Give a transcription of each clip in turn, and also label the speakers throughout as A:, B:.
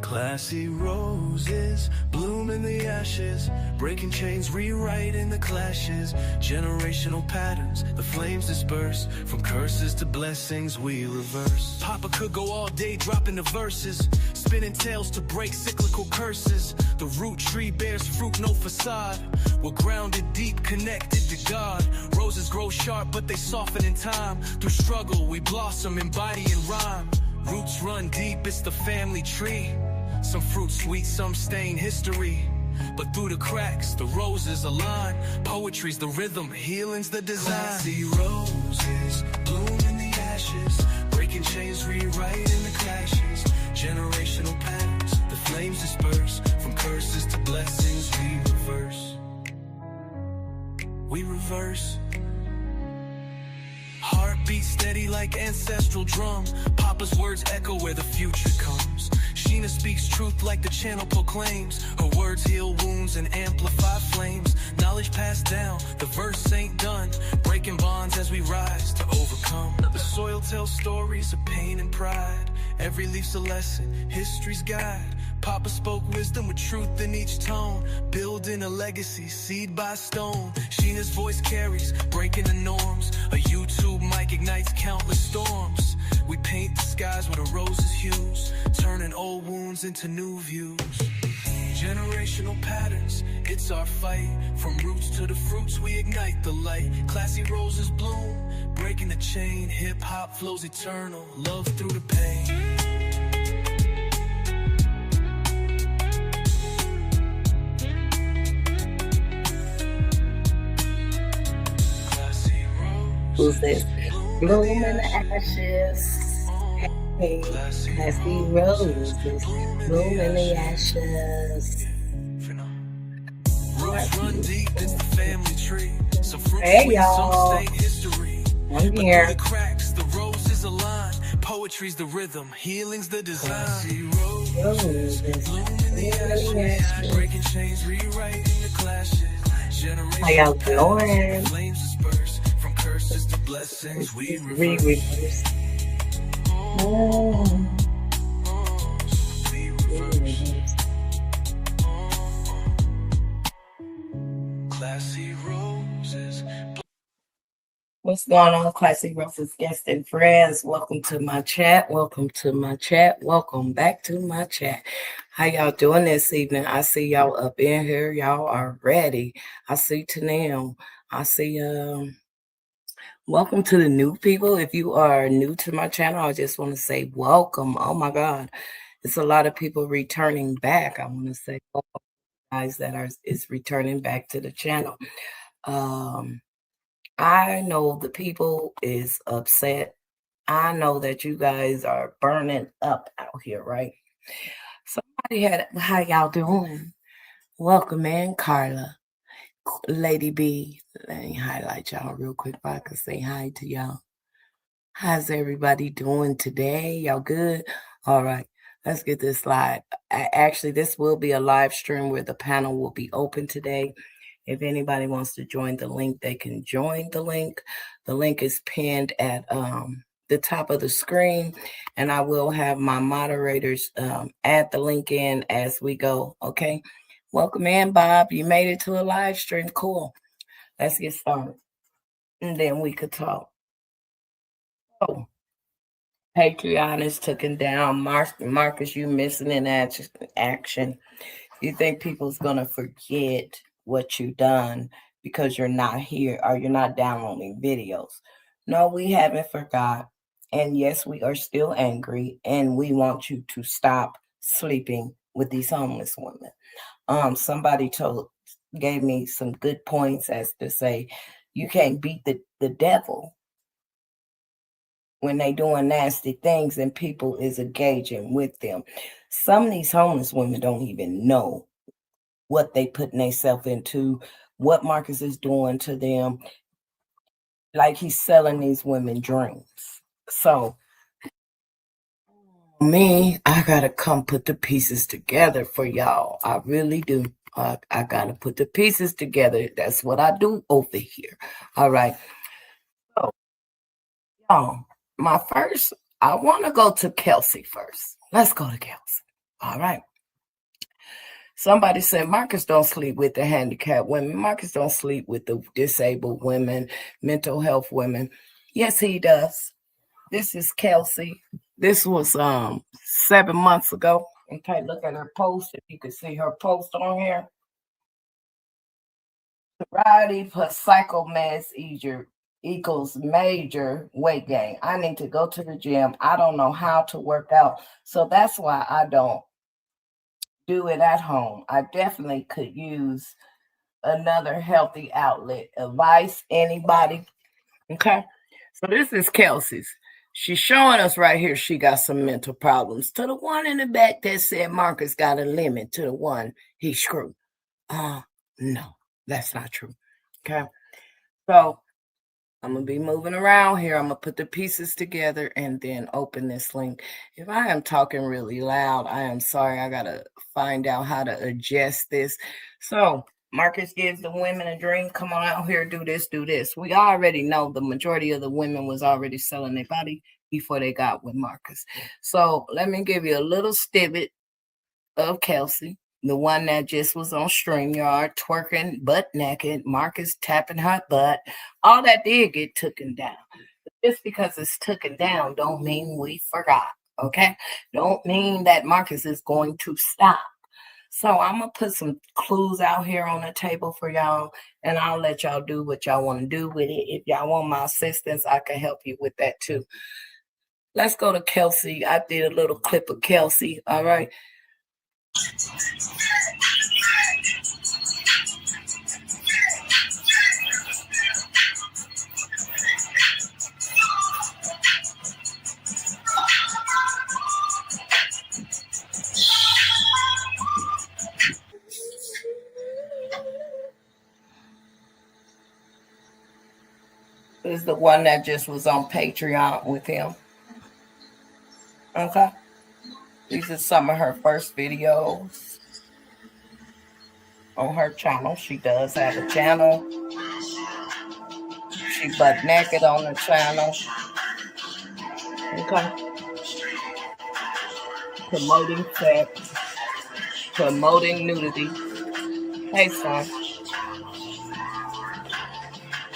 A: Classy roses bloom in the ashes, breaking chains, rewriting the clashes. Generational patterns, the flames disperse. From curses to blessings we reverse. Papa could go all day dropping the verses, spinning tales to break cyclical curses. The root tree bears fruit, no facade. We're grounded deep, connected to God. Roses grow sharp, but they soften in time. Through struggle, we blossom in body and rhyme. Roots run deep, it's the family tree. Some fruit sweet, some stain history. But through the cracks, the roses align. Poetry's the rhythm, healing's the design. Classy roses bloom in the ashes, breaking chains, rewriting the clashes. Generational patterns, the flames disperse. From curses to blessings we reverse. We reverse. Heartbeat steady like ancestral drum. Papa's words echo where the future comes. Shinna speaks truth like the channel proclaims. Her words heal wounds and amplify flames. Knowledge passed down, the verse ain't done. Breaking bonds as we rise to overcome. The soil tells stories of pain and pride. Every leaf's a lesson, history's guide. Papa spoke wisdom with truth in each tone. Building a legacy, seed by stone. Shinna's voice carries, breaking the norms. A YouTube mic ignites countless storms. We paint the skies with a rose's hues, turning old wounds into new views. Generational patterns, it's our fight. From roots to the fruits, we ignite the light. Classy roses bloom, breaking the chain. Hip-hop flows eternal, love through the pain.
B: Who's this? Bloom in the ashes. Hey, classy roses. Bloom in the ashes.
A: Run deep, it's the family tree.
B: Hey y'all, I'm here.
A: The cracks, the roses align. Poetry's the rhythm, healing's the design.
B: Roses.
A: Bloom in the ashes, breaking chains, rewriting the clashes.
B: How y'all doing?
A: Flames disperse. From curses to blessings we reverse.
B: Reverse.
A: We reverse. Classy roses.
B: What's going on, Classy Roses guests and friends? Welcome to my chat. Welcome to my chat. Welcome back to my chat. How y'all doing this evening? I see y'all up in here. Y'all are ready. I see Tanel. I see welcome to the new people. If you are new to my channel, I just want to say welcome. Oh my God. It's a lot of people returning back. I want to say welcome, guys, that is returning back to the channel. I know the people is upset. I know that you guys are burning up out here, right? Somebody had, how y'all doing? Welcome in, Carla, Lady B. Let me highlight y'all real quick so I can say hi to y'all. How's everybody doing today? Y'all good? All right, let's get this live. Actually, this will be a live stream where the panel will be open today. If anybody wants to join the link, they can join the link. The link is pinned at the top of the screen, and I will have my moderators add the link in as we go, okay? Welcome in, Bob. You made it to a live stream. Cool. Let's get started, and then we could talk. Oh, Patreon is taken down. Marcus, you missing in action. You think people's going to forget what you've done because you're not here or you're not downloading videos? No, we haven't forgot. And yes, we are still angry, and we want you to stop sleeping with these homeless women. Somebody gave me some good points as to say you can't beat the devil when they doing nasty things and people is engaging with them. Some of these homeless women don't even know what they putting themselves into, what Marcus is doing to them. Like he's selling these women dreams. So me, I gotta come put the pieces together for y'all. I really do. I gotta put the pieces together. That's what I do over here. All right. So y'all, I want to go to Kelsey first. Let's go to Kelsey. All right. Somebody said Marcus don't sleep with the handicapped women. Marcus don't sleep with the disabled women, mental health women. Yes, he does. This is Kelsey. This was 7 months ago. Okay, look at her post. If you can see her post on here. Sobriety plus cycle meds equals major weight gain. I need to go to the gym. I don't know how to work out. So that's why I don't do it at home. I definitely could use another healthy outlet. Advice, anybody? Okay. So this is Kelsey's. She's showing us right here she got some mental problems. To the one in the back that said Marcus got a limit, to the one he screwed. No, that's not true. Okay. So I'm going to be moving around here. I'm going to put the pieces together and then open this link. If I am talking really loud, I am sorry. I got to find out how to adjust this. So Marcus gives the women a dream. Come on out here, do this, do this. We already know the majority of the women was already selling their body before they got with Marcus. So let me give you a little snippet of Kelsey, the one that just was on StreamYard, twerking butt naked, Marcus tapping her butt. All that did get taken down. Just because it's taken down don't mean we forgot, okay? Don't mean that Marcus is going to stop. So I'm going to put some clues out here on the table for y'all, and I'll let y'all do what y'all want to do with it. If y'all want my assistance, I can help you with that too. Let's go to Kelsey. I did a little clip of Kelsey, all right? This is the one that just was on Patreon with him. Okay. These are some of her first videos on her channel. She does have a channel. She butt naked on the channel. Okay. Promoting sex. Promoting nudity. Hey, son.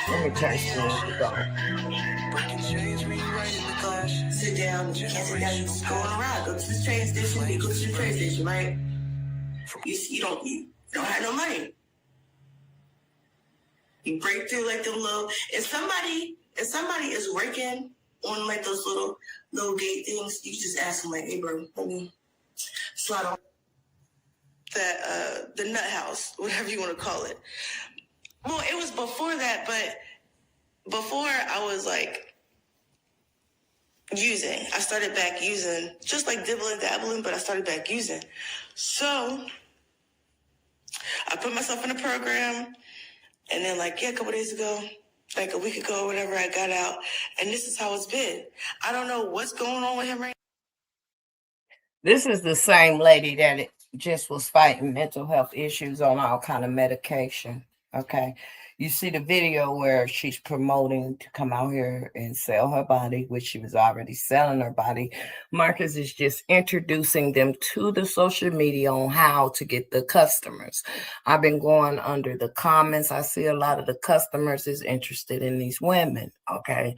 B: Let me turn this music on.
C: Sit down, you can't sit down, you just go on a ride, go to the train station, you go to the train station, right? You don't have no money. You break through like the little, if somebody is working on like those little gate things, you just ask them like, hey bro, let me slide on that the nut house, whatever you want to call it. Well, it was before that, but before I was like I started back using, just like dibbling dabbling, but I started back using. So I put myself in a program, and then a couple days ago, like a week ago or whatever, I got out, and this is how it's been. I don't know what's going on with him right now.
B: This is the same lady that just was fighting mental health issues on all kind of medication. Okay. You see the video where she's promoting to come out here and sell her body, which she was already selling her body. Marcus is just introducing them to the social media on how to get the customers. I've been going under the comments. I see a lot of the customers is interested in these women. Okay.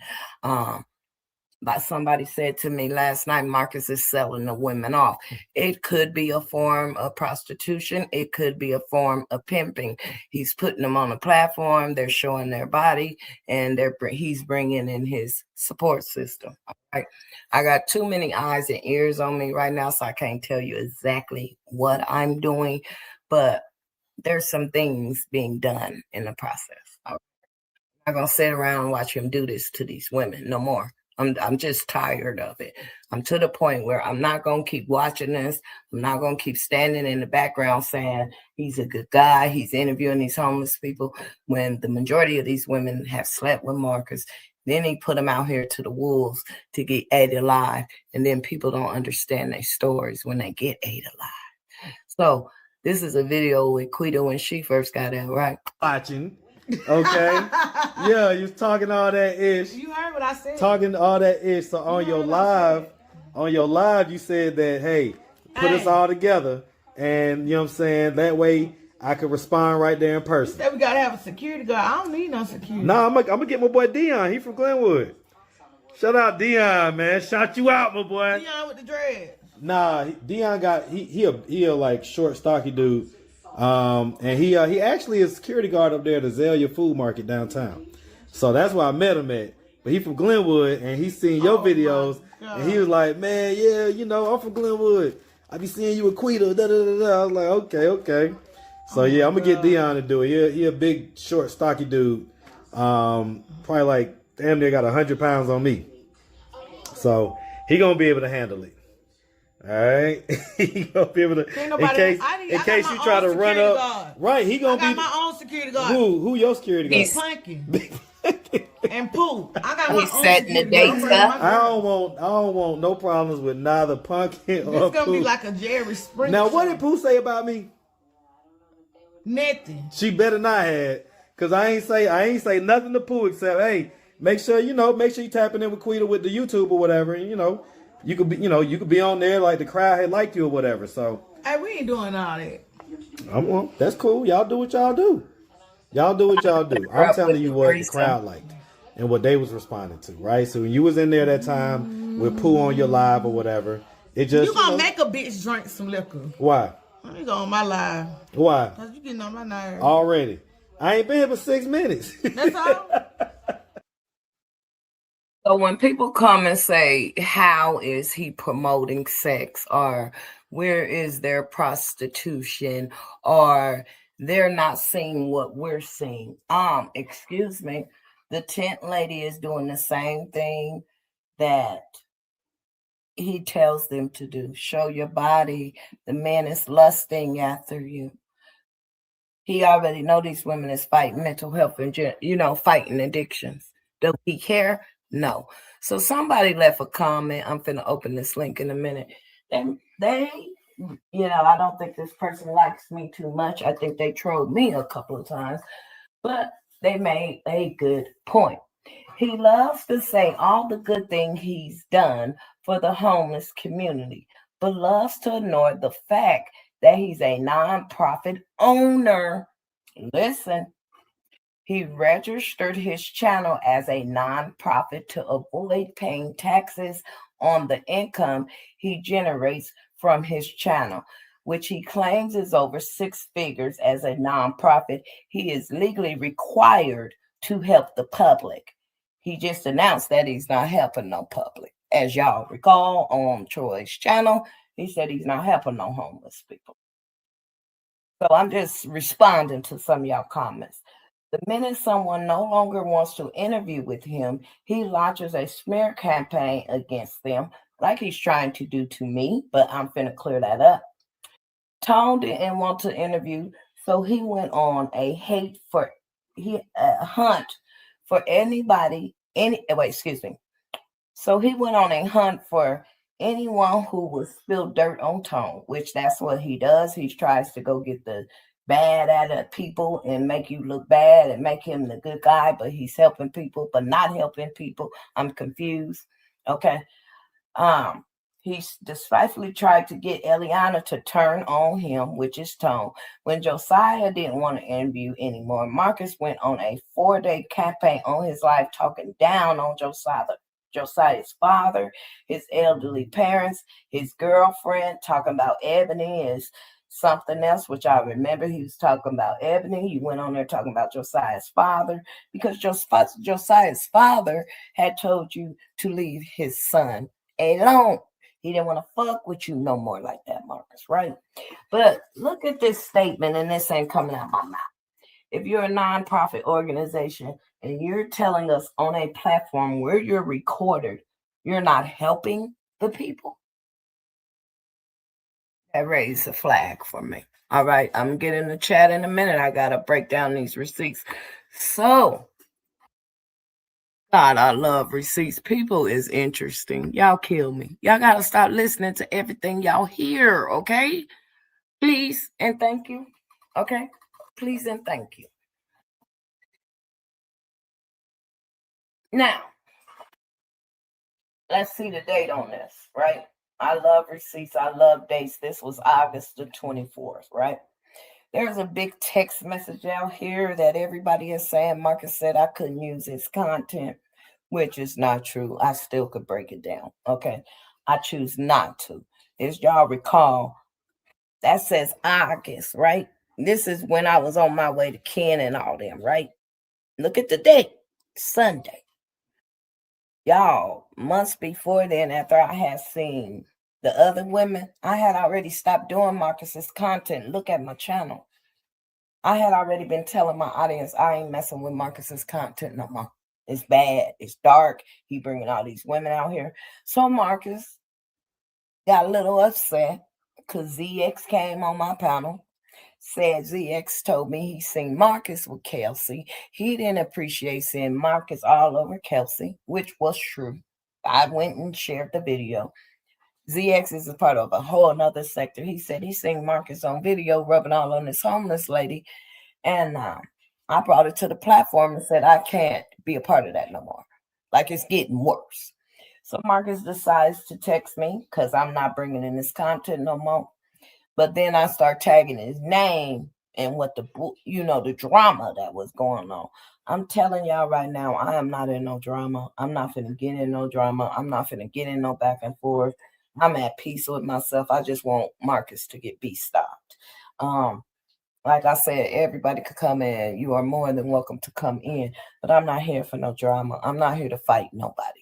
B: But somebody said to me last night, Marcus is selling the women off. It could be a form of prostitution. It could be a form of pimping. He's putting them on a platform. They're showing their body, and he's bringing in his support system. All right. I got too many eyes and ears on me right now, so I can't tell you exactly what I'm doing, but there's some things being done in the process. I'm not going to sit around and watch him do this to these women no more. I'm just tired of it. I'm to the point where I'm not going to keep watching this. I'm not going to keep standing in the background saying he's a good guy. He's interviewing these homeless people when the majority of these women have slept with Marcus. Then he put them out here to the wolves to get ate alive. And then people don't understand their stories when they get ate alive. So this is a video with Quito when she first got out, right?
D: Watching. Okay? Yeah, you was talking all that ish.
E: You heard what I said.
D: Talking all that ish. So on your live, you said that, hey, put us all together. And you know what I'm saying? That way I could respond right there in person.
E: You said we gotta have a security guard. I don't need no security.
D: No, I'm gonna get my boy Dion. He from Glenwood. Shout out Dion, man. Shout you out, my boy.
E: Dion with the dreads.
D: Nah, Dion got he a like short, stocky dude. And he actually is security guard up there at the Azalea Food Market downtown. So that's where I met him at. But he from Glenwood, and he seen your videos, and he was like, man, yeah, you know, I'm from Glenwood. I be seeing you with Quita. Da, da, da, da. I was like, okay. So yeah, I'm gonna get Dion to do it. He a big, short, stocky dude. Probably like damn near got 100 pounds on me. So he gonna be able to handle it. All right, he gonna be able to. In case you try to run up, guard. Right? He gonna
E: be my own security guard.
D: Who your security guard?
E: He's Punkin and Pooh. I got my own
B: setting the dates up.
D: I don't want no problems with neither Punkin or Pooh.
E: It's gonna be like a Jerry Springer.
D: Now, what did Pooh say about me?
E: Nothing.
D: She better not have, cause I ain't say nothing to Pooh except, hey, make sure you tapping in with Quita with the YouTube or whatever, and you could be on there like the crowd had liked you or whatever. So
E: hey, we ain't doing all that.
D: Well, that's cool. Y'all do what y'all do. Y'all do what y'all do. I'm telling you what the crowd liked and what they was responding to, right? So when you was in there that time with Pooh on your live or whatever, it just
E: you gonna make a bitch drink some liquor.
D: Why?
E: Let me go on my live.
D: Why?
E: Cause you getting on my nerves
D: already. I ain't been here for 6 minutes.
E: That's all.
B: So when people come and say, how is he promoting sex, or where is their prostitution, or they're not seeing what we're seeing. Excuse me, the tent lady is doing the same thing that he tells them to do. Show your body. The man is lusting after you. He already know these women is fighting mental health and, fighting addictions. Does he care? No. So somebody left a comment. I'm finna open this link in a minute. They I don't think this person likes me too much. I think they trolled me a couple of times, but they made a good point. He loves to say all the good thing he's done for the homeless community, but loves to ignore the fact that he's a nonprofit owner. Listen. He registered his channel as a nonprofit to avoid paying taxes on the income he generates from his channel, which he claims is over 6 figures. As a nonprofit, he is legally required to help the public. He just announced that he's not helping no public. As y'all recall on Troy's channel, he said he's not helping no homeless people. So I'm just responding to some of y'all comments. The minute someone no longer wants to interview with him, he launches a smear campaign against them, like he's trying to do to me, but I'm finna clear that up. Tone didn't want to interview, so he went on a hunt for anybody. So he went on a hunt for anyone who would spill dirt on Tone, which that's what he does. He tries to go get the bad out of people and make you look bad and make him the good guy, but he's helping people, but not helping people. I'm confused. Okay. He despitefully tried to get Eliana to turn on him, which is Tone. When Josiah didn't want to interview anymore, Marcus went on a 4-day campaign on his life, talking down on Josiah's father, his elderly parents, his girlfriend, talking about Ebony is something else, which I remember he was talking about Ebony. He went on there talking about Josiah's father, because Josiah's father had told you to leave his son alone. He didn't want to fuck with you no more like that, Marcus, right? But look at this statement, and this ain't coming out my mouth. If you're a nonprofit organization and you're telling us on a platform where you're recorded, you're not helping the people, that raised a flag for me. All right, I'm getting the chat in a minute. I got to break down these receipts. So, God, I love receipts. People is interesting. Y'all kill me. Y'all got to stop listening to everything y'all hear, okay? Please and thank you. Okay? Please and thank you. Now, let's see the date on this, right? I love receipts. I love dates. This was August the 24th, right? There's a big text message out here that everybody is saying Marcus said I couldn't use his content, which is not true. I still could break it down. Okay. I choose not to. As y'all recall, that says August, right? This is when I was on my way to Ken and all them, right? Look at the date, Sunday. Y'all, months before then, after I had seen the other women, I had already stopped doing Marcus's content. Look at my channel. I had already been telling my audience I ain't messing with Marcus's content no more. It's bad. It's dark. He bringing all these women out here. So Marcus got a little upset because ZX came on my panel. Said ZX told me he seen Marcus with Kelsey. He didn't appreciate seeing Marcus all over Kelsey, which was true. I went and shared the video. ZX is a part of a whole nother sector. He said he seen Marcus on video rubbing all on this homeless lady. And I brought it to the platform and said, I can't be a part of that no more. Like, it's getting worse. So Marcus decides to text me because I'm not bringing in this content no more. But then I start tagging his name and what the drama that was going on. I'm telling y'all right now, I am not in no drama. I'm not finna get in no drama. I'm not finna get in no back and forth. I'm at peace with myself. I just want Marcus to get stopped. Like I said, everybody could come in. You are more than welcome to come in. But I'm not here for no drama. I'm not here to fight nobody.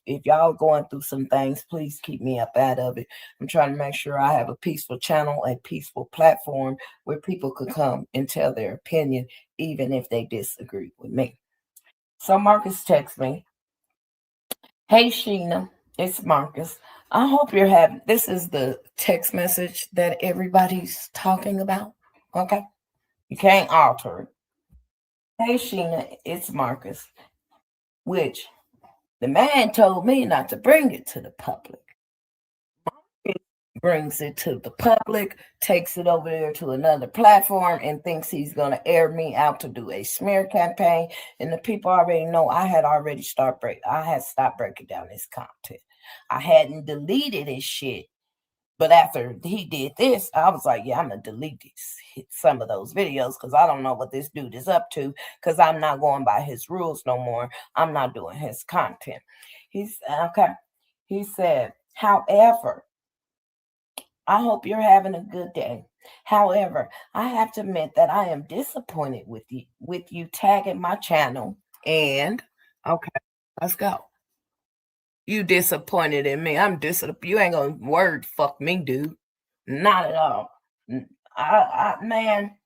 B: If y'all going through some things, please keep me up out of it. I'm trying to make sure I have a peaceful channel, a peaceful platform where people could come and tell their opinion, even if they disagree with me. So Marcus texts me, hey, Shinna, it's Marcus. I hope you're having, this is the text message that everybody's talking about. Okay. You can't alter it. Hey, Shinna, it's Marcus, which the man told me not to bring it to the public. It brings it to the public, takes it over there to another platform, and thinks he's going to air me out to do a smear campaign. And the people already know I had stopped breaking down his content. I hadn't deleted his shit. But after he did this, I was like, yeah, I'm going to delete some of those videos because I don't know what this dude is up to because I'm not going by his rules no more. I'm not doing his content. He said, however, I hope you're having a good day. However, I have to admit that I am disappointed with you tagging my channel. And, okay, let's go. You disappointed in me. I'm disappointed. You ain't gonna word fuck me, dude. Not at all. Man,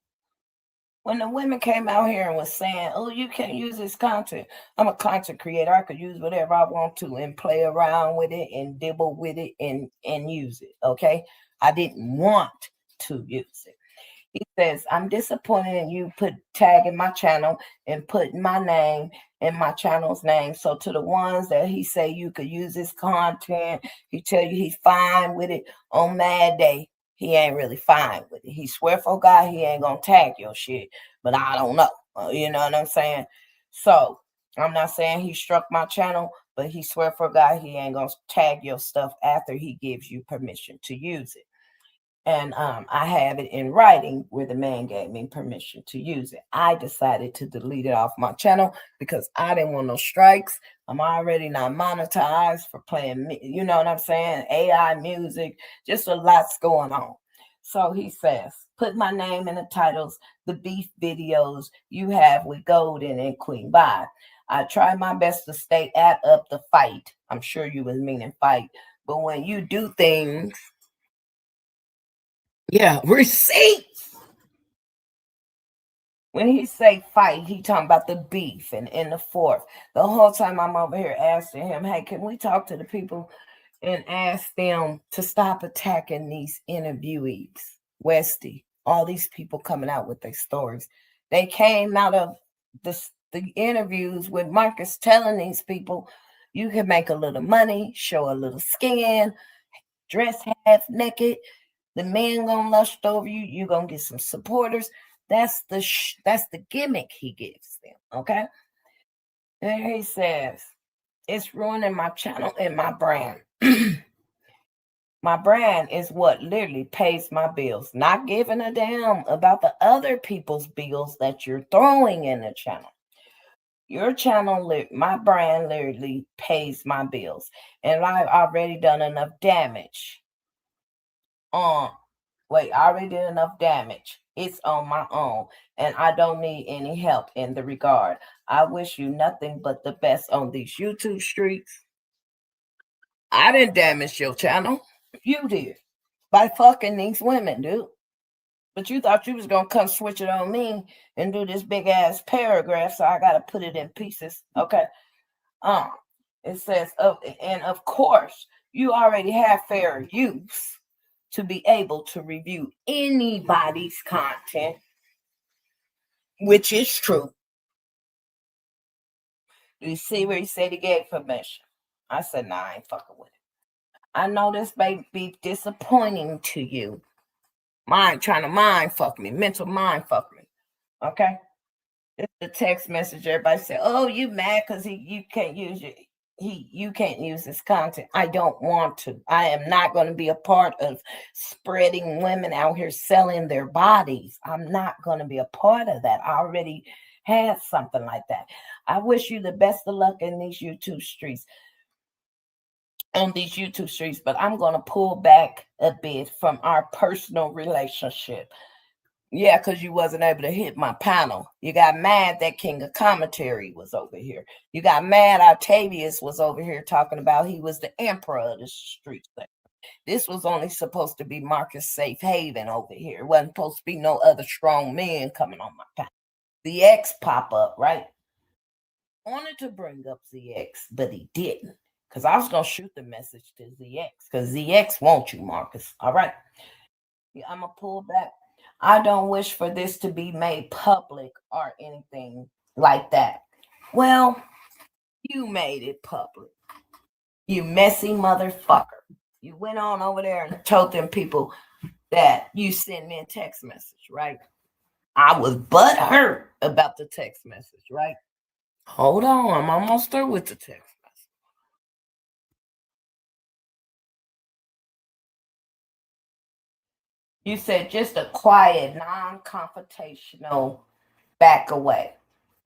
B: when the women came out here and was saying, oh, you can't use this content. I'm a content creator. I could use whatever I want to and play around with it and dibble with it and use it. Okay. I didn't want to use it. He says, I'm disappointed in you tagging my channel and putting my name and my channel's name. So to the ones that he say you could use his content, he tell you he's fine with it on Mad Day. He ain't really fine with it. He swear for God he ain't gonna tag your shit, but I don't know. You know what I'm saying? So I'm not saying he struck my channel, but he swear for God he ain't gonna tag your stuff after he gives you permission to use it. And I have it in writing where the man gave me permission to use it. I decided to delete it off my channel because I didn't want no strikes. I'm already not monetized for playing, you know what I'm saying? AI music, just a lot's going on. So he says, put my name in the titles, the beef videos you have with Golden and Queen Bye. I try my best to stay up the fight. I'm sure you was meaning fight. But when you do things, yeah, receipts. When he say fight, he talking about the beef and in the fourth. The whole time I'm over here asking him, hey, can we talk to the people and ask them to stop attacking these interviewees? Westy, all these people coming out with their stories. They came out of the interviews with Marcus telling these people you can make a little money, show a little skin, dress half naked. The man gonna lust over you. You gonna get some supporters. That's the gimmick he gives them. Okay. And he says, it's ruining my channel and my brand. My brand is what literally pays my bills, not giving a damn about the other people's bills that you're throwing in the channel. Your channel, my brand literally pays my bills. And I've already done enough damage. I already did enough damage. It's on my own. And I don't need any help in the regard. I wish you nothing but the best on these YouTube streets. I didn't damage your channel. You did. By fucking these women, dude. But you thought you was going to come switch it on me and do this big ass paragraph, so I got to put it in pieces. Okay. It says, and of course, you already have fair use to be able to review anybody's content, which is true. You see where he said he gave permission? I said, nah, I ain't fucking with it. I know this may be disappointing to you. Trying to mind fuck me, mental mind fuck me. Okay? It's the text message. Everybody say, oh, you mad because you can't use you can't use this content. I don't want to. I am not going to be a part of spreading women out here selling their bodies. I'm not going to be a part of that. I already had something like that. I wish you the best of luck in these YouTube streets. But I'm going to pull back a bit from our personal relationship. Yeah, because you wasn't able to hit my panel. You got mad that King of Commentary was over here. You got mad Octavius was over here talking about he was the emperor of the streets. This was only supposed to be Marcus Safe Haven over here. It wasn't supposed to be no other strong men coming on my panel. The X pop up, right? Wanted to bring up ZX, but he didn't. Because I was going to shoot the message to ZX. Because ZX wants you, Marcus. All right. Yeah, I'm going to pull back. I don't wish for this to be made public or anything like that. Well, you made it public. You messy motherfucker. You went on over there and told them people that you sent me a text message, right? I was butthurt about the text message, right? Hold on. I'm almost through with the text message. You said just a quiet, non-confrontational back away.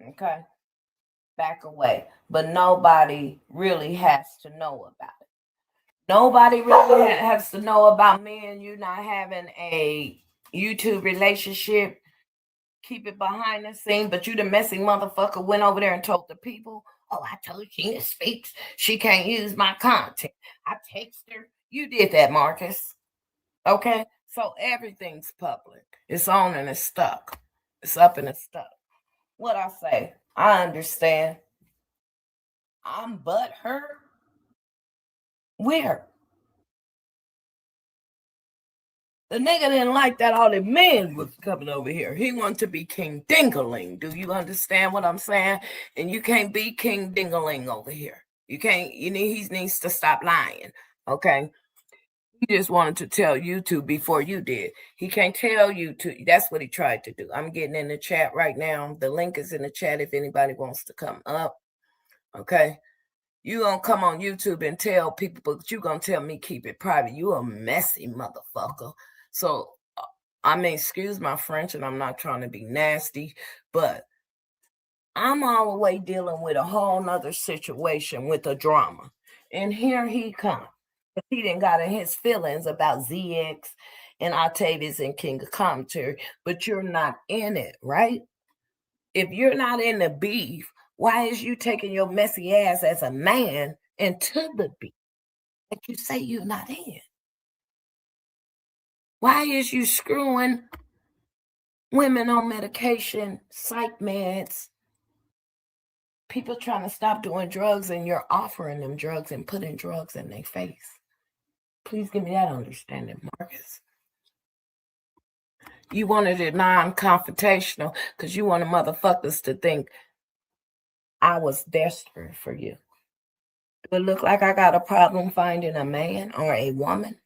B: Okay? Back away. But nobody really has to know about it. Nobody really has to know about me and you not having a YouTube relationship. Keep it behind the scene. But you the messy motherfucker went over there and told the people, oh, I told Shinna speaks. She can't use my content. I text her. You did that, Marcus. Okay? So everything's public. It's on and it's stuck. It's up and it's stuck. What I say, I understand. I'm butthurt. Where? The nigga didn't like that all the men was coming over here. He wanted to be King Dingaling. Do you understand what I'm saying? And you can't be King Dingaling over here. You can't, he needs to stop lying. Okay? He just wanted to tell YouTube before you did. He can't tell YouTube. That's what he tried to do. I'm getting in the chat right now. The link is in the chat if anybody wants to come up. Okay? You gonna come on YouTube and tell people, but you gonna tell me keep it private. You a messy motherfucker. So, I mean, excuse my French, and I'm not trying to be nasty, but I'm all the way dealing with a whole nother situation with a drama. And here he comes. He didn't got in his feelings about ZX and Octavius and King of Commentary, but you're not in it, right? If you're not in the beef, why is you taking your messy ass as a man into the beef that you say you're not in? Why is you screwing women on medication, psych meds, people trying to stop doing drugs, and you're offering them drugs and putting drugs in their face? Please give me that understanding, Marcus. You wanted it non-confrontational because you wanted motherfuckers to think I was desperate for you. Do it look like I got a problem finding a man or a woman?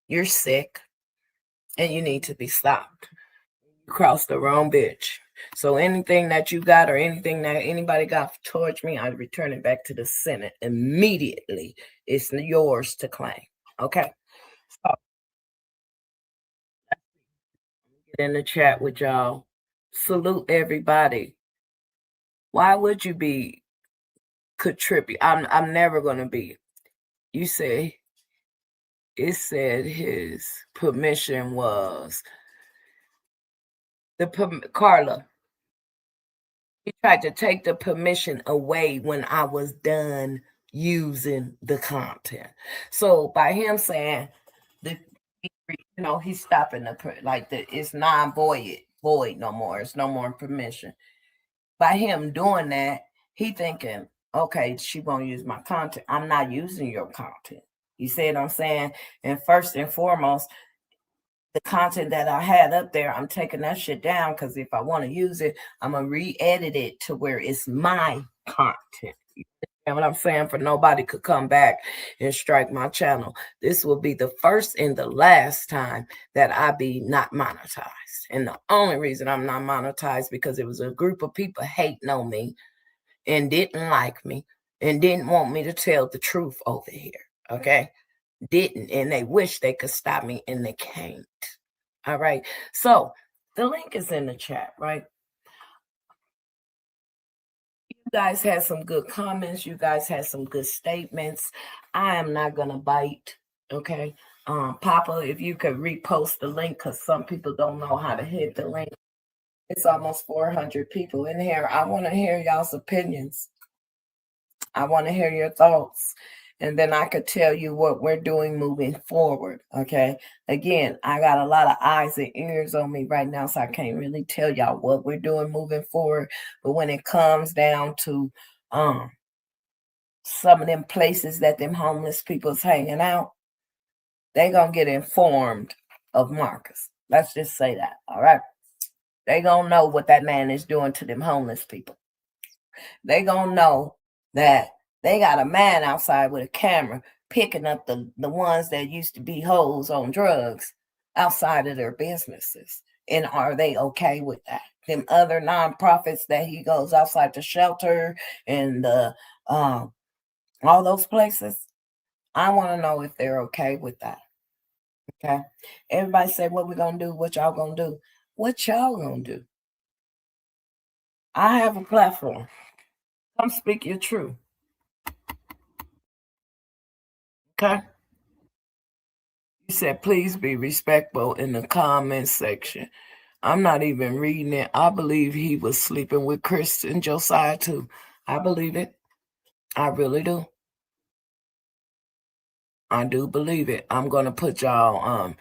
B: You're sick and you need to be stopped. You crossed the wrong bitch. So anything that you got or anything that anybody got towards me, I return it back to the Senate immediately. It's yours to claim. Okay. So get in the chat with y'all. Salute everybody. Why would you be contribute? I'm never gonna be. You say it said his permission was Carla. He tried to take the permission away when I was done using the content. So by him saying the he's stopping it's void no more. It's no more permission. By him doing that, he thinking, okay, she won't use my content. I'm not using your content. You see what I'm saying? And first and foremost, the content that I had up there, I'm taking that shit down because if I want to use it, I'm going to re-edit it to where it's my content. You know what I'm saying? For nobody could come back and strike my channel. This will be the first and the last time that I be not monetized. And the only reason I'm not monetized because it was a group of people hating on me and didn't like me and didn't want me to tell the truth over here. Okay? Didn't, and they wish they could stop me and they can't. All right. So the link is in the chat, right? You guys had some good comments. You guys had some good statements. I am not gonna bite. Okay. Papa, if you could repost the link because some people don't know how to hit the link. It's almost 400 people in here. I want to hear y'all's opinions. I want to hear your thoughts. And then I could tell you what we're doing moving forward. Okay. Again, I got a lot of eyes and ears on me right now, so I can't really tell y'all what we're doing moving forward. But when it comes down to some of them places that them homeless people's hanging out, they gonna get informed of Marcus. Let's just say that. All right. They gonna know what that man is doing to them homeless people. They gonna know that they got a man outside with a camera picking up the ones that used to be hoes on drugs outside of their businesses. And are they okay with that? Them other nonprofits that he goes outside the shelter and all those places, I want to know if they're okay with that. Okay. Everybody say what we're gonna do, what y'all gonna do. What y'all gonna do? I have a platform. Come speak your truth. Okay. You said, please be respectful in the comment section. I'm not even reading it. I believe he was sleeping with Chris and Josiah too. I believe it. I really do. I do believe it. I'm going to put y'all,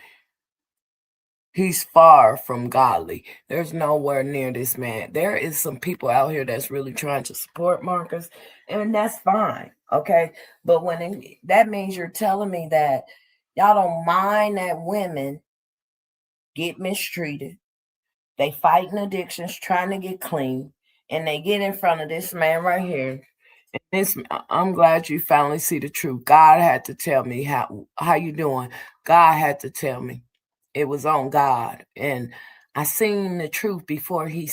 B: he's far from godly. There's nowhere near this man. There is some people out here that's really trying to support Marcus, and that's fine. Okay. But that means you're telling me that y'all don't mind that women get mistreated. They fighting addictions, trying to get clean, and they get in front of this man right here. And I'm glad you finally see the truth. God had to tell me how you doing. God had to tell me. It was on God, and I seen the truth before he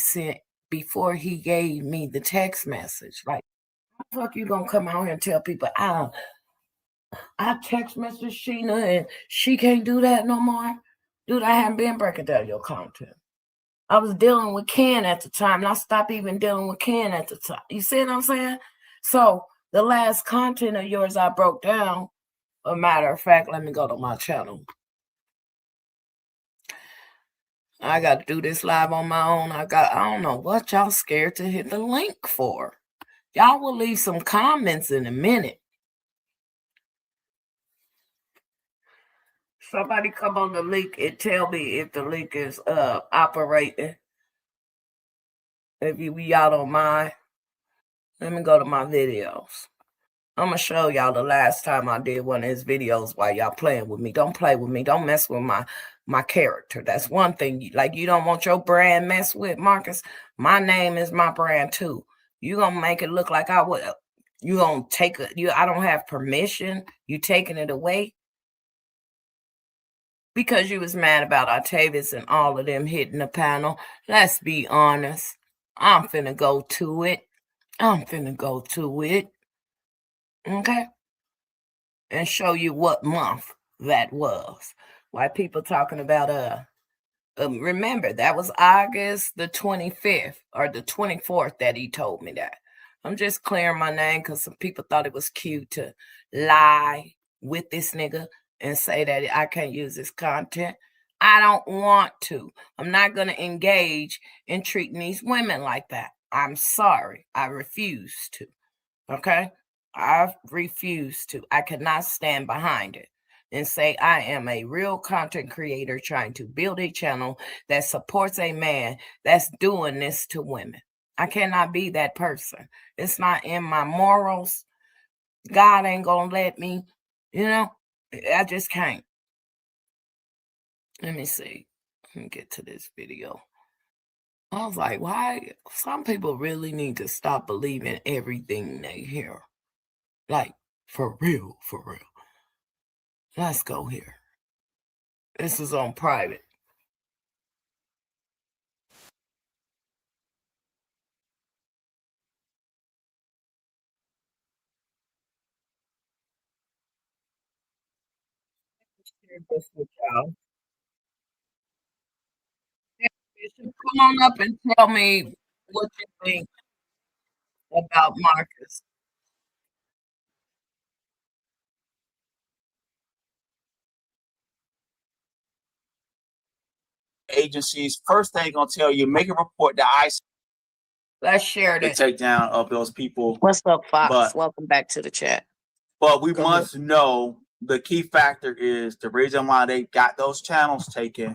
B: gave me the text message. Like, how the fuck you gonna come out here and tell people I text message Shinna and she can't do that no more? Dude, I haven't been breaking down your content. I was dealing with Ken at the time, and I stopped even dealing with Ken at the time. You see what I'm saying? So the last content of yours I broke down. A matter of fact, let me go to my channel. I got to do this live on my own. I don't know what y'all scared to hit the link for. Y'all will leave some comments in a minute. Somebody come on the link and tell me if the link is operating. If y'all don't mind. Let me go to my videos. I'm going to show y'all the last time I did one of his videos while y'all playing with me. Don't play with me. Don't mess with my character. That's one thing. Like, you don't want your brand messed with, Marcus. My name is my brand too. You going to make it look like I would. You going to take I don't have permission. You taking it away. because you was mad about Octavius and all of them hitting the panel. Let's be honest. I'm finna go to it. Okay? And show you what month that was. Why people talking about remember that was August the 25th or the 24th that he told me that. I'm just clearing my name because some people thought it was cute to lie with this nigga and say that I can't use his content. I don't want to. I'm not going to engage in treating these women like that. I'm sorry. I refuse to. Okay? I refuse to. I cannot stand behind it and say I am a real content creator trying to build a channel that supports a man that's doing this to women. I cannot be that person. It's not in my morals. God ain't gonna let me, I just can't. Let me see. Let me get to this video. I was like, why? Some people really need to stop believing everything they hear. Like, for real, for real. Let's go here. This is on private. Share this with y'all. Come on up and tell me what you think about Marcus.
F: Agencies, first thing gonna tell you, make a report to ICE
B: Let's share
F: to
B: this.
F: take down of those people.
G: What's up, Fox?
F: But-
G: Welcome back to the chat.
F: But we
G: Go
F: must know the key factor is the reason why they got those channels taken,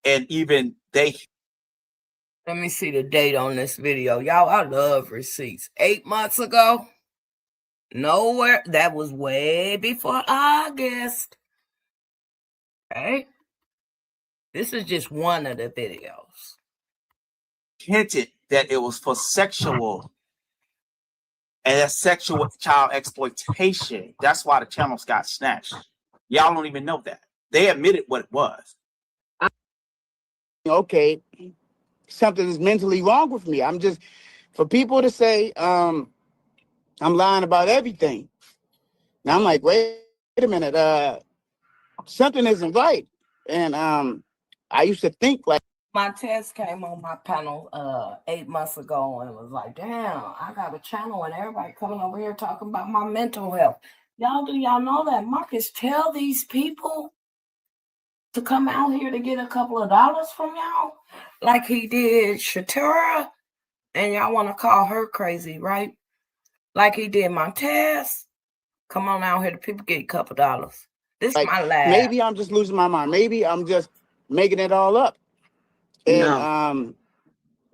F: and even they.
B: Let me see the date on this video. Y'all, I love receipts. 8 months ago? Nowhere. That was way before August. Okay? This is just one of the videos.
F: Hinted that it was for sexual, and that's sexual child exploitation. That's why the channels got snatched. Y'all don't even know that. They admitted what it was.
H: Okay, something is mentally wrong with me. I'm just, for people to say I'm lying about everything. Now I'm like, wait a minute, something isn't right. And I used to think like
B: Montez came on my panel 8 months ago and was like, damn, I got a channel and everybody coming over here talking about my mental health. Do y'all know that Marcus tell these people to come out here to get a couple of dollars from y'all? Like he did Shatura, and y'all want to call her crazy, right? Like he did Montez. Come on out here, the people get a couple dollars. This is my last.
H: maybe I'm just losing my mind. Maybe I'm just making it all up. And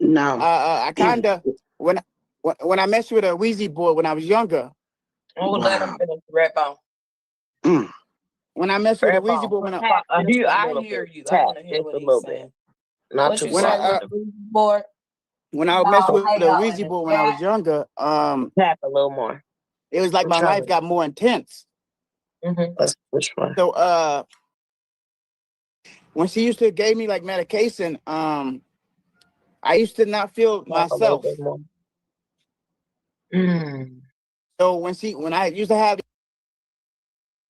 G: No.
H: I kind of when I messed with a Wheezy boy when I was younger.
B: Oh, let him finish Red Bone.
H: When I messed with a Wheezy boy when I
B: hear you. I want to hear what he's saying.
G: Not too
H: when
G: much.
H: when I messed with a Wheezy boy when I was younger,
G: Tap a little more.
H: it was like my life got more intense.
G: Let's push one.
H: So when she used to give me like medication, I used to not feel myself. So when I used to have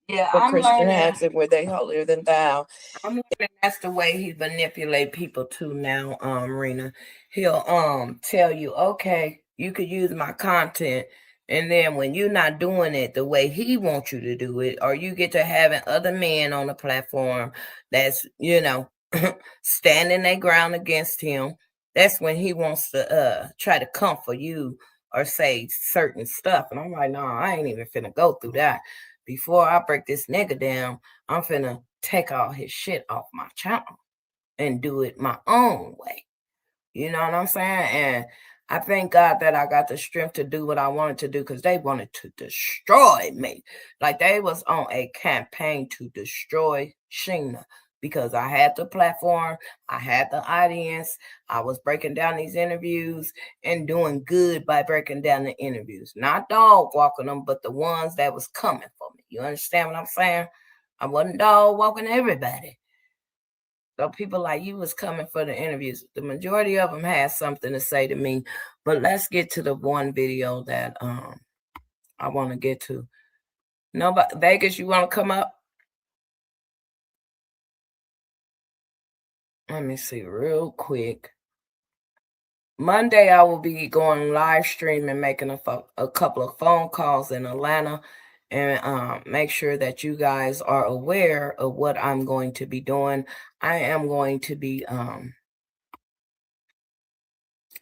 B: I'm Christian has it where they holier than thou. I'm learning that's the way he manipulate people too now, Rena. He'll tell you, okay, you could use my content, and then when you're not doing it the way he wants you to do it, or you get to having other men on the platform that's, standing their ground against him, that's when he wants to try to comfort you or say certain stuff. And I'm like, no, I ain't even finna go through that. Before I break this nigga down, I'm finna take all his shit off my channel and do it my own way. You know what I'm saying? And I thank God that I got the strength to do what I wanted to do, because they wanted to destroy me. Like they was on a campaign to destroy Shinna, because I had the platform, I had the audience, I was breaking down these interviews and doing good by breaking down the interviews. Not dog walking them, but the ones that was coming for me. You understand what I'm saying? I wasn't dog walking everybody. So people like you was coming for the interviews. The majority of them had something to say to me. But let's get to the one video that I want to get to. Nobody, Vegas, you want to come up? Let me see real quick. Monday, I will be going live stream and making a couple of phone calls in Atlanta, and make sure that you guys are aware of what I'm going to be doing. I am going to be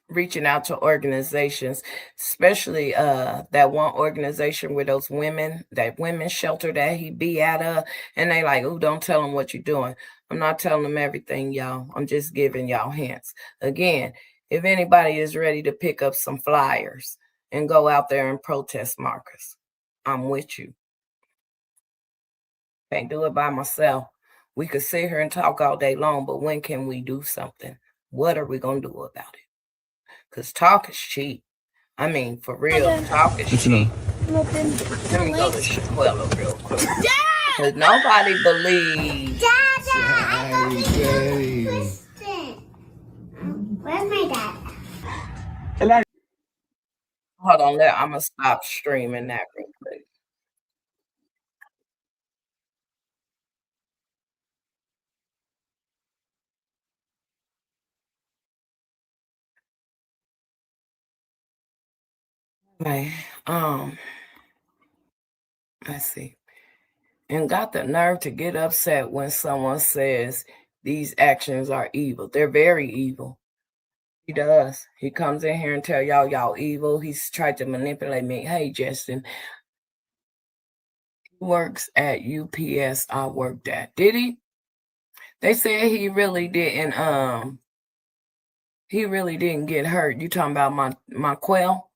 B: reaching out to organizations, especially that one organization where those women, that women's shelter that he be at, and they like, oh, don't tell them what you're doing. I'm not telling them everything, y'all. I'm just giving y'all hints. Again, if anybody is ready to pick up some flyers and go out there and protest Marcus, I'm with you. Can't do it by myself. We could sit here and talk all day long, but when can we do something? What are we going to do about it? Because talk is cheap. I mean, for real, talk is cheap. Let me go to Shinna real quick. Because nobody believes.
I: Where's my dad?
B: Hold on, I'm going to stop streaming that real quick. Okay, let's see. And got the nerve to get upset when someone says these actions are evil. They're very evil. He does. He comes in here and tell y'all evil. He's tried to manipulate me. Hey, Justin. He works at UPS I worked at. Did he? They said he really didn't get hurt. You talking about my quail?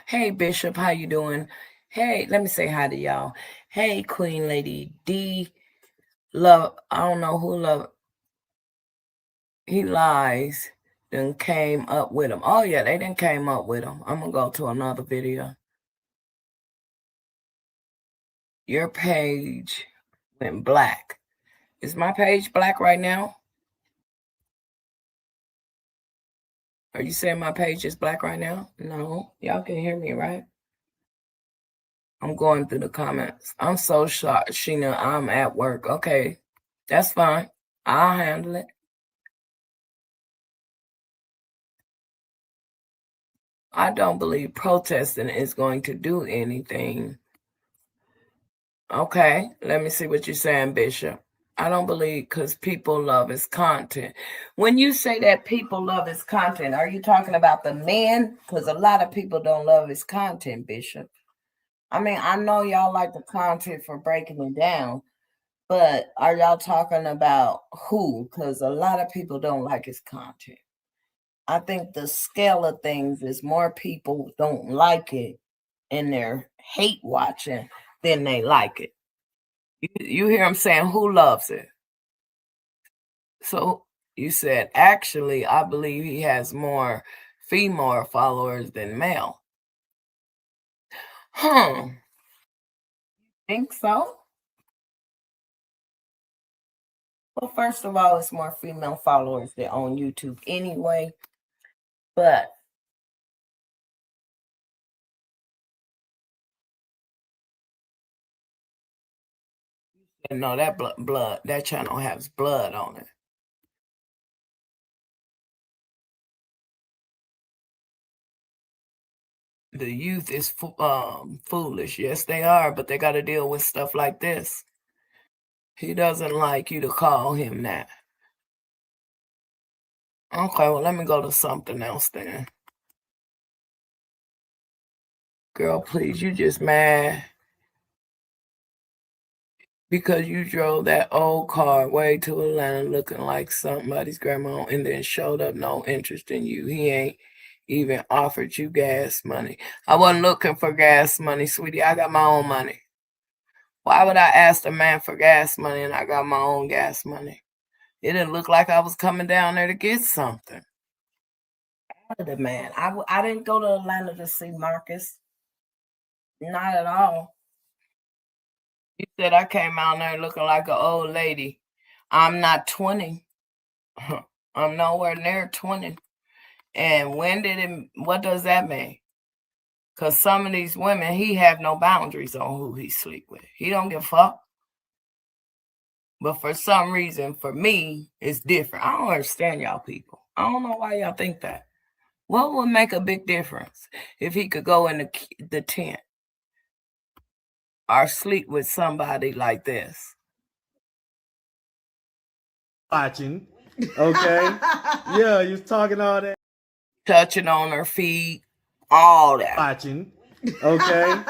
B: Hey, Bishop, how you doing? Hey, let me say hi to y'all. Hey, Queen Lady D. Love, I don't know who love. He lies. Then came up with him. Oh, yeah, they didn't came up with him. I'm going to go to another video. Your page went black. Is my page black right now? Are you saying my page is black right now? No. Y'all can hear me, right? I'm going through the comments. I'm so shocked, Shinna. I'm at work. Okay, that's fine. I'll handle it. I don't believe protesting is going to do anything. Okay, let me see what you're saying, Bishop. I don't believe because people love his content. When you say that people love his content, are you talking about the men? Because a lot of people don't love his content, Bishop. I mean, I know y'all like the content for breaking it down, but are y'all talking about who? Because a lot of people don't like his content. I think the scale of things is more people don't like it and they're hate watching than they like it. You hear him saying who loves it? So you said, actually, I believe he has more female followers than male. Think so? Well, first of all, it's more female followers than on YouTube anyway. But no, that blood, that channel has blood on it. The youth is foolish. Yes, they are, but they got to deal with stuff like this. He doesn't like you to call him that. Okay, well, let me go to something else then. Girl, please, you just mad because you drove that old car way to Atlanta looking like somebody's grandma and then showed up no interest in you. He ain't even offered you gas money. I wasn't looking for gas money, sweetie. I got my own money. Why would I ask a man for gas money and I got my own gas money? It didn't look like I was coming down there to get something. The man, I didn't go to Atlanta to see Marcus. Not at all. You said I came out there looking like an old lady. I'm not 20. I'm nowhere near 20. And what does that mean? Because some of these women, he have no boundaries on who he sleep with. He don't give a fuck. But for some reason, for me, it's different. I don't understand y'all people. I don't know why y'all think that. What would make a big difference if he could go in the tent or sleep with somebody like this?
D: Watching. Okay. Yeah, you was talking all that.
B: Touching on her feet, all that.
D: Watching. Okay.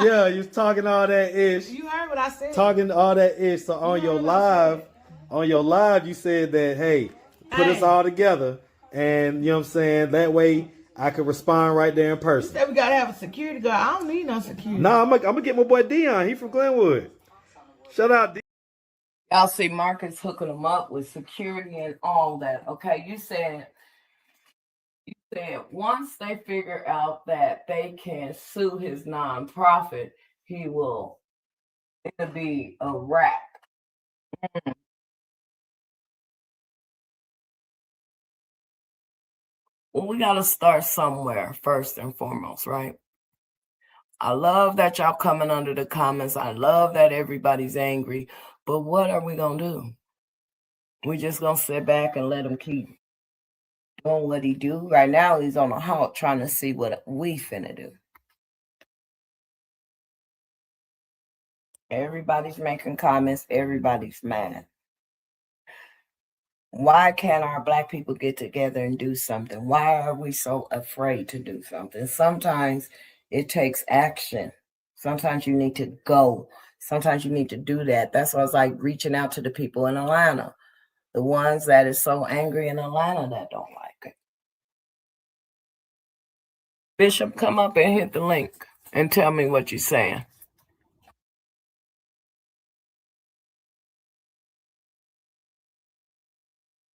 D: Yeah, you was talking all that ish.
E: You heard what I said.
D: Talking all that ish. So on your live, you said that, hey, put us all together. And you know what I'm saying? That way I could respond right there in person.
E: You said we gotta have a security guard. I don't need no security.
D: No, I'm gonna get my boy Dion. He from Glenwood. Shout out Dion.
B: Y'all see Marcus hooking them up with security and all that. Okay, you said once they figure out that they can sue his nonprofit, it'll be a wrap. Well, we got to start somewhere first and foremost, right? I love that y'all coming under the comments. I love that everybody's angry. But what are we going to do? We just going to sit back and let him keep doing what he do? Right now, he's on a halt trying to see what we finna do. Everybody's making comments. Everybody's mad. Why can't our Black people get together and do something? Why are we so afraid to do something? Sometimes it takes action. Sometimes you need to go. Sometimes you need to do that. That's why I was like reaching out to the people in Atlanta, the ones that is so angry in Atlanta that don't like it. Bishop, come up and hit the link and tell me what you're saying.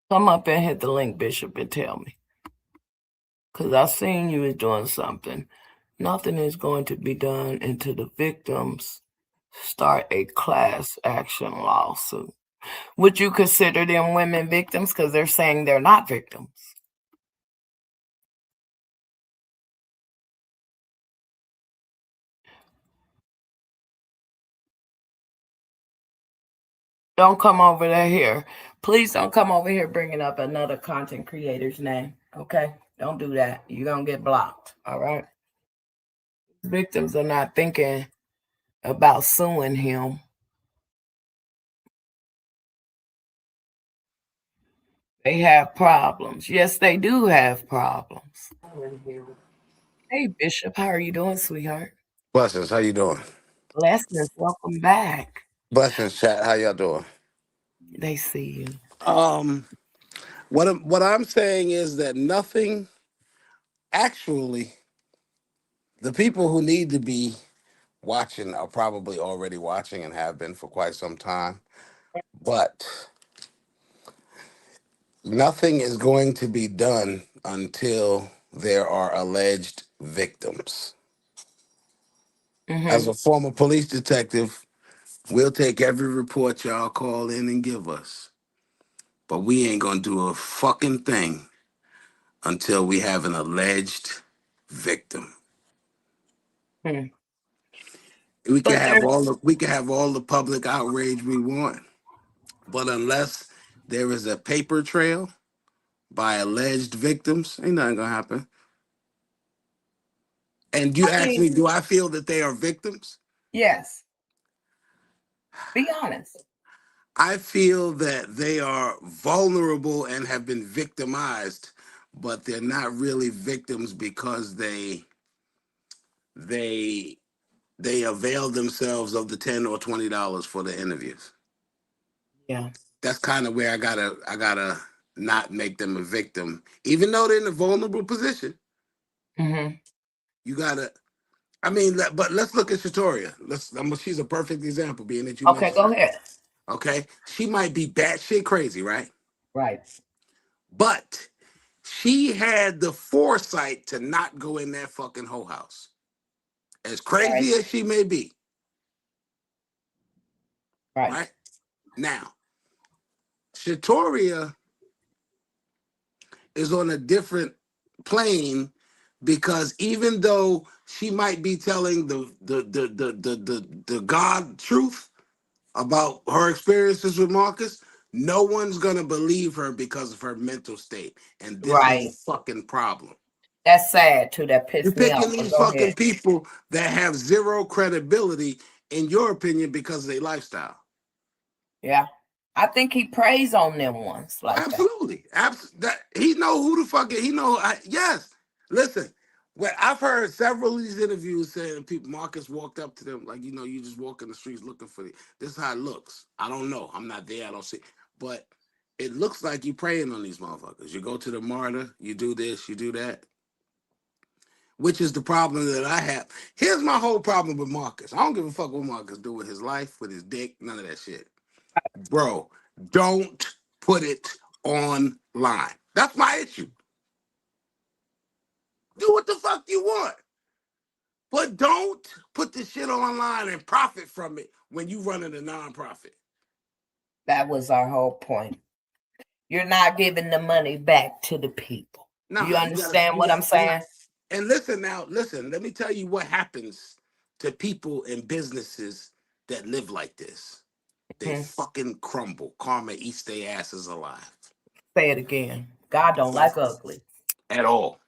B: Come up and hit the link, Bishop, and tell me. Because I seen you was doing something. Nothing is going to be done until the victims start a class action lawsuit. Would you consider them women victims? Because they're saying they're not victims. Don't come over here. Please don't come over here bringing up another content creator's name. Okay? Don't do that. You're going to get blocked. All right? Victims are not thinking about suing him. They have problems. Yes, they do have problems. Hey, Bishop, how are you doing, sweetheart?
I: Blessings, how you doing?
B: Blessings, welcome back.
I: Blessings, chat. How y'all doing?
B: They see you.
I: What I'm saying is that nothing. Actually, the people who need to be watching are probably already watching and have been for quite some time. But nothing is going to be done until there are alleged victims. As a former police detective, we'll take every report y'all call in and give us. But we ain't gonna do a fucking thing until we have an alleged victim. We can have all the public outrage we want, but unless there is a paper trail by alleged victims, ain't nothing gonna happen. And you ask me, do I feel that they are victims?
B: Yes. Be honest.
I: I feel that they are vulnerable and have been victimized, but they're not really victims because they avail themselves of the $10 or $20 for the interviews.
B: Yeah.
I: That's kind of where I gotta not make them a victim, even though they're in a vulnerable position. You gotta. I mean, but let's look at Shatoria. She's a perfect example, being that you mentioned.
B: Go ahead.
I: Okay, she might be batshit crazy, right?
B: Right.
I: But she had the foresight to not go in that fucking whole house. As crazy as she may be. Right. Now, Shatoria is on a different plane because even though she might be telling the God truth about her experiences with Marcus, no one's gonna believe her because of her mental state, and this is
B: Right.
I: the fucking problem.
B: That's sad too. That
I: You're
B: pissed me off.
I: picking these
B: Go
I: fucking
B: ahead.
I: people that have zero credibility, in your opinion, because of their lifestyle.
B: Yeah. I think he preys on them ones like
I: Absolutely. That he know who the fuck he know. Yes. Listen, I've heard several of these interviews saying people Marcus walked up to them like, you just walk in the streets looking for it. This is how it looks. I don't know. I'm not there. I don't see. But it looks like you preying on these motherfuckers. You go to the martyr, you do this, you do that. Which is the problem that I have. Here's my whole problem with Marcus. I don't give a fuck what Marcus do with his life, with his dick, none of that shit. Bro, don't put it online. That's my issue. Do what the fuck you want. But don't put the shit online and profit from it when you running a nonprofit.
B: That was our whole point. You're not giving the money back to the people.
I: Nah,
B: you understand what I'm saying?
I: And listen, let me tell you what happens to people and businesses that live like this. They fucking crumble. Karma eats their asses alive.
B: Say it again. God don't like ugly.
I: At all.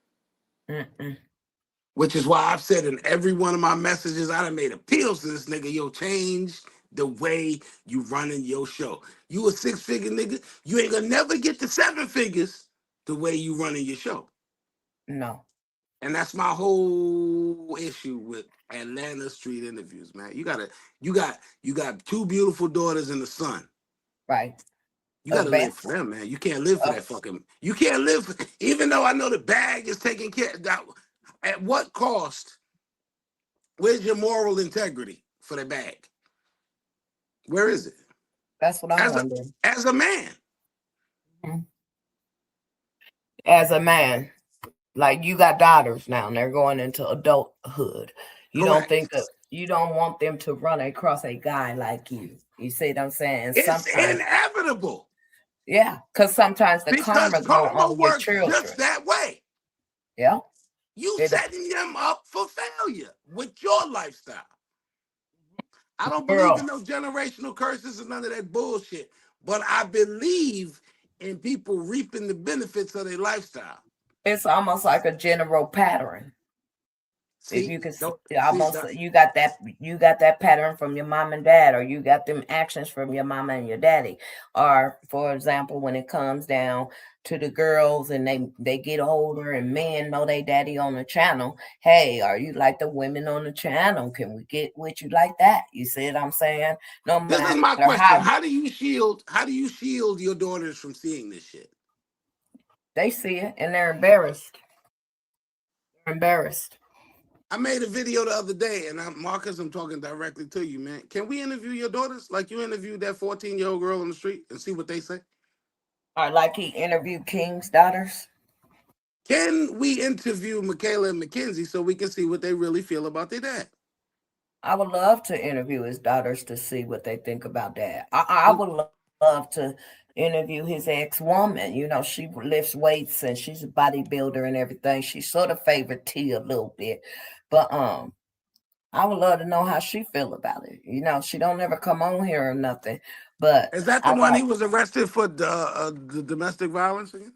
I: Which is why I've said in every one of my messages, I done made appeals to this nigga, yo, change the way you running your show. You a 6-figure nigga, you ain't gonna never get to 7 figures the way you running your show.
B: No.
I: And that's my whole issue with Atlanta street interviews, man. You got 2 beautiful daughters and a son.
B: Right.
I: You gotta live for them, man. You can't live for that fucking. You can't live for, even though I know the bag is taken care of. At what cost? Where's your moral integrity for the bag? Where is it?
B: That's what I'm wondering.
I: As a man.
B: As a man. Like you got daughters now and they're going into adulthood. You don't think that you don't want them to run across a guy like you. You see what I'm saying?
I: It's sometimes inevitable.
B: Yeah, because sometimes the karma
I: works just that way.
B: Yeah.
I: You setting them up for failure with your lifestyle. I don't believe in no generational curses and none of that bullshit, but I believe in people reaping the benefits of their lifestyle.
B: It's almost like a general pattern.
I: See,
B: if you can you got that pattern from your mom and dad, or you got them actions from your mama and your daddy. Or for example, when it comes down to the girls and they get older and men know they daddy on the channel, hey, are you like the women on the channel? Can we get with you like that? You see what I'm saying?
I: This is my question. How do you shield your daughters from seeing this shit?
B: They see it and they're embarrassed. They're embarrassed.
I: I made a video the other day, and Marcus, I'm talking directly to you, man. Can we interview your daughters like you interviewed that 14-year-old girl on the street and see what they say?
B: Or like he interviewed King's daughters?
I: Can we interview Michaela and Mackenzie so we can see what they really feel about their dad?
B: I would love to interview his daughters to see what they think about dad. I would love to interview his ex-woman. You know, she lifts weights and she's a bodybuilder and everything. She sort of favored T a little bit. But I would love to know how she feel about it. You know, she don't ever come on here or nothing. But
I: is that the one he was arrested for the domestic violence again?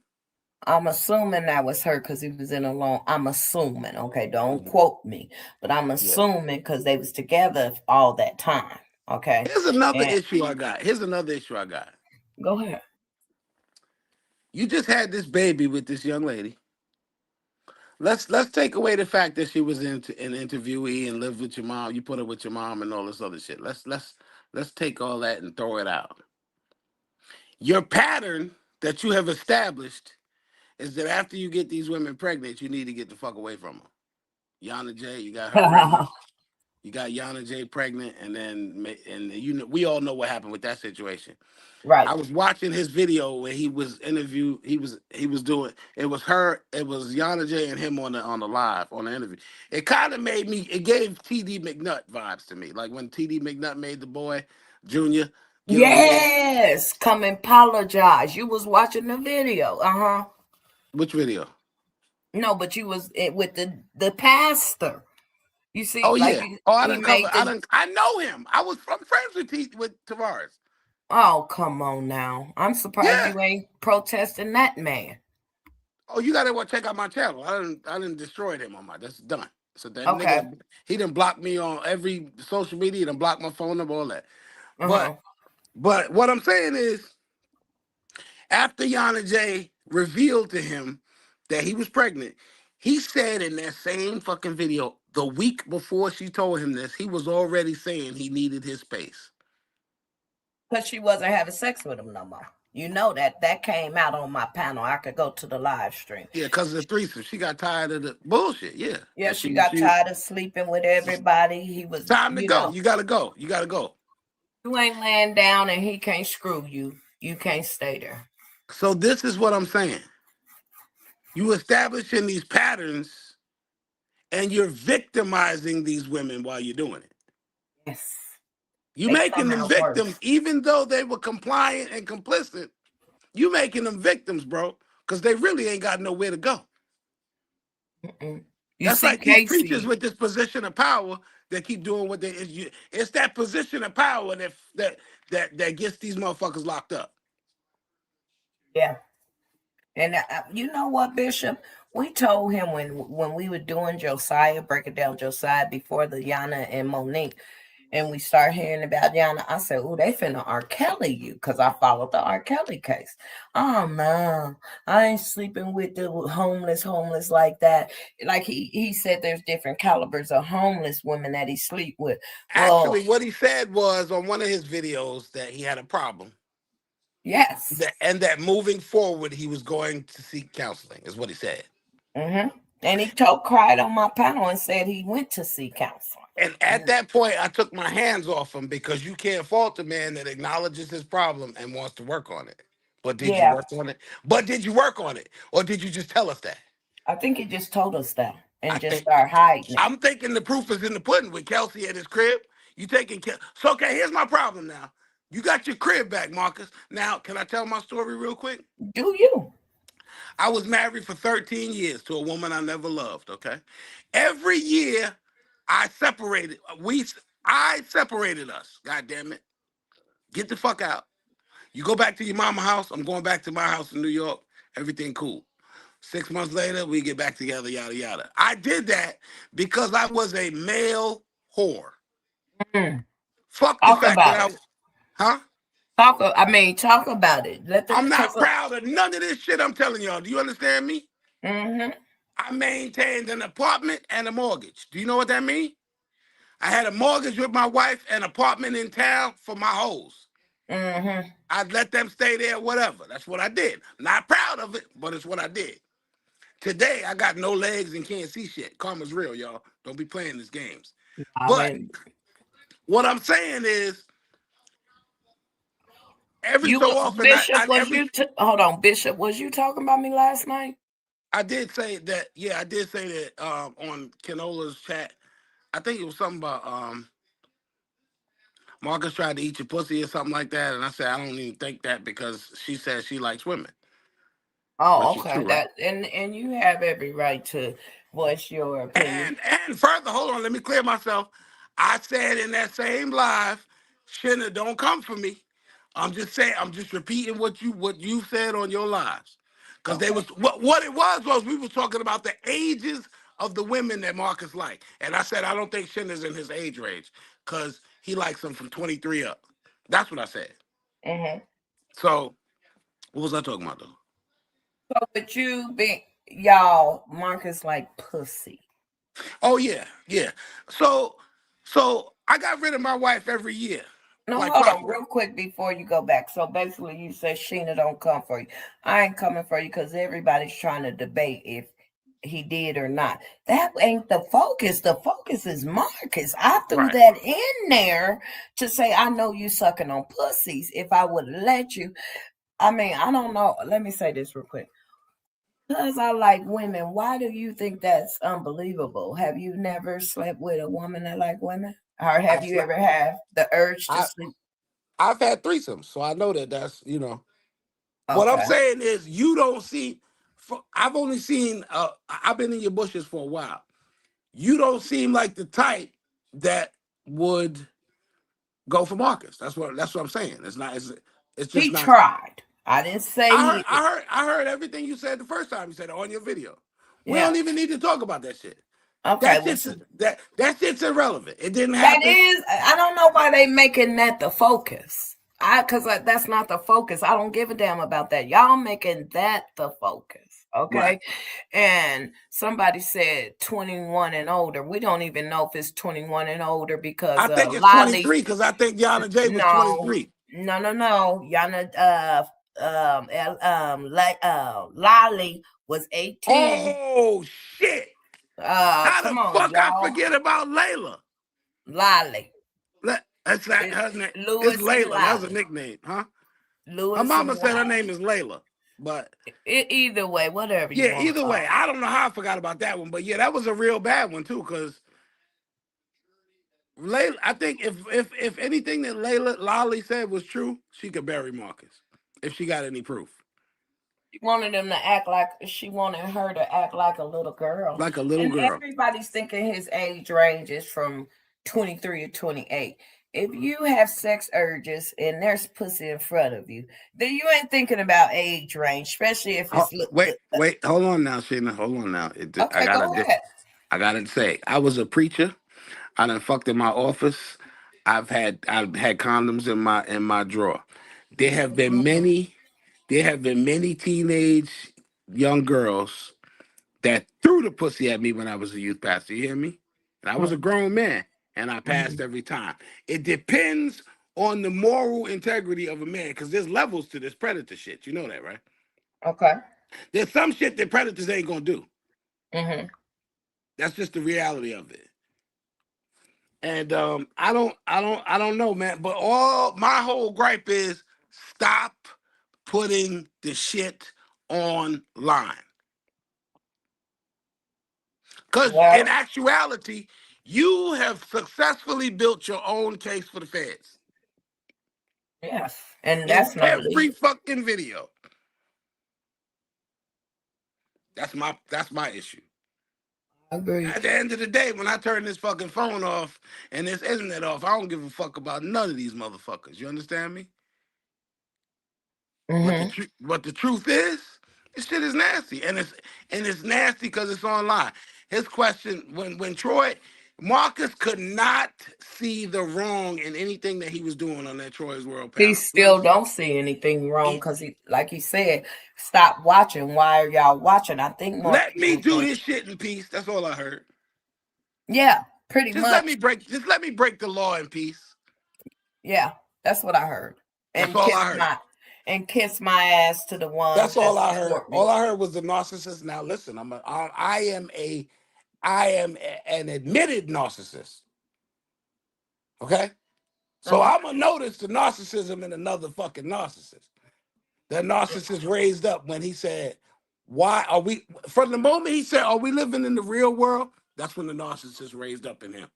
B: I'm assuming that was her because he was in a long. I'm assuming. Okay, don't quote me, but I'm assuming because they was together all that time. Okay.
I: Here's another issue I got.
B: Go ahead.
I: You just had this baby with this young lady. Let's take away the fact that she was an interviewee and lived with your mom. You put her with your mom and all this other shit. Let's take all that and throw it out. Your pattern that you have established is that after you get these women pregnant, you need to get the fuck away from them. Yana J, you got her pregnant. You got Yana J pregnant, and we all know what happened with that situation.
B: Right.
I: I was watching his video where he was interviewed. He was doing. It was Yana J and him on the live on the interview. It kind of it gave TD McNutt vibes to me, like when TD McNutt made the boy Junior get on here?
B: Yes, come apologize. You was watching the video.
I: Which video?
B: No, but you was with the pastor. You see,
I: Oh
B: like
I: yeah. Oh, I
B: he
I: didn't cover.
B: made the.
I: I know him. I'm friends with Tavares.
B: Oh, come on now. I'm surprised
I: Yeah.
B: you ain't protesting that man.
I: Oh, you gotta check out my channel. I didn't destroy him on my. That's done. So that
B: Okay.
I: nigga, he done blocked me on every social media. He done blocked my phone number, all that.
B: Uh-huh.
I: But what I'm saying is, after Yana J revealed to him that he was pregnant, he said in that same fucking video, the week before she told him this, he was already saying he needed his space.
B: Because she wasn't having sex with him no more. You know that came out on my panel. I could go to the live stream.
I: Yeah, because of the threesome. She got tired of the bullshit. Yeah.
B: Yeah, she got tired of sleeping with everybody. He was
I: time to go.
B: Know,
I: you gotta go. You gotta go.
B: You ain't laying down and he can't screw you. You can't stay there.
I: So this is what I'm saying. You establishing these patterns and you're victimizing these women while you're doing it.
B: Yes.
I: You making them victims, even though they were compliant and complicit. You making them victims, bro, because they really ain't got nowhere to go. That's like these preachers with this position of power that keep doing what they. It's that position of power that gets these motherfuckers locked up.
B: Yeah. And you know what, Bishop? We told him when we were doing Josiah, breaking down Josiah before the Yana and Monique, and we start hearing about Yana, I said, oh, they finna R. Kelly you, because I followed the R. Kelly case. Oh, no, I ain't sleeping with the homeless like that. Like he said there's different calibers of homeless women that he sleep with.
I: Actually, what he said was on one of his videos that he had a problem.
B: Yes.
I: And that moving forward, he was going to seek counseling, is what he said.
B: Mm-hmm. And he cried on my panel and said he went to seek counseling.
I: And at that point, I took my hands off him because you can't fault a man that acknowledges his problem and wants to work on it. But did you work on it? But did you work on it? Or did you just tell us that?
B: I think he just told us that and just started hiding it.
I: I'm thinking the proof is in the pudding with Kelsey at his crib. You taking care. So, okay, here's my problem now. You got your crib back, Marcus. Now, can I tell my story real quick?
B: Do you?
I: I was married for 13 years to a woman I never loved, okay? Every year, I separated us. God damn it. Get the fuck out. You go back to your mama house. I'm going back to my house in New York. Everything cool. 6 months later, we get back together, yada, yada. I did that because I was a male whore. Fuck the fact that I was, huh?
B: Talk about it.
I: I'm not proud of none of this shit I'm telling y'all. Do you understand me?
B: Mm-hmm.
I: I maintained an apartment and a mortgage. Do you know what that means? I had a mortgage with my wife, an apartment in town for my hoes.
B: Mm-hmm.
I: I'd let them stay there, whatever. That's what I did. Not proud of it, but it's what I did. Today, I got no legs and can't see shit. Karma's real, y'all. Don't be playing these games. But what I'm saying is, so often,
B: Bishop, hold on, Bishop, was you talking about me last night?
I: I did say that. Yeah, I did say that on Kenola's chat. I think it was something about Marcus tried to eat your pussy or something like that, and I said I don't even think that because she said she likes women.
B: Oh, okay. True, right? And you have every right to voice your opinion.
I: And further, hold on, let me clear myself. I said in that same live, Shinna, don't come for me. I'm just saying, I'm just repeating what you said on your lives. Because they was what it was we was talking about the ages of the women that Marcus liked. And I said I don't think Shinna's in his age range because he likes them from 23 up. That's what I said.
B: Mm-hmm.
I: So what was I talking about though?
B: So but you be y'all, Marcus like pussy.
I: Oh yeah. So I got rid of my wife every year.
B: No, hold on real quick before you go back. So basically you said Shinna don't come for you. I ain't coming for you because everybody's trying to debate if he did or not. That ain't the focus. The focus is Marcus. I threw that in there to say I know you sucking on pussies. If I would let you, I mean, I don't know. Let me say this real quick. Because I like women, why do you think that's unbelievable? Have you never slept with a woman that like women? Or have you ever had the urge to sleep?
I: I've had threesomes, so I know that's What I'm
B: Okay.
I: saying is, you don't see. I've only seen. I've been in your bushes for a while. You don't seem like the type that would go for Marcus. That's what I'm saying. It's not. It's just
B: He
I: not.
B: tried. I didn't say he.
I: I heard everything you said the first time you said it on your video. We
B: Yeah.
I: don't even need to talk about that shit.
B: Okay.
I: That shit's irrelevant. It didn't
B: That
I: happen.
B: is. I don't know why they making that the focus. Because that's not the focus. I don't give a damn about that. Y'all making that the focus. Okay.
I: Right.
B: And somebody said 21 and older. We don't even know if it's 21 and older because
I: I think it's
B: Lolly.
I: 23 because I think Yana J was 23.
B: No. Yana Lolly was 18.
I: Oh shit. How
B: Come
I: the
B: on,
I: fuck I
B: y'all.
I: forget about Layla?
B: Lolly.
I: That's not her name.
B: Lewis
I: It's Layla.
B: and
I: That was a
B: Lolly.
I: nickname, huh?
B: Lewis
I: Her mama
B: and
I: said her
B: Lolly.
I: name is Layla, but
B: Either way, whatever you
I: yeah,
B: want to
I: either
B: call
I: way, I don't know how I forgot about that one, but yeah, that was a real bad one too. Because Layla, I think if anything that Lolly said was true, she could bury Marcus if she got any proof.
B: She wanted him to act like she wanted her to act like a little girl.
I: Like a little
B: and
I: girl.
B: Everybody's thinking his age range is from 23 to 28. If you have sex urges and there's pussy in front of you, then you ain't thinking about age range, especially if it's
I: Wait, hold on now, Shinna. Hold on now.
B: Okay, go ahead.
I: I gotta say, I was a preacher. I done fucked in my office. I've had condoms in my drawer. There have been many teenage young girls that threw the pussy at me when I was a youth pastor. You hear me? And I was a grown man, and I passed every time. It depends on the moral integrity of a man, because there's levels to this predator shit. You know that, right?
B: Okay.
I: There's some shit that predators ain't gonna do.
B: Mm-hmm.
I: That's just the reality of it. And I don't know, man. But my whole gripe is stop putting the shit online. Because in actuality, you have successfully built your own case for the feds.
B: Yes, and
I: in
B: that's
I: every fucking video. That's my issue.
B: Agreed.
I: At the end of the day, when I turn this fucking phone off and this internet off, I don't give a fuck about none of these motherfuckers. You understand me?
B: Mm-hmm.
I: But the truth is, this shit is nasty, and it's nasty because it's online. His question when Marcus could not see the wrong in anything that he was doing on that Troy's World panel.
B: He still don't see anything wrong because like he said, stop watching. Why are y'all watching? I think more.
I: Let me do this shit in peace. That's all I heard.
B: Yeah, pretty much.
I: Let me break the law in peace.
B: Yeah, that's what I heard.
I: That's all I heard.
B: And kiss my ass to the ones.
I: That's all I heard. All I heard was the narcissist. Now listen, I am an admitted narcissist. Okay? So I'm gonna notice the narcissism in another fucking narcissist. That narcissist raised up when he said, why are we, from the moment he said, are we living in the real world? That's when the narcissist raised up in him.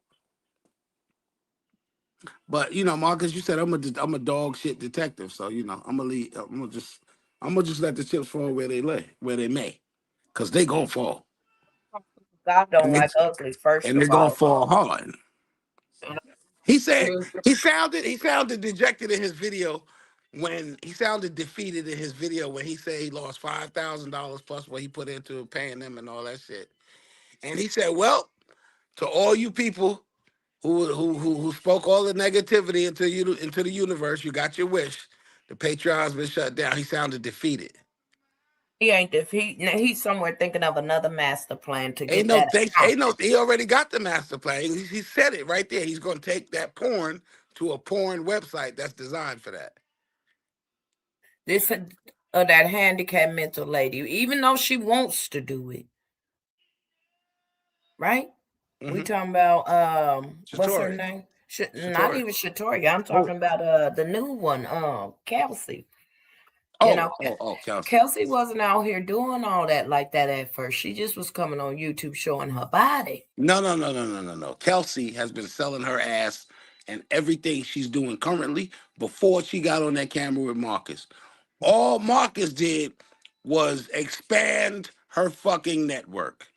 I: But Marcus, you said I'm a dog shit detective, so I'm gonna just let the chips fall where they may, cause they gonna fall.
B: God don't like ugly. First
I: and
B: of
I: they're gonna
B: all,
I: fall hard. He said he sounded dejected in his video when he sounded defeated in his video when he said he lost $5,000 plus what he put into paying them and all that shit. And he said, well, to all you people who spoke all the negativity into the universe, you got your wish. The Patreon's been shut down. He sounded defeated.
B: He ain't defeated. He's somewhere thinking of another master plan to get
I: He already got the master plan. He said it right there. He's going to take that porn to a porn website that's designed for that.
B: This that handicapped mental lady, even though she wants to do it, right? Mm-hmm. We talking about what's her name? Not even Shatoria. I'm talking about the new one, Kelsey. Kelsey wasn't out here doing all that like that at first. She just was coming on YouTube showing her body.
I: No. Kelsey has been selling her ass and everything she's doing currently before she got on that camera with Marcus. All Marcus did was expand her fucking network.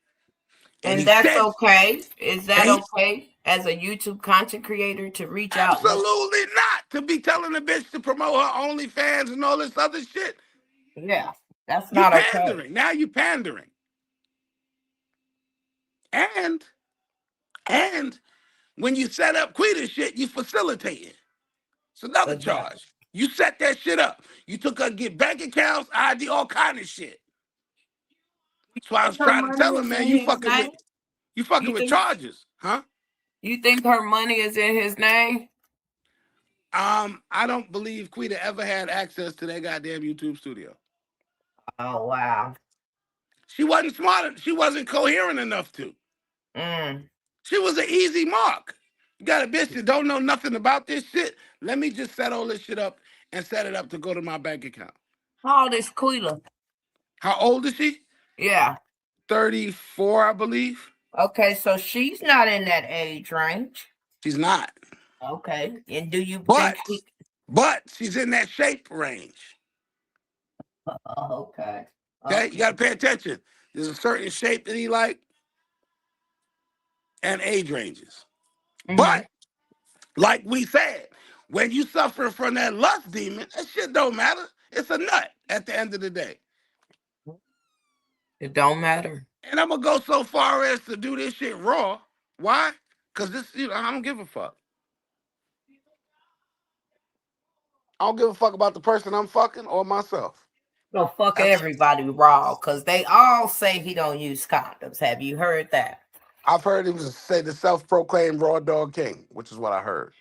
B: And
I: he
B: that's
I: said,
B: okay. Is that
I: and he,
B: okay as a YouTube content creator to reach out?
I: absolutely not. To be telling the bitch to promote her OnlyFans and all this other shit.
B: Yeah, that's
I: You
B: not
I: pandering.
B: okay.
I: Now you pandering. And when you set up Quita shit, you facilitating. It's another
B: Exactly.
I: charge. You set that shit up. You took her get bank accounts, ID, all kind of shit. That's why I was
B: Her
I: trying to
B: money
I: tell him,
B: is
I: man,
B: in
I: you
B: his
I: fucking
B: name.
I: with charges, huh?
B: You think her money is in his name?
I: I don't believe Quita ever had access to that goddamn YouTube studio.
B: Oh wow.
I: She wasn't smart. She wasn't coherent enough to. She was an easy mark. You got a bitch that don't know nothing about this shit. Let me just set all this shit up and set it up to go to my bank account.
B: How old is Quita?
I: How old is she?
B: Yeah.
I: 34, I believe.
B: Okay, so she's not in that age range.
I: She's not.
B: Okay. And do you
I: But
B: think
I: she's in that shape range.
B: Okay.
I: Okay? You got to pay attention. There's a certain shape that he like and age ranges. But like we said, when you suffer from that lust demon, that shit don't matter. It's a nut at the end of the day.
B: It don't matter.
I: And I'm gonna go so far as to do this shit raw. Why? Because this, I don't give a fuck. I don't give a fuck about the person I'm fucking or myself.
B: So fuck everybody raw, because they all say he don't use condoms. Have you heard that?
I: I've heard him say the self-proclaimed raw dog king, which is what I heard.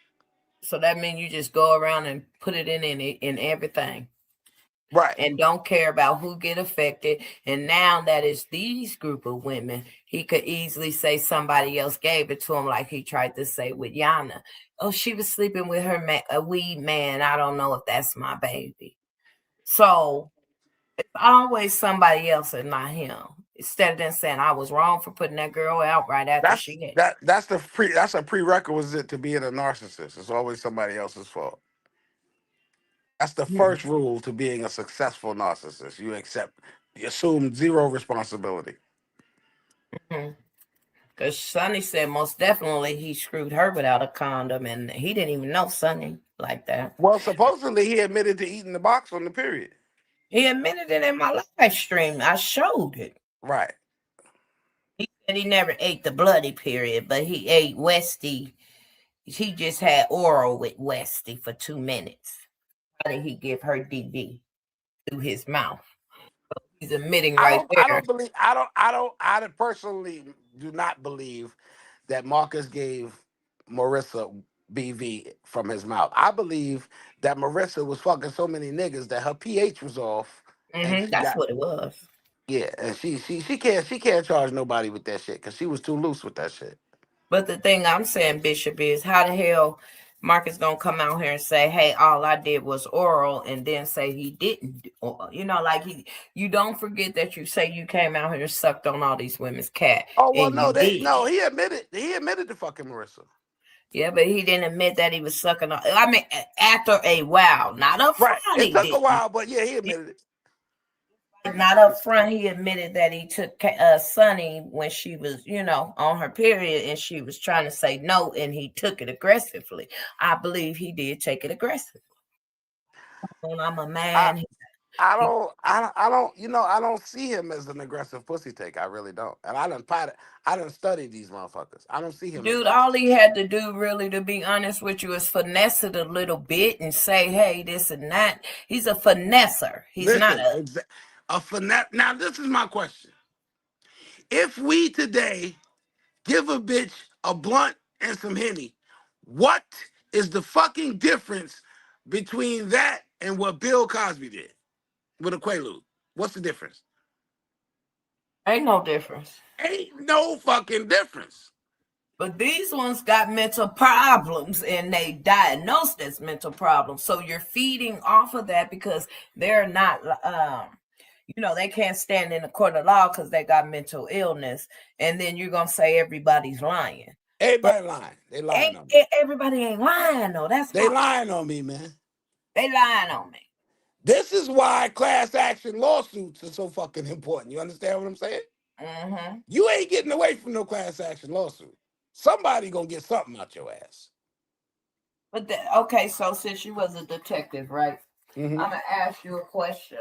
B: So that means you just go around and put it in everything.
I: Right.
B: And don't care about who get affected. And now that it's these group of women, he could easily say somebody else gave it to him, like he tried to say with Yana. Oh, she was sleeping with a weed man. I don't know if that's my baby. So it's always somebody else and not him. Instead of them saying I was wrong for putting that girl out right after she hit.
I: That's a prerequisite to being a narcissist. It's always somebody else's fault. That's the first rule to being a successful narcissist. You assume zero responsibility.
B: Because Sonny said most definitely he screwed her without a condom, and he didn't even know Sonny like that.
I: Well, supposedly he admitted to eating the box on the period.
B: He admitted it in my live stream. I showed it.
I: Right.
B: He said he never ate the bloody period, but he ate Westy. He just had oral with Westy for 2 minutes. How did he give her DD through his mouth? So he's admitting there.
I: I personally do not believe that Marcus gave Marissa BV from his mouth. I believe that Marissa was fucking so many niggas that her pH was off.
B: That's what it was.
I: Yeah, and she can't charge nobody with that shit because she was too loose with that shit.
B: But the thing I'm saying, Bishop, is how the hell Marcus gonna come out here and say, "Hey, all I did was oral," and then say he didn't? Like you don't forget that you say you came out here and sucked on all these women's cat.
I: Oh well, he admitted to fucking Marissa.
B: Yeah, but he didn't admit that he was sucking on. I mean, after a while, not up front.
I: Right, it took a while, but yeah, he admitted it.
B: Not up front, he admitted that he took Sonny when she was, on her period, and she was trying to say no, and he took it aggressively. I believe he did take it aggressively. I'm a man.
I: I don't see him as an aggressive pussy take. I really don't. And I done studied these motherfuckers. I don't see him.
B: Dude, all he had to do, really, to be honest with you, is finesse it a little bit and say, hey, this and that. He's a finesser. He's not
I: a finesse. Now, this is my question. If we today give a bitch a blunt and some Henny, what is the fucking difference between that and what Bill Cosby did with a Quaalude? What's the difference?
B: Ain't no difference.
I: Ain't no fucking difference.
B: But these ones got mental problems and they diagnosed as mental problems. So you're feeding off of that because they're not, they can't stand in the court of law because they got mental illness. And then you're going to say everybody's lying.
I: Everybody lying. They lying on me.
B: Everybody ain't lying though. That's
I: They lying on me, man.
B: They lying on me.
I: This is why class action lawsuits are so fucking important. You understand what I'm saying?
B: Mm-hmm.
I: You ain't getting away from no class action lawsuit. Somebody gonna get something out your ass.
B: But okay, so since you was a detective, right?
I: Mm-hmm.
B: I'm gonna ask you a question.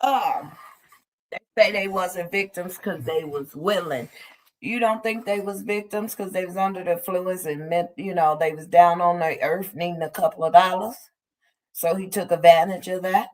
B: They say they wasn't victims because they was willing. You don't think they was victims because they was under the influence and meant, they was down on the earth needing a couple of dollars? So he took advantage of that?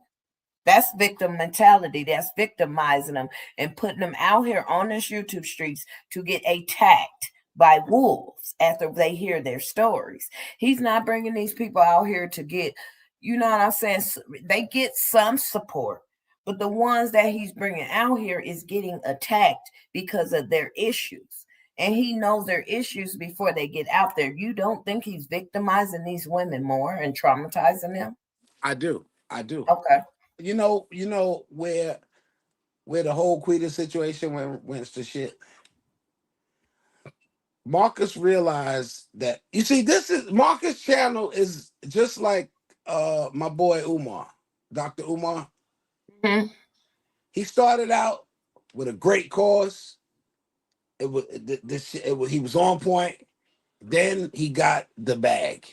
B: That's victim mentality. That's victimizing them and putting them out here on this YouTube streets to get attacked by wolves after they hear their stories. He's not bringing these people out here to get, you know what I'm saying? They get some support, but the ones that he's bringing out here is getting attacked because of their issues. And he knows their issues before they get out there. You don't think he's victimizing these women more and traumatizing them?
I: I do.
B: Okay.
I: You know where the whole Quita situation went to shit. Marcus realized that, you see, this is Marcus' channel is just like my boy Umar, Dr. Umar.
B: Mm-hmm.
I: He started out with a great cause. He was on point. Then he got the bag.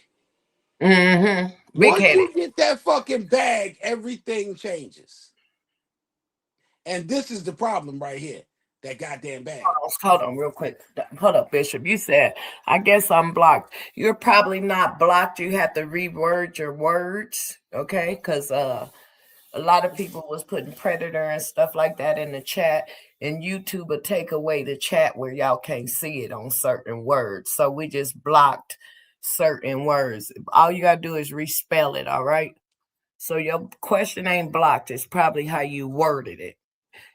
B: Mm-hmm.
I: Once you get that fucking bag, everything changes. And this is the problem right here. That goddamn bag.
B: Hold on real quick. Hold up, Bishop. You said, I guess I'm blocked. You're probably not blocked. You have to reword your words, okay? Because a lot of people was putting predator and stuff like that in the chat, and YouTube will take away the chat where y'all can't see it on certain words. So we just blocked certain words. All you got to do is respell it, all right? So your question ain't blocked. It's probably how you worded it.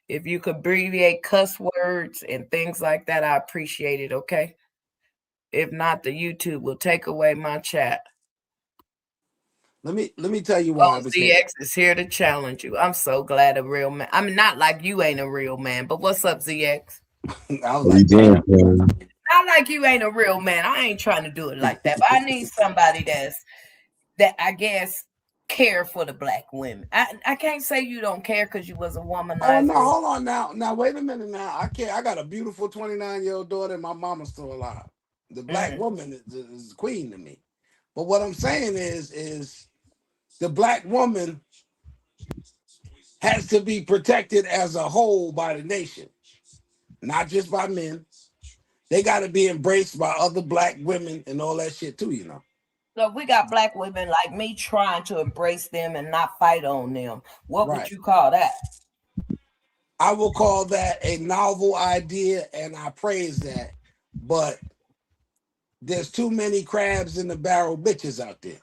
B: If you could abbreviate cuss words and things like that, I appreciate it, okay? If not, the YouTube will take away my chat.
I: Let me tell you why.
B: ZX is here to challenge you. I'm so glad a real man. I mean, not like you ain't a real man, but what's up, ZX?
I: I was like, damn.
B: Not like you ain't a real man. I ain't trying to do it like that, but I need somebody that I guess care for the black women. I can't say you don't care because you was a womanizer.
I: Oh no, hold on now. Now wait a minute now. I can't. I got a beautiful 29-year-old daughter and my mama's still alive. The black woman is the queen to me. But what I'm saying is the black woman has to be protected as a whole by the nation, not just by men. They got to be embraced by other black women and all that shit too, you know.
B: So we got black women like me trying to embrace them and not fight on them. What would you call that?
I: I will call that a novel idea, and I praise that. But there's too many crabs in the barrel bitches out there.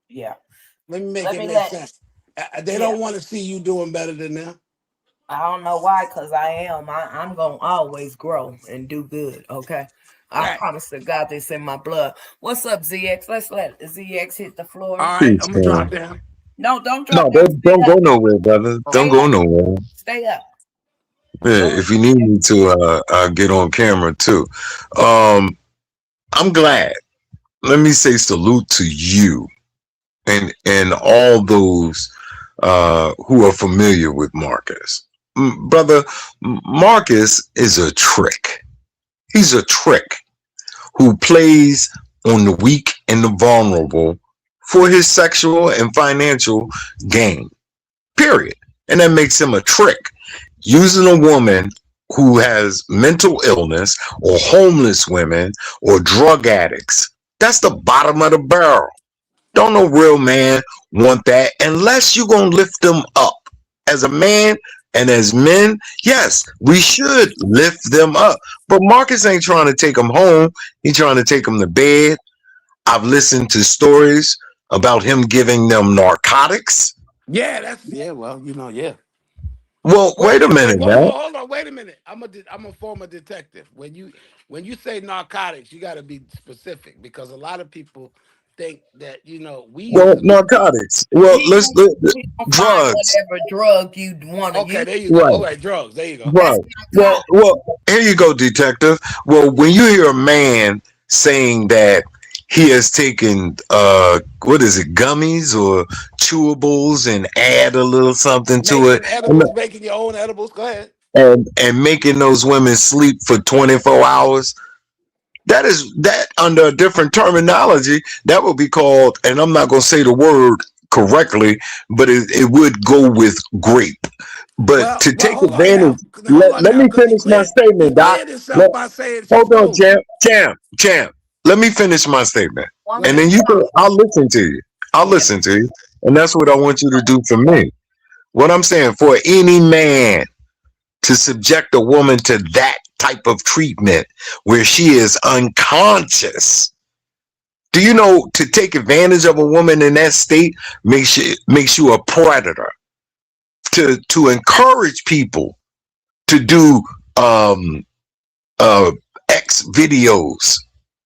B: Yeah.
I: Let me make it make sense. They don't want to see you doing better than them.
B: I don't know why, because I am. I'm going to always grow and do good, okay? I promise to God this in my blood. What's up, ZX? Let's let ZX hit the floor.
I: All right, I'm going to drop down.
B: No, don't drop down.
J: Don't go nowhere, brother. Don't go nowhere.
B: Stay up.
J: Yeah, if you need me to get on camera too. I'm glad. Let me say salute to you and all those who are familiar with Marcus. Brother, Marcus is a trick. He's a trick who plays on the weak and the vulnerable for his sexual and financial gain. Period. And that makes him a trick. Using a woman who has mental illness or homeless women or drug addicts. That's the bottom of the barrel. Don't no real man want that unless you're going to lift them up. As a man and as men, yes, we should lift them up. But Marcus ain't trying to take them home. He's trying to take them to bed. I've listened to stories about him giving them narcotics.
I: Yeah, well, you know, yeah.
J: Well, wait a minute, man.
I: Hold on, wait a minute. I'm a former detective. When you say narcotics, you got to be specific because a lot of people think that we
J: Well, narcotics. Well,
B: He
J: let's
B: gonna find
J: drugs.
B: whatever drug you want to
I: okay.
B: use.
I: There you go.
J: Right.
I: All right, drugs. There you go.
J: Right.
B: That's not
J: Well, here you go, detective. Well, when you hear a man saying that he has taken what is it, gummies or chewables and add a little something to it
I: Making edibles, making your own edibles. Go ahead.
J: and making those women sleep for 24 hours, that under a different terminology, that would be called, and I'm not going to say the word correctly, but it would go with grape. But to take
I: Hold on now.
J: advantage,
I: Hold on
J: let
I: now,
J: me
I: because
J: finish my
I: he
J: statement, Doc.
I: cleared himself by saying she
J: Hold on,
I: smooth.
J: champ. Let me finish my statement,
B: one
J: and then I'll listen to you. I'll listen to you, and that's what I want you to do for me. What I'm saying, for any man to subject a woman to that type of treatment where she is unconscious. Do you know, to take advantage of a woman in that state makes you a predator? To encourage people to do X videos,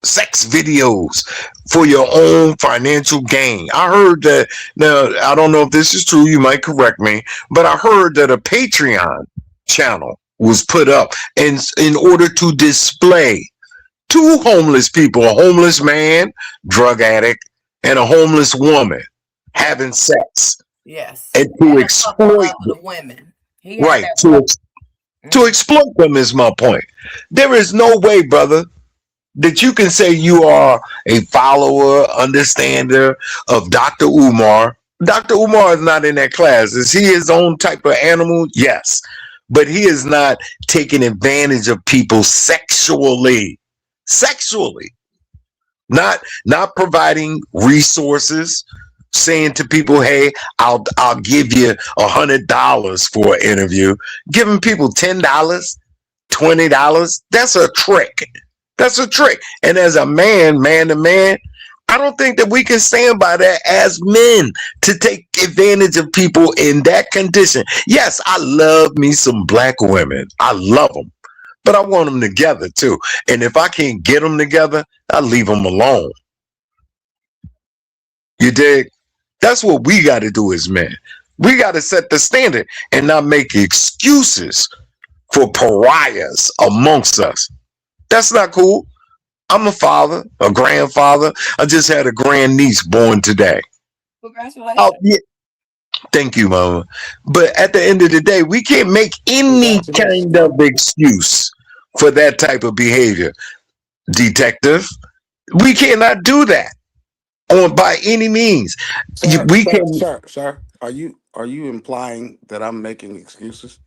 J: sex videos for your own financial gain. I heard that, now I don't know if this is true, you might correct me, but I heard that a Patreon channel was put up in order to display two homeless people, a homeless man, drug addict, and a homeless woman having sex.
B: Yes.
J: And to exploit
B: the women.
J: Right. To exploit them is my point. There is no way, brother, that you can say you are a follower, understander of Dr. Umar. Dr. Umar is not in that class. Is he his own type of animal? Yes. But he is not taking advantage of people sexually. Sexually. Not providing resources, saying to people, hey, I'll give you $100 for an interview. Giving people $10, $20, that's a trick. That's a trick. And as a man to man, I don't think that we can stand by that as men, to take advantage of people in that condition. Yes, I love me some black women. I love them. But I want them together too. And if I can't get them together, I leave them alone. You dig? That's what we got to do as men. We got to set the standard and not make excuses for pariahs amongst us. That's not cool. I'm a father, a grandfather. I just had a grandniece born today.
B: Congratulations.
J: Oh, yeah. Thank you, Mama. But at the end of the day, we can't make any kind of excuse for that type of behavior, detective. We cannot do that by any means.
I: Sir, are you implying that I'm making excuses?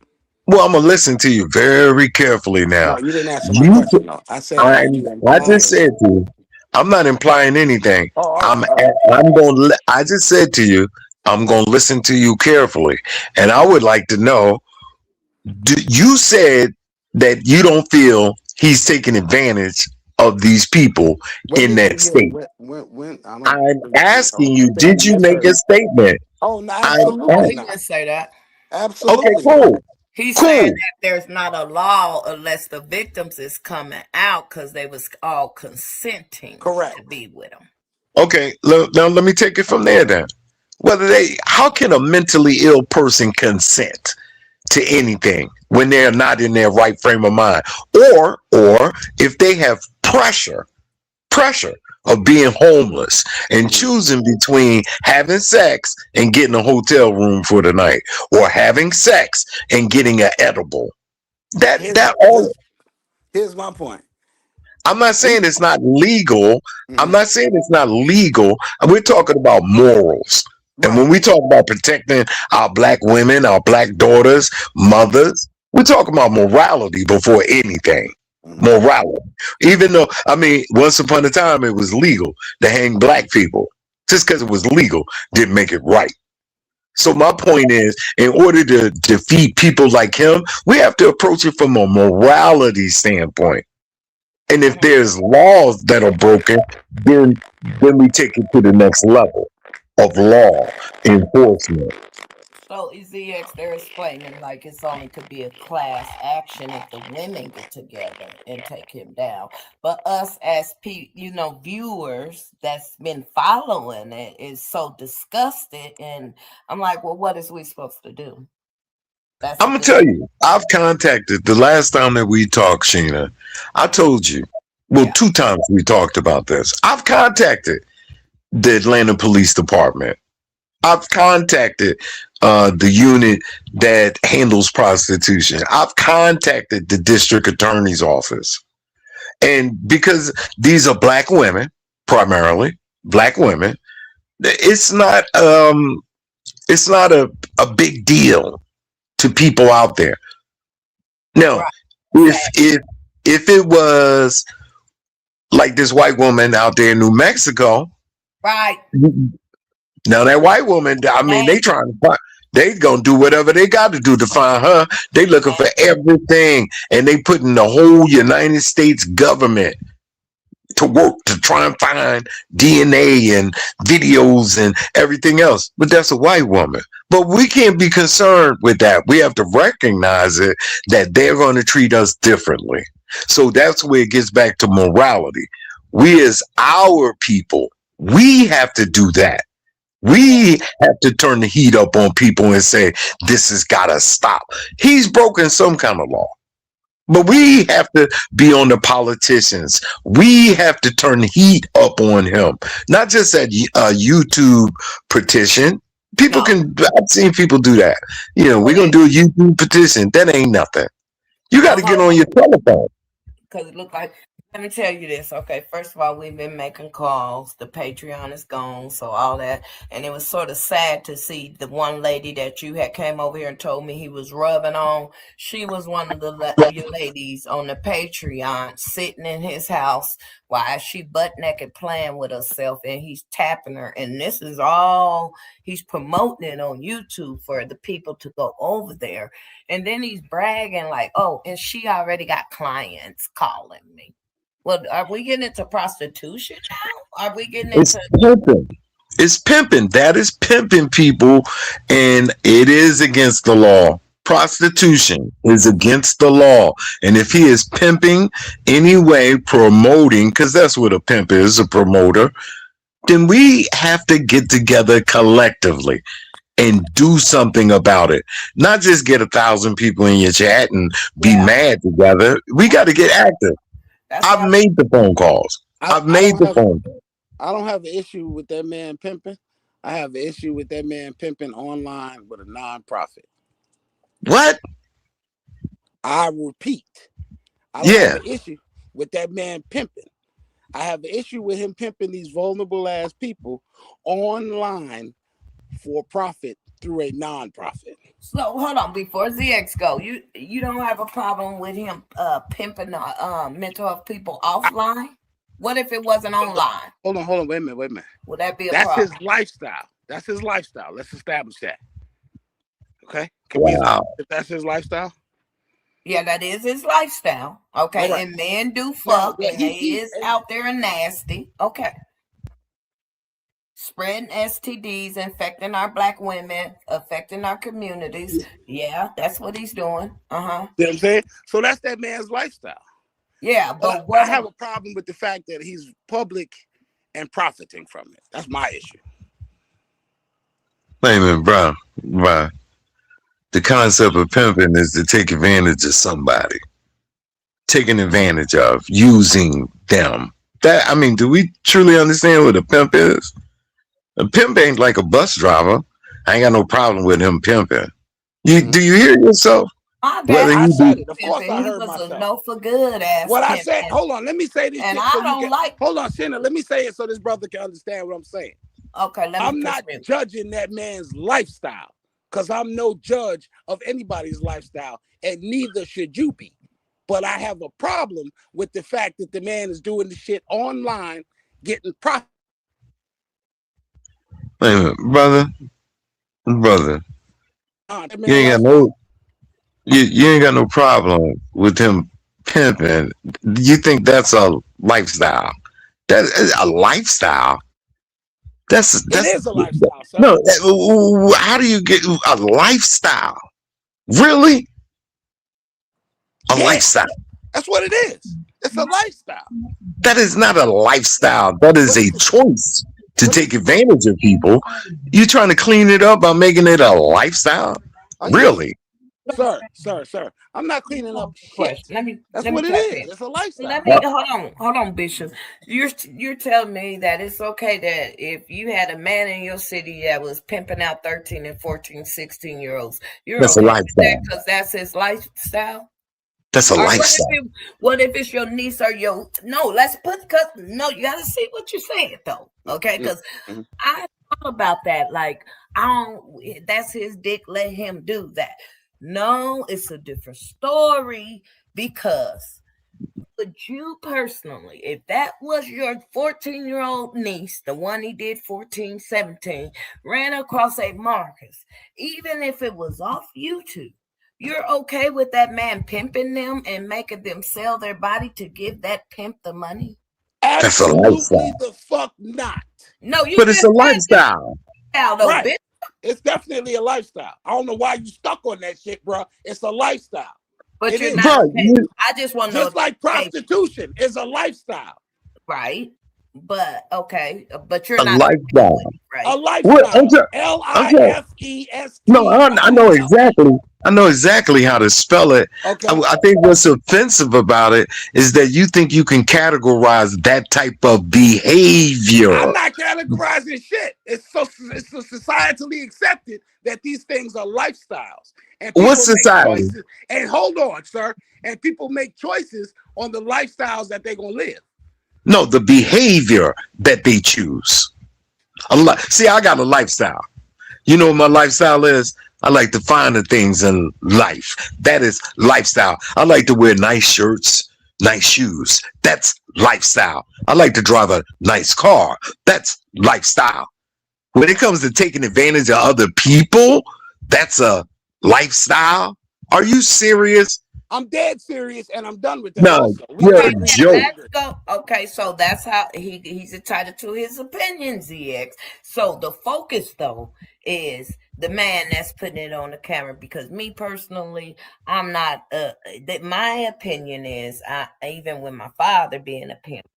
J: Well, I'm gonna listen to you very carefully now.
I: No, you didn't answer my question though. I said,
J: I just said to you, I'm not implying anything. I just said to you, I'm gonna listen to you carefully, and I would like to know. You said that you don't feel he's taking advantage of these people in that state. I'm asking you, did you make a statement?
I: Oh, no, absolutely.
B: He didn't say that.
I: Absolutely.
J: Okay, cool.
B: He's saying that there's not a law unless the victims is coming out because they was all consenting to be with them.
J: Okay, now let me take it from there then. How can a mentally ill person consent to anything when they're not in their right frame of mind? Or if they have pressure of being homeless and choosing between having sex and getting a hotel room for the night, or having sex and getting an edible.
I: Here's my point.
J: I'm not saying it's not legal. I'm not saying it's not legal. We're talking about morals. And when we talk about protecting our black women, our black daughters, mothers, we're talking about morality before anything. Morality. Even though, once upon a time it was legal to hang black people. Just because it was legal didn't make it right. So my point is, in order to defeat people like him, we have to approach it from a morality standpoint. And if there's laws that are broken, then we take it to the next level of law enforcement.
B: So EZX, they're explaining like it's only could be a class action if the women get together and take him down. But us as viewers that's been following it is so disgusted, and I'm like, well, what is we supposed to do?
J: I'm gonna tell you, I've contacted the last time that we talked, Shinna. I told you, well, 2 times we talked about this. I've contacted the Atlanta Police Department. I've contacted the unit that handles prostitution. I've contacted the district attorney's office. And because these are black women, primarily black women, it's not a big deal to people out there. Now, if it was like this white woman out there in New Mexico,
B: right?
J: Now that white woman, I mean, they gonna do whatever they got to do to find her. They looking for everything, and they putting the whole United States government to work to try and find DNA and videos and everything else. But that's a white woman. But we can't be concerned with that. We have to recognize it, that they're going to treat us differently. So that's where it gets back to morality. We as our people, we have to do that. We have to turn the heat up on people and say, this has got to stop. He's broken some kind of law. But we have to be on the politicians. We have to turn the heat up on him. Not just that YouTube petition. People I've seen people do that. You know, we're going to do a YouTube petition. That ain't nothing. You got to get on your telephone.
B: Because it looked like, let me tell you this. Okay, first of all, we've been making calls. The Patreon is gone, so all that. And it was sort of sad to see the one lady that you had came over here and told me he was rubbing on. She was one of the ladies on the Patreon sitting in his house while she butt naked playing with herself, and he's tapping her. And this is all he's promoting it on YouTube for the people to go over there. And then he's bragging like, oh, and she already got clients calling me. Well, are we getting into prostitution now? Are we getting into
J: pimping? It's pimping. That is pimping people, and it is against the law. Prostitution is against the law. And if he is pimping anyway, promoting, because that's what a pimp is, a promoter, then we have to get together collectively and do something about it. Not just get 1,000 people in your chat and be mad together. We got to get active. I've made the phone calls. I
H: don't have an issue with that man pimping. I have an issue with that man pimping online with a nonprofit.
J: What?
H: I repeat. I don't have an issue with that man pimping. I have an issue with him pimping these vulnerable ass people online for profit through a nonprofit.
B: So hold on, before ZX go, you don't have a problem with him pimping mental health people offline? What if it wasn't online?
H: Hold on, wait a minute.
B: Would that be a problem?
H: That's his lifestyle. That's his lifestyle. Let's establish that. Okay? If that's his lifestyle?
B: Yeah, that is his lifestyle. Okay, right. And men do fuck, and he is out there and nasty. Okay. Spreading STDs, infecting our black women, affecting our communities. Yeah, that's what he's doing.
H: You know what I'm saying? So that's that man's lifestyle.
B: Yeah, but
H: I have a problem with the fact that he's public and profiting from it. That's my issue.
J: Wait a minute, bro. The concept of pimping is to take advantage of somebody. Taking advantage of, using them. That, I mean, do we truly understand what a pimp is? A pimp ain't like a bus driver. I ain't got no problem with him pimping. Do you hear yourself?
B: I said it. Of course I heard myself. A no for good ass.
H: What I said, hold on, let me say this.
B: And I don't like.
H: Hold on, Shinna, let me say it so this brother can understand what I'm saying.
B: Okay,
H: I'm not judging that man's lifestyle because I'm no judge of anybody's lifestyle, and neither should you be. But I have a problem with the fact that the man is doing the shit online, getting profit.
J: Wait a minute, brother. You ain't got no problem with him pimping. You think that's a lifestyle? That is a lifestyle.
I: It is a lifestyle, sir.
J: no. How do you get a lifestyle? Really, a
I: Yeah,
J: lifestyle?
I: that's what it is. It's a lifestyle.
J: That is not a lifestyle. That is a choice to take advantage of people. You're trying to clean it up by making it a lifestyle? Really?
I: Sir. I'm not cleaning up shit. That's what it is. It's a lifestyle.
B: Hold on, Bishop. You're telling me that it's okay that if you had a man in your city that was pimping out 13 and 14, 16-year-olds,
J: That's
B: okay
J: a lifestyle.
B: because that's his lifestyle?
J: That's a lifestyle.
B: What if it's your niece or your let's put you gotta see what you're saying though. Okay, because I thought about that. Like, that's his dick, let him do that. No, it's a different story, because would you personally, if that was your 14-year-old niece, the one he did 14, 17, ran across a Marcus, even if it was off YouTube, you're okay with that man pimping them and making them sell their body to give that pimp the money?
I: Absolutely the fuck not.
B: No, you.
J: But it's a lifestyle.
I: Right. It's definitely a lifestyle. I don't know why you stuck on that shit, bro. It's a lifestyle.
B: But you're
I: not.
B: I just want to know.
I: Just like prostitution is a lifestyle.
B: Right. But okay. But you're
J: a
B: not
J: lifestyle.
I: Right? A lifestyle. L-I-F-E-S-T.
J: No, I know exactly. I know exactly how to spell it.
I: Okay.
J: I think what's offensive about it is that you think you can categorize that type of behavior.
I: I'm not categorizing shit. It's so societally accepted that these things are lifestyles. And
J: what's society?
I: And hold on, sir. And people make choices on the lifestyles that they're gonna live.
J: No, the behavior that they choose. See, I got a lifestyle. You know what my lifestyle is? I like to find the things in life. That is lifestyle. I like to wear nice shirts, nice shoes. That's lifestyle. I like to drive a nice car. That's lifestyle. When it comes to taking advantage of other people, that's a lifestyle. Are you serious?
I: I'm dead serious, and I'm done with that.
J: No, you're a joke.
B: Let's go. Okay, so that's how he's entitled to his opinion, ZX. So the focus, though, is the man that's putting it on the camera. Because me personally, I'm not. My opinion is, even with my father being a pimp,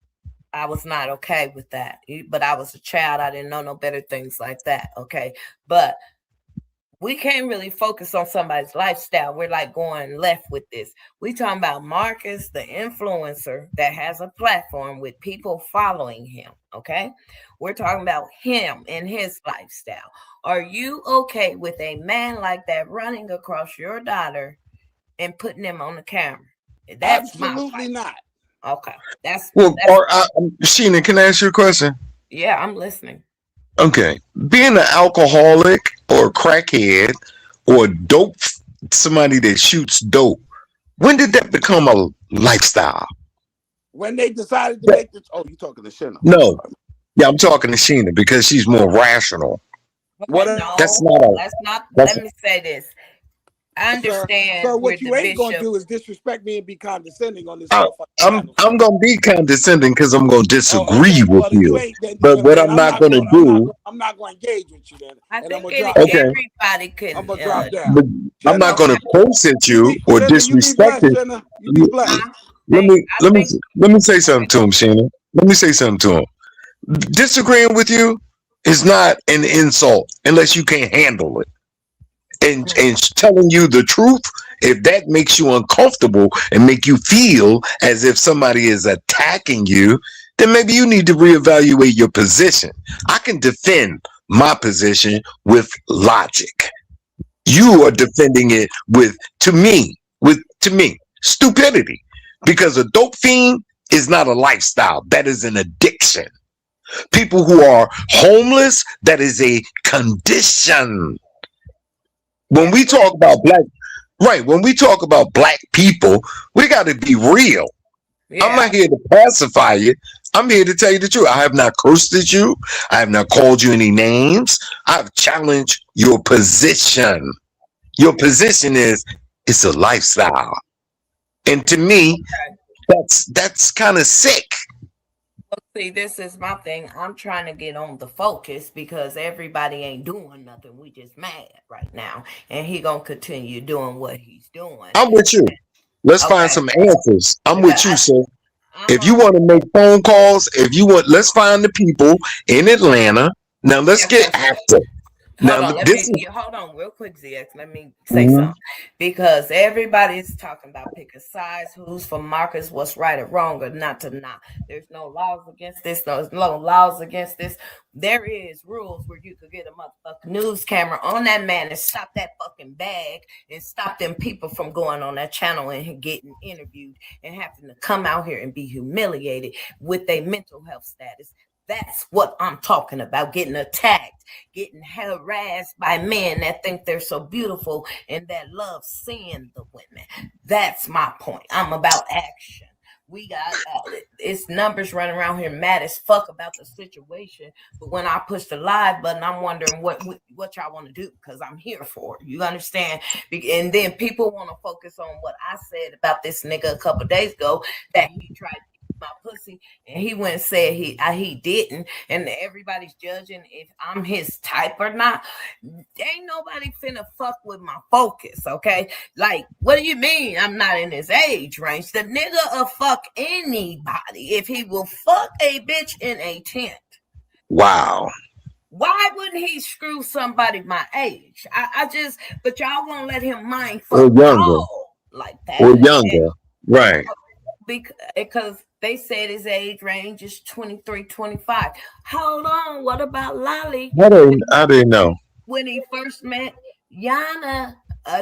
B: I was not okay with that. But I was a child. I didn't know no better things like that. Okay, but we can't really focus on somebody's lifestyle. We're like going left with this. We talking about Marcus, the influencer that has a platform with people following him. Okay. We're talking about him and his lifestyle. Are you okay with a man like that running across your daughter and putting them on the camera? That's
I: absolutely not.
B: Okay.
J: Shinna, can I ask you a question?
B: Yeah, I'm listening.
J: Okay, being an alcoholic or a crackhead or somebody that shoots dope, when did that become a lifestyle?
I: When they decided to make this. Oh, you talking to Shinna?
J: No, yeah, I'm talking to Shinna because she's more rational.
B: Let me say this. I understand.
I: So what you ain't gonna do is disrespect me and be condescending on this.
J: I'm gonna be condescending because I'm gonna disagree with you. But what I'm not gonna do,
I: I'm not gonna engage with you then.
B: I think
I: everybody can. I'm gonna drop down.
J: But I'm not gonna curse at you or disrespect it. Let me say something to him, Shinna. Let me say something to him. Disagreeing with you is not an insult unless you can't handle it. And telling you the truth, if that makes you uncomfortable and make you feel as if somebody is attacking you, then maybe you need to reevaluate your position. I can defend my position with logic. You are defending it with stupidity, because a dope fiend is not a lifestyle. That is an addiction. People who are homeless, that is a condition. When we talk about when we talk about black people, we got to be real. Yeah. I'm not here to pacify you. I'm here to tell you the truth. I have not cursed at you. I have not called you any names. I've challenged your position. Your position is it's a lifestyle. And to me, that's kind of sick.
B: See, this is my thing. I'm trying to get on the focus because everybody ain't doing nothing. We just mad right now. And he gonna continue doing what he's doing.
J: I'm with you. Let's find
B: Okay.
J: some answers. I'm with you, sir.
B: I'm
J: If you
B: on-
J: want to make phone calls, let's find the people in Atlanta. Now let's
B: Yes,
J: get
B: sir.
J: active.
B: Hold
J: Now
B: on, hold on real quick, ZX. Let me say
J: Mhm.
B: something. Because everybody's talking about picking sides, who's for Marcus, what's right or wrong or not to not. There's no laws against this, there's no laws against this. There is rules where you could get a motherfucking news camera on that man and stop that fucking bag and stop them people from going on that channel and getting interviewed and having to come out here and be humiliated with their mental health status. That's what I'm talking about, getting attacked, getting harassed by men that think they're so beautiful and that love seeing the women. That's my point. I'm about action. We got it's numbers running around here mad as fuck about the situation. But when I push the live button, I'm wondering what y'all want to do because I'm here for it. You understand? And then people want to focus on what I said about this nigga a couple days ago that he tried to my pussy and he went and said he didn't, and everybody's judging if I'm his type or not. Ain't nobody finna fuck with my focus, okay? Like, what do you mean I'm not in his age range? The nigga will fuck anybody if he will fuck a bitch in a tent.
J: Wow.
B: Why wouldn't he screw somebody my age? I just, but y'all won't let him mind fuck
J: Or younger.
B: all like that.
J: Or younger. Right.
B: Because they said his age range is 23, 25. Hold on, what about Lolly?
J: I didn't know.
B: When he first met Yana,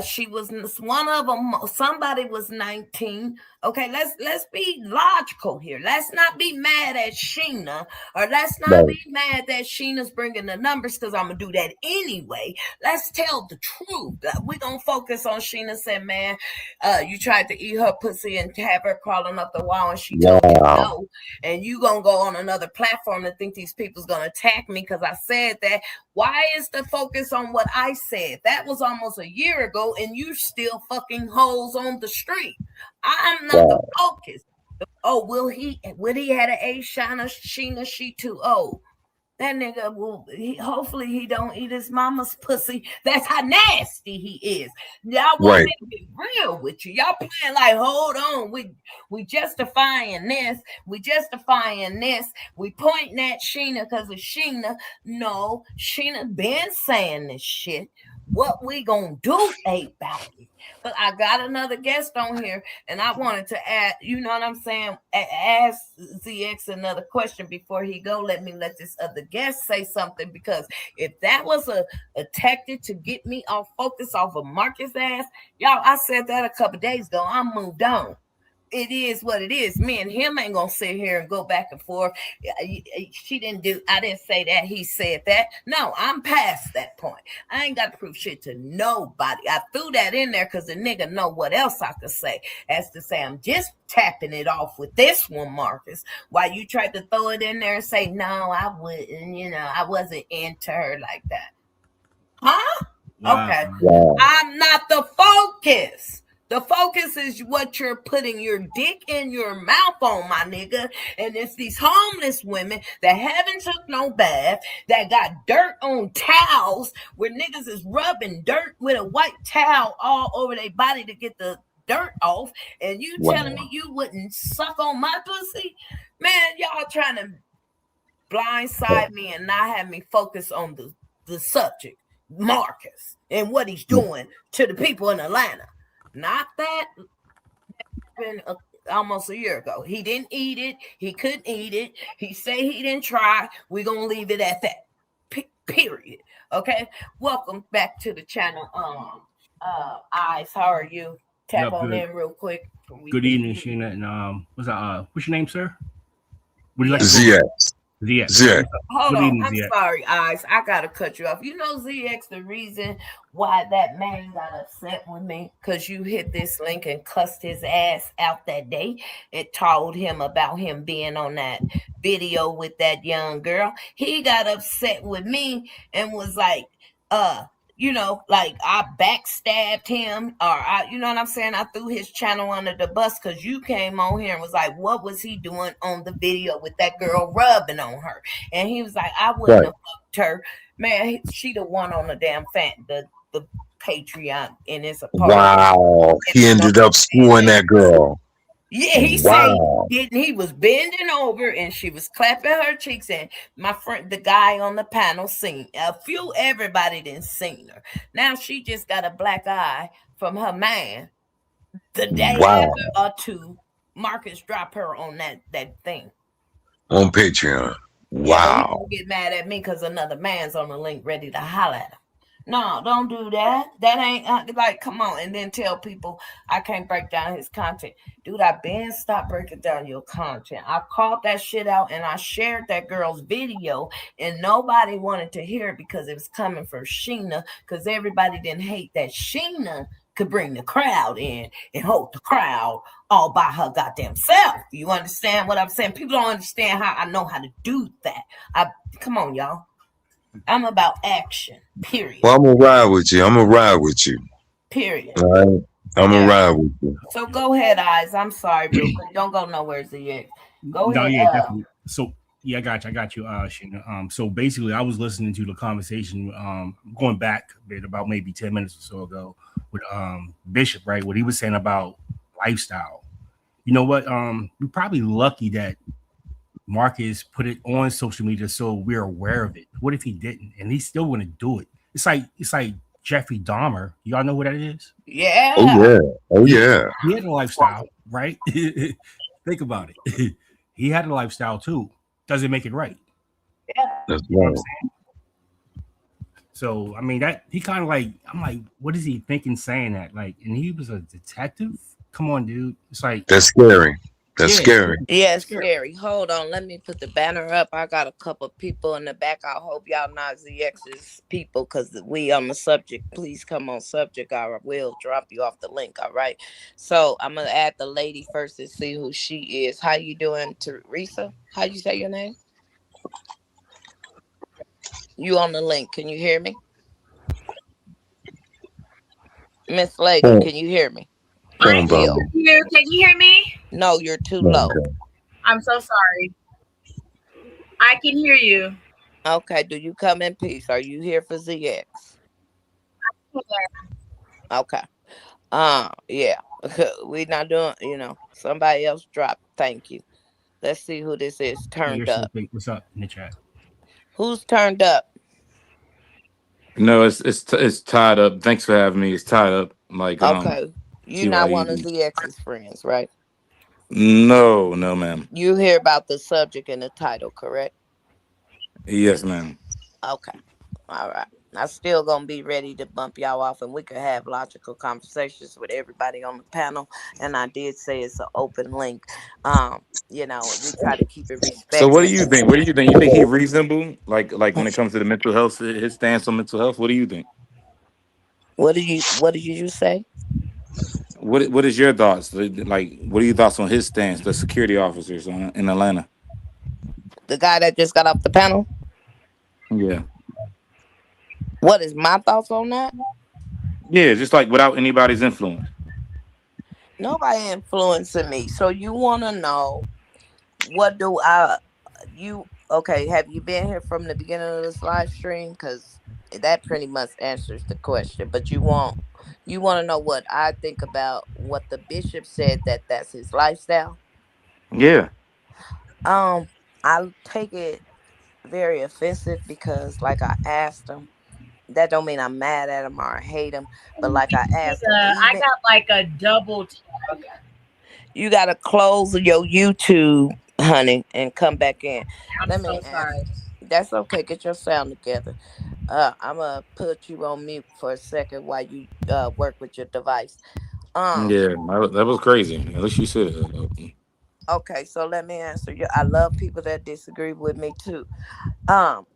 B: she was one of them. Somebody was 19. Okay, let's be logical here. Let's not be mad at Shinna, or let's not be mad that Sheena's bringing the numbers because I'm gonna do that anyway. Let's tell the truth. We're gonna focus on Shinna said, man, you tried to eat her pussy and have her crawling up the wall, and she told you no. And you gonna go on another platform and think these people's gonna attack me because I said that. Why is the focus on what I said? That was almost a year ago, and you still fucking hoes on the street. I'm not the focus. Oh, would he had an A Shinna, she too old. That nigga hopefully he don't eat his mama's pussy. That's how nasty he is. Y'all want me to be real with you. Y'all playing like, hold on, we justifying this. We justifying this. We pointing at Shinna because of Shinna. No, Shinna been saying this shit. What we gonna do about it? But I got another guest on here, and I wanted to add, you know what I'm saying? Ask ZX another question before he go. Let this other guest say something, because if that was a tactic to get me off focus off of Marcus' ass, y'all, I said that a couple days ago. I moved on. It is what it is. Me and him ain't gonna sit here and go back and forth. She didn't do, I didn't say that, he said that. No, I'm past that point. I ain't got to prove shit to nobody. I threw that in there because the nigga know what else I could say. As to say, I'm just tapping it off with this one, Marcus. While you tried to throw it in there and say, no, I wouldn't, I wasn't into her like that. Huh? Okay. Wow. I'm not the focus. The focus is what you're putting your dick in your mouth on, my nigga. And it's these homeless women that haven't took no bath, that got dirt on towels, where niggas is rubbing dirt with a white towel all over their body to get the dirt off. And you telling me you wouldn't suck on my pussy? Man, y'all trying to blindside me and not have me focus on the subject, Marcus, and what he's doing to the people in Atlanta. Not that happened almost a year ago. He didn't eat it. He couldn't eat it. He said he didn't try. We're going to leave it at that. Period. Okay? Welcome back to the channel. Eyes, how are you? Tap on in real quick.
K: Good evening, Shinna. And what's your name, sir? Would you like to
J: ZX.
K: ZX.
B: Hold on, I'm sorry, Eyes. I gotta cut you off. You know, ZX, the reason why that man got upset with me, because you hit this link and cussed his ass out that day. It told him about him being on that video with that young girl. He got upset with me and was like, you know, like I backstabbed him, or you know what I'm saying? I threw his channel under the bus because you came on here and was like, what was he doing on the video with that girl rubbing on her? And he was like, I wouldn't
J: Right.
B: have fucked her. Man, she the one on the damn the Patreon, and it's a part of
J: Wow. He ended up screwing that girl.
B: yeah, he said
J: Wow.
B: he didn't. He was bending over and she was clapping her cheeks. And my friend, the guy on the panel, seen everybody didn't seen her. Now she just got a black eye from her man. The day
J: Wow.
B: after or two, Marcus dropped her on that thing.
J: On Patreon.
B: Yeah, but he
J: Wow.
B: gonna get mad at me because another man's on the link ready to holler at him. No, don't do that. That ain't like, come on. And then tell people I can't break down his content. Dude, I been stopped breaking down your content. I called that shit out and I shared that girl's video and nobody wanted to hear it because it was coming from Shinna because everybody didn't hate that Shinna could bring the crowd in and hold the crowd all by her goddamn self. You understand what I'm saying? People don't understand how I know how to do that. Come on, y'all. I'm about action. Period.
J: Well, I'm gonna ride with you.
B: Period.
J: All right. I'm gonna ride with you.
B: So go ahead, Eyes. I'm sorry, real quick. Don't go nowhere, ZX. Go
K: No,
B: ahead.
K: yeah, definitely. So yeah, I got you, Shinna. So basically I was listening to the conversation, going back a bit about maybe 10 minutes or so ago with Bishop, right? What he was saying about lifestyle. You know what? We're probably lucky that Marcus put it on social media so we're aware of it. What if he didn't? And he's still gonna do it. It's like Jeffrey Dahmer. Y'all know who that is?
B: Yeah.
J: Oh yeah. Oh yeah.
K: He had a lifestyle, right? Think about it. He had a lifestyle too. Doesn't make it right.
B: Yeah.
J: That's
K: You know what
J: right.
K: I'm saying? So I mean that he kind of like, I'm like, what is he thinking saying that? Like, and he was a detective. Come on, dude. It's like
J: That's scary. That's
K: yeah,
J: scary.
G: Yeah,
K: it's scary.
G: scary. Hold on, let me put the banner up. I got a couple people in the back. I hope y'all not ZX's people because we on the subject. Please come on subject. I will drop you off the link. All right. So I'm gonna add the lady first and see who she is. How you doing, Teresa? How you say your name? You on the link? Can you hear me, Miss Lady?
J: Phone,
G: Can you hear me?
J: phone
G: Thank you.
J: bumble.
L: Here, can you hear me?
G: No, you're too low.
J: Okay.
L: I'm so sorry. I can hear you.
G: Okay. Do you come in peace? Are you here for ZX? Okay. Yeah. We not doing, somebody else dropped. Thank you. Let's see who this is
K: Yeah, you're
G: turned
K: so
G: up.
K: big. What's up in the chat?
G: Who's turned up?
M: No, it's tied up. Thanks for having me. It's tied up. Like
G: Okay. You not one of
M: TYE.
G: ZX's friends, right?
M: No, no, ma'am.
G: You hear about the subject and the title, correct?
M: Yes, ma'am.
G: Okay. All right. I'm still gonna be ready to bump y'all off, and we could have logical conversations with everybody on the panel. And I did say it's an open link. We try to keep it
M: So, what do
G: respectful.
M: you think? What do you think? You think he reasonable? Like when it comes to the mental health, his stance on mental health. What do you think?
G: What did you say?
M: What is your thoughts? Like, what are your thoughts on his stance? The security officers in Atlanta.
G: The guy that just got off the panel.
M: Yeah,
G: What is my thoughts on that?
M: yeah. Just like without anybody's influence.
G: Nobody influencing me. So you want to know what do I you okay, have you been here from the beginning of this live stream, cuz that pretty much answers the question, but you want to know what I think about what the bishop said, that's his lifestyle.
M: Yeah,
G: um I take it very offensive because like I asked him, that don't mean I'm mad at him or I hate him, but like I asked him,
L: I
G: even
L: got like a double. Okay.
G: you got to close your YouTube, honey, and come back in.
L: I'm
G: Let
L: so
G: me ask.
L: sorry.
G: That's okay. Get your sound together. I'm gonna put you on mute for a second while you work with your device. Um.
M: yeah. That was crazy. At least you said it.
G: Okay, so let me answer you. I love people that disagree with me too.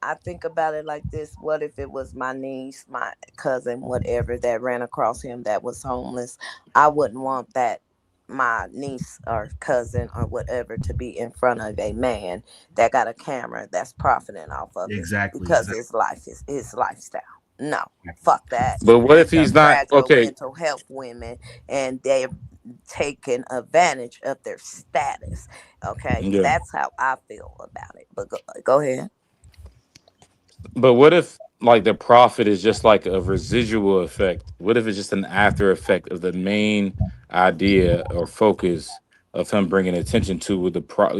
G: I think about it like this. What if it was my niece, my cousin, whatever, that ran across him that was homeless? I wouldn't want that my niece or cousin or whatever to be in front of a man that got a camera that's profiting off of it
K: Exactly.
G: because his life is his lifestyle. No, fuck that.
M: But what if
G: These are
M: he's not
G: fragile
M: okay?
G: mental health women, and they're taking advantage of their status. Okay,
M: Yeah.
G: that's how I feel about it. But go ahead.
M: But what if like the profit is just like a residual effect? What if it's just an after effect of the main idea or focus of him bringing attention to with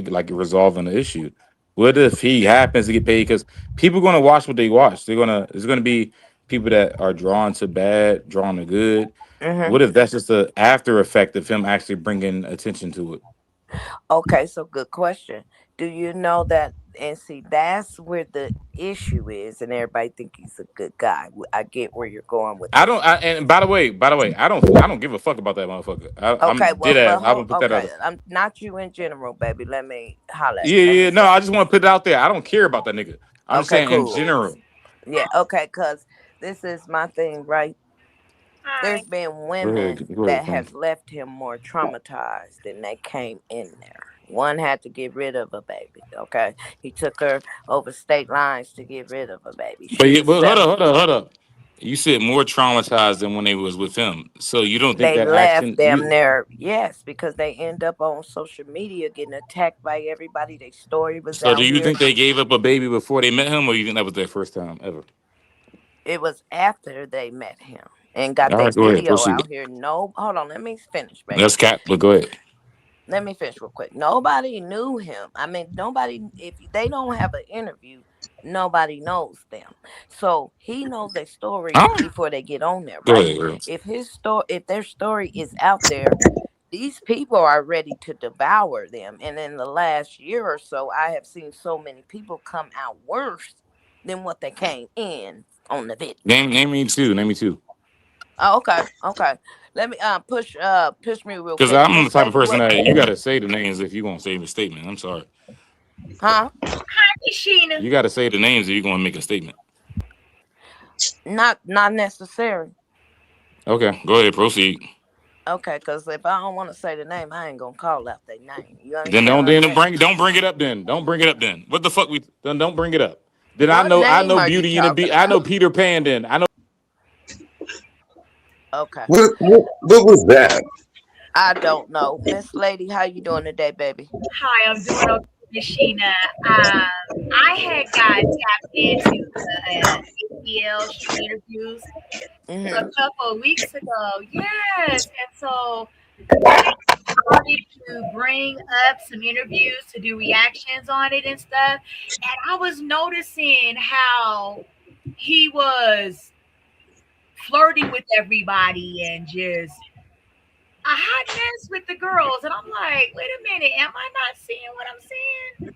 M: like resolving the issue? What if he happens to get paid? Because people going to watch what they watch. There's gonna be people that are drawn to bad, drawn to good.
G: Hmm.
M: What if that's just the after effect of him actually bringing attention to it?
G: Okay, so good question. Do you know that? And see, that's where the issue is, and everybody think he's a good guy. I get where you're going with
M: I don't.
G: this.
M: And by the way, I don't give a fuck about that motherfucker. I'm
G: Okay,
M: dead
G: well,
M: ass.
G: but
M: I will
G: hold.
M: put that
G: Okay,
M: out.
G: I'm not you in general, baby. Let me holler at
M: Yeah,
G: you. Let
M: yeah.
G: me
M: No,
G: say.
M: I just want to put it out there. I don't care about that nigga. I'm just
G: Okay,
M: saying in
G: cool.
M: general.
G: Yeah, okay, because this is my thing, right?
L: Hi.
G: There's been
M: Go
G: women
M: ahead. Go ahead,
G: that
M: Frank.
G: has left him more traumatized than they came in there. One had to get rid of a baby. Okay, he took her over state lines to get rid of a baby.
M: But
G: She
M: yeah,
G: was
M: but hold up,
G: 7.
M: hold up, hold up. You said more traumatized than when they was with him. So you don't think
G: They
M: that
G: left
M: action
G: them
M: you
G: there, yes, because they end up on social media getting attacked by everybody. Their story was
M: so do
G: out
M: you
G: here.
M: think they gave up a baby before they met him, or you think that was their first time ever?
G: It was after they met him and got
M: All
G: their
M: right, go ahead,
G: video
M: proceed.
G: out here. No, hold on, let me finish, baby.
M: That's cap, but go ahead.
G: Let me finish real quick. Nobody knew him. I mean, nobody, if they don't have an interview, nobody knows them. So he knows their story
M: Huh?
G: before they get on there,
M: Go
G: right?
M: ahead, girl.
G: If their story is out there, these people are ready to devour them. And in the last year or so, I have seen so many people come out worse than what they came in on the video.
M: Name me two. Name me two.
G: Oh, okay, okay. Let me push me real
M: Because
G: quick.
M: I'm the
G: Miss
M: type of
G: Lady,
M: person
G: what?
M: that you gotta say the names if you gonna say the statement. I'm sorry.
G: Huh?
L: Hi, Sheena.
M: You gotta say the names if you're gonna make a statement.
G: Not necessary.
M: Okay, go ahead, proceed.
G: Okay, because if I don't want to say the name, I ain't gonna call out their name. You
M: Then
G: understand what I'm saying?
M: don't bring it up then. Don't bring it up then. What the fuck we then don't bring it up. Then
G: What
M: I
G: name
M: know
G: are you
M: Beauty and the
G: talking
M: Beast. I know
G: about?
M: Peter Pan then. I know
G: Okay.
J: What was that?
G: I don't know. Miss Lady, how you doing today, baby?
L: Hi, I'm doing okay, Miss Sheena. I had got tapped into the ATL interviews a
G: Mm-hmm.
L: couple of weeks ago. Yes, and so they started to bring up some interviews to do reactions on it and stuff. And I was noticing how he was flirting with everybody and just a hot mess with the girls. And I'm like, wait a minute, am I not seeing what I'm seeing?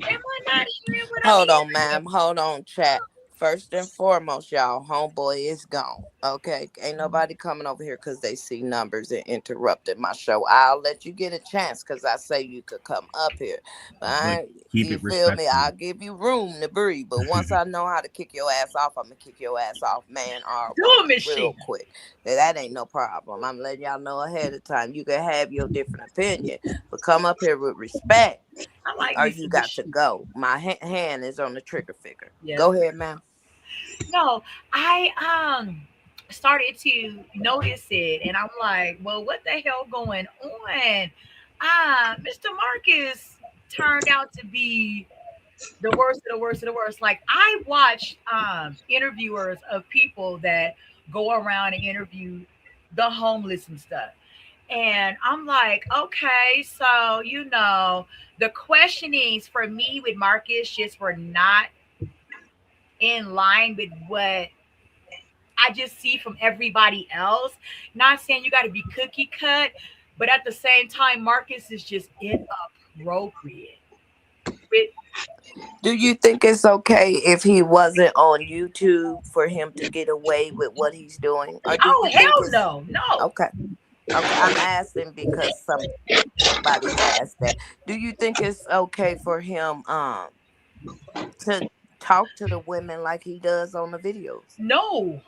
L: Am I not hearing what I'm
G: Hold on,
L: hearing?
G: ma'am. Hold on, chat. First and foremost, y'all, homeboy is gone. Okay, ain't nobody coming over here because they see numbers and interrupted my show. I'll let you get a chance because I say you could come up here, but
K: but keep
G: you
K: it
G: feel me?
K: respectful.
G: I'll give you room to breathe. But once I know how to kick your ass off, I'm gonna kick your ass off, man or
L: Do a
G: woman, real
L: machine.
G: quick. That ain't no problem. I'm letting y'all know ahead of time. You can have your different opinion, but come up here with respect
L: I like
G: or
L: me
G: you
L: some
G: got to
L: machine.
G: go. My hand is on the trigger finger.
L: Yes,
G: Go
L: ma'am.
G: ahead, ma'am.
L: No, I started to notice it and I'm like, well, what the hell going on? Mr. Marcus turned out to be the worst of the worst of the worst. Like I watched interviewers of people that go around and interview the homeless and stuff. And I'm like, okay, so the questionings for me with Marcus just were not in line with what I just see from everybody else. Not saying you got to be cookie cut, but at the same time, Marcus is just inappropriate. With
G: Do you think it's okay if he wasn't on YouTube for him to get away with what he's doing? Or do
L: oh
G: you think
L: hell
G: it's
L: no, no.
G: okay? Okay, I'm asking because somebody asked that. Do you think it's okay for him to talk to the women like he does on the videos?
L: No.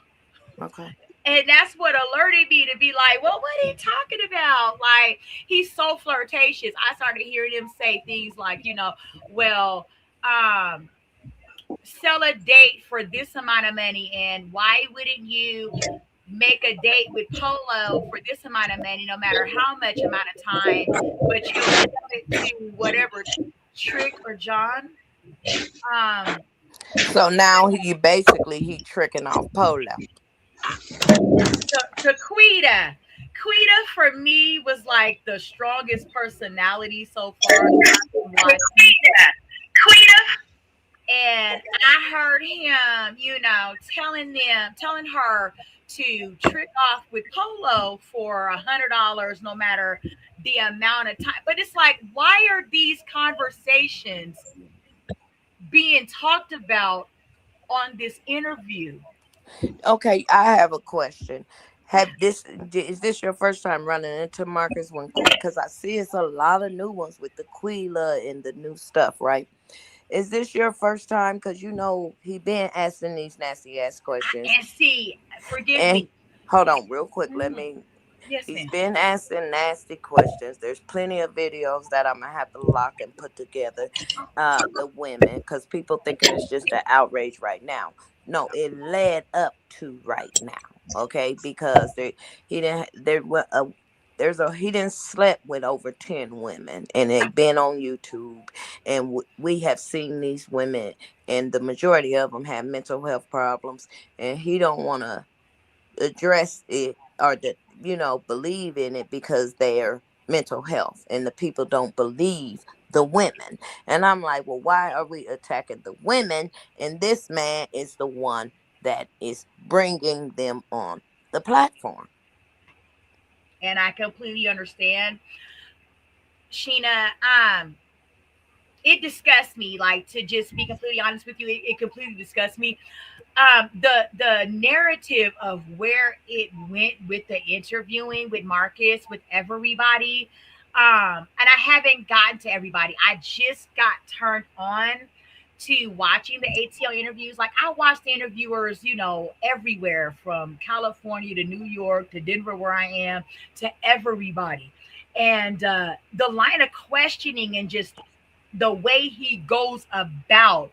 G: Okay.
L: And that's what alerted me to be like, well, what are you talking about? Like, he's so flirtatious. I started hearing him say things like, well, um, sell a date for this amount of money, and why wouldn't you make a date with Polo for this amount of money, no matter how much amount of time, but you'll sell it to whatever Trick or John. Um,
G: So now he tricking off Polo.
L: to Quita. Quita for me was like the strongest personality so far that I've been watching.
N: Quita.
L: And I heard him, telling her to trick off with Polo for $100, no matter the amount of time. But it's like, why are these conversations being talked about on this interview?
G: Okay, I have a question. Is this your first time running into Marcus when because I see it's a lot of new ones with the Quila and the new stuff, right? Is this your first time? Because he been asking these nasty ass questions.
L: And see, forgive
G: And
L: me.
G: hold on, real quick.
L: Mhm. Yes,
G: He's
L: ma'am.
G: been asking nasty questions. There's plenty of videos that I'm gonna have to lock and put together. The women, because people thinking it's just an outrage right now. No, it led up to right now. Okay, because he didn't there were he didn't slept with over 10 women, and they've been on YouTube, and we have seen these women, and the majority of them have mental health problems, and he don't want to address it or believe in it because they're mental health, and the people don't believe the women. And I'm like, well, why are we attacking the women, and this man is the one that is bringing them on the platform?
L: And I completely understand. Sheena, it disgusts me, like, to just be completely honest with you, it completely disgusts me. The narrative of where it went with the interviewing with Marcus, with everybody, and I haven't gotten to everybody. I just got turned on to watching the ATL interviews. Like, I watched the interviewers, everywhere from California to New York to Denver, where I am, to everybody. And the line of questioning and just the way he goes about,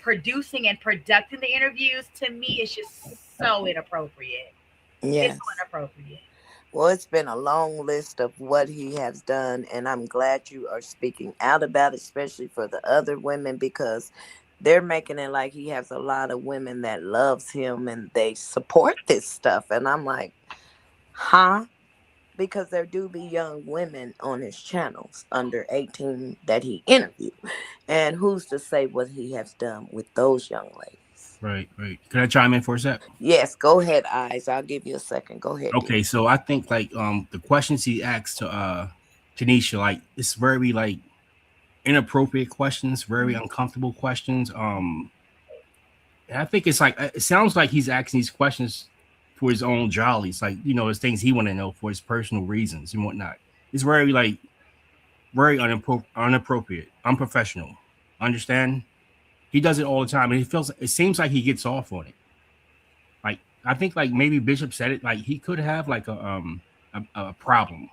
L: producing and conducting the interviews, to me, is just so inappropriate. It's so
G: Yes.
L: inappropriate.
G: Well, it's been a long list of what he has done, and I'm glad you are speaking out about it, especially for the other women, because they're making it like he has a lot of women that loves him and they support this stuff. And I'm like, huh? Because there do be young women on his channels under 18 that he interviewed. And who's to say what he has done with those young ladies?
K: Right, right. Can I chime in for a sec?
G: Yes, go ahead, Eyes. I'll give you a second. Go ahead, dear.
K: Okay, so I think like the questions he asked to Tanisha, like it's very like inappropriate questions, very uncomfortable questions. And I think it's like it sounds like he's asking these questions for his own jollies, like his things he want to know for his personal reasons and whatnot. It's very like very unappropriate, unprofessional. Understand? He does it all the time, and it seems like he gets off on it. Like I think like maybe Bishop said it, like he could have like a problem,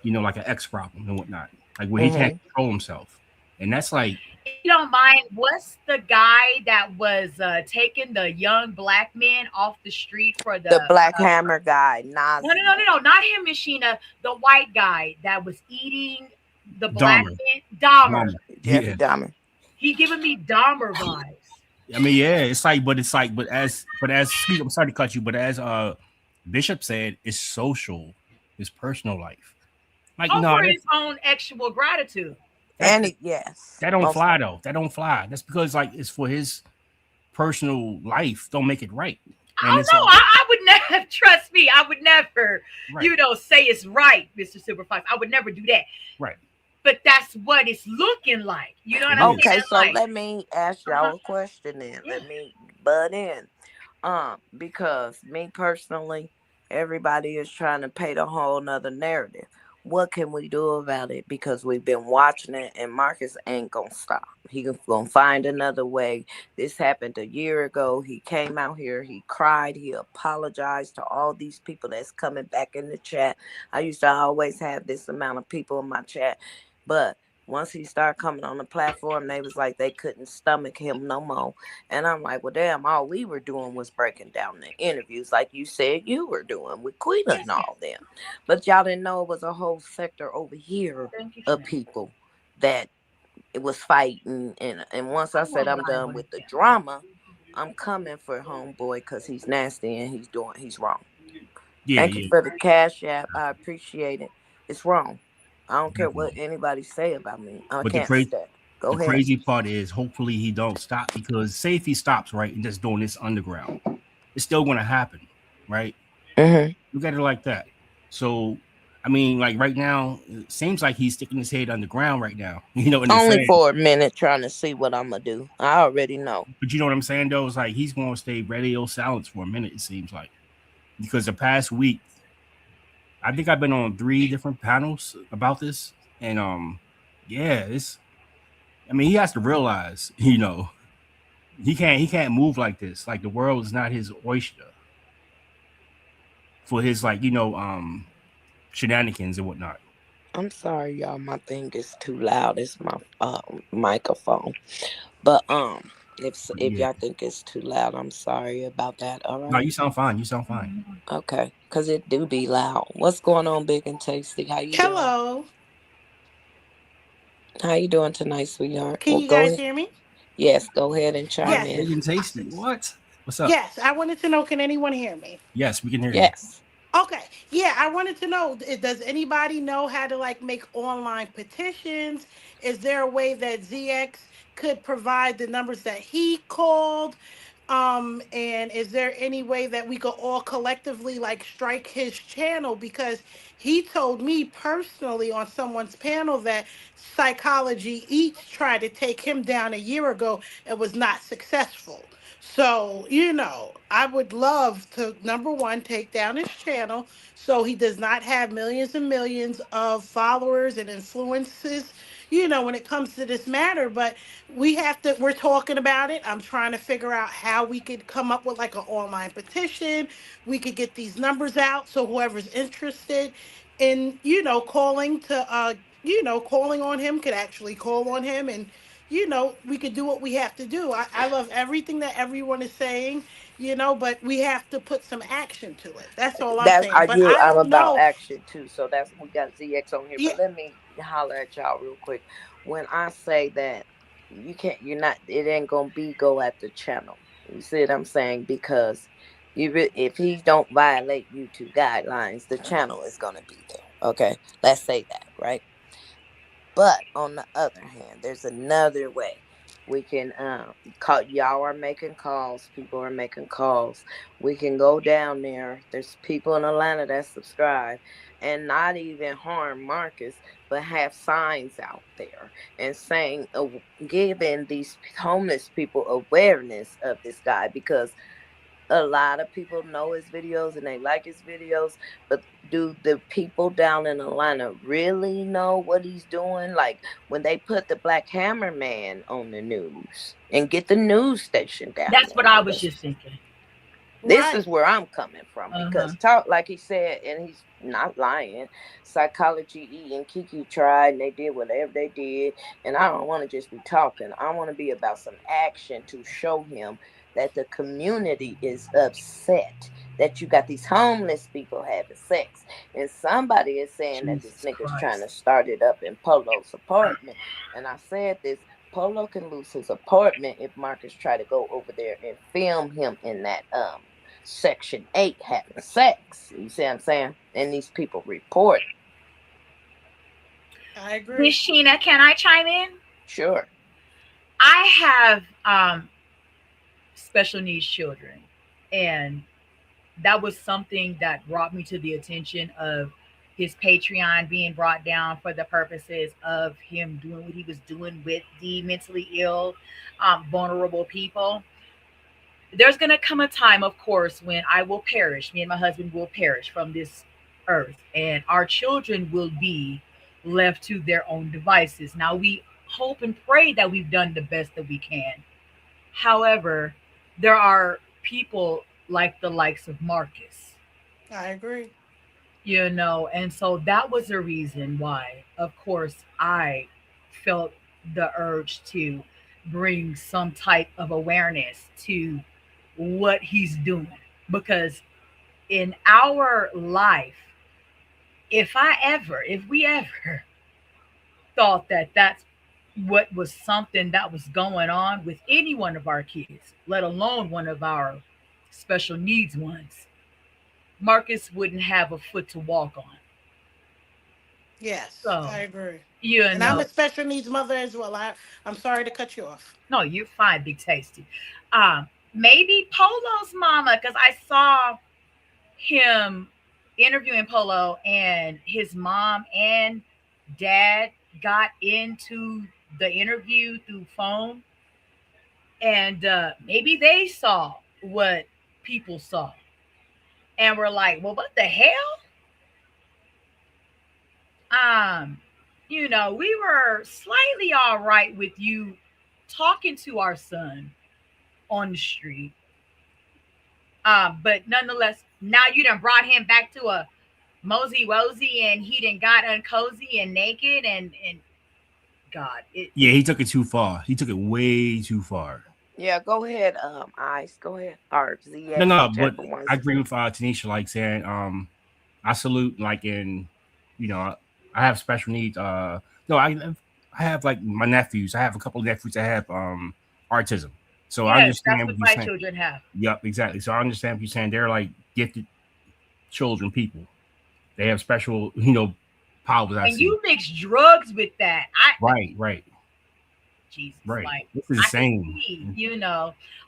K: like an X problem and whatnot, like where he can't
G: Mm-hmm.
K: control himself, and that's like
L: If you don't mind, what's the guy that was taking the young black men off the street for the
G: The Black Hammer guy,
L: no, no,
G: Nazi.
L: no, no, no, not him, Machina. The white guy that was eating the black
K: Dahmer.
L: men. Dahmer.
K: Dahmer.
G: Jeffrey
K: Yeah.
G: Dahmer.
L: He giving me Dahmer vibes.
K: I mean, yeah, excuse me, I'm sorry to cut you, but as Bishop said, it's social, his personal life. Like,
L: Oh,
K: no,
L: for his own actual gratitude.
G: And
K: that
G: yes,
K: that don't
G: most.
K: fly though. That don't fly. That's because like it's for his personal life. Don't make it right. And
L: Oh
K: it's
L: no, I would never trust me. I would never,
K: right,
L: say it's right, Mr. Superflex. I would never do that.
K: right.
L: But that's what it's looking like. You know what
K: It
L: I'm
K: is.
G: Okay,
L: saying?
G: so
L: Like,
G: let me ask
L: uh-huh,
G: y'all a question then.
L: yeah.
G: Let me butt in. Because me personally, everybody is trying to paint a whole nother narrative. What can we do about it? Because we've been watching it, and Marcus ain't gonna stop. He gonna find another way. This happened a year ago. He came out here, he cried, he apologized to all these people that's coming back in the chat. I used to always have this amount of people in my chat, but Once he started coming on the platform, they was like they couldn't stomach him no more. And I'm like, well, damn, all we were doing was breaking down the interviews like you said you were doing with Queen and all them. But y'all didn't know it was a whole sector over here of people that it was fighting. And once I said I'm done with the drama, I'm coming for homeboy because he's nasty and he's wrong.
K: Yeah,
G: Thank you
K: yeah.
G: for the cash app. I appreciate it. It's wrong. I don't care what anybody say about me. I
K: But the
G: can't
K: crazy,
G: stand. Go
K: the
G: ahead.
K: crazy part is, hopefully he don't stop, because say if he stops, right, and just doing this underground, it's still going to happen, right?
G: Mm-hmm.
K: Look at it like that. So, I mean, like right now, it seems like he's sticking his head underground right now. You know what I'm
G: Only
K: saying?
G: for a minute, trying to see what I'm gonna do. I already know.
K: But you know what I'm saying, though? It's like he's going to stay radio silence for a minute. It seems like, because the past week, I think I've been on 3 different panels about this, and yeah, it's. I mean, he has to realize, he can't move like this. Like the world is not his oyster for his like shenanigans and whatnot.
G: I'm sorry, y'all. My thing is too loud. It's my microphone. But
K: But
G: if
K: yeah,
G: y'all think it's too loud, I'm sorry about that. All
K: no,
G: right.
K: you sound fine. You sound fine.
G: Okay. Cause it do be loud. What's going on, Big and Tasty? How you doing?
N: Hello.
G: How you doing tonight, sweetheart?
N: Can
G: Well,
N: you
G: go
N: guys
G: ahead.
N: hear me?
G: Yes, go ahead and chime
N: Yes.
G: in.
K: Big and tasty. What? What's up?
N: Yes. I wanted to know, can anyone hear me?
K: Yes, we can hear you.
G: Yes.
N: Okay. Yeah, I wanted to know, does anybody know how to like make online petitions? Is there a way that ZX could provide the numbers that he called? And is there any way that we could all collectively like strike his channel? Because he told me personally on someone's panel that Psychology Eats tried to take him down a year ago and was not successful. So, I would love to, number one, take down his channel so he does not have millions and millions of followers and influences, when it comes to this matter. But we're talking about it. I'm trying to figure out how we could come up with like an online petition. We could get these numbers out so whoever's interested in, calling on him could actually call on him, and we could do what we have to do. I love everything that everyone is saying, but we have to put some action to it. That's all I'm
G: That's
N: saying.
G: are
N: But
G: you.
N: I
G: I'm
N: don't
G: about
N: know.
G: action too. So that's we got ZX on here.
N: Yeah,
G: But let me holler at y'all real quick. When I say that you can't, you're not. It ain't gonna be go at the channel. You see what I'm saying? Because if he don't violate YouTube guidelines, the channel is gonna be there. Okay, let's say that, right? But on the other hand, there's another way. We can call, y'all are making calls, people are making calls. We can go down there. There's people in Atlanta that subscribe and not even harm Marcus, but have signs out there and saying, giving these homeless people awareness of this guy, because a lot of people know his videos and they like his videos, but do the people down in Atlanta really know what he's doing? Like when they put the Black Hammer Man on the news and get the news station down
L: That's what
G: there,
L: I was
G: because
L: just thinking.
G: this
N: right.
G: is where I'm coming from,
L: Uh-huh.
G: because talk like he said, and he's not lying. Psychology E and Kiki tried and they did whatever they did. And I don't want to just be talking. I want to be about some action to show him that the community is upset that you got these homeless people having sex. And somebody is saying that this
L: Jesus
G: nigga's trying
L: Christ.
G: to start it up in Polo's apartment. And I said this, Polo can lose his apartment if Marcus try to go over there and film him in that Section 8 having sex. You see what I'm saying? And these people report.
N: I
L: Miss
N: agree.
L: Sheena, can I chime in?
G: Sure.
L: I have special needs children, and that was something that brought me to the attention of his Patreon being brought down for the purposes of him doing what he was doing with the mentally ill, vulnerable people. There's going to come a time, of course, when I will perish, me and my husband will perish from this earth, and our children will be left to their own devices. Now, we hope and pray that we've done the best that we can. However, there are people like the likes of Marcus,
N: I agree.
L: and so that was the reason why, of course, I felt the urge to bring some type of awareness to what he's doing. Because in our life, if we ever thought that that's what was something that was going on with any one of our kids, let alone one of our special needs ones, Marcus wouldn't have a foot to walk on.
N: Yes,
L: So,
N: I agree.
L: you
N: And I'm
L: know,
N: a special needs mother as well. I'm sorry to cut you off.
L: no, you're fine, Big Tasty. Maybe Polo's mama, because I saw him interviewing Polo, and his mom and dad got into the interview through phone, and maybe they saw what people saw and were like, well, what the hell? um we were slightly all right with you talking to our son on the street, but nonetheless, now you done brought him back to a mosey wosy, and he done got uncozy and naked, and God,
K: Yeah, he took it too far. He took it way too far.
G: Yeah, go ahead, Ice. Go ahead. Or
K: No,
G: ZX,
K: no, but
G: whichever
K: I
G: one's
K: agree with Tanisha, like saying, I salute, like, in, you know, I have special needs. No, I have, like, my nephews. I have a couple of nephews that have autism. So I
L: yes, that's
K: understand
L: what
K: what you're
L: my
K: saying.
L: children have.
K: Yep, exactly. So I understand what you're saying. They're like gifted children, people. They have special, powers. I
L: And
K: see.
L: you mix drugs with that,
K: Right, right,
L: Jesus,
K: right.
L: like,
K: This is
L: I can
K: insane.
L: see,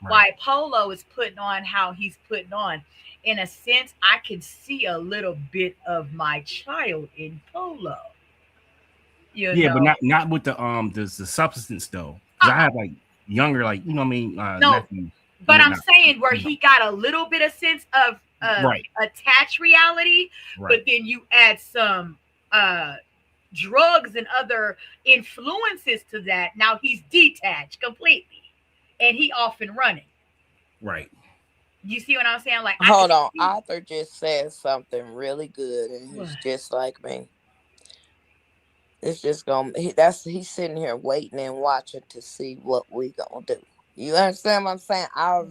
K: Right.
L: why Polo is putting on how he's putting on. In a sense, I can see a little bit of my child in Polo. You
K: Yeah, but
L: know,
K: not with the substance though, because I
L: uh-uh.
K: have like younger, like, what I mean,
L: No,
K: nephews and
L: but I'm
K: whatnot.
L: saying where
K: No.
L: he got a little bit of sense of
K: Right,
L: attached reality, but
K: right,
L: then you add some uh drugs and other influences to that. Now he's detached completely, and he off and running.
K: right.
L: You see what I'm saying? Like, I can
G: Hold on.
L: see.
G: Arthur just said something really good, and he's just like me. It's just gonna he's sitting here waiting and watching to see what we gonna do. You understand what I'm saying?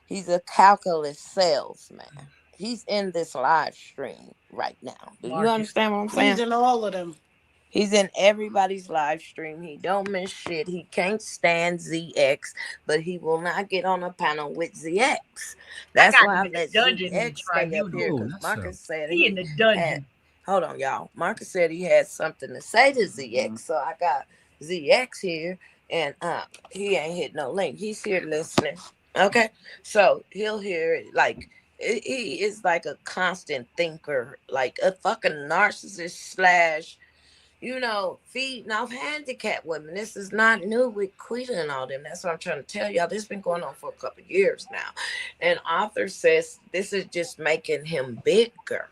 G: He's a calculus salesman. He's in this live stream right now. Do you
L: Marcus.
G: understand what I'm
N: He's
G: saying?
N: in all of them.
G: He's in everybody's live stream. He don't miss shit. He can't stand ZX, but he will not get on a panel with ZX.
L: I
G: That's
L: got
G: why
L: him
G: I
L: in the
G: let
L: dungeon
G: ZX stay up here,
L: tribunal.
K: Oh,
G: because
K: that's
G: Marcus said
L: He in
G: he
L: the
G: had.
L: dungeon.
G: Hold on, y'all. Marcus said he had something to say to ZX, so I got ZX here, and he ain't hit no link. He's here listening. Okay, so he'll hear it. Like, he is like a constant thinker, like a fucking narcissist slash, feeding off handicapped women. This is not new with Quita and all them. That's what I'm trying to tell y'all. This has been going on for a couple of years now. And Arthur says this is just making him bigger.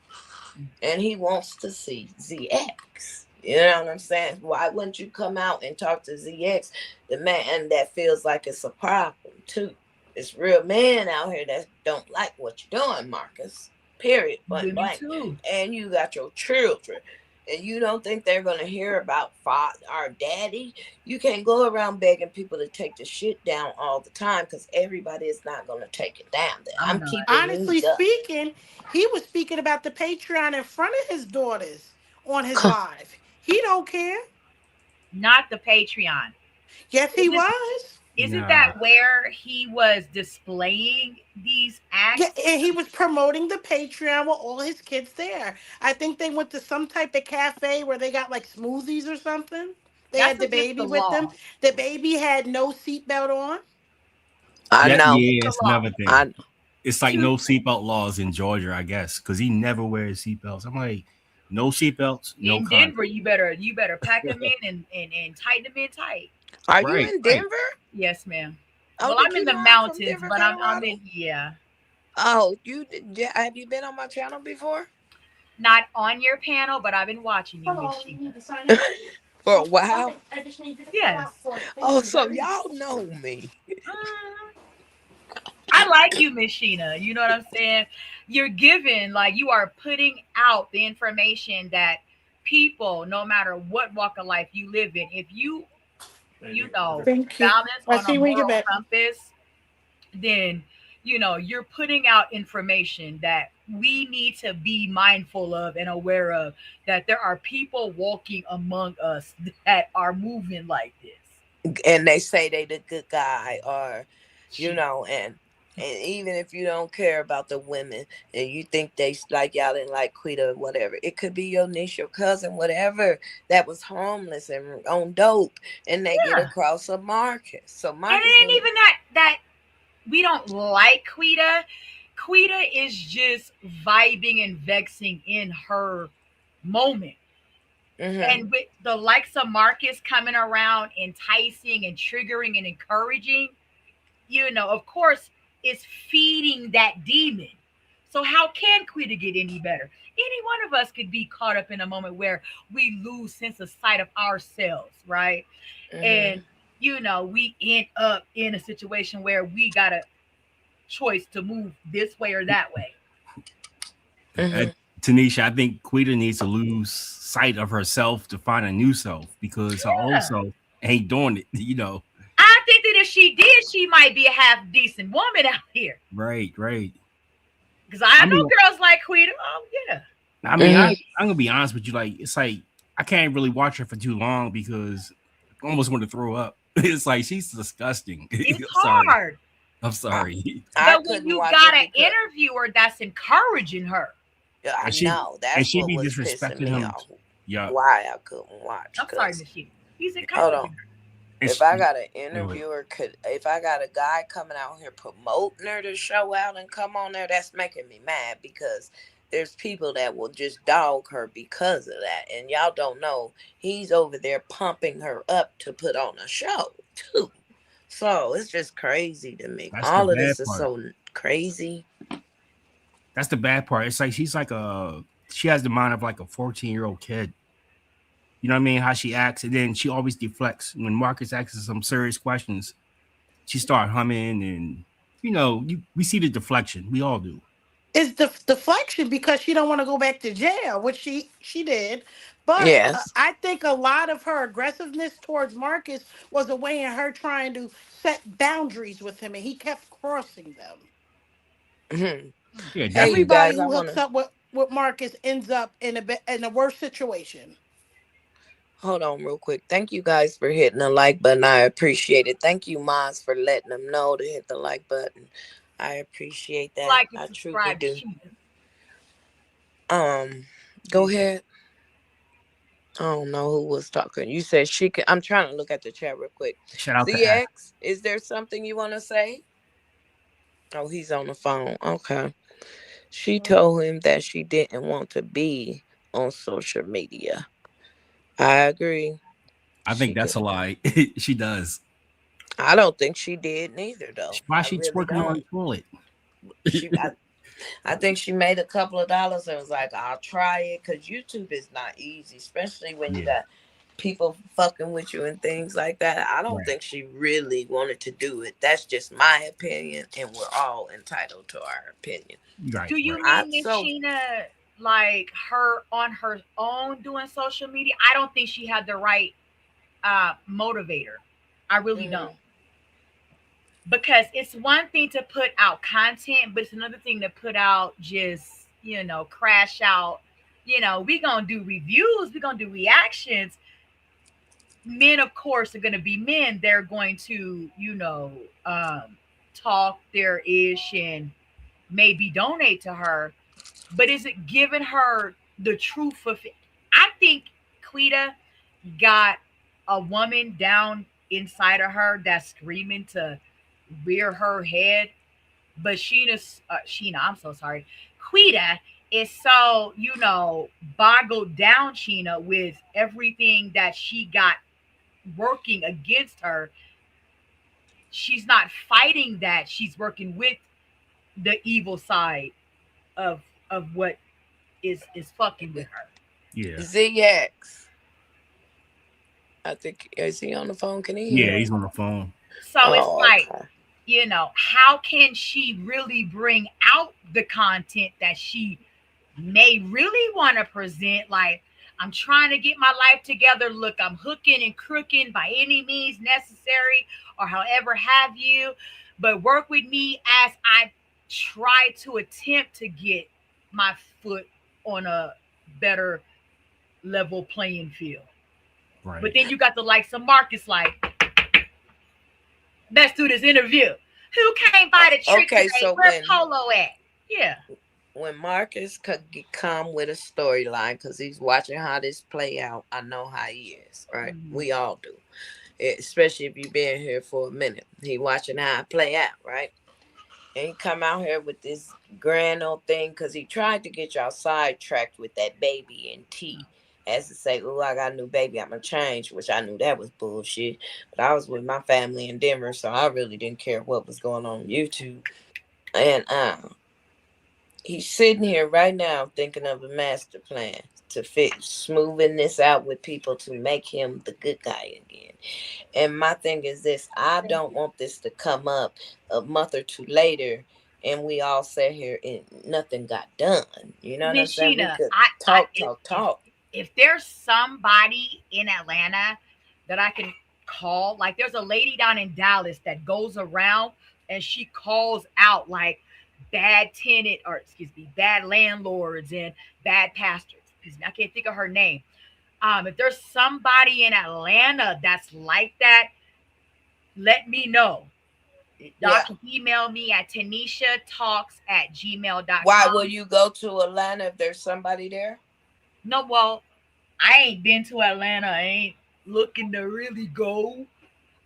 G: And he wants to see ZX. You know what I'm saying? Why wouldn't you come out and talk to ZX, the man that feels like it's a problem too? It's real men out here that don't like what you're doing, Marcus. Period. Point
L: Women
G: blank.
L: too.
G: And you got your children. And you don't think they're going to hear about our daddy? You can't go around begging people to take the shit down all the time, because everybody is not going to take it down.
L: I'm
G: I'm
L: not.
G: keeping
N: Honestly
G: these up.
N: speaking, he was speaking about the Patreon in front of his daughters on his live. He don't care.
L: Not the Patreon.
N: Yes, he
L: Isn't
N: was.
L: isn't
K: Nah.
L: that where he was displaying these
N: Yeah,
L: acts?
N: and he was promoting the Patreon with all his kids there. I think they went to some type of cafe where they got like smoothies or something. They
L: That's
N: had the
L: against the
N: baby with them.
L: law.
N: The baby had no seatbelt on.
G: I
L: That's
K: That,
G: know.
L: against
K: yeah,
L: the
K: it's
L: law.
K: another thing.
G: I
K: It's like
L: To
K: no seatbelt laws in Georgia, I guess, because he never wears seatbelts. I'm like, no seatbelts, no
L: in Denver,
K: contact.
L: you better pack them in and tighten them in tight.
G: Are you
K: Right,
G: in
K: right.
G: Denver?
L: Yes, ma'am.
G: Oh,
L: Well,
G: did
L: I'm in
G: you
L: the
G: know I'm from
L: mountains,
G: Denver,
L: but I'm
G: Colorado?
L: in, yeah.
G: Oh, have you been on my channel before?
L: Not on your panel, but I've been watching you, Miss
N: Hello, you
L: Sheena.
N: need to sign in.
G: For a while.
N: Okay, I just need you to fill
L: Yes.
N: out for it. Thank
G: Oh,
N: you
G: so
N: very much.
G: y'all know me.
L: Mhm. I like you, Miss Sheena. You know what I'm saying? You're giving, like, you are putting out the information that people, no matter what walk of life you live in, if you
N: Thank you.
L: balance
N: I
L: on a
N: see where you're
L: moral
N: back.
L: compass, then you're putting out information that we need to be mindful of and aware of, that there are people walking among us that are moving like this.
G: And they say they the good guy, or
L: Shit.
G: and even if you don't care about the women and you think they like y'all didn't like Quita or whatever, it could be your niece, your cousin, whatever, that was homeless and on dope, and they get
L: Yeah.
G: across a Marcus. So
L: And
G: Marcus
L: it ain't
G: need.
L: even that we don't like Quita. Quita is just vibing and vexing in her moment. And with the likes of Marcus coming around, enticing and triggering and encouraging, of course, it's feeding that demon. So how can Quita get any better? Any one of us could be caught up in a moment where we lose sense of sight of ourselves, right? And we end up in a situation where we got a choice to move this way or that way.
K: Tanisha, I think Quita needs to lose sight of herself to find a new self, because her old self ain't doing it,
L: I think that if she did, she might be a half decent woman out here.
K: Right.
L: Because I know girls like Quita. Oh, yeah.
K: I mean, I'm gonna be honest with you. Like, it's like I can't really watch her for too long because I almost want to throw up. It's like she's disgusting.
L: It's hard.
K: I'm sorry.
L: But when you got an interviewer that's encouraging her,
G: I know that's what was pissing me off.
K: Yeah.
G: Why I couldn't watch.
L: I'm sorry, Michelle. He's encouraging
G: Hold on.
L: her.
G: If I got an interviewer, if I got a guy coming out here promoting her to show out and come on there, that's making me mad, because there's people that will just dog her because of that. And y'all don't know, he's over there pumping her up to put on a show too. So it's just crazy to me. All of this is so crazy.
K: That's the bad part. It's like she has the mind of like a 14-year-old kid. You know what I mean? How she acts, and then she always deflects. When Marcus asks her some serious questions, she start humming, and we see the deflection. We all do.
N: It's the deflection because she don't want to go back to jail, which she did. But
G: yes,
N: I think a lot of her aggressiveness towards Marcus was a way in her trying to set boundaries with him, and he kept crossing them.
K: Yeah,
G: hey, you
N: Everybody
G: guys,
N: who hooks up with Marcus ends up in a worse situation.
G: Hold on real quick. Thank you guys for hitting the like button. I appreciate it. Thank you, Moz, for letting them know to hit the like button. I appreciate that.
L: Like and
G: I
L: subscribe.
G: truly do. Go ahead. I don't know who was talking. You said she can. I'm trying to look at the chat real quick.
K: Shout out to
G: ZX, is there something you want to say? Oh, he's on the phone. Okay. She told him that she didn't want to be on social media. I agree.
K: I think that's a lie. She does.
G: I don't think she did neither, though.
K: Why she twerking on the toilet?
G: I think she made a couple of dollars and was like, I'll try it, because YouTube is not easy, especially when you got people fucking with you and things like that. I don't think she really wanted to do it. That's just my opinion, and we're all entitled to our opinion.
K: Right.
L: Do you mean Miss Shinna, like her on her own doing social media? I don't think she had the right motivator. I really don't. Because it's one thing to put out content, but it's another thing to put out just, crash out. We're going to do reviews. We're going to do reactions. Men, of course, are going to be men. They're going to, talk their ish and maybe donate to her. But is it giving her the truth of it? I think Quita got a woman down inside of her that's screaming to rear her head, but Shinna, I'm so sorry. Quita is so, boggled down, Shinna, with everything that she got working against her. She's not fighting that. She's working with the evil side of what is fucking with her.
K: Yeah.
G: ZX. I think, is he on the phone? Can he hear?
K: Yeah, he's on the phone.
L: So it's like, how can she really bring out the content that she may really want to present? Like, I'm trying to get my life together. Look, I'm hooking and crooking by any means necessary, or however have you. But work with me as I try to attempt to get my foot on a better level playing field.
K: Right.
L: But then you got the likes of Marcus, like, let's do this interview. Who came by the trick
G: Okay,
L: today?
G: so
L: Where Polo at? Yeah.
G: when Marcus could come with a storyline, because he's watching how this play out, I know how he is, right? We all do. Especially if you've been here for a minute. He watching how it play out, right? And he come out here with this grand old thing because he tried to get y'all sidetracked with that baby and tea. As to say, oh, I got a new baby, I'm going to change, which I knew that was bullshit. But I was with my family in Denver, so I really didn't care what was going on YouTube. And he's sitting here right now thinking of a master plan to fix, smoothing this out with people to make him the good guy again. And my thing is this: I don't want this to come up a month or two later and we all sat here and nothing got done. You know what I'm
L: Miss
G: saying? We
L: Sheena,
G: could
L: I
G: talk.
L: if there's somebody in Atlanta that I can call, like there's a lady down in Dallas that goes around and she calls out like bad tenant, or excuse me, bad landlords and bad pastors. I can't think of her name. If there's somebody in Atlanta that's like that, let me know. Y'all can email me at tanishatalks@gmail.com.
G: Why will you go to Atlanta if there's somebody there?
L: No, well, I ain't been to Atlanta. I ain't looking to really go. Me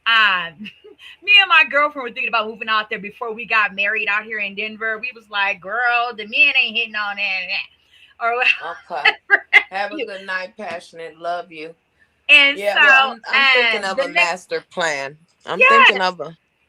L: and my girlfriend were thinking about moving out there before we got married out here in Denver. We was like, girl, the men ain't hitting on that. Or
G: okay. Have a good night, passionate. Love you.
L: And
G: yeah,
L: so
G: well, I'm thinking of a master plan. I'm thinking of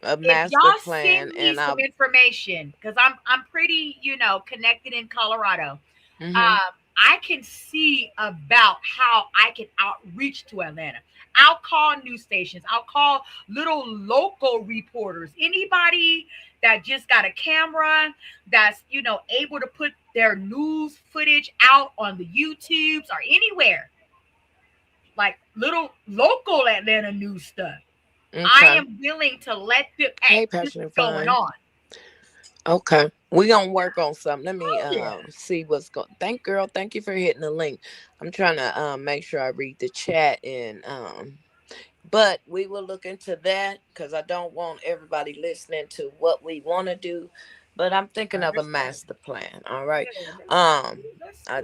G: a master
L: y'all
G: plan,
L: send me some information, because I'm pretty, connected in Colorado. I can see about how I can outreach to Atlanta. I'll call news stations. I'll call little local reporters. Anybody that just got a camera that's, able to put their news footage out on the YouTubes or anywhere. Like little local Atlanta news stuff. Okay. I am willing to let them, hey, this is going on.
G: Okay, we're gonna work on something. Let me see what's going. Thank you for hitting the link. I'm trying to make sure I read the chat, and but we will look into that because I don't want everybody listening to what we want to do. But I'm thinking of a master plan. All right. I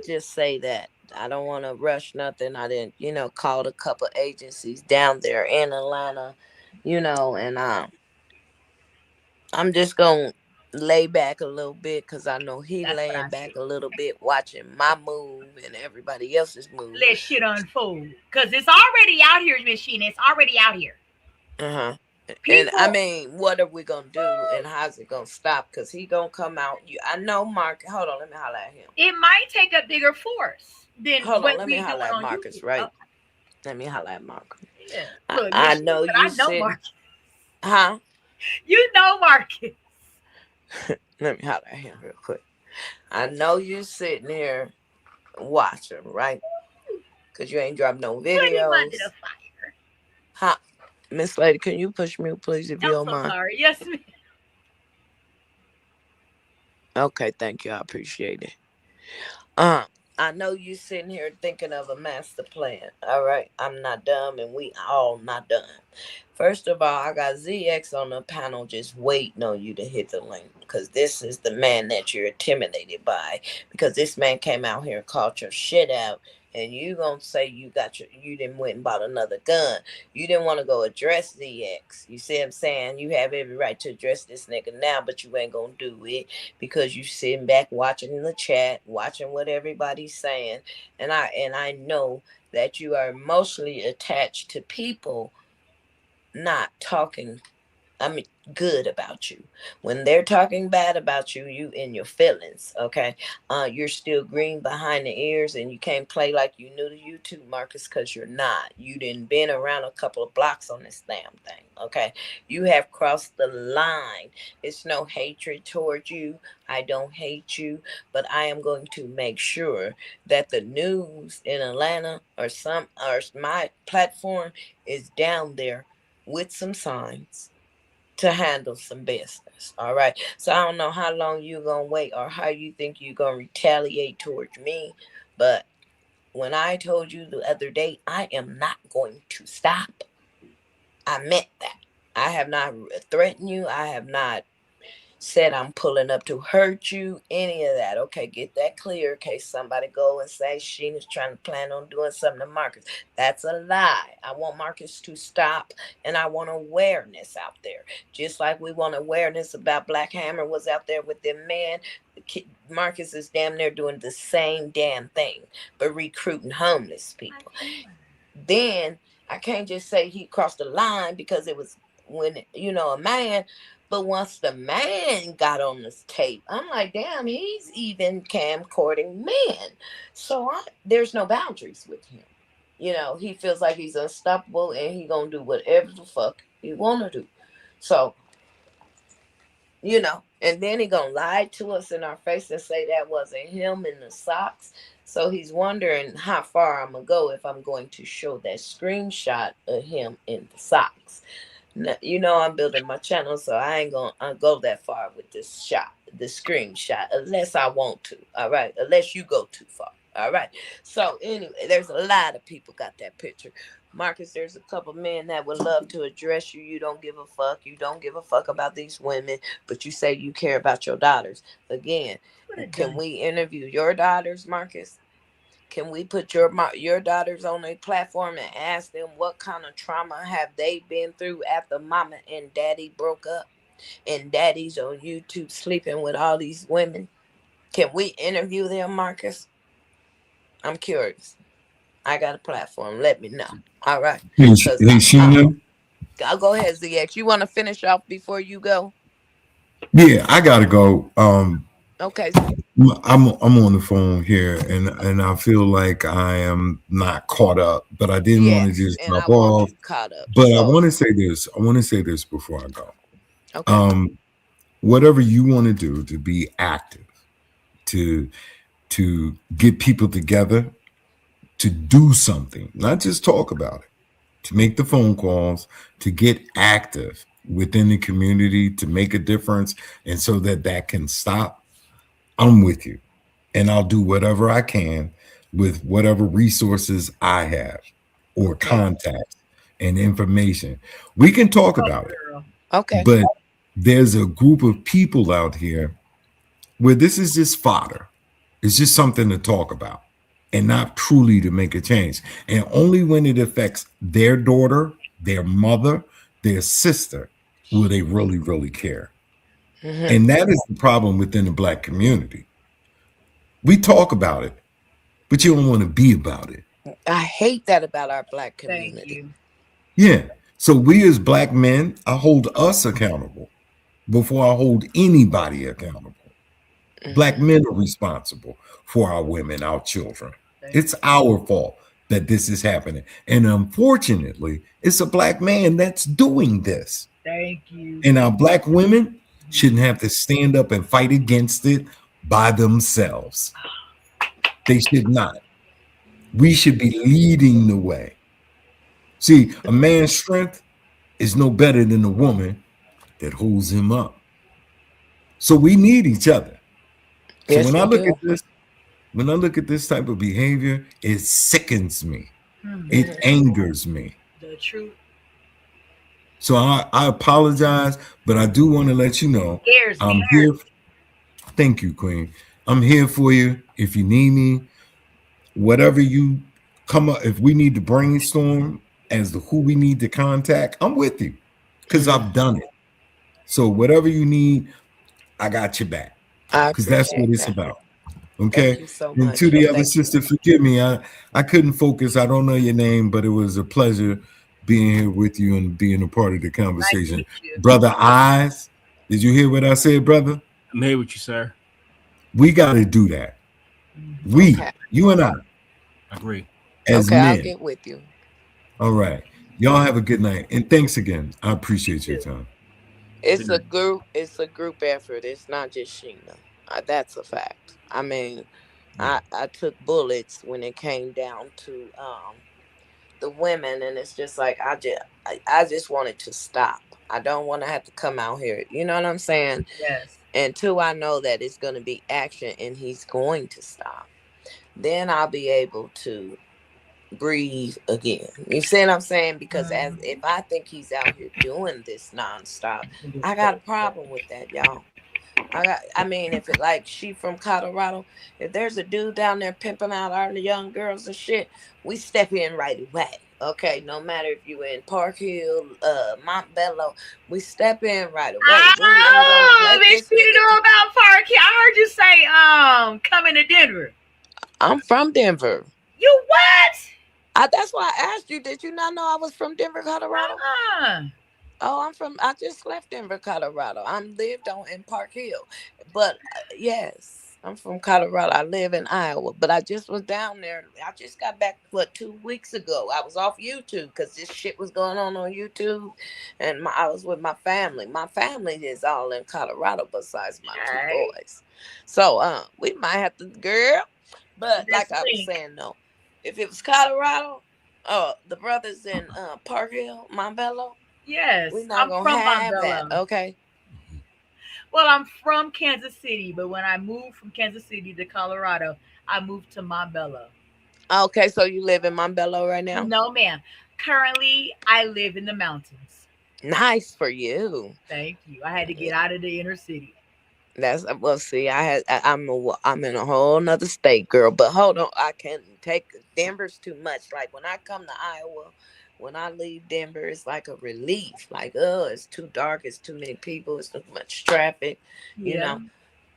G: just say that I don't want to rush nothing. I didn't, called a couple agencies down there in Atlanta, and I'm just gonna lay back a little bit because I know he laying back a little bit, watching my move and everybody else's move.
L: Let shit unfold, because it's already out here, Miss Sheena. It's already out here.
G: And I mean, what are we gonna do, and how's it gonna stop? Because he gonna come out. I know, Mark. Hold on, let me holler at him.
L: It might take a bigger force than
G: let me holler at Marcus.
L: YouTube.
G: Right? Okay. Let me holler at Marcus.
L: Yeah. Look,
G: I know you.
L: I know Marcus.
G: Huh?
L: You know Marcus.
G: Let me holler at him real quick. I know you sitting here watching, right? Because you ain't dropped no videos. Put him under the fire. Huh? Miss Lady, can you push mute, please, if you don't mind?
L: Sorry. Yes, ma'am.
G: Okay, thank you. I appreciate it. I know you sitting here thinking of a master plan. All right, I'm not dumb, and we all not dumb. First of all, I got ZX on the panel just waiting on you to hit the link, because this is the man that you're intimidated by, because this man came out here and called your shit out, and you gonna say you didn't went and bought another gun. You didn't want to go address ZX. You see what I'm saying? You have every right to address this nigga now, but you ain't gonna do it because you sitting back watching the chat, watching what everybody's saying, and I know that you are emotionally attached to people not talking I mean, good about you. When they're talking bad about you, you in your feelings, okay? You're still green behind the ears, and you can't play like you new to YouTube, Marcus, because you're not. You didn't been around a couple of blocks on this damn thing, okay? You have crossed the line. It's no hatred towards you. I don't hate you, but I am going to make sure that the news in Atlanta or my platform is down there with some signs to handle some business. All right. So I don't know how long you're gonna wait or how you think you're gonna retaliate towards me, but when I told you the other day, I am not going to stop. I meant that. I have not threatened you. I have not said I'm pulling up to hurt you, any of that. Okay, get that clear in case somebody go and say Sheena's trying to plan on doing something to Marcus. That's a lie. I want Marcus to stop, and I want awareness out there. Just like we want awareness about Black Hammer was out there with them men. Marcus is damn near doing the same damn thing, but recruiting homeless people. Then I can't just say he crossed the line because it was when, a man. But once the man got on this tape, I'm like, damn, he's even camcording men. So there's no boundaries with him. He feels like he's unstoppable and he gonna do whatever the fuck he wanna do. So, and then he gonna lie to us in our face and say that wasn't him in the socks. So he's wondering how far I'm gonna go if I'm going to show that screenshot of him in the socks. I'm building my channel, so I ain't gonna go that far with this screenshot, unless I want to. All right, unless you go too far. All right. So anyway, there's a lot of people got that picture. Marcus, there's a couple men that would love to address you. You don't give a fuck. You don't give a fuck about these women, but you say you care about your daughters. Again, can we interview your daughters, Marcus? Can we put your daughters on a platform and ask them what kind of trauma have they been through after mama and daddy broke up and daddy's on YouTube sleeping with all these women? Can we interview them, Marcus? I'm curious. I got a platform. Let me know. All right.
J: Hey, Shinna.
G: I'll go ahead, ZX. You want to finish off before you go?
J: Yeah, I gotta go.
G: Okay.
J: I'm on the phone here, and I feel like I am not caught up, but I didn't want to just drop off.
G: Caught up.
J: But I want to say this. I want to say this before I go.
G: Okay.
J: Whatever you want to do to be active, to get people together, to do something, not just talk about it, to make the phone calls, to get active within the community, to make a difference, and so that can stop. I'm with you, and I'll do whatever I can with whatever resources I have or contacts and information. We can talk about it.
G: Okay.
J: But there's a group of people out here where this is just fodder. It's just something to talk about and not truly to make a change. And only when it affects their daughter, their mother, their sister, will they really, really care. Mm-hmm. And that is the problem within the Black community. We talk about it, but you don't want to be about it.
G: I hate that about our Black community.
J: Yeah. So we as Black men, I hold us accountable before I hold anybody accountable. Mm-hmm. Black men are responsible for our women, our children. It's our fault that this is happening. And unfortunately, it's a Black man that's doing this.
L: Thank you.
J: And our Black women shouldn't have to stand up and fight against it by themselves. They should not. We should be leading the way. See, a man's strength is no better than a woman that holds him up. So we need each other. So yes, when I look at this type of behavior, it sickens me. Mm-hmm. It angers me.
L: The truth.
J: So I apologize, but I do want to let you know I'm here. Thank you, Queen. I'm here for you if you need me. Whatever you come up, if we need to brainstorm as to who we need to contact, I'm with you because I've done it. So whatever you need, I got your back because that's what it's about. Okay.
G: Thank you so
J: and
G: much.
J: to the other sister, forgive me. I couldn't focus. I don't know your name, but it was a pleasure being here with you and being a part of the
L: Nice to
J: conversation.
L: meet you.
J: Brother Eyes, did you hear what I said, brother?
K: I'm here with you, sir.
J: We got to do that.
G: Okay.
J: You and I,
K: Agree.
J: as
G: Okay, I'll
J: men.
G: get with you.
J: All right. Y'all have a good night. And thanks again. I
L: You
J: appreciate your
L: too.
J: time.
G: It's a group. It's a group effort. It's not just Sheena. That's a fact. I mean, I took bullets when it came down to the women, and it's just like I just wanted to stop. I don't want to have to come out here. You know what I'm saying?
L: Yes.
G: Until I know that it's going to be action and he's going to stop, then I'll be able to breathe again. You see what I'm saying? Because as if I think he's out here doing this nonstop, I got a problem with that, y'all. I mean, if it like she from Colorado, if there's a dude down there pimping out our young girls and shit, we step in right away. Okay, no matter if you in Park Hill, Montbello, we step in right away. We ain't gonna
L: Oh,
G: let
L: bitch,
G: this
L: you
G: nigga.
L: know about Park Hill. I heard you say coming to Denver.
G: I'm from Denver.
L: You what?
G: That's why I asked you. Did you not know I was from Denver, Colorado?
L: Uh-uh.
G: Oh, I just left Denver, Colorado. I'm lived on in Park Hill. But yes, I'm from Colorado. I live in Iowa. But I just was down there. I just got back, 2 weeks ago. I was off YouTube because this shit was going on YouTube. And I was with my family. My family is all in Colorado besides my two
L: Okay.
G: boys. So we might have to, girl. But
L: Let's
G: like I was
L: link.
G: saying, though, if it was Colorado, the brothers in Park Hill, Montbello, we're
L: Yes,
G: not
L: I'm
G: gonna
L: from
G: have that,
L: Montbello.
G: okay?
L: Well, I'm from Kansas City, but when I moved from Kansas City to Colorado, I moved to Montbello.
G: Okay, so you live in Montbello right now?
L: No, ma'am. Currently, I live in the mountains.
G: Nice for you.
L: Thank you. I had to get out of the inner city.
G: That's well. See, I'm in a whole nother state, girl. But hold on, I can't take Denver's too much. Like when I come to Iowa, when I leave Denver, it's like a relief. Like, oh, it's too dark. It's too many people. It's too much traffic. You
L: Yeah.
G: know.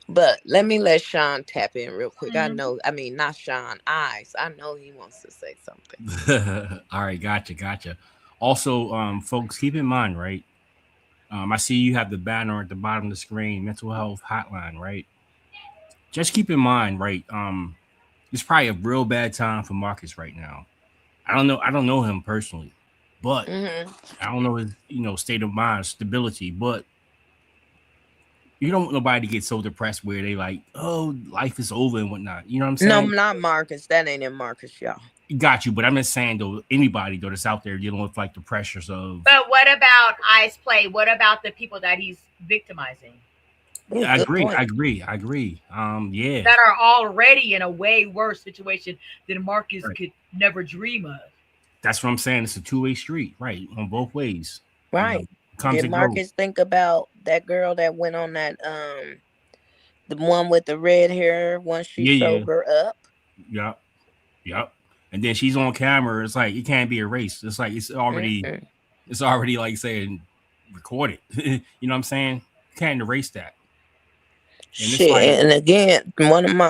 G: But let Sean tap in real quick. I
L: Mhm.
G: know. I mean, not Sean. Eyes. I know he wants to say something.
K: All right, gotcha. Also, folks, keep in mind, right? I see you have the banner at the bottom of the screen, Mental Health Hotline, right? Just keep in mind, right? It's probably a real bad time for Marcus right now. I don't know him personally, but
G: Mm-hmm.
K: I don't know his, state of mind, stability. But you don't want nobody to get so depressed where they like, oh, life is over and whatnot. You know what I'm
G: No,
K: saying?
G: not Marcus. That ain't in Marcus, y'all.
K: Got you, but I'm just saying though, anybody though that's out there dealing with like the pressures of.
L: But what about Ice Play? What about the people that he's victimizing
G: Ooh,
K: Yeah, I
G: good
K: agree.
G: point.
K: Yeah,
L: that are already in a way worse situation than Marcus
K: right.
L: could never dream of?
K: That's what I'm saying. It's a two-way street, right? On both ways.
G: Right.
K: Comes
G: Did
K: and goes.
G: Marcus think about that girl that went on that the one with the red hair once she
K: Yeah.
G: sober up?
K: Yep. Yep. And then she's on camera. It's like it can't be erased. It's like
G: Mm-mm.
K: it's already like saying recorded. You know what I'm saying? You can't erase that. And it's
G: Shit,
K: like,
G: and again, one of my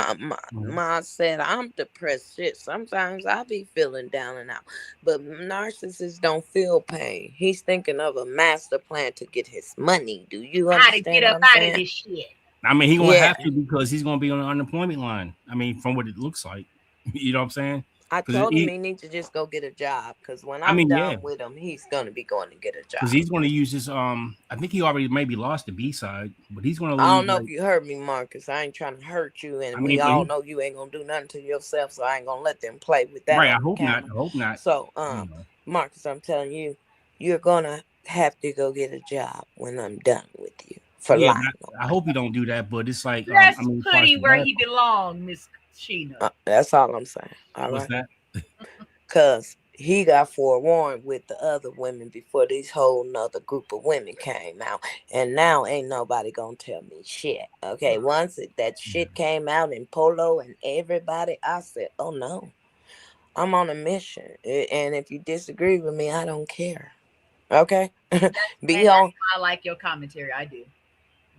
K: mhm.
G: mom said I'm depressed. Shit, sometimes I be feeling down and out, but narcissists don't feel pain. He's thinking of a master plan to get his money. Do you
L: How to get
G: understand what
L: up
G: I'm
L: out of
G: saying?
L: this shit?
K: I mean, he gonna
G: Yeah,
K: have to because he's gonna be on the unemployment line. I mean, from what it looks like, you know what I'm saying?
G: I
K: Because
G: told him
K: he,
G: he needs to just go get a job because when
K: I
G: I'm
K: mean, yeah,
G: done with him, he's gonna be going to get a
K: because
G: job.
K: he's gonna use this. I think he already maybe lost the B side, but he's gonna
G: I
K: lose
G: don't know if
K: like.
G: you heard me, Marcus. I ain't trying to hurt you,
K: I
G: and we
K: mean, but
G: all
K: he
G: know you ain't gonna do nothing to yourself, so I ain't gonna let them play with that
K: right. I
G: on the
K: hope not.
G: camera.
K: I hope not.
G: So,
K: You know.
G: Marcus, I'm telling you, you're gonna have to go get a job when I'm done with you for
K: Yeah,
G: lying on
K: I
G: me.
K: hope he don't do that. But it's like, I
L: Let's
K: mean, as
L: put
K: far as the
L: him where
K: bad
L: he belongs, Miss Sheena.
G: That's all I'm saying. All
K: what's
G: right,
K: that?
G: cause he got forewarned with the other women before this whole nother group of women came out, and now ain't nobody gonna tell me shit. Okay, once that shit came out in Polo and everybody, I said, oh no. I'm on a mission. And if you disagree with me, I don't care. Okay? be
L: And that's
G: on
L: why I like your commentary. I do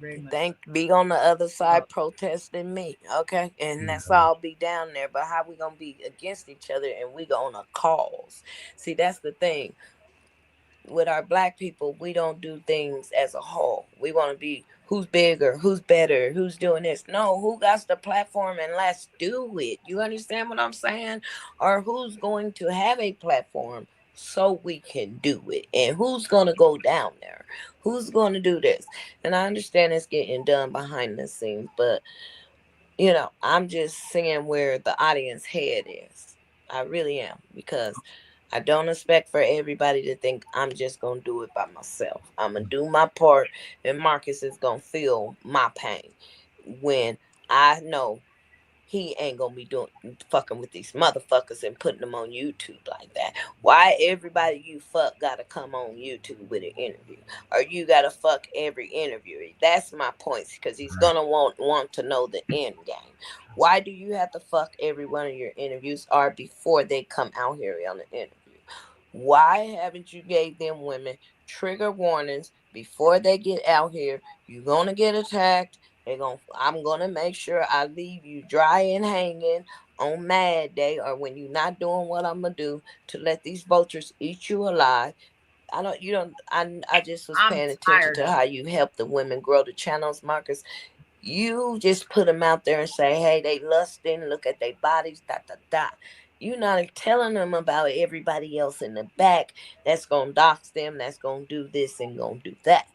L: very much so.
G: be on the other side protesting me. Okay? And that's all be down there. But how we gonna be against each other and we gonna cause? See, that's the thing. with our black people, we don't do things as a whole. We want to be who's bigger, who's better, who's doing this. No, who got the platform and let's do it. You understand what I'm saying? Or who's going to have a platform so we can do it? And who's going to go down there? Who's going to do this? And I understand it's getting done behind the scenes, but I'm just seeing where the audience head is. I really am, because I don't expect for everybody to think I'm just gonna do it by myself. I'm gonna do my part, and Marcus is gonna feel my pain when I know he ain't gonna be doing fucking with these motherfuckers and putting them on YouTube like that. Why everybody you fuck gotta come on YouTube with an interview, or you gotta fuck every interviewer? That's my point, because he's gonna want to know the end game. Why do you have to fuck every one of your interviews, or before they come out here on the interview? Why haven't you gave them women trigger warnings before they get out here? You're gonna get attacked. I'm gonna make sure I leave you dry and hanging on Mad Day, or when you're not doing what I'm gonna do to let these vultures eat you alive. I just was
L: I'm
G: paying attention
L: tired
G: to
L: of
G: how
L: it.
G: you help the women grow the channels, Marcus. You just put them out there and say, hey, they lusting, look at their bodies, da da da. You're not telling them about everybody else in the back that's gonna dox them, that's gonna do this and gonna do that.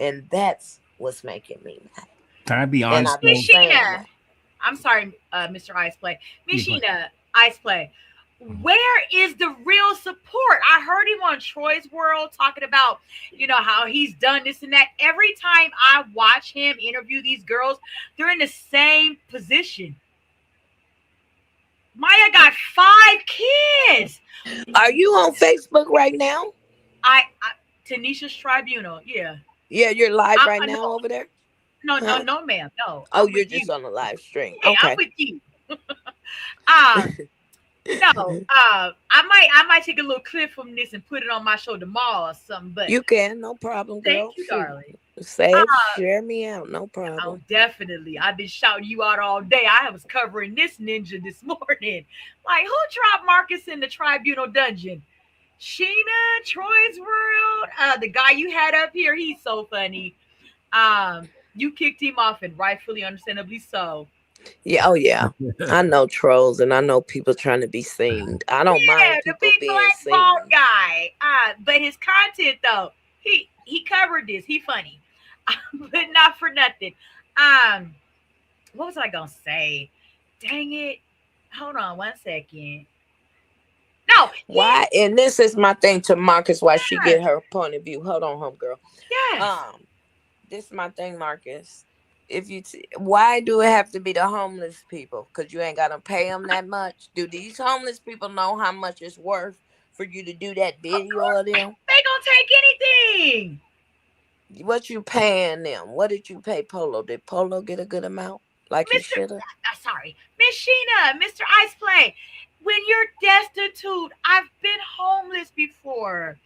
G: And that's what's making me mad.
K: Can I be
G: And
K: honest
G: I've been
K: though?
G: saying
L: Mishina,
G: that.
L: I'm sorry, Mr. Ice Play.
K: Yeah, go ahead.
L: Mishina, Ice Play. Where is the real support? I heard him on Troy's World talking about, how he's done this and that. Every time I watch him interview these girls, they're in the same position. Maya got 5 kids.
G: Are you on Facebook right now?
L: I Tanisha's Tribunal. Yeah.
G: Yeah, you're live right
L: No,
G: now over there?
L: no, no,
G: Huh?
L: no, ma'am. No,
G: Oh,
L: I'm
G: you're
L: with
G: just
L: you.
G: on the live stream.
L: Hey, I'm
G: Okay.
L: with you. No, I might take a little clip from this and put it on my show tomorrow or something. But
G: You can, no problem, girl.
L: thank you,
G: Shoot.
L: darling.
G: Save, share me out, no
L: Oh,
G: problem.
L: definitely. I've been shouting you out all day. I was covering this ninja this morning. Like, who dropped Marcus in the tribunal dungeon? Sheena, Troy's World, the guy you had up here. He's so funny. You kicked him off, and rightfully, understandably so.
G: Yeah, oh yeah. I know trolls and I know people trying to be seen. I don't
L: Yeah,
G: mind
L: the
G: people
L: big
G: being
L: black bald
G: seen.
L: guy. But his content though, he covered this. He funny, but not for nothing. Um, what was I gonna say? Dang it! Hold on one second. No,
G: Why? And this is my thing to Marcus, why she
L: yes,
G: get her point of view. Hold on, homegirl.
L: yes.
G: Um, this is my thing, Marcus. Why do it have to be the homeless people? Because you ain't gotta pay them that much. Do these homeless people know how much it's worth for you to do that
L: Of
G: video
L: course,
G: of them?
L: they gonna take anything.
G: What you paying them? What did you pay Polo? Did Polo get a good amount like he
L: Mr.
G: should have?
L: Sorry, Miss Sheena, Mr. Ice Play. When you're destitute, I've been homeless before.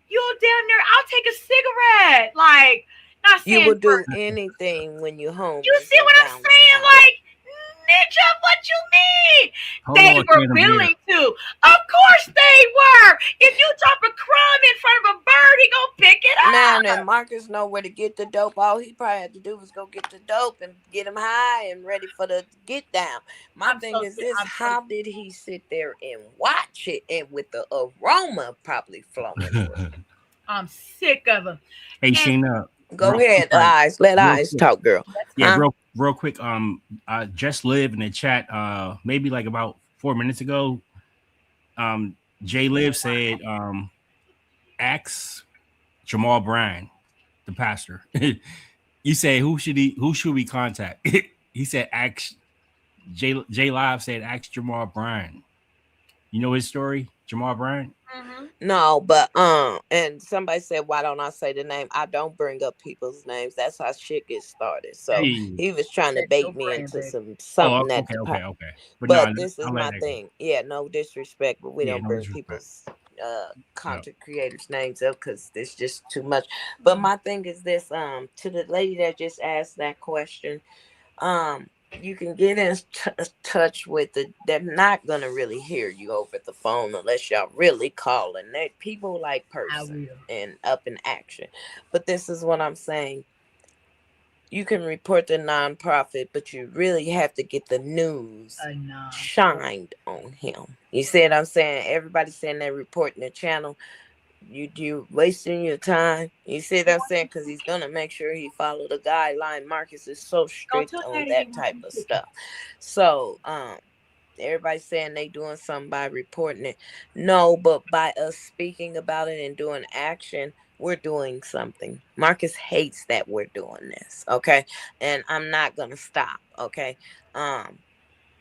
L: You'll damn near, I'll take a cigarette. Like, not
G: You
L: saying
G: will
L: for,
G: do anything when you're
L: you
G: homeless
L: see
G: and
L: what I'm
G: down and
L: saying?
G: out.
L: Like, ninja, what you mean?
K: Polo
L: They
K: or
L: were
K: can of beer.
L: willing to. Of course they were. If you drop a crumb in front of a bird, he gonna pick it
G: Man,
L: up.
G: and Marcus know where to get the dope. All he probably had to do was go get the dope and get him high and ready for the get down. My thing is this:
L: I'm so
G: how did he sit there and watch it, and with the aroma probably flowing through?
L: I'm sick of them.
K: Hey
L: And
K: Sheena,
G: Go
K: I'm
G: ahead,
K: sorry,
G: eyes. Let
K: real
G: eyes
K: quick.
G: talk, girl.
L: that's
K: Yeah,
G: Huh?
K: real quick. I just live in the chat. Maybe like about 4 minutes ago. Jay Live said, ask Jamal Bryan, the pastor. You say who should we contact? He said ask Jay Live said ask Jamal Bryan. You know his story, Jamal Bryan?
L: mm-hmm.
G: No, but and somebody said, why don't I say the name? I don't bring up people's names. That's how shit gets started. So
K: Hey.
G: he was trying to
L: That's your
G: bait me
L: brand,
G: into
L: baby.
G: something
K: Oh,
G: that
K: okay, okay, okay. But no,
G: but this is
K: I'll let
G: my
K: that go.
G: thing. Yeah, no disrespect, but we
K: Yeah,
G: don't
K: no
G: bring
K: disrespect.
G: people's
K: Yep.
G: content creators names up because it's just too much. But my thing is this, to the lady that just asked that question, you can get in touch with it. They're not gonna really hear you over the phone unless y'all really calling. They people like
L: I
G: person
L: will.
G: and up in action. But this is what I'm saying. You can report the nonprofit, but you really have to get the news shined on him. You see what I'm saying? Everybody's saying they're reporting the channel. You wasting your time. You see what I'm saying? Because he's gonna make sure he follow the guideline. Marcus is so strict on that type of stuff. So everybody's saying they doing something by reporting it. No, but by us speaking about it and doing action, we're doing something. Marcus hates that we're doing this. Okay. And I'm not gonna stop. Okay.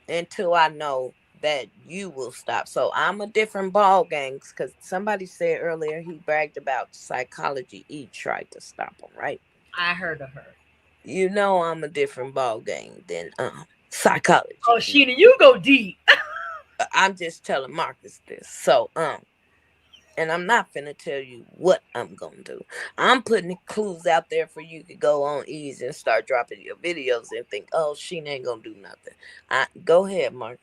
G: Until I know that you will stop. So I'm a different ball gang because somebody said earlier he bragged about Psychology E tried to stop him, right?
L: I heard of her.
G: You know I'm a different ball gang than Psychology.
L: Oh, Shinna, you go deep.
G: I'm just telling Marcus this. So and I'm not finna tell you what I'm gonna do. I'm putting clues out there for you to go on ease and start dropping your videos and think, oh, Sheena ain't gonna do nothing. Go ahead, Marcus.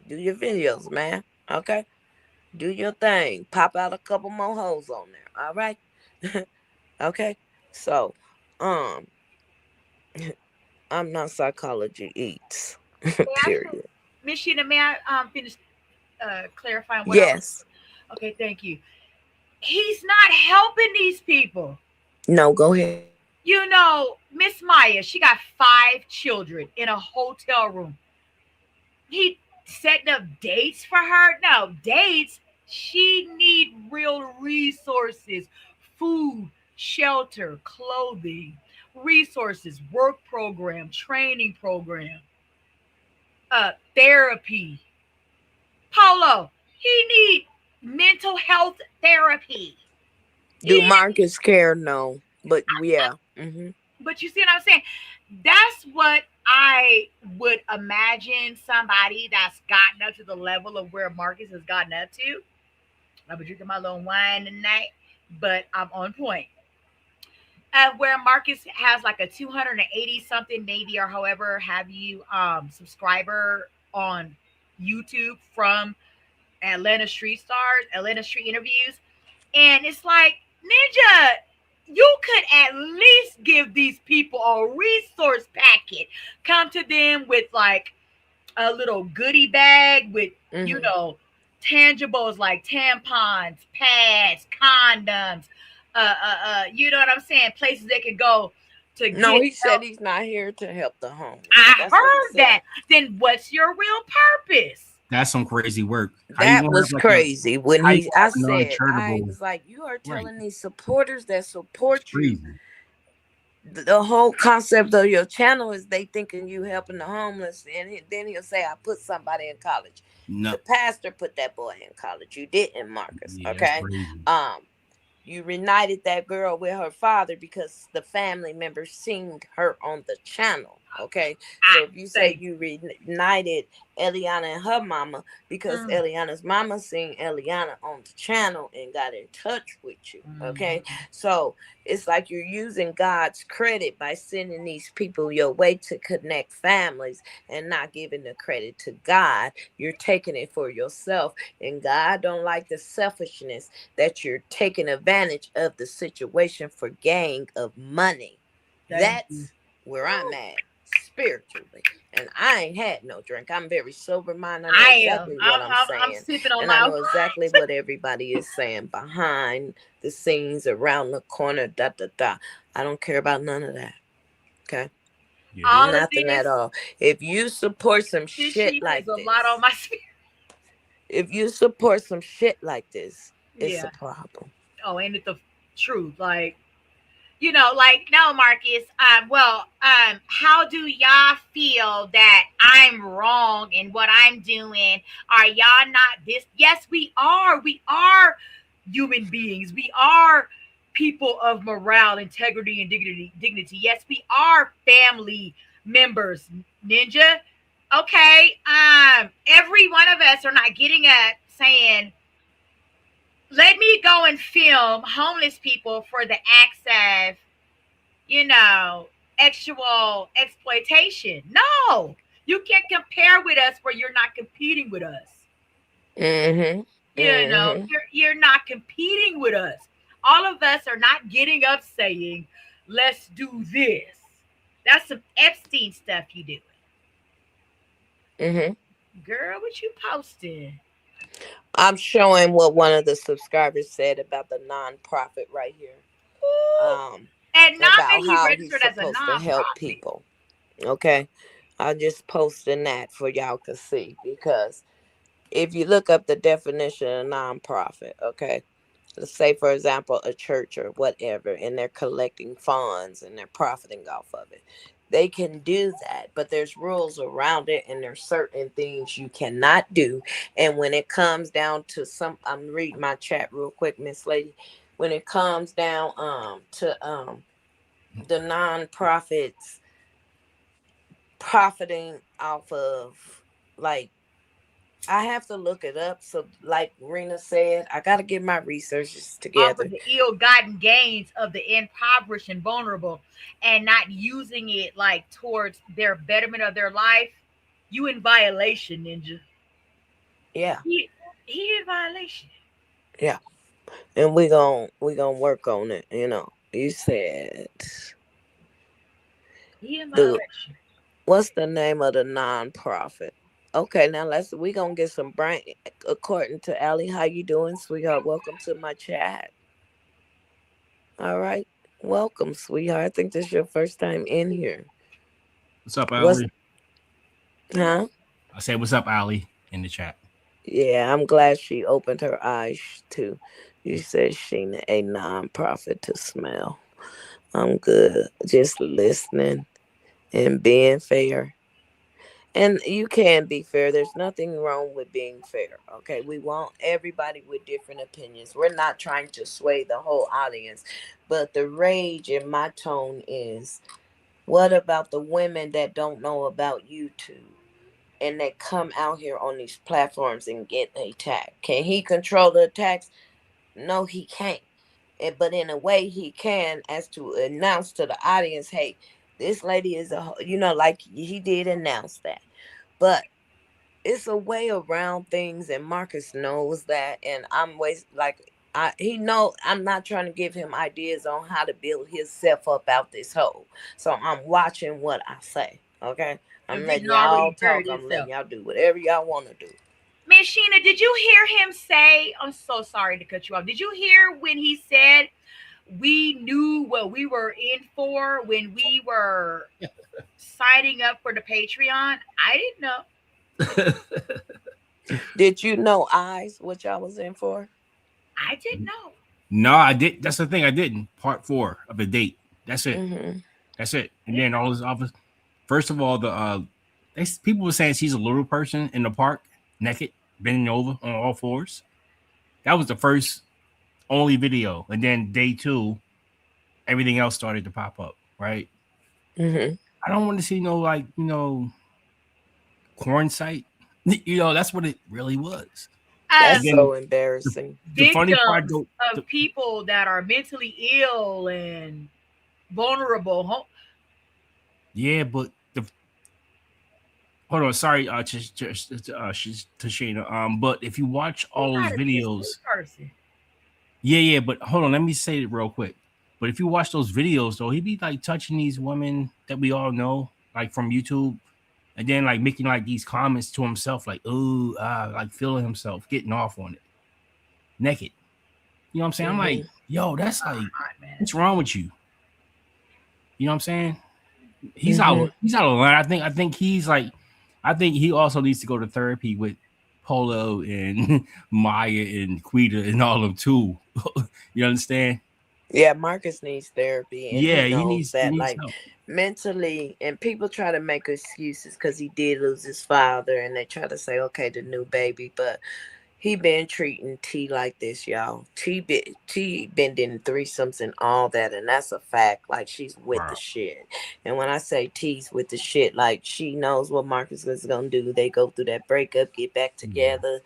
G: Do your videos, man. Okay? Do your thing. Pop out a couple more holes on there. All right? Okay? So, I'm not Psychology Eats. Period.
L: Miss Sheena, may I finish clarifying what
G: Yes.
L: Okay, thank you. He's not helping these people.
G: No, go ahead.
L: You know, Miss Maya, she got 5 children in a hotel room. He setting up dates for her? No, dates. She need real resources, food, shelter, clothing, resources, work program, training program, therapy. Polo, he need mental health therapy.
G: Do Marcus care? No, but yeah.
L: But you see what I'm saying? That's what I would imagine somebody that's gotten up to the level of where Marcus has gotten up to. I've been drinking my little wine tonight, but I'm on point. Where Marcus has like a 280 something, maybe, or however have you subscriber on YouTube from Atlanta Street Stars, Atlanta Street Interviews. And it's like, Ninja, you could at least give these people a resource packet. Come to them with like a little goodie bag with, you know, tangibles like tampons, pads, condoms, you know what I'm saying? Places they could go to
G: No,
L: get
G: he said he's not here to help the homeless.
L: I heard that. Then what's your real purpose?
K: That's some crazy work.
G: That was crazy when I said, I was like, you are telling these supporters that support you. The whole concept of your channel is they thinking you helping the homeless, and then he'll say, I put somebody in college. No. The pastor put that boy in college. You didn't, Marcus. Yeah, okay. You reunited that girl with her father because the family members seen her on the channel. Okay. So if you say you reunited Eliana and her mama because Eliana's mama seen Eliana on the channel and got in touch with you. Okay. So it's like you're using God's credit by sending these people your way to connect families and not giving the credit to God. You're taking it for yourself, and God don't like the selfishness that you're taking advantage of the situation for gain of money. That's where I'm at spiritually, and I ain't had no drink. I'm very sober minded. I know exactly what I'm saying. I'm sipping on, and I know exactly what everybody is saying behind the scenes, around the corner, da da da. I don't care about none of that. Okay. Yeah. Nothing at all. If you support some shit like this, a lot on my spirit. If you support some shit like this, it's a problem.
L: Oh, ain't it the truth? Like, you know, like, no, Marcus, how do y'all feel that I'm wrong in what I'm doing? Are y'all not this? Yes, we are. We are human beings. We are people of morale, integrity, and dignity. Yes, we are family members, Ninja. Okay. Every one of us are not getting up saying, let me go and film homeless people for the acts of, you know, actual exploitation. No, You can't compare with us where you're not competing with us.
G: Mm-hmm.
L: You know,
G: Mm-hmm.
L: you're not competing with us. All of us are not getting up saying, "Let's do this." That's some Epstein stuff you do.
G: Mm-hmm.
L: Girl, what you posting?
G: I'm showing what one of the subscribers said about the nonprofit right here.
L: Ooh,
G: Um,
L: and not
G: about
L: many
G: how he's
L: registered as a
G: supposed to help
L: nonprofit.
G: people. Okay. I just posting that for y'all to see because if you look up the definition of nonprofit, okay, let's say for example a church or whatever, and they're collecting funds and they're profiting off of it, they can do that, but there's rules around it and there's certain things you cannot do. And when it comes down to some, I'm reading my chat real quick, Miss Lady. When it comes down to the nonprofits profiting off of, like, I have to look it up. So, like Rena said, I got to get my researches
L: Off of
G: together.
L: the ill-gotten gains of the impoverished and vulnerable, and not using it like towards their betterment of their life, you in violation, Ninja.
G: Yeah,
L: He in violation.
G: yeah, and we gonna work on it. You said
L: He in
G: the
L: violation.
G: what's the name of the nonprofit? Okay, now we gonna get some brain. According to Allie, how you doing, sweetheart? Welcome to my chat. All right, welcome, sweetheart. I think this is your first time in here.
K: What's up,
G: What's
K: Ali?
G: huh?
K: I said, "What's up, Ali?" in the chat.
G: Yeah, I'm glad she opened her eyes too. You said Sheena, a nonprofit to smell. I'm good. Just listening and being fair. And you can be fair. There's nothing wrong with being fair. Okay. We want everybody with different opinions. We're not trying to sway the whole audience. But the rage in my tone is, what about the women that don't know about YouTube and that come out here on these platforms and get attacked? Can he control the attacks? No, he can't. But in a way, he can, as to announce to the audience, hey, this lady is like he did announce that. But it's a way around things, and Marcus knows that. And I'm always like, he know I'm not trying to give him ideas on how to build himself up out this hole. So I'm watching what I say. Okay, I'm
L: Because
G: letting
L: it
G: y'all
L: already buried
G: talk. I'm letting
L: itself.
G: y'all do whatever y'all want to do.
L: Miss Sheena, did you hear him say? I'm so sorry to cut you off. Did you hear when he said we knew what we were in for when we were signing up for the Patreon? I didn't know.
G: Did you know eyes what y'all was in for?
L: I didn't know.
K: No, I did. That's the thing. I didn't. Part 4 of the date. That's it.
G: Mm-hmm.
K: That's it. And then all this office. First of all, people were saying she's a little person in the park, naked, bending over on all fours. That was the first only video, and then day 2, everything else started to pop up. Right.
G: Mm-hmm.
K: I don't want to see no corn site. That's what it really was. And
G: That's
L: Um,
K: then
G: so
K: the,
G: embarrassing.
K: the funny part,
L: Victims of people that are mentally ill and vulnerable.
K: yeah, but hold on, sorry, Tashina. But if you watch
L: He
K: all those
L: got a kiss this
K: videos,
L: person.
K: yeah, but hold on, let me say it real quick. But if you watch those videos, though, he be like touching these women that we all know, like from YouTube, and then like making like these comments to himself, like "ooh," like feeling himself, getting off on it, naked. You know what I'm saying? I'm
G: Mm-hmm.
K: like, yo, that's like,
L: God, man.
K: what's wrong with you? You know what I'm saying? He's
G: Mm-hmm.
K: out. He's out of line. I think he's like. I think he also needs to go to therapy with Polo and Maya and Quita and all of them too. You understand?
G: Yeah, Marcus needs therapy, and he
K: Yeah,
G: knows
K: he
G: that,
K: needs
G: like,
K: help.
G: mentally. And people try to make excuses because he did lose his father, and they try to say, okay, the new baby, but he been treating T like this, y'all. T been in threesomes and all that, and that's a fact. Like, she's with the
K: Wow.
G: shit. And when I say T's with the shit, like, she knows what Marcus is gonna do. They go through that breakup, get back
K: Yeah.
G: together,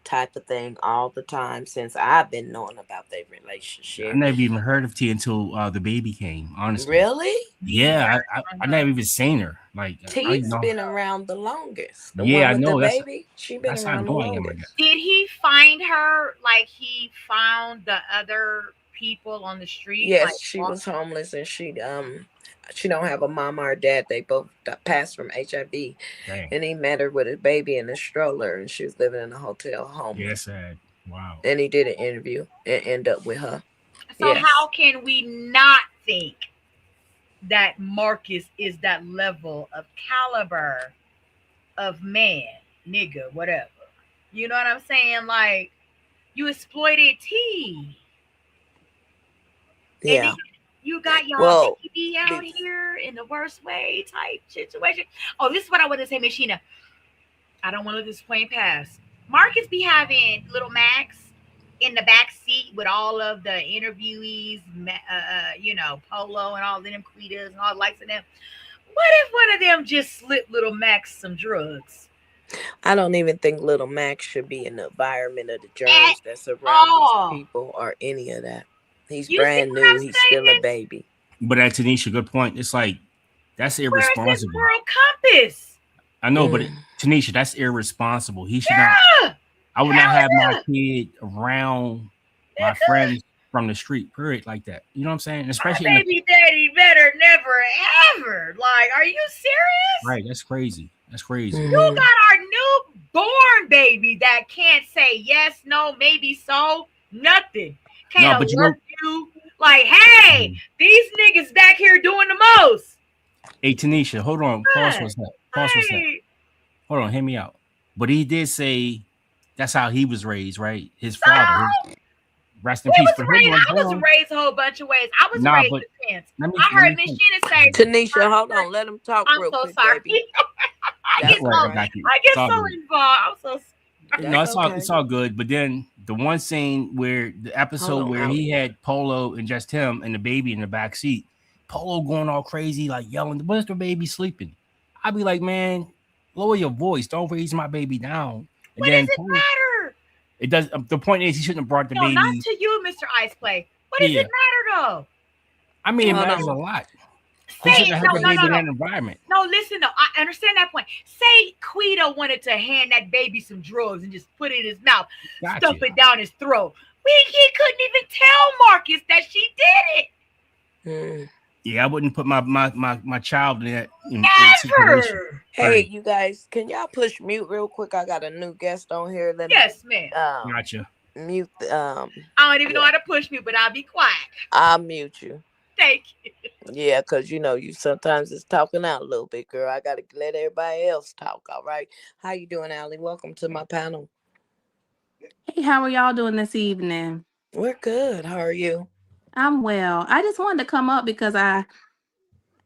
G: type of thing all the time since I've been knowing about their
K: I
G: relationship.
K: never even heard of T until the baby came. Honestly,
G: Really?
K: yeah, I never even seen her. Like I don't even
G: T's
K: know.
G: been around the longest. The
K: Yeah,
G: one
K: I
G: with the
K: know.
G: baby, she been
K: That's how
G: around the
K: annoying I am. I guess.
G: longest.
L: Did he find her like he found the other people on the street? Like,
G: Yes, she was homeless and she don't have a mama or dad. They both passed from HIV.
K: Dang.
G: And he met her with a baby in a stroller and she was living in a hotel
K: Yeah,
G: homeless.
K: sad. Wow.
G: And he did an interview and end up with her.
L: so
G: Yes.
L: how can we not think that Marcus is that level of caliber of man, nigga, whatever? You know what I'm saying? Like, you exploited T. And
G: Yeah.
L: then you got y'all
G: Well,
L: baby out here in the worst way type situation. Oh, this is what I want to say, Miss Shinna. I don't want to let this plane pass. Marcus be having little Max in the back seat with all of the interviewees, Polo and all of them, Quetas and all the likes of them. What if one of them just slipped little Max some drugs?
G: I don't even think little Max should be in the environment of the
L: At
G: germs that surround these
L: all.
G: people or any of that. He's
L: You see
G: brand
L: what
G: new.
L: I'm
G: He's still a
L: saying?
G: baby.
K: But at Tanisha, good point. It's like that's
L: Where's his
K: irresponsible.
L: moral compass?
K: I know, but
G: Mm.
K: Tanisha, that's irresponsible. He should not.
L: Yeah.
K: I would not
L: Hell
K: have my
L: yeah.
K: kid around my
L: Nigga.
K: friends from the street, period, like that. You know what I'm saying?
L: My
K: Especially in the
L: baby daddy better never ever. Like, are you serious?
K: right. That's crazy. That's crazy.
L: You
G: Mhm.
L: got our newborn baby that can't say yes, no, maybe so, nothing.
K: No,
L: Can't
K: but you know,
L: alert you. Like, hey, these niggas back here doing the most.
K: hey Tanisha, hold on. Pause for a
L: What?
K: sec. Pause for a sec.
L: Like,
K: Hold on, hear me out. But he did say that's how he was raised, right? His
L: so
K: father, rest in
L: we
K: peace.
L: was
K: But
L: raised. I
K: hold
L: was
K: on.
L: raised a whole bunch of ways. I was
K: Nah,
L: raised
K: but
L: defense.
K: let me
L: I
K: let
L: heard
K: me
L: Miss
K: finish.
L: Shannon say,
G: Tanisha, hold on. Let him talk
L: I'm
G: real
L: so
G: quick,
L: sorry.
G: baby.
L: I
G: That's
L: get
G: all
K: Right, I
L: so
G: right.
K: got you.
L: I
K: It's
L: get
K: all
L: so
K: good.
L: involved. I'm so
K: No,
G: That's
K: it's
G: okay.
K: all good. But then the one scene where the
G: Hold
K: episode
G: on,
K: where
G: Allie.
K: he had Polo and just him and the baby in the back seat, Polo going all crazy, like yelling, "Where's the baby sleeping?" I'd be like, man, lower your voice. Don't raise my baby down. And
L: what does
K: then
L: it
K: Polo,
L: matter?
K: it does. The point is, he shouldn't have brought the
L: No, not
K: baby.
L: to you, Mr. Ice Play. What does
K: Yeah,
L: it matter though?
K: I mean, it
G: Hold
K: matters a
G: on.
K: lot. He
L: Say
K: shouldn't
L: it.
K: have had
L: No,
K: the
L: no,
K: baby
L: no,
K: in
L: no.
K: that environment.
L: No, listen though. I understand that point. Say Quito wanted to hand that baby some drugs and just put it in his mouth, stuff
K: Gotcha.
L: it down his throat. He couldn't even tell Marcus that she did it.
G: Mm.
K: Yeah, I wouldn't put my child in that situation.
L: Never.
G: Hey,
K: Right.
G: you guys, can y'all push mute real quick? I got a new guest on here. Let me
L: Yes, ma'am.
K: Gotcha.
G: mute.
L: I don't even know
G: Yeah,
L: how to push me, but I'll be quiet.
G: I'll mute you.
L: Thank you.
G: Yeah, because you sometimes it's talking out a little bit, girl. I gotta let everybody else talk. All right. How you doing, Allie? Welcome to my panel.
O: Hey, how are y'all doing this evening?
G: We're good. How are you?
O: I'm well. I just wanted to come up because I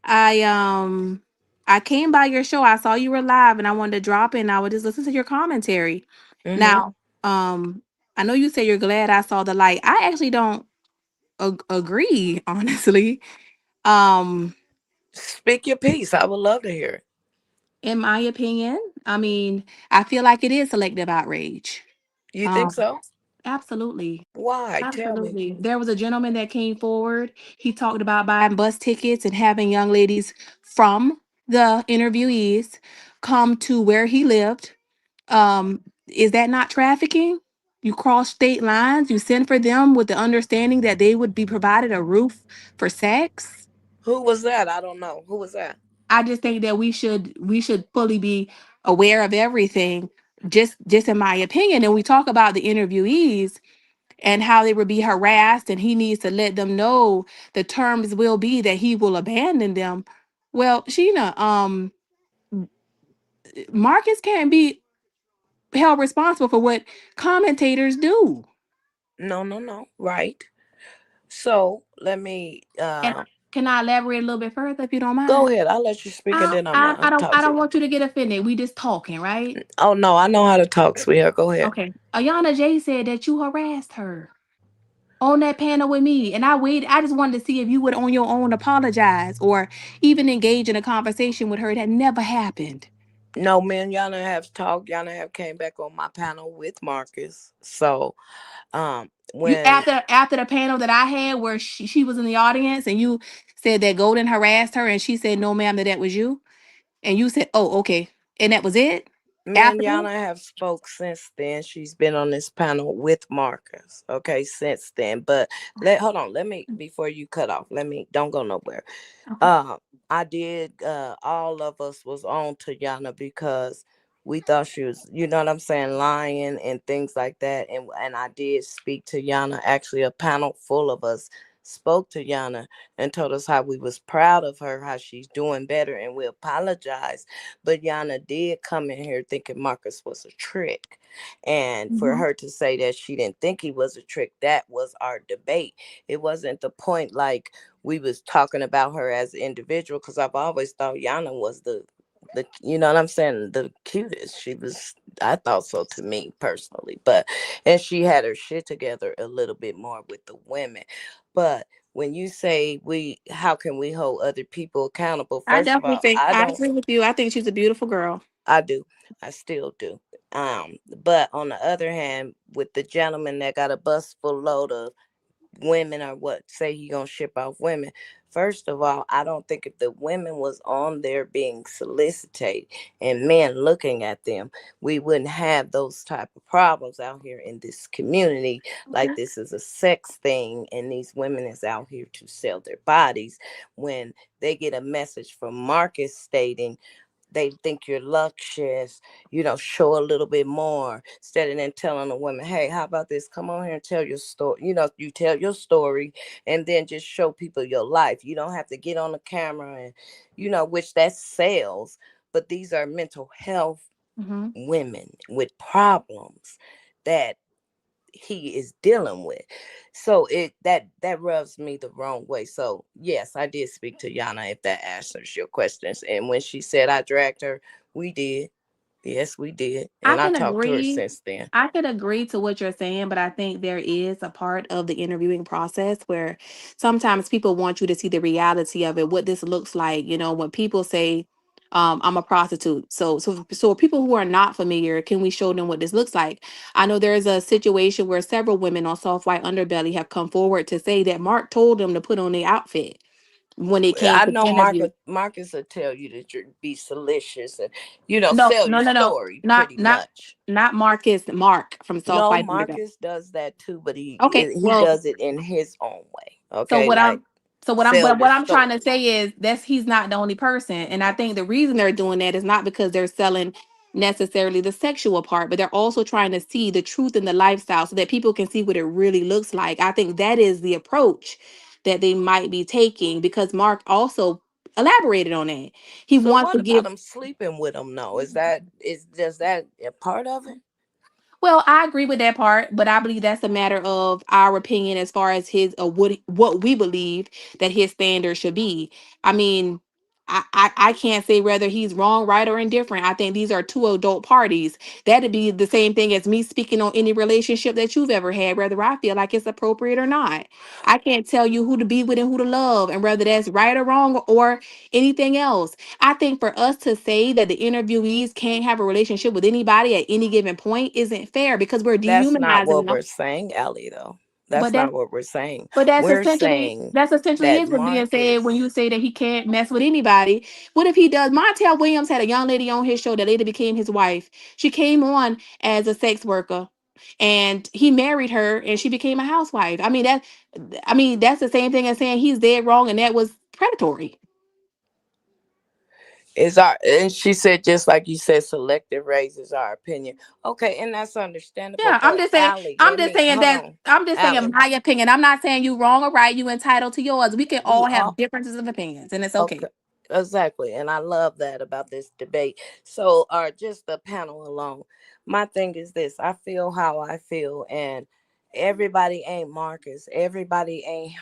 O: I came by your show. I saw you were live and I wanted to drop in. I would just listen to your commentary.
G: Mm-hmm.
O: Now, I know you say you're glad I saw the light. I actually don't agree, honestly. Um,
G: Speak your piece. I would love to hear it.
O: in my opinion, I mean, I feel like it is selective outrage.
G: You think
O: Um,
G: so?
O: absolutely.
G: Why? Tell me.
O: Absolutely. There was a gentleman that came forward. He talked about buying bus tickets and having young ladies from the interviewees come to where he lived. Is that not trafficking? You cross state lines, you send for them with the understanding that they would be provided a roof for sex.
G: Who was that? I don't know. Who was that?
O: I just think that we should fully be aware of everything, just in my opinion. And we talk about the interviewees and how they would be harassed, and he needs to let them know the terms will be that he will abandon them. Well, Sheena, Marcus can't be held responsible for what commentators do.
G: No. Right. So let me
O: And can I elaborate a little bit further if you don't
G: go
O: mind?
G: ahead. I'll let you speak and
O: I
G: then I'm
O: I, I
G: gonna
O: don't
G: talk
O: I
G: to
O: don't
G: you.
O: want you to get offended. We just talking, right?
G: Oh no, I know how to talk, sweetheart. Go ahead.
O: Okay. Ayana J said that you harassed her on that panel with me. And I just wanted to see if you would on your own apologize or even engage in a conversation with her. That never happened.
G: No, me and Yana have talked. Yana have came back on my panel with Marcus. So,
O: You
G: when
O: after the panel that I had where she was in the audience and you said that Golden harassed her and she said no ma'am that was you and you said oh okay and that was it
G: me and
O: after that?
G: Yana have spoke since then, she's been on this panel with Marcus. Okay, since then. But hold on. Let me before you cut off. Don't go nowhere.
O: Okay.
G: Uh, I did. All of us was on to Yana because we thought she was, you know what I'm saying, lying and things like that. And I did speak to Yana. Actually, a panel full of us spoke to Yana and told us how we was proud of her, how she's doing better, and we apologize. But Yana did come in here thinking Marcus was a trick, and for
O: Mhm.
G: her to say that she didn't think he was a trick, that was our debate. It wasn't the point like we was talking about her as an individual, because I've always thought Yana was the you know what I'm saying, the cutest. She was, I thought so, to me personally. But and she had her shit together a little bit more with the women. But when you say how can we hold other people accountable?
O: I
G: First of
O: definitely
G: all,
O: think I agree with you. I think she's a beautiful girl.
G: I do. I still do. But on the other hand, with the gentleman that got a bus full load of women, or what, say he gonna ship off women. First of all, I don't think if the women was on there being solicited and men looking at them, we wouldn't have those type of problems out here in this community. Like,
O: Okay.
G: this is a sex thing and these women is out here to sell their bodies. When they get a message from Marcus stating they think you're luscious, show a little bit more, instead of then telling a woman, hey, how about this? Come on here and tell your story. You tell your story and then just show people your life. You don't have to get on the camera and, which that sells. But these are mental health
O: Mhm.
G: women with problems that he is dealing with. So that rubs me the wrong way. So yes, I did speak to Yana, if that answers your questions. And when she said I dragged her, we did. Yes, we did.
O: I
G: And I
O: can
G: talked to her
O: agree.
G: since then.
O: I could agree to what you're saying, but I think there is a part of the interviewing process where sometimes people want you to see the reality of it, what this looks like. You know, when people say, I'm a prostitute. So people who are not familiar, can we show them what this looks like? I know there's a situation where several women on Soft White Underbelly have come forward to say that Mark told them to put on their outfit when it came
G: I
O: to the
G: know
O: interview.
G: Marcus will tell you that you be salacious and
O: No,
G: sell
O: no,
G: your
O: no, no,
G: story
O: not
G: pretty
O: not
G: much.
O: not Marcus. Mark from Soft
G: No,
O: White Underbelly.
G: Marcus does that too, but he
O: Okay,
G: he
O: well,
G: does it in his own way.
O: so
G: Okay,
O: what
G: like
O: I'm so what I'm
G: sell
O: but
G: your
O: what I'm trying to
G: story.
O: say is that's he's not the only person. And I think the reason they're doing that is not because they're selling necessarily the sexual part, but they're also trying to see the truth in the lifestyle so that people can see what it really looks like. I think that is the approach that they might be taking because Mark also elaborated on that. He
G: So
O: wants
G: what
O: to
G: about
O: give.
G: him sleeping with him? No, is just that a part of it?
O: Well, I agree with that part, but I believe that's a matter of our opinion as far as his what we believe that his standard should be. I mean, I can't say whether he's wrong, right, or indifferent. I think these are two adult parties. That'd be the same thing as me speaking on any relationship that you've ever had, whether I feel like it's appropriate or not. I can't tell you who to be with and who to love, and whether that's right or wrong or anything else. I think for us to say that the interviewees can't have a relationship with anybody at any given point isn't fair because we're
G: That's not
O: dehumanizing
G: what
O: them.
G: we're saying, Ellie, though.
O: But
G: That's not what we're saying.
O: that's
G: We're
O: essentially
G: saying that
O: is what being said when
G: Marcus,
O: you say that he can't mess with anybody. What if he does? Montel Williams had a young lady on his show that later became his wife. She came on as a sex worker, and he married her, and she became a housewife. I mean that's the same thing as saying he's dead wrong, and that was predatory.
G: and she said, just like you said, selective race is our opinion. Okay, and that's understandable.
O: Yeah, I'm
G: But
O: just saying.
G: Allie,
O: I'm just saying
G: hold
O: that.
G: on,
O: I'm just saying
G: Allie.
O: my opinion. I'm not saying you wrong or right. You entitled to yours. We can
G: We
O: all have
G: all
O: differences of opinions, and it's
G: Okay,
O: okay.
G: exactly. And I love that about this debate. So, just the panel alone. My thing is this: I feel how I feel, and everybody ain't Marcus. Everybody ain't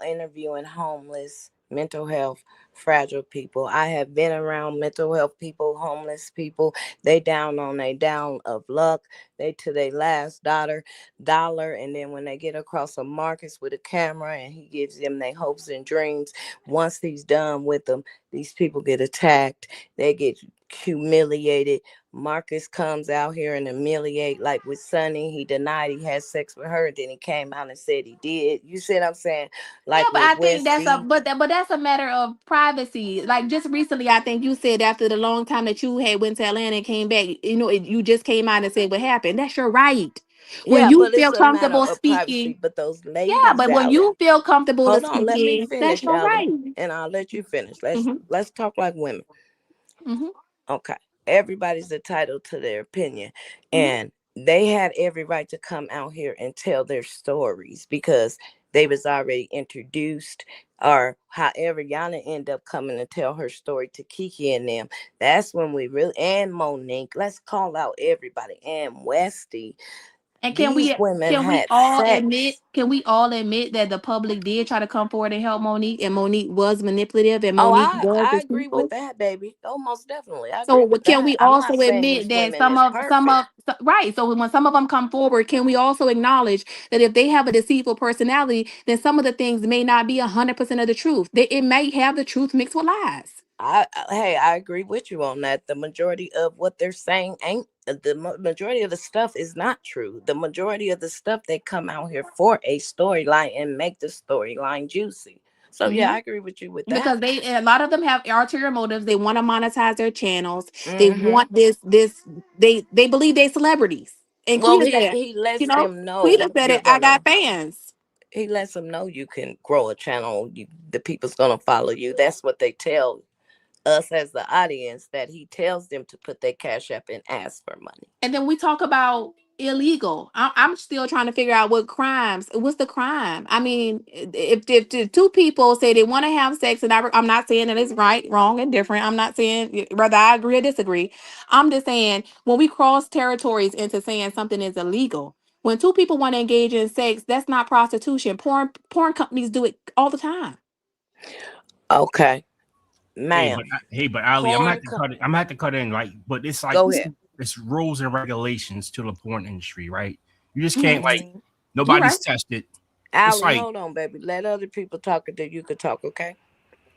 G: interviewing homeless, mental health, fragile people. I have been around mental health people, homeless people. They down on they down of luck. They to their last dollar, and then when they get across a Marcus with a camera, and he gives them their hopes and dreams, once he's done with them, these people get attacked, they get humiliated. Marcus comes out here and humiliate, like with Sonny. He denied he had sex with her, then he came out and said he did. You see what I'm saying?
O: Yeah,
G: Like
O: but
G: with
O: I think that's a
G: Westy.
O: but that's a matter of privacy. Like just recently, I think you said after the long time that you had went to Atlanta and came back, you just came out and said what happened. That's your right. When
G: Yeah,
O: you
G: but
O: feel
G: it's a matter
O: comfortable
G: of privacy.
O: speaking,
G: But those
O: yeah,
G: ladies,
O: but when
G: Allie,
O: you feel comfortable to
G: hold on, let me
O: speaking, that's
G: finish,
O: your
G: Allie,
O: right.
G: and I'll let you finish. Let's
O: Hmm.
G: let's talk like women.
O: Hmm.
G: Okay. Everybody's entitled to their opinion.
O: Hmm.
G: And they had every right to come out here and tell their stories because they was already introduced, or however Yana end up coming to tell her story to Kiki and them. That's when we really, and Monique, let's call out everybody, and Westy.
O: And
G: These women
O: can we
G: had
O: all admit
G: sex.
O: that the public did try to come forward and help Monique, and Monique was manipulative, and
G: Oh,
O: Monique
G: I
O: was
G: I agree with
O: deceitful?
G: that, baby. Oh, most definitely. I agree
O: So
G: with
O: can
G: that.
O: we
G: I'm
O: also
G: not saying
O: admit
G: these
O: that
G: women is perfect.
O: right? So when some of them come forward, can we also acknowledge that if they have a deceitful personality, then some of the things may not be 100% of the truth. It may have the truth mixed with lies.
G: Hey, I agree with you on that. The majority of what they're saying ain't majority of the stuff is not true. The majority of the stuff they come out here for a storyline and make the storyline juicy. So yeah,
O: Hmm.
G: I agree with you with that.
O: Because a lot of them have ulterior motives. They want to monetize their channels. They
G: Hmm.
O: want they believe they celebrities. And
G: Well,
O: Quita
G: he
O: said,
G: he
O: you
G: lets
O: know,
G: them
O: Quita
G: know
O: said
G: you're
O: it, I got
G: gonna.
O: fans.
G: He lets them know you can grow a channel. The people's gonna follow you. That's what they tell us as the audience. That he tells them to put their cash up and ask for money.
O: And then we talk about illegal. I'm still trying to figure out what's the crime. I mean, if the two people say they want to have sex, and I'm not saying that it's right, wrong, and different. I'm not saying whether I agree or disagree. I'm just saying when we cross territories into saying something is illegal. When two people want to engage in sex, that's not prostitution. Porn companies do it all the time.
G: Okay,
K: Hey,
G: ma'am.
K: but Ali, I'm gonna have
G: Porn.
K: to cut it. I'm gonna have to cut in, like, but it's like
G: Go ahead.
K: it's rules and regulations to the porn industry, right? You just can't
O: Hmm.
K: like
G: Hmm.
O: You're
K: nobody's
O: right.
K: tested. It's
G: Allie,
K: like
G: hold on, baby. Let other people talk until you can talk, okay?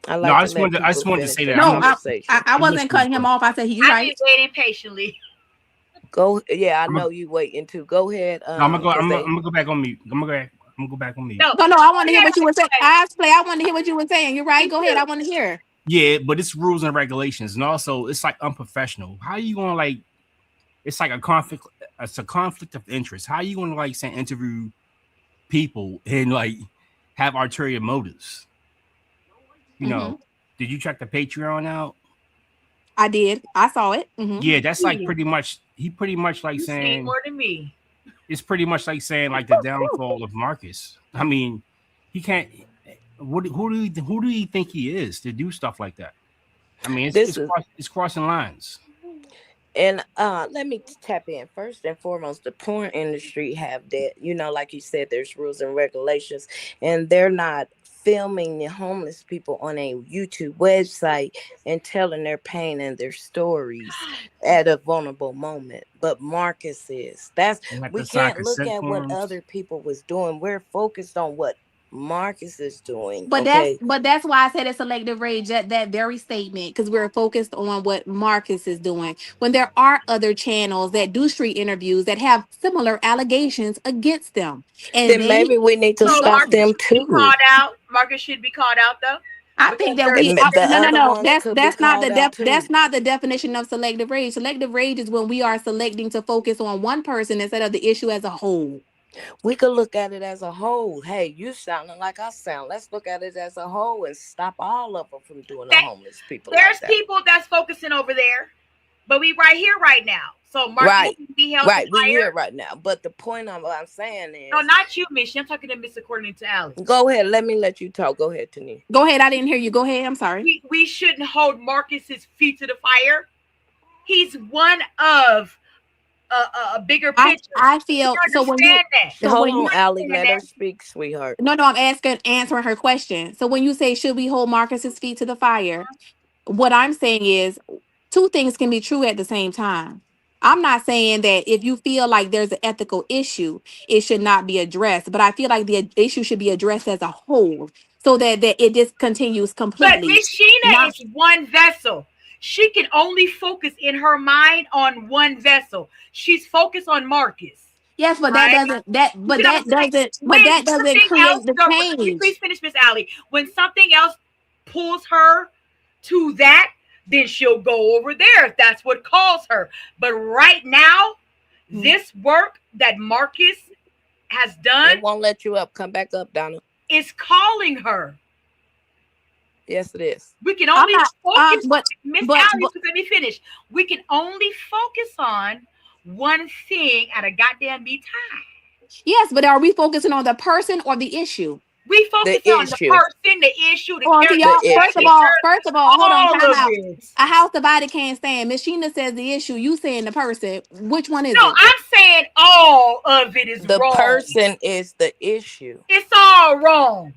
G: I
K: no,
G: like to let
K: I
G: people
K: just wanted to
G: finish
K: say
G: their
K: that I'm
O: No,
K: gonna
G: conversation.
O: I
K: I'm
O: wasn't
K: listening
O: cutting him
K: to.
O: off. I said you're
L: I've been
O: right.
L: waiting patiently.
G: Go, yeah, I
K: I'm gonna,
G: know you waiting too. Go ahead,
K: no, I'm gonna go.
G: because they.
K: I'm gonna go back on mute. I'm gonna go back on mute.
L: No,
O: No, I
L: go
O: want to hear
L: ahead.
O: what you were saying. I want to hear what you were saying. You're right.
L: Me
O: Go ahead.
L: too.
O: I want to hear.
K: Yeah, but it's rules and regulations, and also it's like unprofessional. How you gonna like? It's like a conflict. It's a conflict of interest. How you gonna like say interview people and like have ulterior motives? You
O: Hmm.
K: know, did you check the Patreon out?
O: I did. I saw it. Hmm.
K: Yeah, that's like
L: Ooh,
K: pretty much. He pretty much like
L: you seen
K: saying
L: more than me.
K: it's pretty much like saying like the downfall of Marcus. I mean, he can't. Who do you think he is to do stuff like that? I mean,
G: This is.
K: it's crossing lines.
G: And let me tap in first and foremost. The porn industry have that, like you said, there's rules and regulations, and they're not filming the homeless people on a YouTube website and telling their pain and their stories at a vulnerable moment. But Marcus is. That's
K: You have to
G: we
K: sign
G: can't look
K: consent
G: at what
K: forms.
G: other people was doing. We're focused on what Marcus is doing. Okay.
O: But that's why I said it's selective rage. That very statement, because we're focused on what Marcus is doing. When there are other channels that do street interviews that have similar allegations against them, and
G: Then maybe we need to
L: So
O: they,
G: stop
L: Marcus
G: them
L: should be
G: too.
L: called out. Marcus should be called out though,
O: I think
L: because
O: that
L: there's
G: The other
O: no.
G: ones could be
O: That's not
G: called out
O: that's
G: too.
O: not the definition of selective rage. Selective rage is when we are selecting to focus on one person instead of the issue as a whole.
G: We could look at it as a whole. Hey, you sounding like I sound. Let's look at it as a whole and stop all of them from doing the
L: that
G: homeless people like
L: there's
G: that.
L: people that's focusing over there, but we right here right now. So Marcus
G: Right,
L: should be held to
G: right. We here
L: fire.
G: right now. But the point of what I'm saying
L: No,
G: is,
L: not you, Miss. I'm talking to Miss according to Allie.
G: go ahead. Let me let you talk. Go ahead, Tania.
O: Go ahead. I didn't hear you. Go ahead. I'm sorry.
L: We shouldn't hold Marcus's feet to the fire. He's one of a bigger picture.
O: I
L: We
O: feel so when you
L: understand that.
O: so
G: Hold
O: when
G: on,
O: you
G: Allie.
L: We
G: Let
L: understand
G: her
L: that.
G: speak, sweetheart.
O: no, I'm answering her question. So when you say should we hold Marcus's feet to the fire, what I'm saying is two things can be true at the same time. I'm not saying that if you feel like there's an ethical issue, it should not be addressed, but I feel like the issue should be addressed as a whole so that it discontinues
L: But
O: completely.
L: Miss Sheena
O: Not
L: is one vessel. She can only focus in her mind on one vessel. She's focused on Marcus.
O: Yes, but
L: Right? You see what I'm saying?
O: but
L: When
O: that doesn't
L: something else,
O: create the
L: girl, let me please
O: change.
L: finish, Miss Allie. When something else pulls her to that, then she'll go over there if that's what calls her. But right now, this work that Marcus has done,
G: It won't let you up. Come back up, Donna.
L: is calling her.
G: Yes, it is.
L: We can only focus, Miss
O: but
L: Allie, let me finish. We can only focus on one thing at a goddamn be time.
O: Yes, but are we focusing on the person or the issue?
L: We focus on the person, the issue, the
O: Well, see,
L: character,
O: y'all,
L: the
O: first of all, hold on,
L: all
O: time
L: of
O: out.
L: it.
O: A house divided can't stand. Miss Sheena says the issue. You saying the person. Which one is
L: No,
O: it?
L: I'm saying all of it is
G: The
L: wrong.
G: person is the issue.
L: It's all wrong.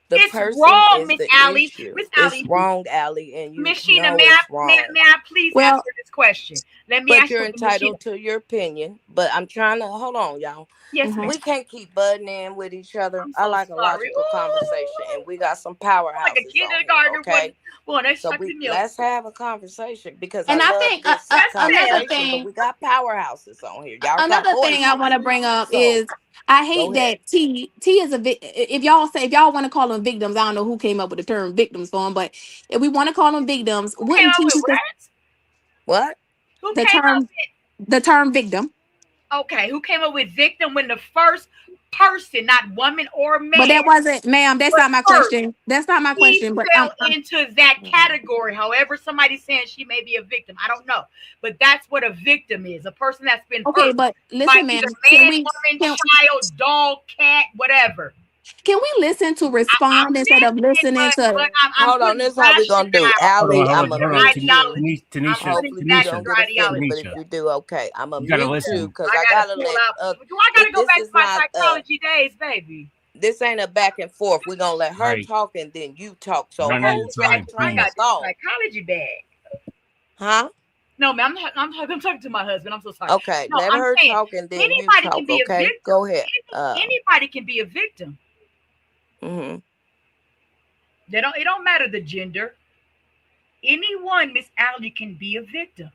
G: The
L: It's
G: person
L: wrong,
G: is
L: Miss
G: the
L: Allie.
G: issue.
L: Miss
G: It's
L: Allie.
G: wrong, Allie, and you
L: Miss Sheena,
G: know it's wrong.
L: may I please answer this question? Let me
G: But
L: ask
G: you're
L: you, Miss Sheena.
G: entitled to your opinion. But I'm trying to hold on, y'all.
L: Yes, ma'am.
G: We can't keep butting in with each other.
L: I'm
G: I
L: so
G: like a
L: sorry.
G: logical conversation, and we got some
L: Like a
G: powerhouses on here,
L: kindergartner
G: okay?
L: when they
G: So
L: suck the milk.
G: let's have a conversation because I
O: And I
G: love
O: think
G: this
O: another
G: conversation. But
O: thing.
G: we got powerhouses on here. Y'all got
O: Another thing I
G: voices.
O: want to bring up
G: So
O: is I
G: go
O: hate
G: ahead.
O: that T is if y'all want to call them victims, I don't know who came up with the term victims for them, but if we want to call them victims,
L: Who came
O: wouldn't
L: up
O: T
L: with
O: just
L: what?
G: What?
L: Who
O: the
L: came up
O: term the term victim?
L: Okay, who came up with victim when the first person, not woman or
O: But
L: man,
O: that wasn't, ma'am. That's
L: but
O: not my
L: first,
O: question. That's not my
L: he
O: question. But
L: fell into that category. However, somebody's saying she may be a victim. I don't know. But that's what a victim is. A person that's been
O: okay.
L: hurt
O: But
L: by
O: listen, ma'am.
L: either man, woman, child, dog, cat, whatever.
O: Can we listen to
L: I'm
O: respond instead of
L: listening,
O: listening to?
L: but I'm
G: Hold on,
L: putting
G: this is how we gonna do.
L: rationale.
G: Allie,
L: I'm
G: I'm a
L: putting
G: mute you.
L: ideology. I'm putting
G: Hopefully you don't
L: passenger
G: get offended, but if
L: ideology.
G: you do, okay. I'm a
K: You gotta
G: mute you
K: listen.
G: because
L: I
G: I
L: gotta
G: gotta
L: pull
G: let
L: out. Do I gotta go
G: this
L: back to
G: is
L: my
G: not
L: psychology days, baby?
G: this ain't a back and forth. We're gonna let her
K: Right.
G: talk and then you talk. So
K: One at a
G: hold your
K: time,
L: I
G: train of
L: got
K: please.
L: this
G: thought.
L: psychology bag.
G: Huh?
L: No, man, I'm talking to my husband. I'm so sorry.
G: Okay,
L: No,
G: let
L: I'm
G: her
L: saying
G: talk and then you
L: anybody can
G: talk,
L: be a
G: okay?
L: victim.
G: Go ahead.
L: Anybody can be a victim.
G: Mm-hmm.
L: It don't matter the gender. Anyone, Miss Allie, can be a victim.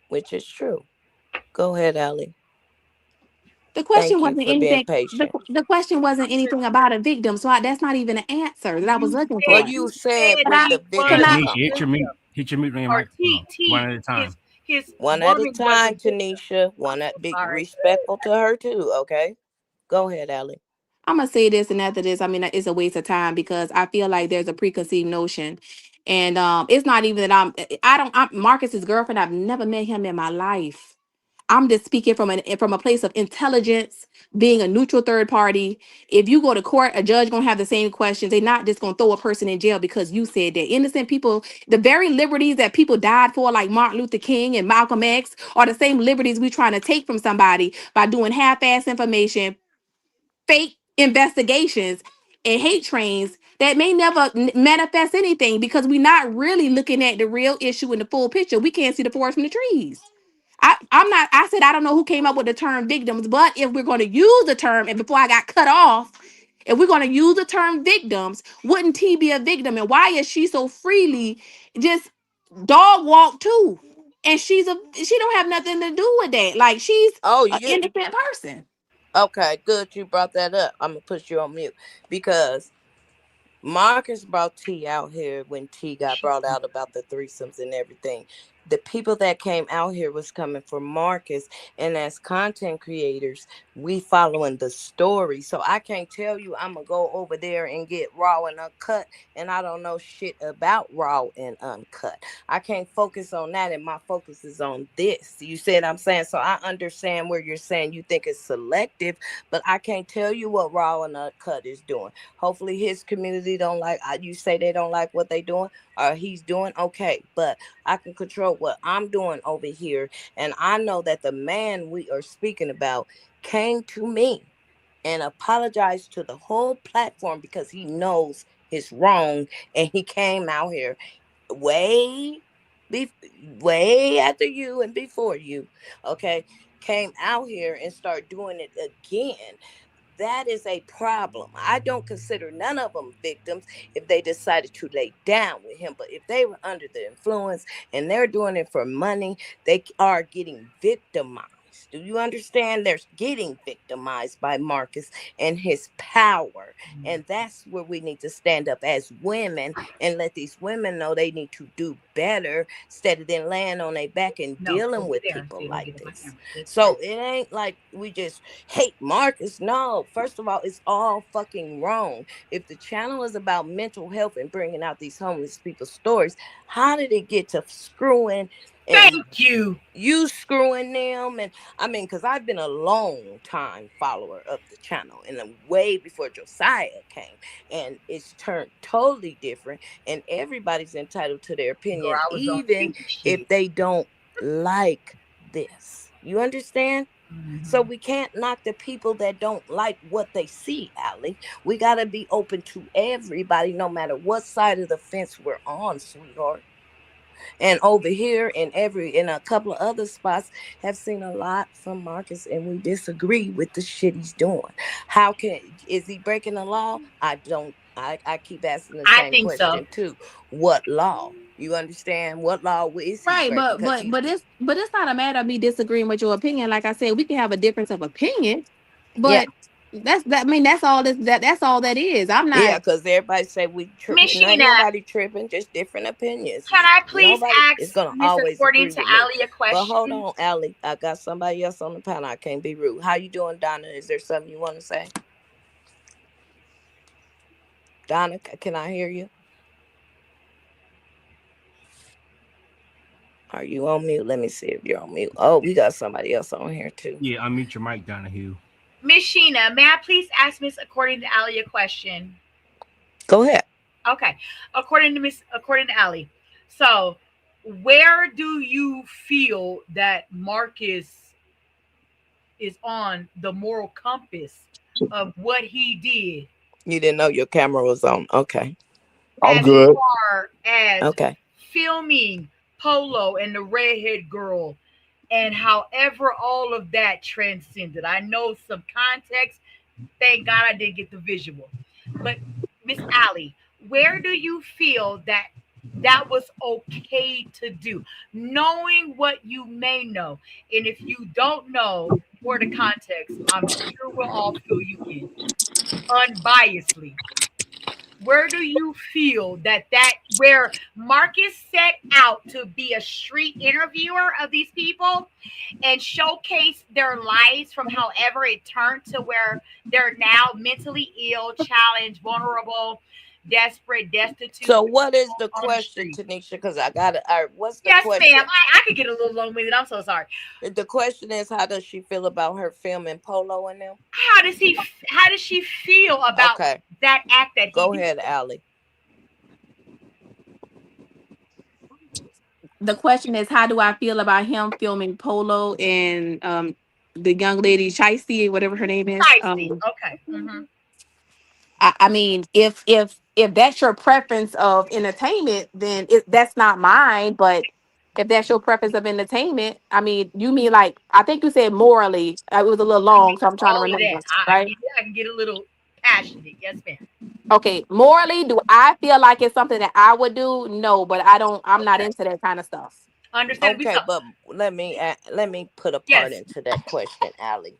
G: Which is true. Go ahead, Allie.
O: The question
G: Thank you
O: wasn't
G: for being
O: anything.
G: patient.
O: The question wasn't anything about a victim, so that's not even an answer that I was
L: You
O: looking
G: Well,
O: for.
L: said
G: you
L: you
G: said
L: said
O: But
G: with
O: I
L: he
G: the
L: was
O: can
G: victim
O: I
K: Tanisha,
L: a
G: something.
L: victim.
K: hit your mute on your
L: Or
K: microphone. One at a time.
L: his
G: One at a
L: woman was a
G: time,
L: victim.
G: Tanisha.
L: I'm
G: One
L: so
G: at be
L: sorry.
G: respectful to her too, okay? Go ahead, Allie.
O: I'm gonna say this and after this, I mean it's a waste of time because I feel like there's a preconceived notion, and it's not even that I'm Marcus's girlfriend. I've never met him in my life. I'm just speaking from a place of intelligence, being a neutral third party. If you go to court, a judge gonna have the same questions. They're not just gonna throw a person in jail because you said that. Innocent people, the very liberties that people died for, like Martin Luther King and Malcolm X, are the same liberties we trying to take from somebody by doing half-ass information, fake investigations, and hate trains that may never manifest anything because we're not really looking at the real issue in the full picture. We can't see the forest from the trees. I'm not, I said, I don't know who came up with the term victims, but if we're going to use the term, and before I got cut off, if we're going to use the term victims, wouldn't T be a victim? And why is she so freely just dog walk too? And she don't have nothing to do with that. Like she's
G: Oh,
O: an
G: you
O: innocent person.
G: okay, good you brought that up. I'm gonna put you on mute because Marcus brought T out here when T got brought out about the threesomes and everything. The people that came out here was coming for Marcus, and as content creators, we following the story. So I can't tell you I'm gonna go over there and get raw and uncut, and I don't know shit about raw and uncut. I can't focus on that, and my focus is on this. You see what I'm saying? So I understand where you're saying you think it's selective, but I can't tell you what raw and uncut is doing. Hopefully his community don't like, you say they don't like what they doing or he's doing, okay, but I can control what I'm doing over here. And I know that the man we are speaking about came to me and apologized to the whole platform because he knows it's wrong, and he came out here way way after you and before you, okay, came out here and start doing it again. that is a problem. I don't consider none of them victims if they decided to lay down with him. But if they were under the influence and they're doing it for money, they are getting victimized. Do you understand? They're getting victimized by Marcus and his power. And that's where we need to stand up as women and let these women know they need to do better instead of then laying on their back and
L: No,
G: dealing
L: don't get
G: with
L: there.
G: people
L: See, don't
G: like
L: get in my
G: this.
L: camera. That's
G: So
L: crazy.
G: it ain't like we just hate Marcus. No, first of all, it's all fucking wrong. If the channel is about mental health and bringing out these homeless people's stories, how did it get to screwing and
L: Thank you.
G: you screwing them? And I mean, because I've been a long time follower of the channel and way before Josiah came, and it's turned totally different, and everybody's entitled to their
L: Girl,
G: opinion,
L: I was on
G: even
L: TV
G: if
L: shit.
G: they don't like this. You understand? So
L: Hmm.
G: we can't knock the people that don't like what they see, Allie. We got to be open to everybody, no matter what side of the fence we're on, sweetheart. And over here in a couple of other spots have seen a lot from Marcus, and we disagree with the shit he's doing. How can is he breaking the law? I don't I keep asking the
L: I
G: same
L: think so.
G: question too. What law? You understand? What law is he
O: Right,
G: breaking?
O: but
G: Because
O: but
G: he's
O: but it's but it's not a matter of me disagreeing with your opinion. Like I said, we can have a difference of opinion,
G: yeah.
O: but that's that. I mean, that's all that's all that is. I'm
G: Yeah,
O: not.
G: because everybody say we
L: Miss
G: ain't
L: Sheena,
G: nobody tripping, just different opinions.
L: can I please
G: Nobody is
L: ask
G: gonna
L: Miss
G: always
L: According
G: agree
L: to
G: with me.
L: Ali a
G: But hold
L: question?
G: on, Allie, I got somebody else on the panel. I can't be rude. How you doing, Donna? Is there something you want to say? Donna, can I hear you? Are you on mute? Let me see if you're on mute. Oh, we got somebody else on here too.
K: Yeah, unmute your mic, Donahue.
L: Miss Sheena, may I please ask Miss According to Ali a question?
G: Go ahead.
L: Okay. According to Ali. So where do you feel that Marcus is on the moral compass of what he did
G: You didn't know your camera was on. Okay.
P: I'm
L: as
P: good.
L: far as
G: Okay.
L: filming Polo and the redhead girl and however all of that transcended? I know some context. Thank God I didn't get the visual. But Miss Allie, where do you feel that that was okay to do, knowing what you may know? And if you don't know more the context, I'm sure we'll all fill you in unbiasedly. Where do you feel that where Marcus set out to be a street interviewer of these people and showcase their lives from however it turned to where they're now mentally ill, challenged, vulnerable, desperate, destitute,
G: So what is the
L: on the
G: question,
L: street?
G: Tanisha? Because I got it. All right, what's the
L: Yes, ma'am.
G: question?
L: I could get a little long winded. I'm so sorry.
G: The question is, how does she feel about her filming Polo and them?
L: How does she feel about
G: Okay.
L: that act that he
G: Go
L: did?
G: ahead, Allie.
O: The question is, how do I feel about him filming Polo and the young lady Shiesty, whatever her name is?
L: Precisely. Okay. Mm-hmm.
O: I mean, if that's your preference of entertainment, then that's not mine. But if that's your preference of entertainment, I mean, you mean like I think you said morally. It was a little
L: I can get
O: long, so I'm trying to
L: all of
O: remember,
L: that.
O: right?
L: I can get a little passionate. Yes, ma'am.
O: Okay, morally, do I feel like it's something that I would do? No, but I don't. I'm not
L: Okay.
O: into that kind of stuff.
L: Understandably
G: Okay,
L: so.
G: but let me put a part
L: Yes.
G: into that question, Allie.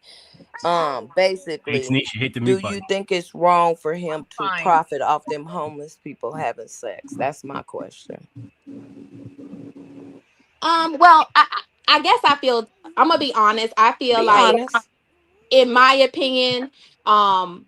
K: Hey,
G: Basically,
K: Tanisha, hit the
G: do
K: mute
G: you
K: button.
G: think it's wrong for him to
L: Fine.
G: profit off them homeless people having sex? That's my question.
O: Well, I guess I feel. I'm gonna be honest. I feel
G: Be
O: like
G: honest.
O: in my opinion,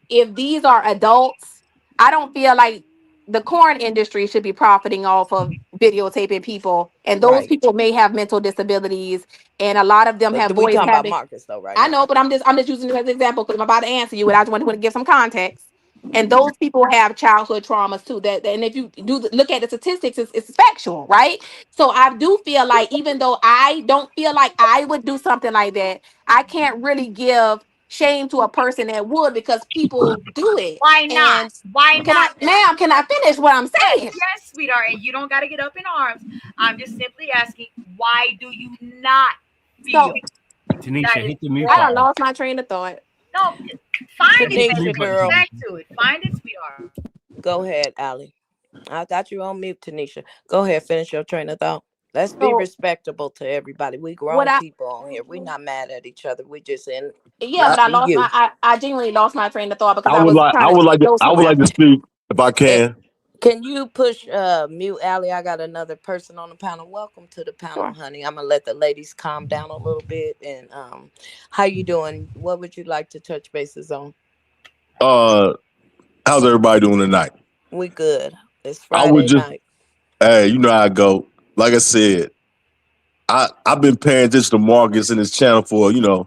O: if these are adults, I don't feel like the corn industry should be profiting off of videotaping people. And those
G: Right.
O: people may have mental disabilities, and a lot of them
G: But
O: have
G: we
O: voice
G: talking about
O: having.
G: Marcus though right
O: I
G: now.
O: know, but I'm just using it as an example because I'm about to answer you, and I just want to give some context. And those people have childhood traumas too. And if you look at the statistics, it's factual, right? So I do feel like even though I don't feel like I would do something like that, I can't really give shame to a person that would because people do it.
L: Why not?
O: And
L: Why
O: can
L: not?
O: I, ma'am? Can I finish what I'm
L: Yes,
O: saying?
L: yes, sweetheart. And you don't got to get up in arms. I'm just simply asking, why do you not feel
O: So
L: that
K: Tanisha,
L: is
K: hit the mute
O: I don't
L: wrong?
K: button.
O: lost my train of thought.
L: No, find it,
G: Tanisha,
L: baby. Get
G: girl.
L: back to it. Find it, sweetheart.
G: Go ahead, Allie. I got you on mute, Tanisha. Go ahead, finish your train of thought. Let's be
O: So
G: respectable to everybody. We
O: what
G: grown
O: I
G: people on here. We not mad at each other. We just in
O: yeah, but
G: must
O: I
G: be
O: lost
G: you.
O: my I genuinely lost my train of thought because I was trying to go
P: I would
O: somewhere.
P: like to speak if I
G: Eh,
P: can.
G: can you push mute Allie? I got another person on the panel. Welcome to the panel,
O: Sure.
G: honey. I'm gonna let the ladies calm down a little bit. And how you doing? What would you like to touch bases on?
P: Uh, how's everybody doing tonight?
G: We good. It's
P: I would
G: Friday
P: just,
G: night.
P: hey, you know how I go. Like I said, I've been paying attention to Marcus and his channel for a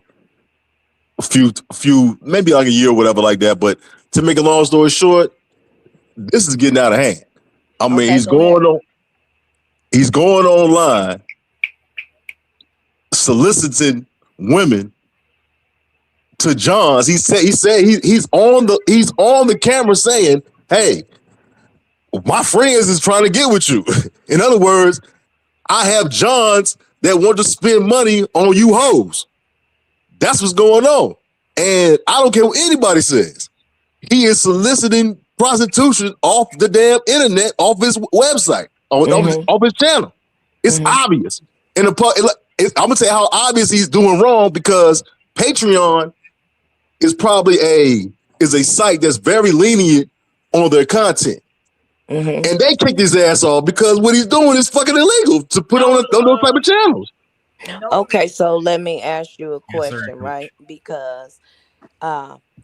P: few, maybe like a year or whatever like that. But to make a long story short, this is getting out of hand. I mean,
G: Okay, go ahead.
P: he's going online soliciting women to Johns. He's on the camera saying, "Hey, my friends is trying to get with you." In other words, I have Johns that want to spend money on you hoes. That's what's going on. And I don't care what anybody says. He is soliciting prostitution off the damn internet, off his website, off his channel. It's obvious. And I'm gonna tell you how obvious he's doing wrong, because Patreon is probably a site that's very lenient on their content. And they kicked his ass off because what he's doing is fucking illegal to put on those type of channels.
G: Okay, so let me ask you a question, right? Because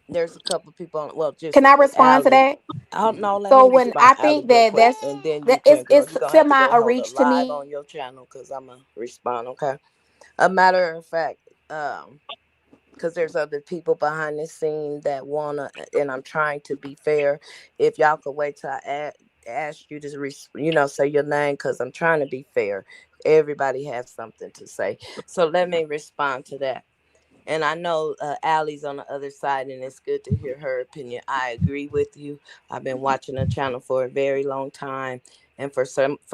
G: there's a couple people on, well, just
O: Can I respond to
G: Allie.
O: that?
G: Oh no, let
O: So
G: me
O: when I
G: respond, Allie,
O: think
G: real
O: that
G: quick, and then you can, girl.
O: it's
G: You're gonna have to
O: semi
G: go
O: a
G: hold a
O: reach to
G: live
O: me.
G: on your channel because I'm gonna respond. Okay. A matter of fact, because there's other people behind the scene that wanna, and I'm trying to be fair. If y'all could wait till I ask you to, say your name, because I'm trying to be fair. Everybody has something to say, so let me respond to that. And I know Allie's on the other side, and it's good to hear her opinion. I agree with you. I've been watching the channel for a very long time, and for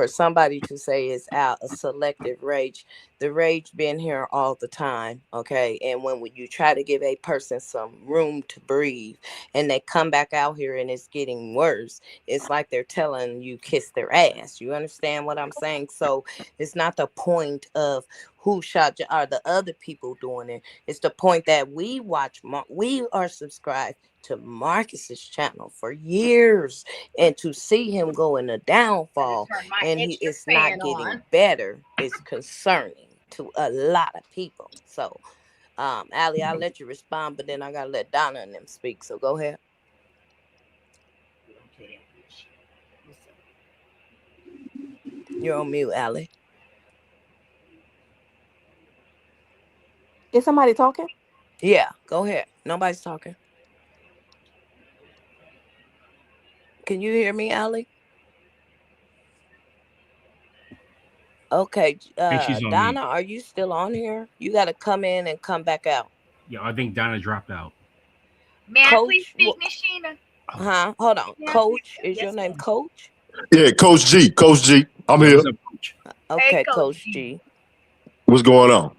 G: somebody to say it's out a selective rage, the rage been here all the time, okay? And when you try to give a person some room to breathe, and they come back out here and it's getting worse, it's like they're telling you kiss their ass. You understand what I'm saying? So it's not the point of who shot you or the other people doing it. It's the point that we watch. We are subscribed to Marcus's channel for years, and to see him go in a downfall, and he is not getting better, is concerning to a lot of people. So, Allie, I'll let you respond, but then I gotta let Donna and them speak. So go ahead. You're on mute, Allie.
O: Is somebody talking?
G: Yeah, go ahead. Nobody's talking. Can you hear me, Allie? Okay,
K: I think she's on
G: Donna,
K: mute.
G: are you still on here? You got to come in and come back out.
K: Yeah, I think Donna dropped out.
L: May I please
G: Coach,
L: speak, Miss Sheena?
G: huh? Hold on, Coach. Is your name Coach?
P: Yeah, Coach G. Coach G. I'm
K: Yeah,
P: here.
K: what's up, Coach?
G: Okay,
L: Hey,
G: Coach G.
P: What's going on?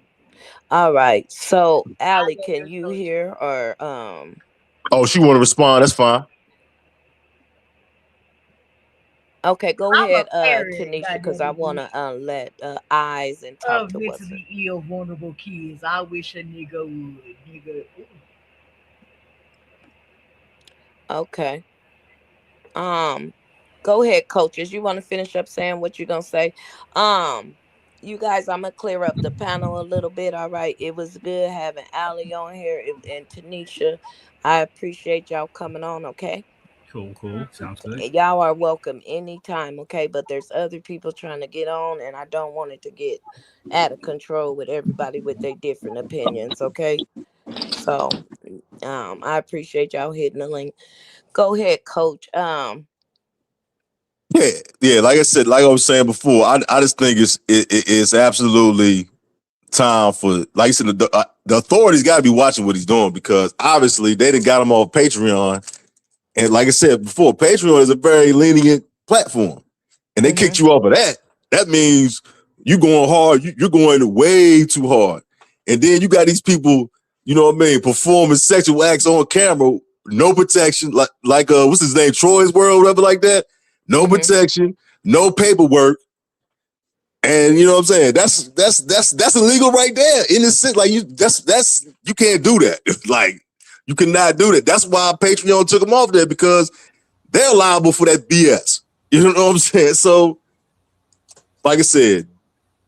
G: All right. So, Allie, can you hear or
P: Oh, she want to respond. That's fine.
G: Okay, go
L: I'm
G: ahead,
L: a parent,
G: Tanisha, because
L: goddamn
G: I
L: it,
G: want to let Eyes and talk
L: of
G: to what's it.
L: mentally ill, vulnerable kids. I wish a nigga would, nigga.
G: Okay. Go ahead, coaches. You want to finish up saying what you're gonna say? Um, you guys, I'm gonna clear up the panel a little bit. All right. It was good having Allie on here and Tanisha. I appreciate y'all coming on. Okay.
K: Cool. Sounds good.
G: Y'all are welcome anytime. Okay. But there's other people trying to get on, and I don't want it to get out of control with everybody with their different opinions. Okay. So, I appreciate y'all hitting the link. Go ahead, Coach.
P: Yeah. Like I said, like I was saying before, I just think it's absolutely time for, like you said, the authorities got to be watching what he's doing, because obviously they done got him off Patreon. And like I said before, Patreon is a very lenient platform, and they kicked you off of that. That means you going hard. You're going way too hard. And then you got these people you know what I mean, performing sexual acts on camera, no protection, like what's his name, Troy's World, whatever like that. No protection, no paperwork. And you know what I'm saying? That's illegal right there. In the sense, like that's you can't do that. Like you cannot do that. That's why Patreon took them off there, because they're liable for that BS. You know what I'm saying? So, like I said,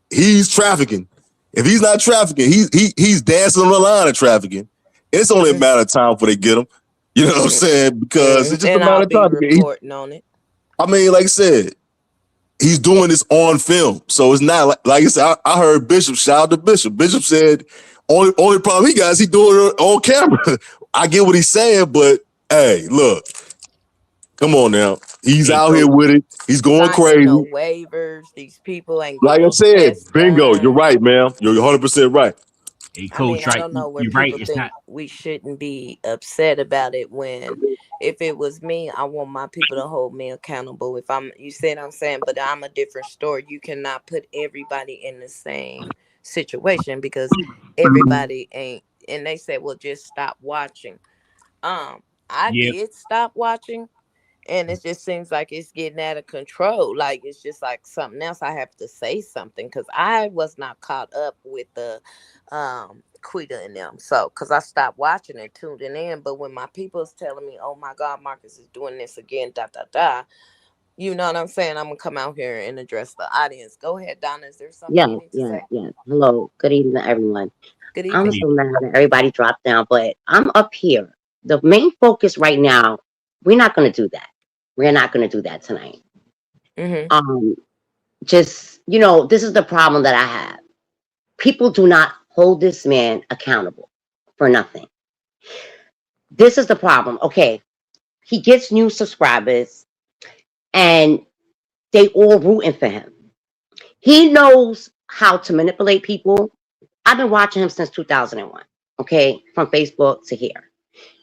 P: he's trafficking. If he's not trafficking, he's dancing on the line of trafficking. It's only a matter of time before they get him. You know what I'm saying? Because it's just a
G: And
P: matter
G: I'll
P: of
G: be
P: time.
G: reporting on it.
P: I mean, like I said, he's doing this on film. So it's not like I said, I heard Bishop, shout out to Bishop. Bishop said, only problem he got is he doing it on camera. I get what he's saying, but hey, look, come on now. He's out here with it. He's going
G: Signing
P: crazy.
G: no waivers. These people ain't
P: Like
G: getting
P: I
G: no
P: said,
G: tests
P: bingo,
G: done.
P: you're right, man. You're 100% right.
K: Hey,
G: I mean,
K: Coach,
G: I
K: right?
G: don't know where
K: You're right.
G: people
K: It's
G: think
K: not.
G: we shouldn't be upset about it when, if it was me, I want my people to hold me accountable. If you see what I'm saying? But I'm a different story. You cannot put everybody in the same situation because everybody ain't. And they said, well, just stop watching. I
K: Yep.
G: did stop watching. And it just seems like it's getting out of control. Like it's just like something else. I have to say something because I was not caught up with the Quita and them. So because I stopped watching and tuning in. But when my people's telling me, "Oh my God, Marcus is doing this again," da da da. You know what I'm saying? I'm gonna come out here and address the audience. Go ahead, Donna. Is there something you need to say?
Q: Hello. Good evening, everyone.
G: Good
Q: I'm
G: evening.
Q: so mad that everybody dropped down, but I'm up here. The main focus right now, we're not going to do that. We're not going to do that tonight. Just, this is the problem that I have. People do not hold this man accountable for nothing. This is the problem. Okay. He gets new subscribers and they all rooting for him. He knows how to manipulate people. I've been watching him since 2001, okay, from Facebook to here.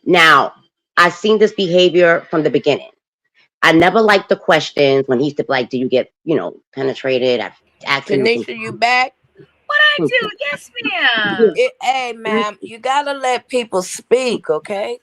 Q: Now, I've seen this behavior from the beginning. I never liked the questions when he used to be like, do you get, penetrated? I've asked him.
G: Tanisha, you back?
L: What I do? Yes, ma'am.
G: Hey, ma'am, you gotta let people speak, okay?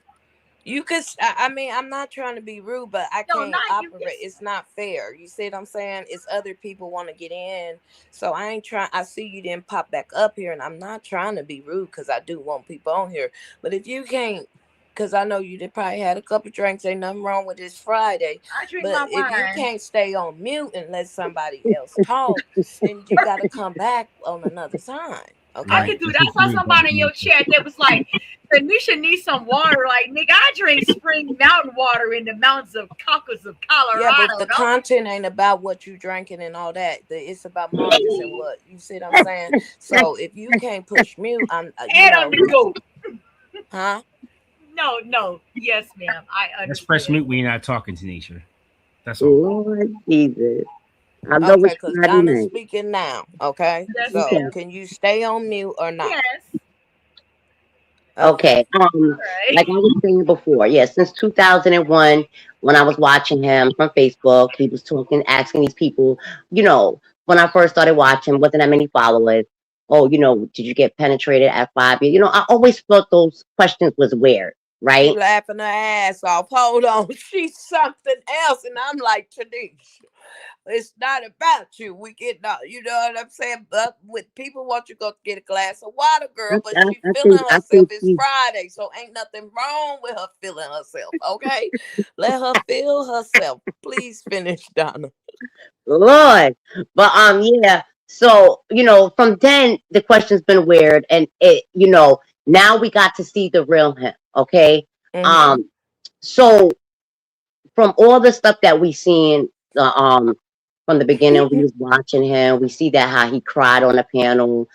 G: You could. I mean, I'm not trying to be rude, but I
L: No,
G: can't
L: not you.
G: operate. It's not fair. You see what I'm saying? It's other people want to get in, so I ain't trying. I see you didn't pop back up here, and I'm not trying to be rude because I do want people on here. But if you can't, because I know you did probably had a couple drinks. Ain't nothing wrong with this Friday.
L: I drink
G: But
L: my
G: if you
L: wine.
G: can't stay on mute and let somebody else talk, then you got to come back on another time. Okay.
L: I could do that. I saw somebody in your chat that was like, Tanisha needs some water. Like, nigga, I drink spring mountain water in the mountains of Caucasus of Colorado.
G: Yeah, but the content ain't about what you drinking and all that. It's about Marcus and what you see what I'm saying. So if you can't push mute, I'm
L: and on the go.
G: Huh?
L: No. Yes, ma'am. I understand.
K: Let's press mute when you're not talking, Tanisha. That's all.
Q: Lord Jesus. I know
G: Okay,
Q: what's
G: because
Q: Friday
G: Donna's
Q: night.
G: speaking now. Okay.
L: Yes,
G: So
L: ma'am.
G: can you stay on mute or not?
L: Yes.
Q: Okay.
L: Right.
Q: Like I was saying before, since 2001, when I was watching him from Facebook, he was talking, asking these people, when I first started watching, wasn't that many followers. Oh, did you get penetrated at 5 years? I always thought those questions was weird,
G: She
Q: right?
G: laughing her ass off. Hold on. She's something else. And I'm like, Tanisha, it's not about you. We get not, you know what I'm saying? But with people want you to go get a glass of water, girl, but she feeling
Q: I
G: herself.
Q: think
G: It's Friday, so ain't nothing wrong with her feeling herself. Okay, let her feel herself. Please finish, Donna.
Q: Lord. But so from then the question's been weird, and now we got to see the real him. Okay. So from all the stuff that we seen, from the beginning, we was watching him. We see that how he cried on the panel.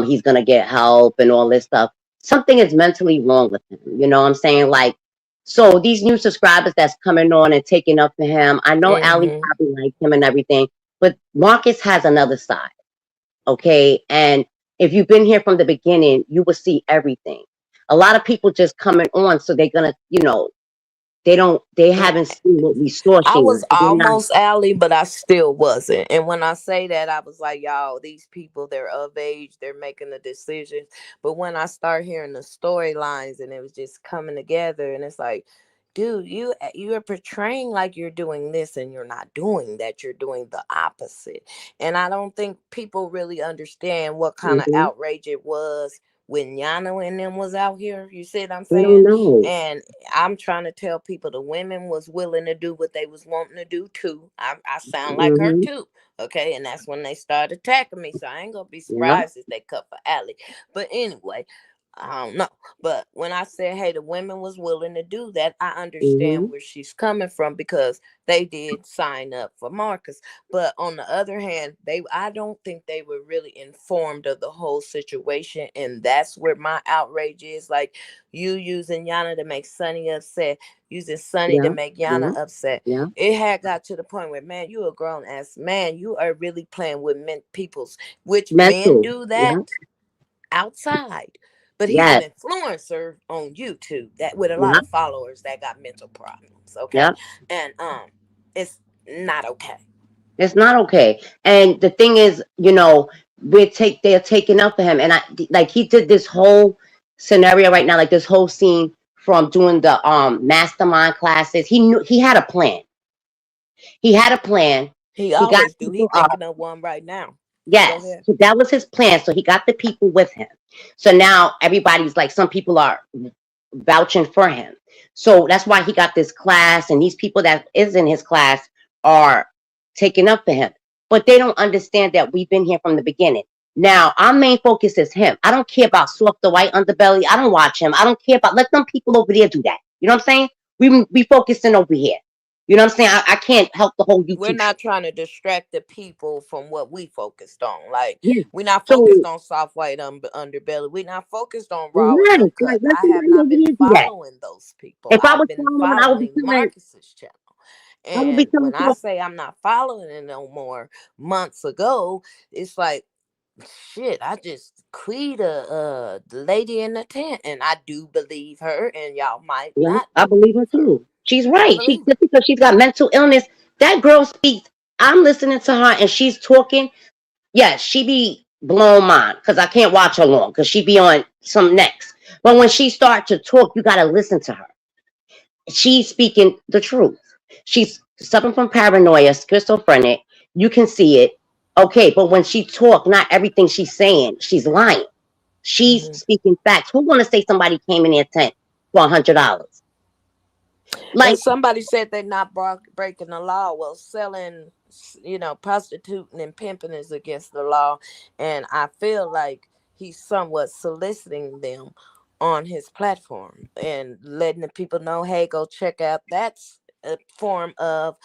Q: He's gonna get help and all this stuff. Something is mentally wrong with him. You know what I'm saying? Like, so these new subscribers that's coming on and taking up for him. I know Ali probably like him and everything, but Marcus has another side. Okay, and if you've been here from the beginning, you will see everything. A lot of people just coming on, so they're gonna, They
G: Mm,
Q: haven't seen what we saw,
G: I
Q: Shinna.
G: was
Q: They're not.
G: almost Allie, but I still wasn't. And when I say that, I was like, y'all, these people, they're of age, they're making the decisions. But when I start hearing the storylines and it was just coming together, and it's like, dude, you're portraying like you're doing this and you're not doing that. You're doing the opposite. And I don't think people really understand what kind of
Q: Mhm.
G: outrage it was when Yano and them was out here. You see what I'm
Q: They don't
G: saying?
Q: know.
G: And I'm trying to tell people the women was willing to do what they was wanting to do too. I sound like her
Q: Mhm.
G: too. Okay. And that's when they started attacking me. So I ain't gonna be
Q: Yeah.
G: surprised if they cut for Allie. But anyway, I don't know. But when I said, hey, the women was willing to do that, I understand
Q: Mhm.
G: where she's coming from because they did sign up for Marcus. But on the other hand, I don't think they were really informed of the whole situation. And that's where my outrage is. Like you using Yana to make Sunny upset, using Sunny to
Q: Yeah.
G: make
Q: Yeah.
G: Yana upset.
Q: Yeah.
G: It had got to the point where, man, you a grown ass man. You are really playing with people's, which men
Q: Mental.
G: do that
Q: Yeah.
G: outside. But he's an
Q: Yes.
G: influencer on YouTube that with a lot
Q: Yeah.
G: of followers that got mental problems. Okay.
Q: Yeah.
G: And it's not okay.
Q: It's not okay. And the thing is, they're taking up for him. And like he did this whole scenario right now, like this whole scene from doing the mastermind classes. He knew he had a plan. He had a plan.
G: He
Q: He got
G: always do. He
Q: people up.
G: thinking of one right now. Go
Q: Yes.
G: ahead.
Q: So that was his plan. So he got the people with him. So now everybody's like, some people are vouching for him. So that's why he got this class, and these people that is in his class are taking up for him. But they don't understand that we've been here from the beginning. Now, our main focus is him. I don't care about soft the white underbelly. I don't watch him. I don't care about let them people over there do that. You know what I'm saying? We focusing over here. You know what I'm saying? I can't help the whole
G: We're
Q: YouTube show.
G: not trying to distract the people from what we focused on. Like
Q: Yeah.
G: we're not
Q: So
G: focused on soft white underbelly. We're not focused on raw and
Q: yes,
G: uncut.
Q: like let
G: I have
Q: somebody
G: not
Q: over
G: been
Q: there do that.
G: following those people.
Q: If I
G: I've
Q: was
G: been
Q: following, I would be
G: following
Q: telling,
G: Marcus's channel.
Q: I would be
G: And
Q: telling
G: when I
Q: people,
G: say I'm not following it no more months ago, it's like shit, I just quit the lady in the tent, and I do believe her, and y'all might
Q: yeah,
G: not
Q: I believe her
G: believe her.
Q: too. She's
G: I
Q: right. She
G: believe
Q: just because she's got mental illness, that girl speaks. I'm listening to her and she's talking. Yes, she be blowing mine because I can't watch her long because she be on some next. But when she start to talk, you gotta listen to her. She's speaking the truth. She's suffering from paranoia, schizophrenic. You can see it. Okay, but when she talk, not everything she's saying, she's lying. She's
G: her.
Q: speaking facts. Who want to say somebody came in their tent for $100?
G: And
Q: Like,
G: somebody said they're not breaking the law. Well, selling, prostituting and pimping is against the law. And I feel like he's somewhat soliciting them on his platform and letting the people know, hey, go check out that's a form of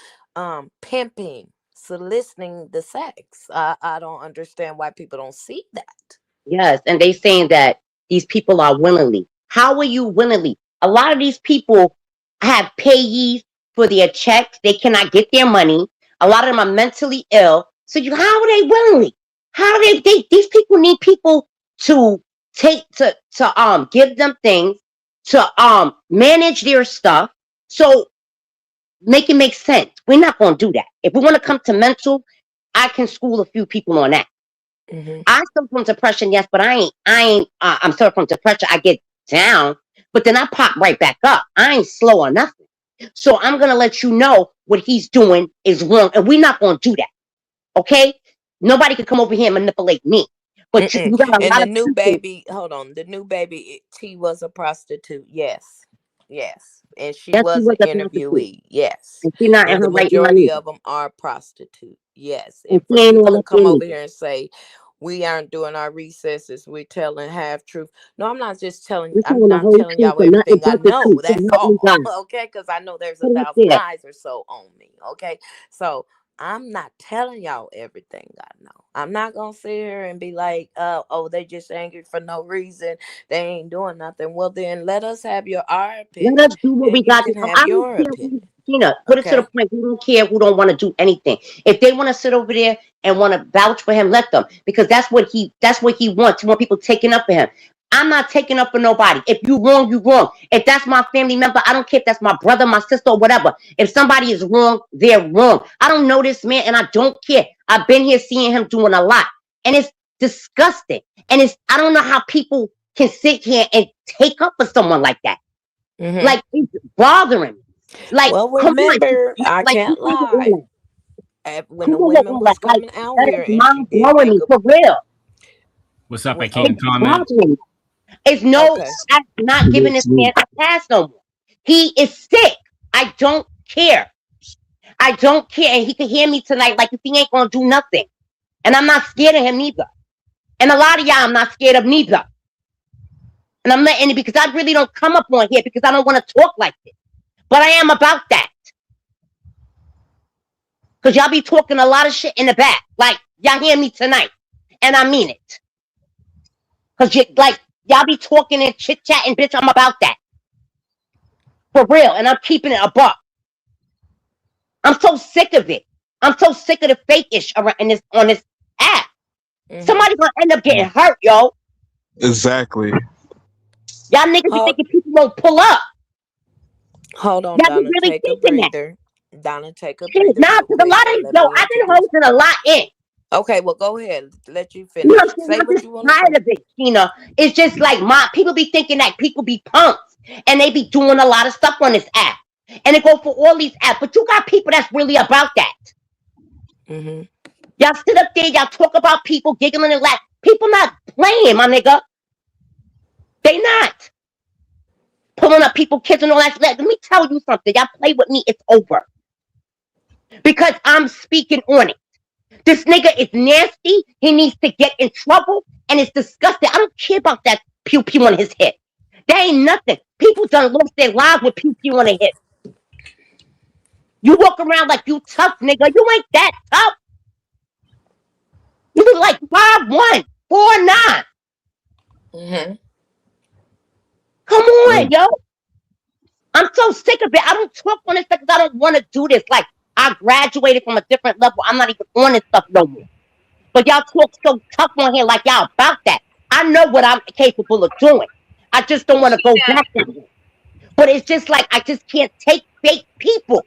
G: pimping, soliciting the sex. I don't understand why people don't see that.
Q: yes, and they saying that these people are willingly. How are you willingly? A lot of these people have payees for their checks. They cannot get their money. A lot of them are mentally ill. So how are they willingly? How are they these people need people to take to give them things to manage their stuff. So make it make sense. We're not gonna do that. If we want to come to mental, I can school a few people on that.
G: Mm-hmm.
Q: I suffer from depression, yes, but I'm suffering from depression. I get down, but then I pop right back up. I ain't slow or nothing. So I'm gonna let you know what he's doing is wrong, and we're not gonna do that. Okay? Nobody can come over here and manipulate me. But you
G: Mm-mm.
Q: got a
G: And
Q: lot
G: the
Q: of
G: new
Q: people.
G: baby, hold on, the new baby, T was a prostitute. Yes, yes, and she
Q: Yes, he
G: was
Q: was
G: an
Q: a prostitute,
G: interviewee. Yes,
Q: and she not in
G: and the
Q: her right mind
G: majority
Q: either,
G: of them are prostitute. Yes,
Q: and
G: and for
Q: she ain't
G: people
Q: all
G: to
Q: up there
G: come over
Q: neither.
G: here and say we aren't doing our recesses, we're telling half truth. No, I'm not just telling.
Q: We're
G: I'm
Q: telling the
G: not
Q: whole
G: telling
Q: truth
G: y'all
Q: and nothing
G: everything I
Q: but the
G: know.
Q: truth. So
G: That's
Q: help me
G: all.
Q: God.
G: Okay, because I know there's a
Q: Put it up
G: thousand
Q: there.
G: eyes or so on me. Okay, so I'm not telling y'all everything I know. I'm not gonna sit here and be like, oh, they just angry for no reason. They ain't doing nothing. Well, then let us have our
Q: Let
G: opinion,
Q: us do what we
G: and you
Q: got to
G: can
Q: do.
G: have
Q: I don't
G: your
Q: care who,
G: opinion.
Q: put it to the
G: Okay.
Q: point. We don't care who don't want to do anything. If they want to sit over there and want to vouch for him, let them. Because that's what he wants. He want people taking up for him. I'm not taking up for nobody. If you wrong, you wrong. If that's my family member, I don't care if that's my brother, my sister, or whatever. If somebody is wrong, they're wrong. I don't know this man, and I don't care. I've been here seeing him doing a lot, and it's disgusting. And I don't know how people can sit here and take up for someone like that. Like, it's bothering me. Like,
G: well,
Q: come on.
G: remember, I
Q: Like,
G: can't lie. When the
Q: come on,
G: women was
Q: like,
G: coming out
Q: that
G: here
Q: is
G: and she
Q: mind
G: did
Q: blowing
G: make
Q: me,
G: a
Q: for real.
K: What's up? I
G: oh,
K: can't comment.
Q: Bothering me. It's no, I'm not giving this man a pass no more. He is sick. I don't care. I don't care. And he can hear me tonight like if he ain't gonna do nothing. And I'm not scared of him neither. And a lot of y'all I'm not scared of neither. And I'm letting it because I really don't come up on here because I don't want to talk like this. But I am about that. Because y'all be talking a lot of shit in the back. Like, y'all hear me tonight. And I mean it. Because y'all be talking and chit-chatting, bitch, I'm about that. For real. And I'm keeping it a buck. I'm so sick of it. I'm so sick of the fake-ish on this app. Somebody's gonna end up getting hurt, yo.
R: Exactly.
Q: Y'all niggas be thinking people won't pull up.
G: Hold on,
Q: Y'all be
G: Donna.
Q: really
G: Take a
Q: thinking that.
G: breather. Donna, take a
Q: Shit,
G: breather
Q: nah,
G: real
Q: because a
G: quick
Q: lot
G: and
Q: of,
G: let
Q: yo,
G: me
Q: I've been
G: introduce.
Q: hosting a lot in.
G: Okay, well, go ahead. Let you
Q: You know
G: finish.
Q: what I'm saying?
G: Say
Q: I'm
G: what
Q: just
G: you want to
Q: tired
G: say.
Q: of it, Shinna. It's just like people be thinking that people be punks and they be doing a lot of stuff on this app. And it go for all these apps. But you got people that's really about that. Y'all sit up there, y'all talk about people giggling and laughing. People not playing, my nigga. They not. Pulling up people, kids and all that. Let me tell you something. Y'all play with me, it's over. Because I'm speaking on it. This nigga is nasty. He needs to get in trouble. And it's disgusting. I don't care about that pew pew on his head. That ain't nothing. People done lost their lives with pew pew on their head. You walk around like you tough, nigga. You ain't that tough. You look like 5'1", 4'9". Come on, yo. I'm so sick of it. I don't talk on this because I don't want to do this. Like, I graduated from a different level. I'm not even on this stuff no more. But y'all talk so tough on here like y'all about that. I know what I'm capable of doing. I just don't want to go back that way. But it's just like I just can't take fake people.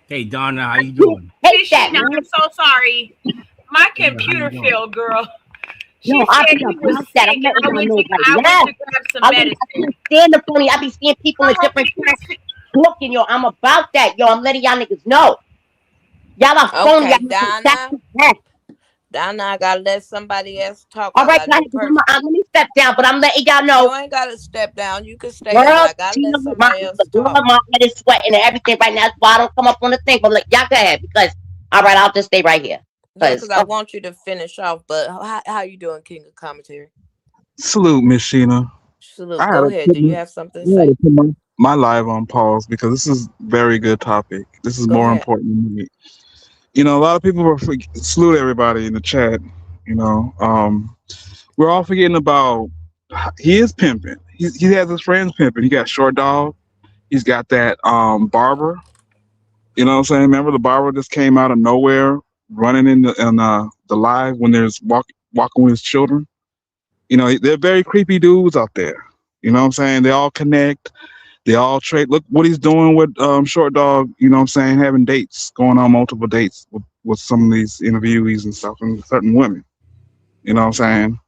K: Hey Donna, how you doing?
Q: Take that,
L: Shinna,
Q: man.
L: I'm so sorry. My
K: Yeah, how you
L: computer
K: doing?
L: failed, girl. She
Q: No, I
L: said
Q: be
L: he was
Q: about
L: sick,
Q: that. I'm
L: and
Q: letting
L: I
Q: y'all
L: went
Q: know
L: to
Q: right
L: I went
Q: now.
L: to grab some
Q: I
L: medicine.
Q: can't stand up on you. I be seeing people in different chats talking, yo. I'm about that, yo. I'm letting y'all niggas know. Y'all are phony.
G: Okay,
Q: Y'all
G: Donna, I gotta let somebody else talk.
Q: all
G: I
Q: right,
G: got a
Q: guys,
G: new
Q: let
G: person.
Q: me step down, but I'm letting y'all know.
G: You ain't gotta step down. You can stay up, but
Q: Girl,
G: I gotta
Q: she
G: let
Q: knows my
G: somebody else talk.
Q: my head is sweating and everything right now. That's why I don't come up on the thing. But like, y'all go ahead because all right, I'll just stay right here.
G: Yeah, because I want you to finish off. But how you doing, King of Commentary?
R: Salute, Miss Sheena.
G: Salute.
R: I had
G: Go
R: to
G: ahead.
R: put
G: Do you have something to
R: I had
G: say?
R: to put my live on pause because this is very good topic. This is
G: Go
R: more
G: ahead.
R: important to me. You know, a lot of people were salute everybody in the chat. You know, we're all forgetting about he is pimping. He has his friends pimping. He got Short Dog. He's got that barber. You know what I'm saying? Remember the barber just came out of nowhere, running in the live when there's walking with his children. You know, they're very creepy dudes out there. You know what I'm saying? They all connect. They all trade. Look what he's doing with Short Dog. You know what I'm saying? Having dates, going on multiple dates with some of these interviewees and stuff, and certain women. You know what I'm saying?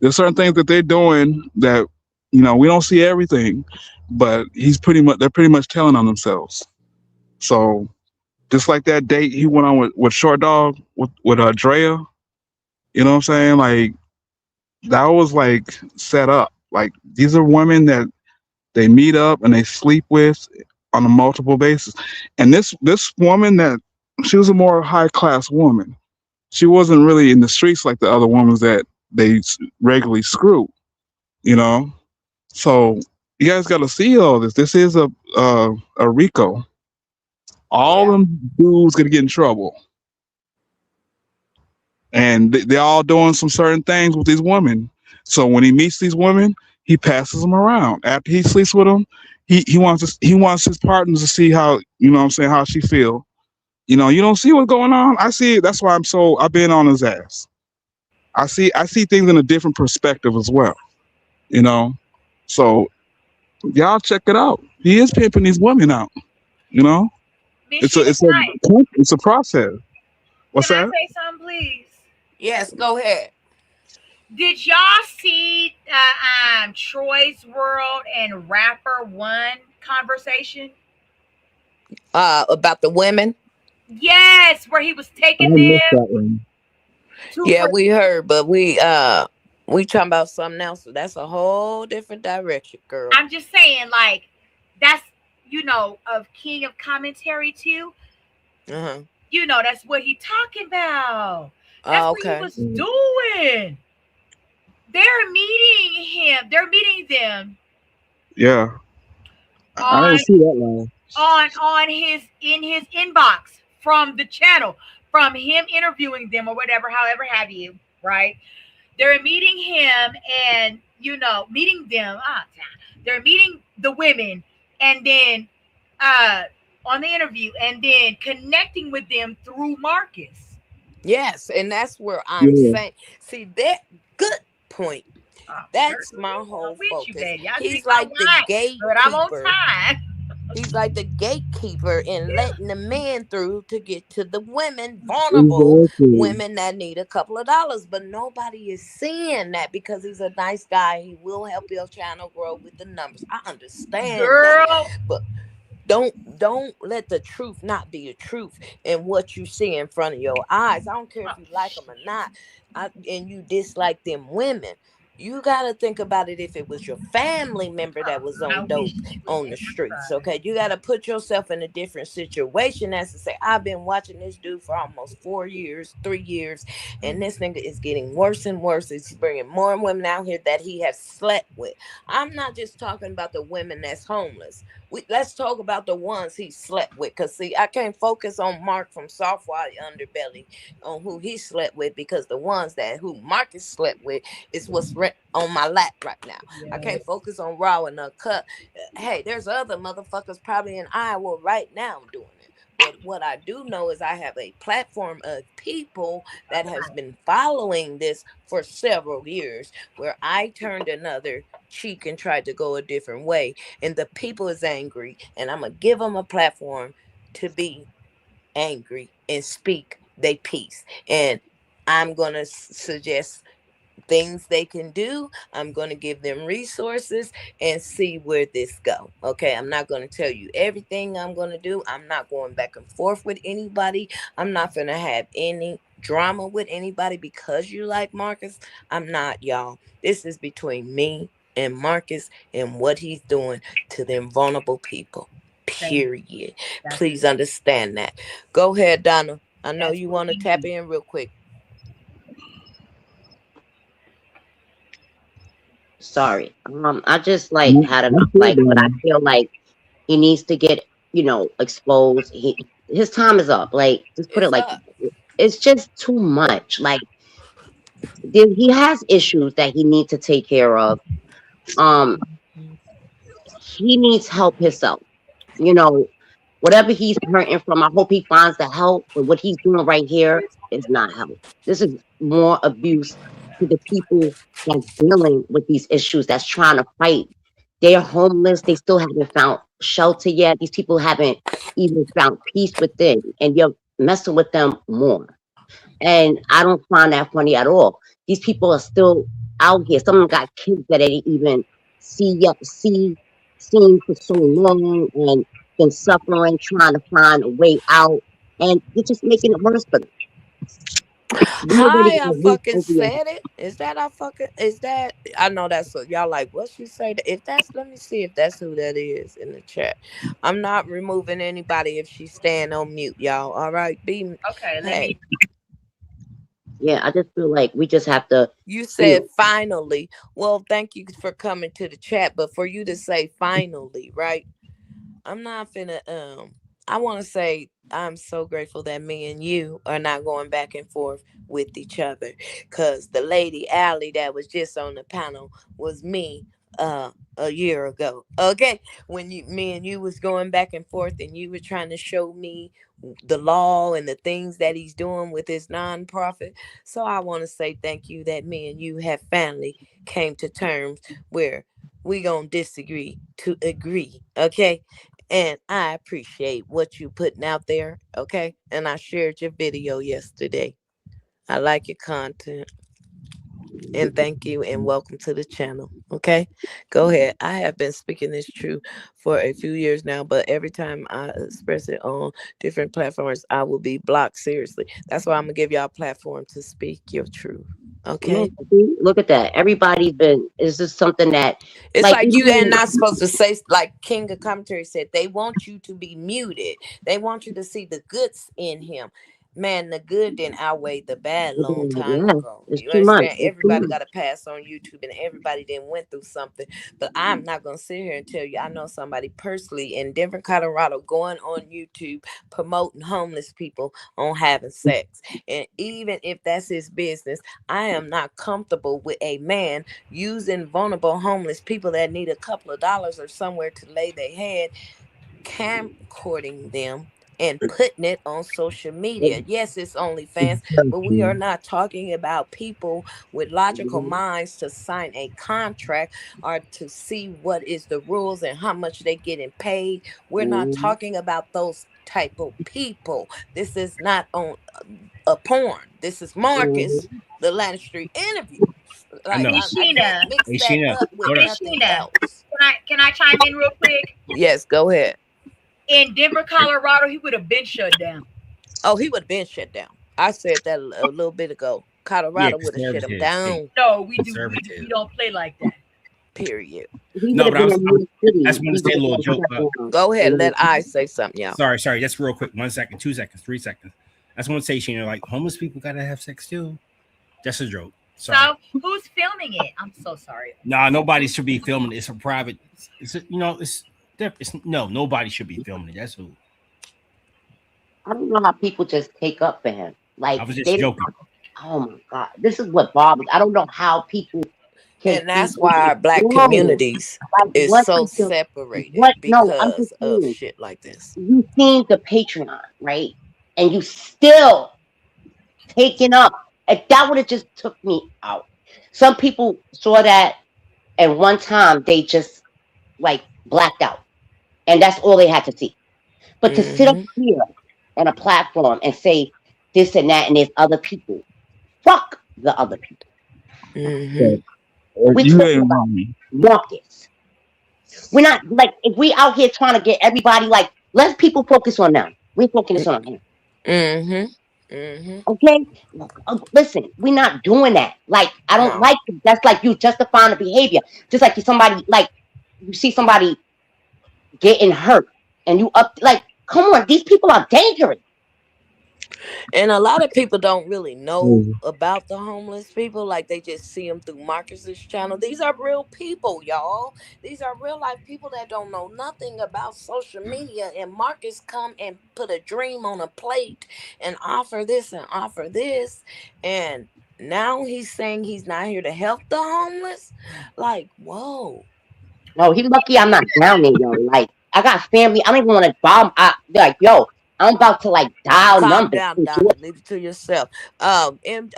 R: There's certain things that they're doing that, you know, we don't see everything, but they're pretty much telling on themselves. So just like that date he went on with Short Dog with Drea, you know what I'm saying? Like that was like set up. Like these are women that they meet up and they sleep with on a multiple basis. And this woman that she was a more high class woman. She wasn't really in the streets like the other women that they regularly screw, you know. So you guys got to see all this. This is a Rico. All them dudes gonna get in trouble, and they're all doing some certain things with these women. So when he meets these women, he passes them around. After he sleeps with them, he wants his partners to see how, you know what I'm saying, how she feel. You know, you don't see what's going on. I see it. That's why I've been on his ass. I see things in a different perspective as well. You know, so y'all check it out. He is pimping these women out. You know,
L: Miss
R: it's
L: Sheena,
R: a process. What's
L: can I
R: that?
L: say something, please?
G: Yes, go ahead.
L: Did y'all see Troy's World and Rapper One conversation?
G: About the women.
L: Yes, where he was
R: I
L: taking
R: missed that
L: them
R: one.
L: to
G: Yeah, we heard, but we talking about something else. So that's a whole different direction, girl.
L: I'm just saying, like, that's of King of Commentary too.
G: Uh-huh.
L: That's what he talking about. That's
G: Oh,
L: what he
G: okay.
L: was doing. They're meeting him. They're meeting them
R: Yeah, I didn't
L: on
R: see that line.
L: on his in his inbox from the channel, from him interviewing them or whatever, however have you, right? They're meeting him and meeting them. They're meeting the women and then uh on the interview and then connecting with them through Marcus.
G: Yes, and that's where I'm
R: Yeah,
G: saying. See that good point.
L: Girl,
G: That's my
L: I'm
G: whole
L: with you,
G: focus.
L: baby. I
G: He's
L: drink my
G: like the
L: wine, but I'm on
G: gatekeeper.
L: time.
G: He's like the gatekeeper in letting the men through to get to the women, vulnerable
R: exactly.
G: women that need a couple of dollars. But nobody is seeing that because he's a nice guy. He will help your channel grow with the numbers. I understand that.
L: Girl,
G: But don't let the truth not be a truth in what you see in front of your eyes. I don't care if you like them or not, and you dislike them women. You got to think about it if it was your family member that was
L: I
G: on
L: wish
G: dope
L: you would
G: on the
L: let me
G: streets.
L: try.
G: Okay, you got to put yourself in a different situation. As to say, I've been watching this dude for almost 4 years, 3 years, and this nigga is getting worse and worse. He's bringing more women out here that he has slept with. I'm not just talking about the women that's homeless. Let's talk about the ones he slept with. Cause see, I can't focus on Mark from Soft White Underbelly on who he slept with, because the ones that who Marcus slept with is what's on my lap right now. I can't
L: Yes.
G: focus on Raw and Cut. Hey, there's other motherfuckers probably in Iowa right now doing it. But what I do know is I have a platform of people that has been following this for several years, where I turned another cheek and tried to go a different way, and the people is angry, and I'm gonna give them a platform to be angry and speak their piece. And I'm gonna suggest things they can do. I'm going to give them resources and see where this go. Okay, I'm not going to tell you everything I'm going to do. I'm not going back and forth with anybody. I'm not going to have any drama with anybody because you like Marcus. I'm not, y'all. This is between me and Marcus and what he's doing to them vulnerable people.
L: Thank you.
G: Period.
L: That's
G: Please understand that. Go ahead, Donna. I know
L: that's
G: you
L: what
G: want to
L: we
G: tap
L: need.
G: in real quick.
Q: Sorry. I just like
R: I
Q: had enough.
R: feel
Q: Like, but I
R: that.
Q: feel like he needs to get, exposed. His time is up. Like, just put it
G: It's
Q: like
G: up.
Q: that. It's just too much. Like, he has issues that he needs to take care of. Um, he needs help himself. You know, whatever he's hurting from, I hope he finds the help. But what he's doing right here is not help. This is more abuse to the people that's dealing with these issues, that's trying to fight. They're homeless. They still haven't found shelter yet. These people haven't even found peace within, and you're messing with them more. And I don't find that funny at all. These people are still out here. Some of them got kids that they didn't even seen for so long, and been suffering, trying to find a way out. And you're just making it worse for them. They already
G: Hi,
Q: got
G: I
Q: a roof
G: fucking
Q: over your
G: said it. Is that I know that's what y'all like. What she say? If that's let me see if that's who that is in the chat. I'm not removing anybody if she's staying on mute, y'all. All right.
L: Okay, let me.
G: Hey,
Q: Yeah, I just feel like we just have to,
G: you
Q: you
G: said
Q: know,
G: finally. Well, thank you for coming to the chat, but for you to say finally, right? I'm not finna I wanna say I'm so grateful that me and you are not going back and forth with each other. Cause the lady Allie that was just on the panel was me a year ago. Okay, when me and you was going back and forth, and you were trying to show me the law and the things that he's doing with his nonprofit. So I want to say thank you that me and you have finally came to terms where we gonna disagree to agree. Okay. And I appreciate what you putting out there. Okay. And I shared your video yesterday. I like your content. And thank you and welcome to the channel. Okay, go ahead. I have been speaking this truth for a few years now, but every time I express it on different platforms, I will be blocked. Seriously, that's why I'm gonna give y'all a platform to speak your truth.
Q: Yeah,
G: Okay.
Q: see, look at that. Everybody's been. Is this something that,
G: It's
Q: like,
G: like you are
Q: even
G: not supposed to say, like King of Commentary said, they want you to be muted. They want you to see the goods in him. Man, the good didn't outweigh the bad long time
Q: yeah,
G: ago.
Q: it's
G: You
Q: too much.
G: understand?
Q: It's too
G: Everybody
Q: much.
G: got a pass on YouTube, and everybody didn't went through something. But I'm not gonna sit here and tell you I know somebody personally in Denver, Colorado, going on YouTube promoting homeless people on having sex. And even if that's his business, I am not comfortable with a man using vulnerable homeless people that need a couple of dollars or somewhere to lay their head, camcording them and putting it on social media. Yes, it's OnlyFans, but we are not talking about people with logical minds to sign a contract or to see what is the rules and how much they getting paid. We're not talking about those type of people. This is not on a porn. This is Marcus, the Ladder Street interview.
K: I
G: Like
K: know.
L: Miss
G: I can't
L: Sheena,
G: mix
K: Hey,
G: that
K: Sheena,
G: up with
K: hold up.
L: Miss
G: nothing
L: Sheena,
G: else.
L: can I chime in real quick?
G: Yes, go ahead.
L: In Denver, Colorado, he would have been shut down.
G: Oh, he would have been shut down. I said that a little bit ago.
K: Yeah,
G: Colorado would have shut him
K: conservative state.
G: down.
L: No, we
K: Conservative.
L: don't play like that.
G: Period.
Q: He would
K: No,
Q: have
K: but I
Q: been
K: was,
Q: in New York
K: I
Q: City.
K: just want
Q: He
K: to say
Q: would
K: a
Q: have
K: little
Q: been
K: joke.
Q: shut down.
G: Go ahead, let I say something, y'all.
K: Sorry, just real quick. 1 second, 2 seconds, 3 seconds. I just want to say, Sheena, like homeless people gotta have sex too. Just a joke. Sorry.
L: So who's filming it? I'm so sorry.
K: Nah, nobody should be filming. It's a private. No, nobody should be filming it. That's who.
Q: I don't know how people just take up for him.
K: I
Q: Like,
K: was just
Q: they don't.
K: joking.
Q: Oh my God, this is what bothers. I don't know how people can
G: And
Q: be
G: that's why our black
Q: no.
G: communities
Q: Like,
G: is
Q: what
G: so
Q: is the
G: separated
Q: what? No, I'm
G: because
Q: just
G: of
Q: saying.
G: shit like this.
Q: You seen the Patreon, right? And you still taking up. If that would have just took me out. Some people saw that, and one time they just like blacked out, and that's all they had to see. But to sit up
G: Mm-hmm.
Q: here on a platform and say this and that, and there's other people, fuck the other people.
G: Mm-hmm.
Q: We're
R: You
Q: talking
R: ain't
Q: about
R: wrong.
Q: Marcus. We're not like if we out here trying to get everybody like let people focus on them. We're focusing on him.
G: Mm-hmm. Mm-hmm.
Q: Okay? Listen, we're not doing that. Like, I don't
G: No.
Q: like it. That's like you justifying the behavior. Just like you somebody like you see somebody getting hurt and you up like, come on, these people are dangerous.
G: And a lot of people don't really know about the homeless people. Like they just see them through Marcus's channel. These are real people, y'all. These are real life people that don't know nothing about social media. And Marcus come and put a dream on a plate and offer this and offer this. And now he's saying he's not here to help the homeless. Like, whoa.
Q: No, he lucky I'm not drowning, yo. Like, I got family. I don't even want to bomb. Like, yo, I'm about to like dial
G: Calm
Q: numbers.
G: down, Donna. Leave it to yourself. In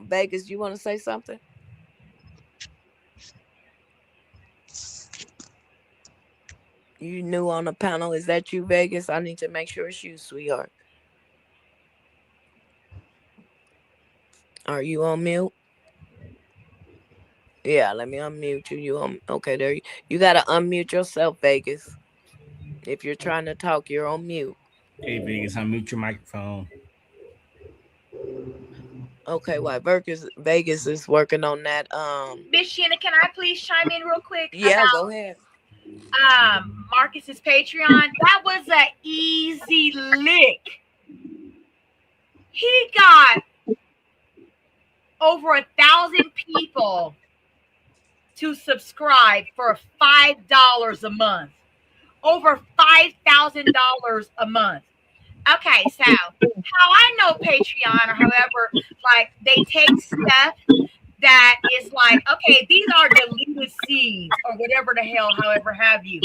G: Vegas, you want to say something? You new on the panel. Is that you, Vegas? I need to make sure it's you, sweetheart. Are you on mute? Yeah, let me unmute you. You okay? There you gotta unmute yourself, Vegas. If you're trying to talk, you're on mute.
K: Hey, Vegas, unmute your microphone.
G: Okay, while Vegas is working on that.
L: Miss Sheena, can I please chime in real quick
G: Yeah, go ahead.
L: Marcus's Patreon? That was an easy lick. He got over 1,000 people to subscribe for $5 a month. Over $5,000 a month. Okay, so how I know Patreon or however, like they take stuff that is like, okay, these are deleted scenes or whatever the hell, however have you.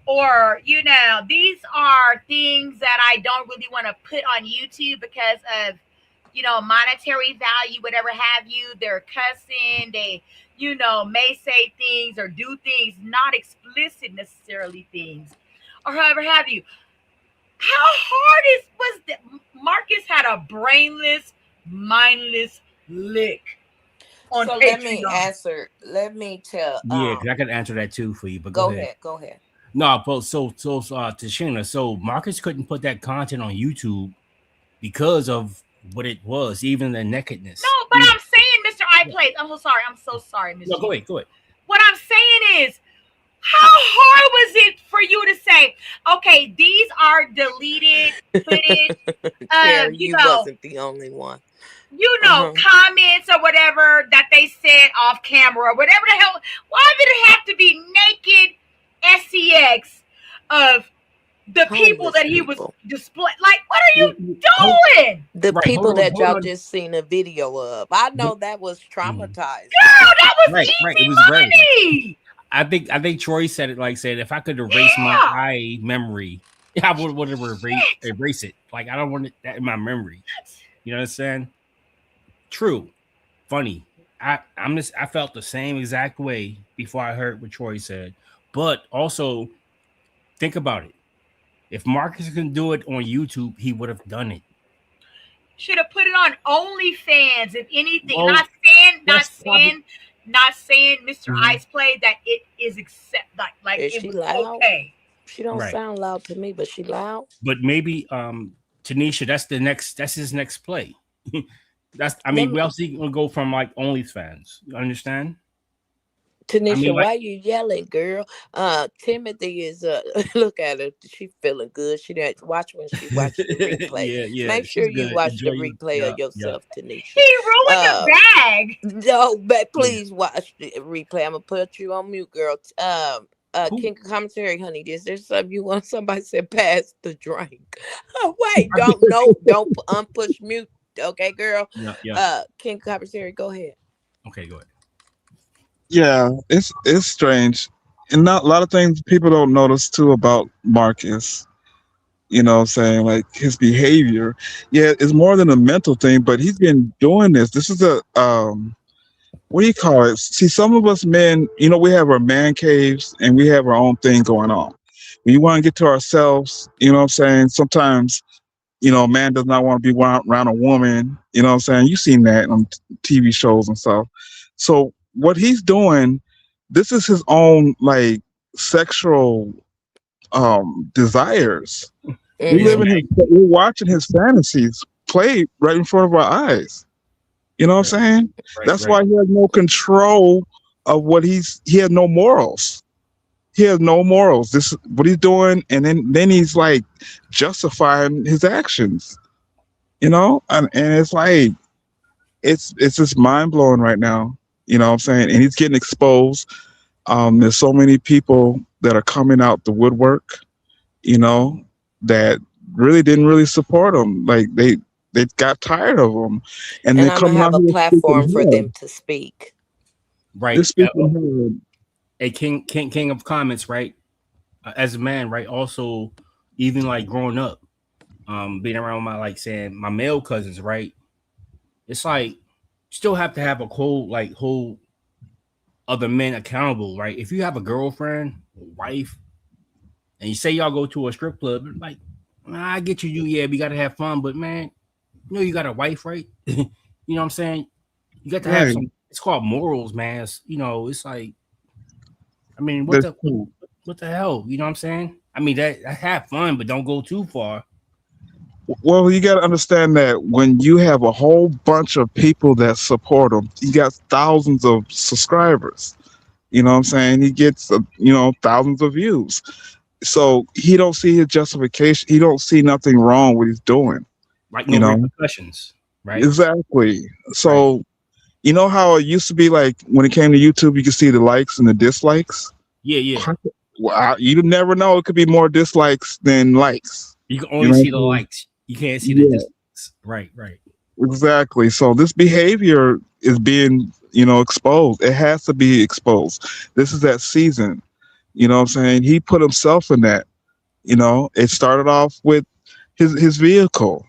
L: Or, these are things that I don't really want to put on YouTube because of, monetary value, whatever have you. They're cussing, they, may say things or do things, not explicit necessarily things, or however have you. How hard was that? Marcus had a brainless, mindless lick on
G: So let me
L: Patreon.
G: answer. Let me tell.
K: Yeah, because I could answer that too for you. But
G: Go ahead. Go ahead.
K: No, but so to Shinna, so Marcus couldn't put that content on YouTube because of what it was, even the nakedness.
L: No, but I'm saying, Mr. iPlays, I'm so sorry. I'm so sorry, Mr.
K: No, go ahead.
L: What I'm saying is, how hard was it for you to say, okay, these are deleted footage?
G: Carrie, you wasn't the only one.
L: Comments or whatever that they said off camera or whatever the hell. Why did it have to be naked SCX of the people that he was displaying? Like, what are you doing?
G: The people that y'all just seen a video of. I know that was traumatized.
L: Girl, that was easy
K: It was
L: money.
K: I think Troy said it said if I could erase my eye memory, I would have erase it. Like, I don't want that in my memory. You know what I'm saying? True. Funny. I felt the same exact way before I heard what Troy said. But also, think about it. If Marcus can do it on YouTube, he would have done it.
L: Should have put it on OnlyFans, if anything.
K: Well,
L: Not saying Mr. Ice Play that it is like
G: is
L: it
G: she
L: was
G: loud?
L: okay.
G: She don't sound loud to me, but she loud.
K: But maybe Tanisha, that's his next play. We also gonna go from like OnlyFans. You understand?
G: Tanisha, why you yelling, girl? Timothy is look at her. She feeling good. She didn't watch when she watched the replay.
K: Yeah.
G: Make sure you watch the replay of yourself, Tanisha.
L: He ruined the bag.
G: No, but please watch the replay. I'm gonna put you on mute, girl. King of commentary, honey. Is there something you want? Somebody said pass the drink. Oh, wait, don't unpush mute. Okay, girl.
K: Yeah.
G: King of commentary, go ahead.
K: Okay, go ahead.
R: Yeah, it's strange, and not a lot of things people don't notice too about Marcus. You know what I'm saying? Like his behavior. Yeah, it's more than a mental thing, but he's been doing this. This is a what do you call it? See, some of us men, we have our man caves and we have our own thing going on. When you want to get to ourselves, you know what I'm saying? Sometimes, a man does not want to be around a woman. You know what I'm saying? You've seen that on TV shows and stuff. So what he's doing, this is his own like sexual desires. We're watching his fantasies play right in front of our eyes. You know what I'm saying? That's why he has no control of what he has no morals. He has no morals. This is what he's doing, and then he's like justifying his actions. And it's like it's just mind blowing right now. You know what I'm saying? And he's getting exposed. There's so many people that are coming out the woodwork, that really didn't support him. Like they got tired of him, and
G: I'm gonna have a platform for them to speak.
K: Right. A king of comments, right? As a man, right? Also, even like growing up, being around my male cousins, right? It's like still have to have a hold other men accountable, right? If you have a girlfriend, wife, and you say y'all go to a strip club, like, I get you, we gotta have fun, but man, you got a wife, right? You know what I'm saying? You got to have some. It's called morals, man. It's like, what the hell? You know what I'm saying? That have fun, but don't go too far.
R: Well, you got to understand that when you have a whole bunch of people that support him, he got thousands of subscribers. You know what I'm saying? He gets, thousands of views. So he don't see his justification. He don't see nothing wrong with what he's doing.
K: Right, no repercussions, right?
R: Exactly. So, you know how it used to be like when it came to YouTube, you could see the likes and the dislikes?
K: Yeah.
R: Well, you never know. It could be more dislikes than likes.
K: You can only see the likes. You can't see the dislikes. Right.
R: Exactly. So this behavior is being exposed. It has to be exposed. This is that season. You know what I'm saying? He put himself in that. It started off with his vehicle,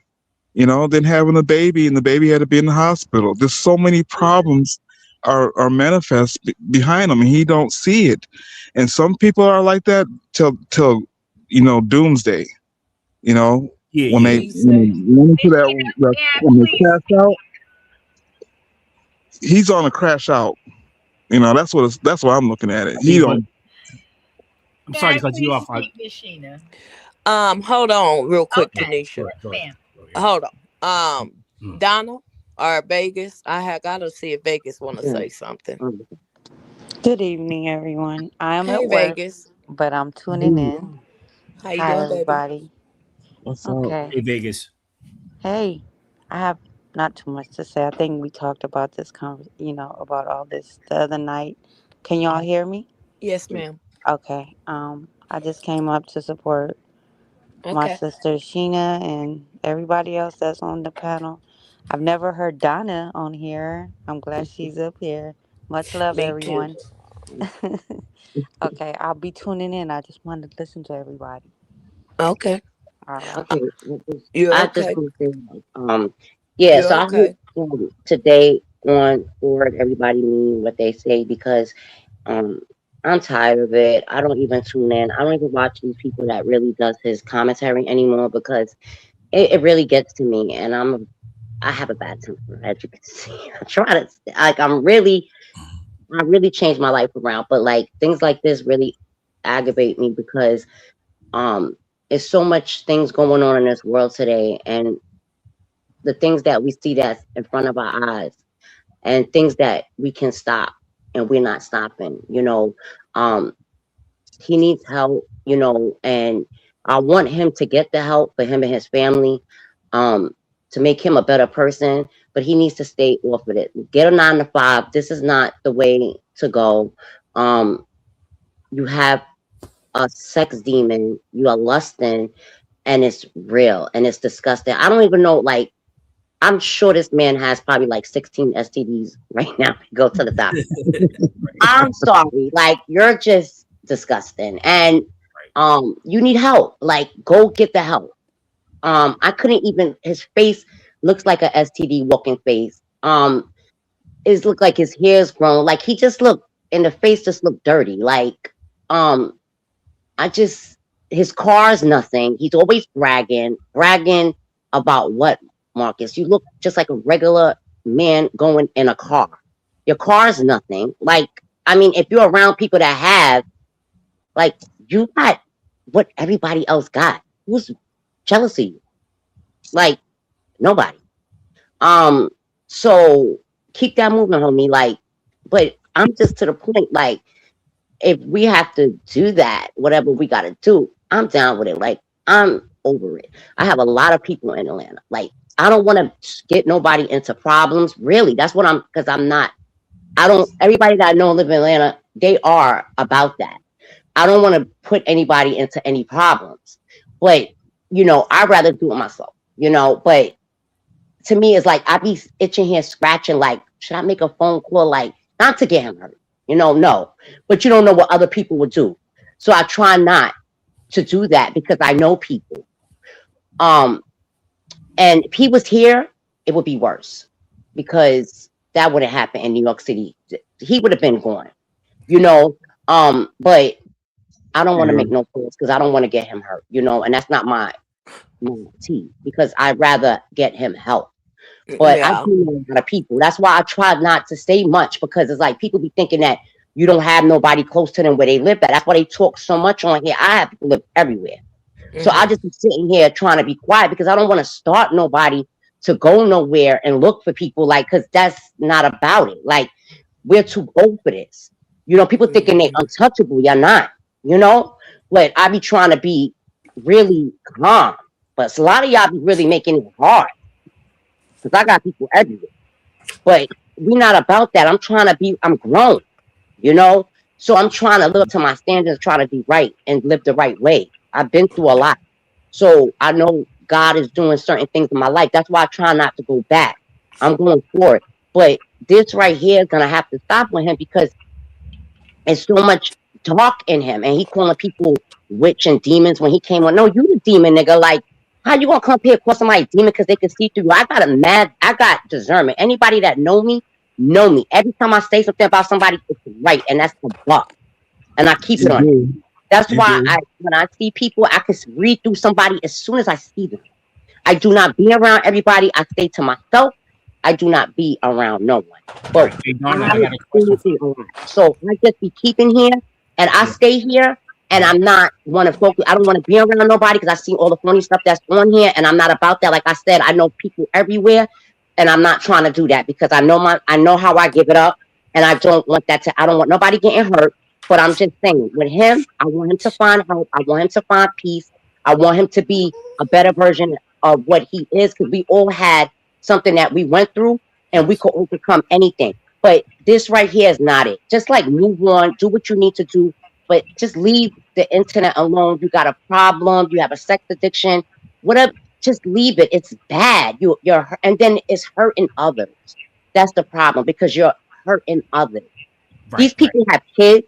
R: then having a baby, and the baby had to be in the hospital. There's so many problems are manifest behind him, and he don't see it. And some people are like that till doomsday. When they run into that when they crash out, he's on a crash out. That's what I'm looking at it. He don't.
K: I'm sorry to cut you off.
L: Miss Shinna.
G: Hold on real quick,
L: Okay.
G: Tanisha.
L: Ma'am.
G: Hold on. Donna or Vegas. I gotta see if Vegas wanna say something.
S: Good evening, everyone. I'm
G: Hey
S: at work,
G: Vegas.
S: but I'm tuning in.
G: How you
S: Hi,
G: doing, baby?
S: everybody.
D: What's
S: Okay.
K: Hey Vegas.
S: Hey, I have not too much to say. I think we talked about this about all this the other night. Can y'all hear me?
G: Yes, ma'am.
S: Okay. I just came up to support my
G: Okay.
S: sister Sheena and everybody else that's on the panel. I've never heard Donna on here. I'm glad she's up here. Much love,
G: Me too.
S: everyone. Okay, I'll be tuning in. I just wanted to listen to everybody.
G: Okay.
S: All right.
Q: Okay,
G: You're
Q: I just
G: okay.
Q: want to say, yeah.
G: You're
Q: So I
G: okay.
Q: hope today on board everybody mean what they say because um I'm tired of it. I don't even tune in. I don't even watch these people that really does his commentary anymore because it really gets to me, and I have a bad temper, as you can see. I try to like I really changed my life around, but like things like this really aggravate me because um there's so much things going on in this world today, and the things that we see that's in front of our eyes and things that we can stop and we're not stopping. Um he needs help, and I want him to get the help for him and his family, um to make him a better person, but he needs to stay off of it. Get a 9 to 5. This is not the way to go. You have a sex demon, you are lusting, and it's real and it's disgusting. I don't even know, like, I'm sure this man has probably like 16 STDs right now. Go to the doctor. I'm sorry. Like, you're just disgusting. And you need help. Like, go get the help. I couldn't even, his face looks like a STD walking face. It looked like his hair's grown. Like, he just looked, and the face just looked dirty. Like, um, I just, his car's nothing. He's always bragging about what, Marcus? You look just like a regular man going in a car. Your car's nothing. Like, I mean, if you're around people that have, like, you got what everybody else got. Who's jealous of you? Like, nobody. Um, so keep that moving, homie. Like, but I'm just to the point, like, if we have to do that, whatever we got to do, I'm down with it. Like, I'm over it. I have a lot of people in Atlanta. Like, I don't want to get nobody into problems. Really, that's what because I'm not. I don't. Everybody that I know live in Atlanta, they are about that. I don't want to put anybody into any problems. But I'd rather do it myself. But to me, it's like I be itching here, scratching. Like, should I make a phone call? Like, not to get him hurt. No. But you don't know what other people would do. So I try not to do that because I know people. And if he was here, it would be worse because that wouldn't happen in New York City. He would have been gone. But I don't want to make no calls because I don't want to get him hurt. And that's not my tea because I'd rather get him help. But I
G: Yeah.
Q: do know a lot of people. That's why I try not to say much because it's like people be thinking that you don't have nobody close to them where they live at. That's why they talk so much on here. I have people live everywhere. So I just be sitting here trying to be quiet because I don't want to start nobody to go nowhere and look for people, like, because that's not about it. Like, we're too old for this. People thinking they untouchable. You're not, but I be trying to be really calm. But a lot of y'all be really making it hard because I got people everywhere. But we're not about that. I'm grown, so I'm trying to live up to my standards, try to be right and live the right way. I've been through a lot. So I know God is doing certain things in my life. That's why I try not to go back. I'm going for it. But this right here is gonna have to stop with him because there's so much talk in him, and he calling people witch and demons when he came on. No, you the demon, nigga. Like, how you gonna come here and call somebody demon because they can see through you? I got discernment. Anybody that know me, know me. Every time I say something about somebody, it's right, and that's the buck. And I keep
R: You
Q: it on.
R: do.
Q: That's
R: You
Q: why
R: do.
Q: when I see people, I can read through somebody as soon as I see them. I do not be around everybody. I stay to myself. I do not be around no one. But
K: Right. Hey, Donna, I
Q: I
K: got a
Q: do
K: question for
Q: be around. So I just be keeping here and I
K: you.
Q: stay here and I'm not want to focus. I don't want to be around nobody because I see all the funny stuff that's on here and I'm not about that. Like I said, I know people everywhere and I'm not trying to do that because I know how I give it up and I don't want that to, I don't want nobody getting hurt. But I'm just saying, with him, I want him to find help. I want him to find peace. I want him to be a better version of what he is because we all had something that we went through and we
K: Yes.
Q: could overcome anything. But this right here is not it. Just like move on, do what you need to do, but just leave the internet alone. You got a problem, you have a sex addiction, whatever. Just leave it. It's bad. And then it's hurting others. That's the problem because you're hurting others.
K: Right.
Q: These
K: Right.
Q: people have kids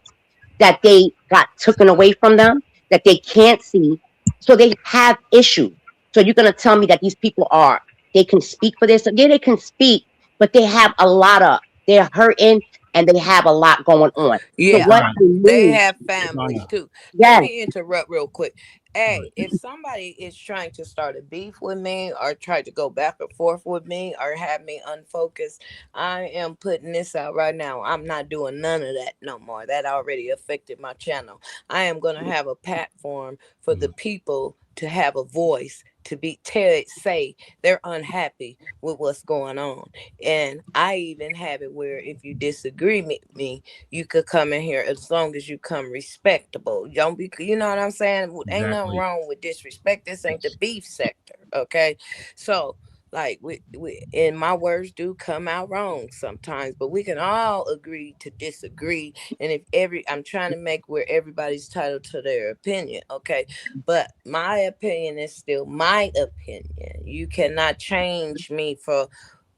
Q: that they got taken away from them, that they can't see. So they have issues. So you're going to tell me that these people they can speak for this? Yeah, they can speak, but they have they're hurting and they have a lot going on. So
G: Yeah,
Q: what
K: Donna.
Q: they
G: they
Q: need,
G: have families
K: Donna.
G: too. Let
Q: yes,
G: me interrupt real quick. Hey,
K: Right.
G: if somebody is trying to start a beef with me or try to go back and forth with me or have me unfocused, I am putting this out right now. I'm not doing none of that no more. That already affected my channel. I am going to have a platform for the people to have a voice to say they're unhappy with what's going on. And I even have it where if you disagree with me, you could come in here as long as you come respectable. Don't be, you know what I'm saying? Ain't nothing
K: Exactly.
G: wrong with disrespect. This ain't the beef sector, okay? So, like, and my words do come out wrong sometimes, but we can all agree to disagree. And I'm trying to make where everybody's titled to their opinion, okay? But my opinion is still my opinion. You cannot change me for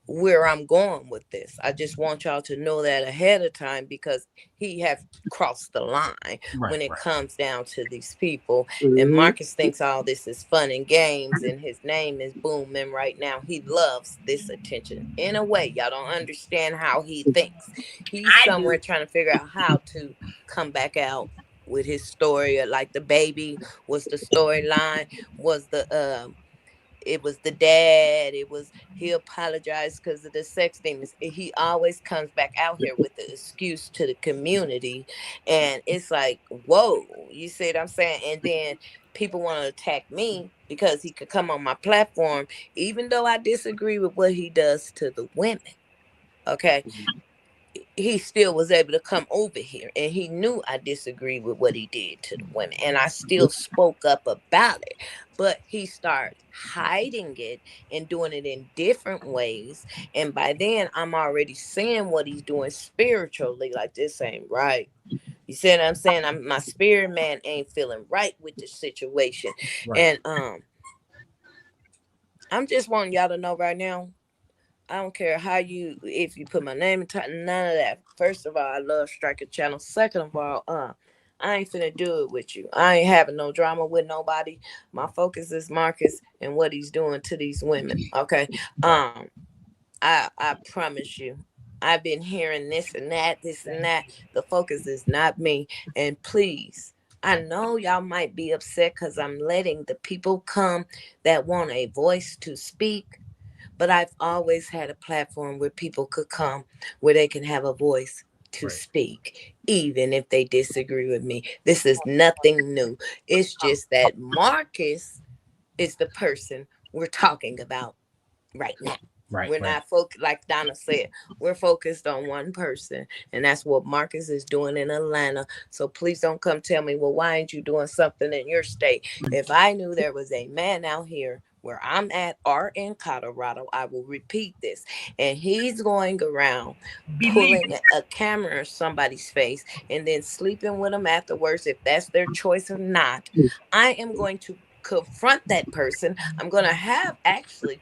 G: where I'm going with this. I just want y'all to know that ahead of time because he have crossed the line
K: Right.
G: when it
K: Right.
G: comes down to these people. And
Q: hmm
G: Marcus thinks all this is fun and games and his name is booming right now. He loves this attention. In a way, y'all don't understand how he thinks. He's
B: I
G: somewhere
B: do.
G: trying to figure out how to come back out with his story, like the baby was the storyline, was the it was the dad. It was he apologized because of the sex demons. He always comes back out here with the excuse to the community, and it's like, whoa, you see what I'm saying? And then people want to attack me because he could come on my platform, even though I disagree with what he does to the women. Okay, he still was able to come over here and he knew I disagreed with what he did to the women and I still spoke up about it, but he started hiding it and doing it in different ways, and by then I'm already seeing what he's doing spiritually, like this ain't right. You see what I'm saying? My spirit man ain't feeling right with the situation.
K: Right.
G: And I'm just wanting y'all to know right now, I don't care if you put my name in title, none of that. First of all, I love Striker Channel. Second of all, I ain't finna do it with you. I ain't having no drama with nobody. My focus is Marcus and what he's doing to these women. Okay.
K: Right.
G: I promise you. I've been hearing this and that. The focus is not me. And please, I know y'all might be upset because I'm letting the people come that want a voice to speak, but I've always had a platform where people could come where they can have a voice to
K: Right.
G: speak, even if they disagree with me. This is nothing new. It's just that Marcus is the person we're talking about right now.
K: Right.
G: We're
K: Right.
G: not focused, like Donna said, we're focused on one person, and that's what Marcus is doing in Atlanta. So please don't come tell me, well, why ain't you doing something in your state? If I knew there was a man out here where I'm at or in Colorado, I will repeat this, and he's going around
L: Believe
G: pulling
L: it.
G: a camera in somebody's face and then sleeping with them afterwards, if that's their choice or not, I am going to confront that person. I'm going to have actually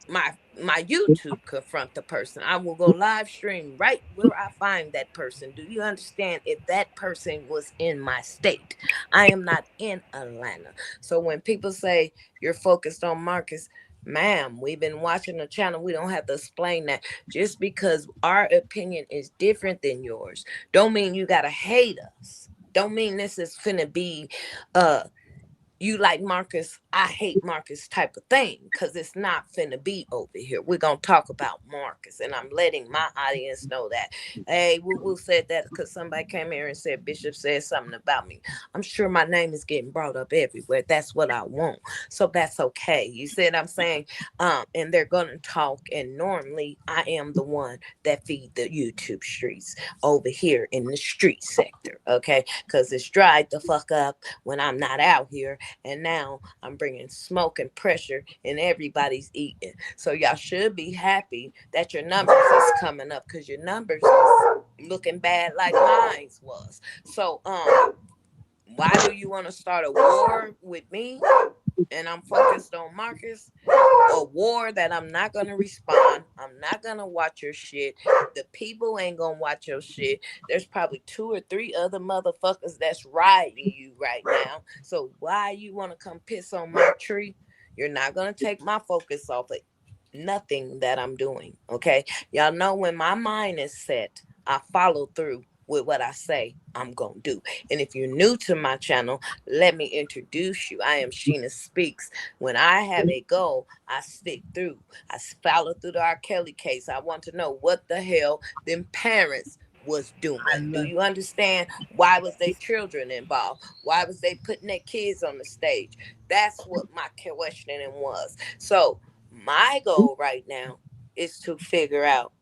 G: my YouTube confront the person. I will go live stream right where I find that person. Do you understand? If that person was in my state, I am not in Atlanta. So when people say you're focused on Marcus, ma'am, we've been watching the channel. We don't have to explain that. Just because our opinion is different than yours, don't mean you gotta hate us. Don't mean this is finna be you like Marcus, I hate Marcus type of thing, because it's not finna be over here. We're gonna talk about Marcus, and I'm letting my audience know that. Hey, Woo said that because somebody came here and said Bishop said something about me. I'm sure my name is getting brought up everywhere. That's what I want. So that's okay. You see what I'm saying? And they're gonna talk, and normally I am the one that feed the YouTube streets over here in the street sector, okay? Because it's dried the fuck up when I'm not out here, and now I'm bringing smoke and pressure, and everybody's eating. So y'all should be happy that your numbers is coming up, because your numbers is looking bad like mine was. So why do you want to start a war with me? And I'm focused on Marcus, a war that I'm not gonna respond. I'm not gonna watch your shit. The people ain't gonna watch your shit. There's probably 2 or 3 other motherfuckers that's riding you right now. So why you wanna come piss on my tree? You're not gonna take my focus off it. Nothing that I'm doing. Okay. Y'all know when my mind is set, I follow through with what I say I'm gonna do. And if you're new to my channel, let me introduce you. I am Shinna Speaks. When I have a goal, I stick through. I follow through the R. Kelly case. I want to know what the hell them parents was doing. Do you understand? Why was their children involved? Why was they putting their kids on the stage? That's what my questioning was. So my goal right now is to figure out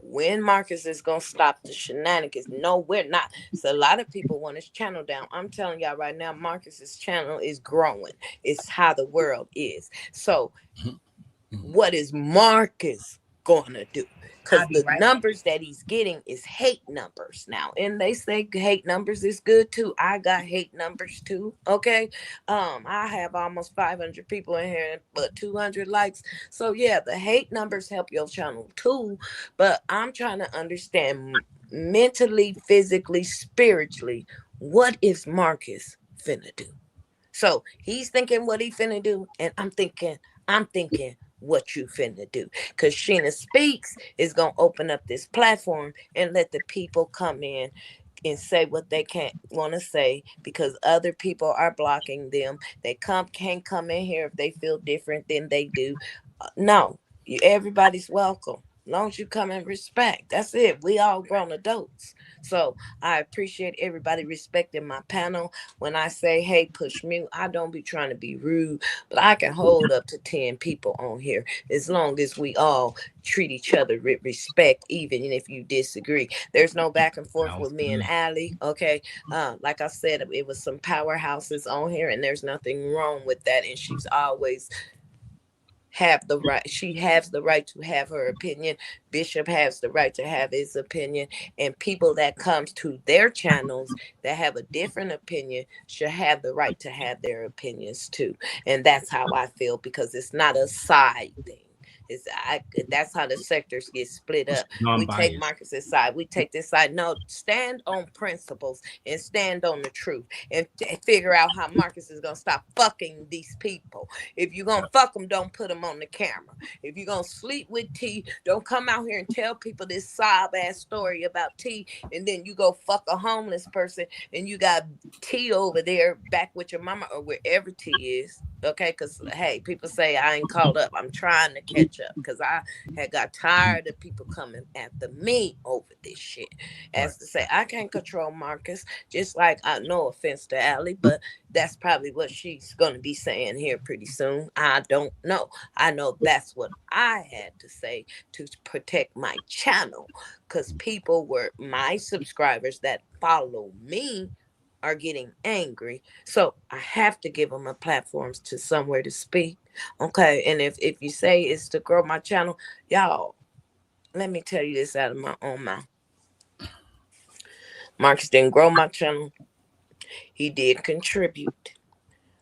G: when Marcus is gonna stop the shenanigans. No, we're not. So a lot of people want his channel down. I'm telling y'all right now, Marcus's channel is growing. It's how the world is. So what is Marcus gonna do? Because the numbers that he's getting is hate numbers now, and they say hate numbers is good too. I got hate numbers too. Okay, I have almost 500 people in here, but 200 likes. So yeah, the hate numbers help your channel too. But I'm trying to understand mentally, physically, spiritually, what is Marcus finna do? So he's thinking what he finna do, and I'm thinking what you finna do. Because Shinna Speaks is gonna open up this platform and let the people come in and say what they can't want to say, because other people are blocking them. They can't come in here if they feel different than they do. No, everybody's welcome. As long as you come and respect. That's it. We all grown adults. So I appreciate everybody respecting my panel. When I say, hey, push mute, I don't be trying to be rude, but I can hold up to 10 people on here as long as we all treat each other with respect, even if you disagree. There's no back and forth with me and Allie. Okay. Like I said, it was some powerhouses on here, and there's nothing wrong with that. And she's always have the right, she has the right to have her opinion. Bishop has the right to have his opinion, and people that comes to their channels that have a different opinion should have the right to have their opinions too. And that's how I feel, because it's not a side thing. That's how the sectors get split up. We take Marcus's side, we take this side. No, stand on principles and stand on the truth, and figure out how Marcus is gonna stop fucking these people. If you're gonna fuck them, don't put them on the camera. If you're gonna sleep with T, don't come out here and tell people this sob ass story about T, and then you go fuck a homeless person, and you got T over there back with your mama or wherever T is. Okay, because hey, people say I ain't caught up. I'm trying to catch up, because I had got tired of people coming after me over this shit. As to say, I can't control Marcus, just like no offense to Allie, but that's probably what she's gonna be saying here pretty soon. I don't know. I know that's what I had to say to protect my channel, because people were my subscribers that follow me are getting angry. So I have to give them a platform to somewhere to speak. Okay. And if you say it's to grow my channel, y'all, let me tell you this out of my own mouth. Marcus didn't grow my channel. He did contribute.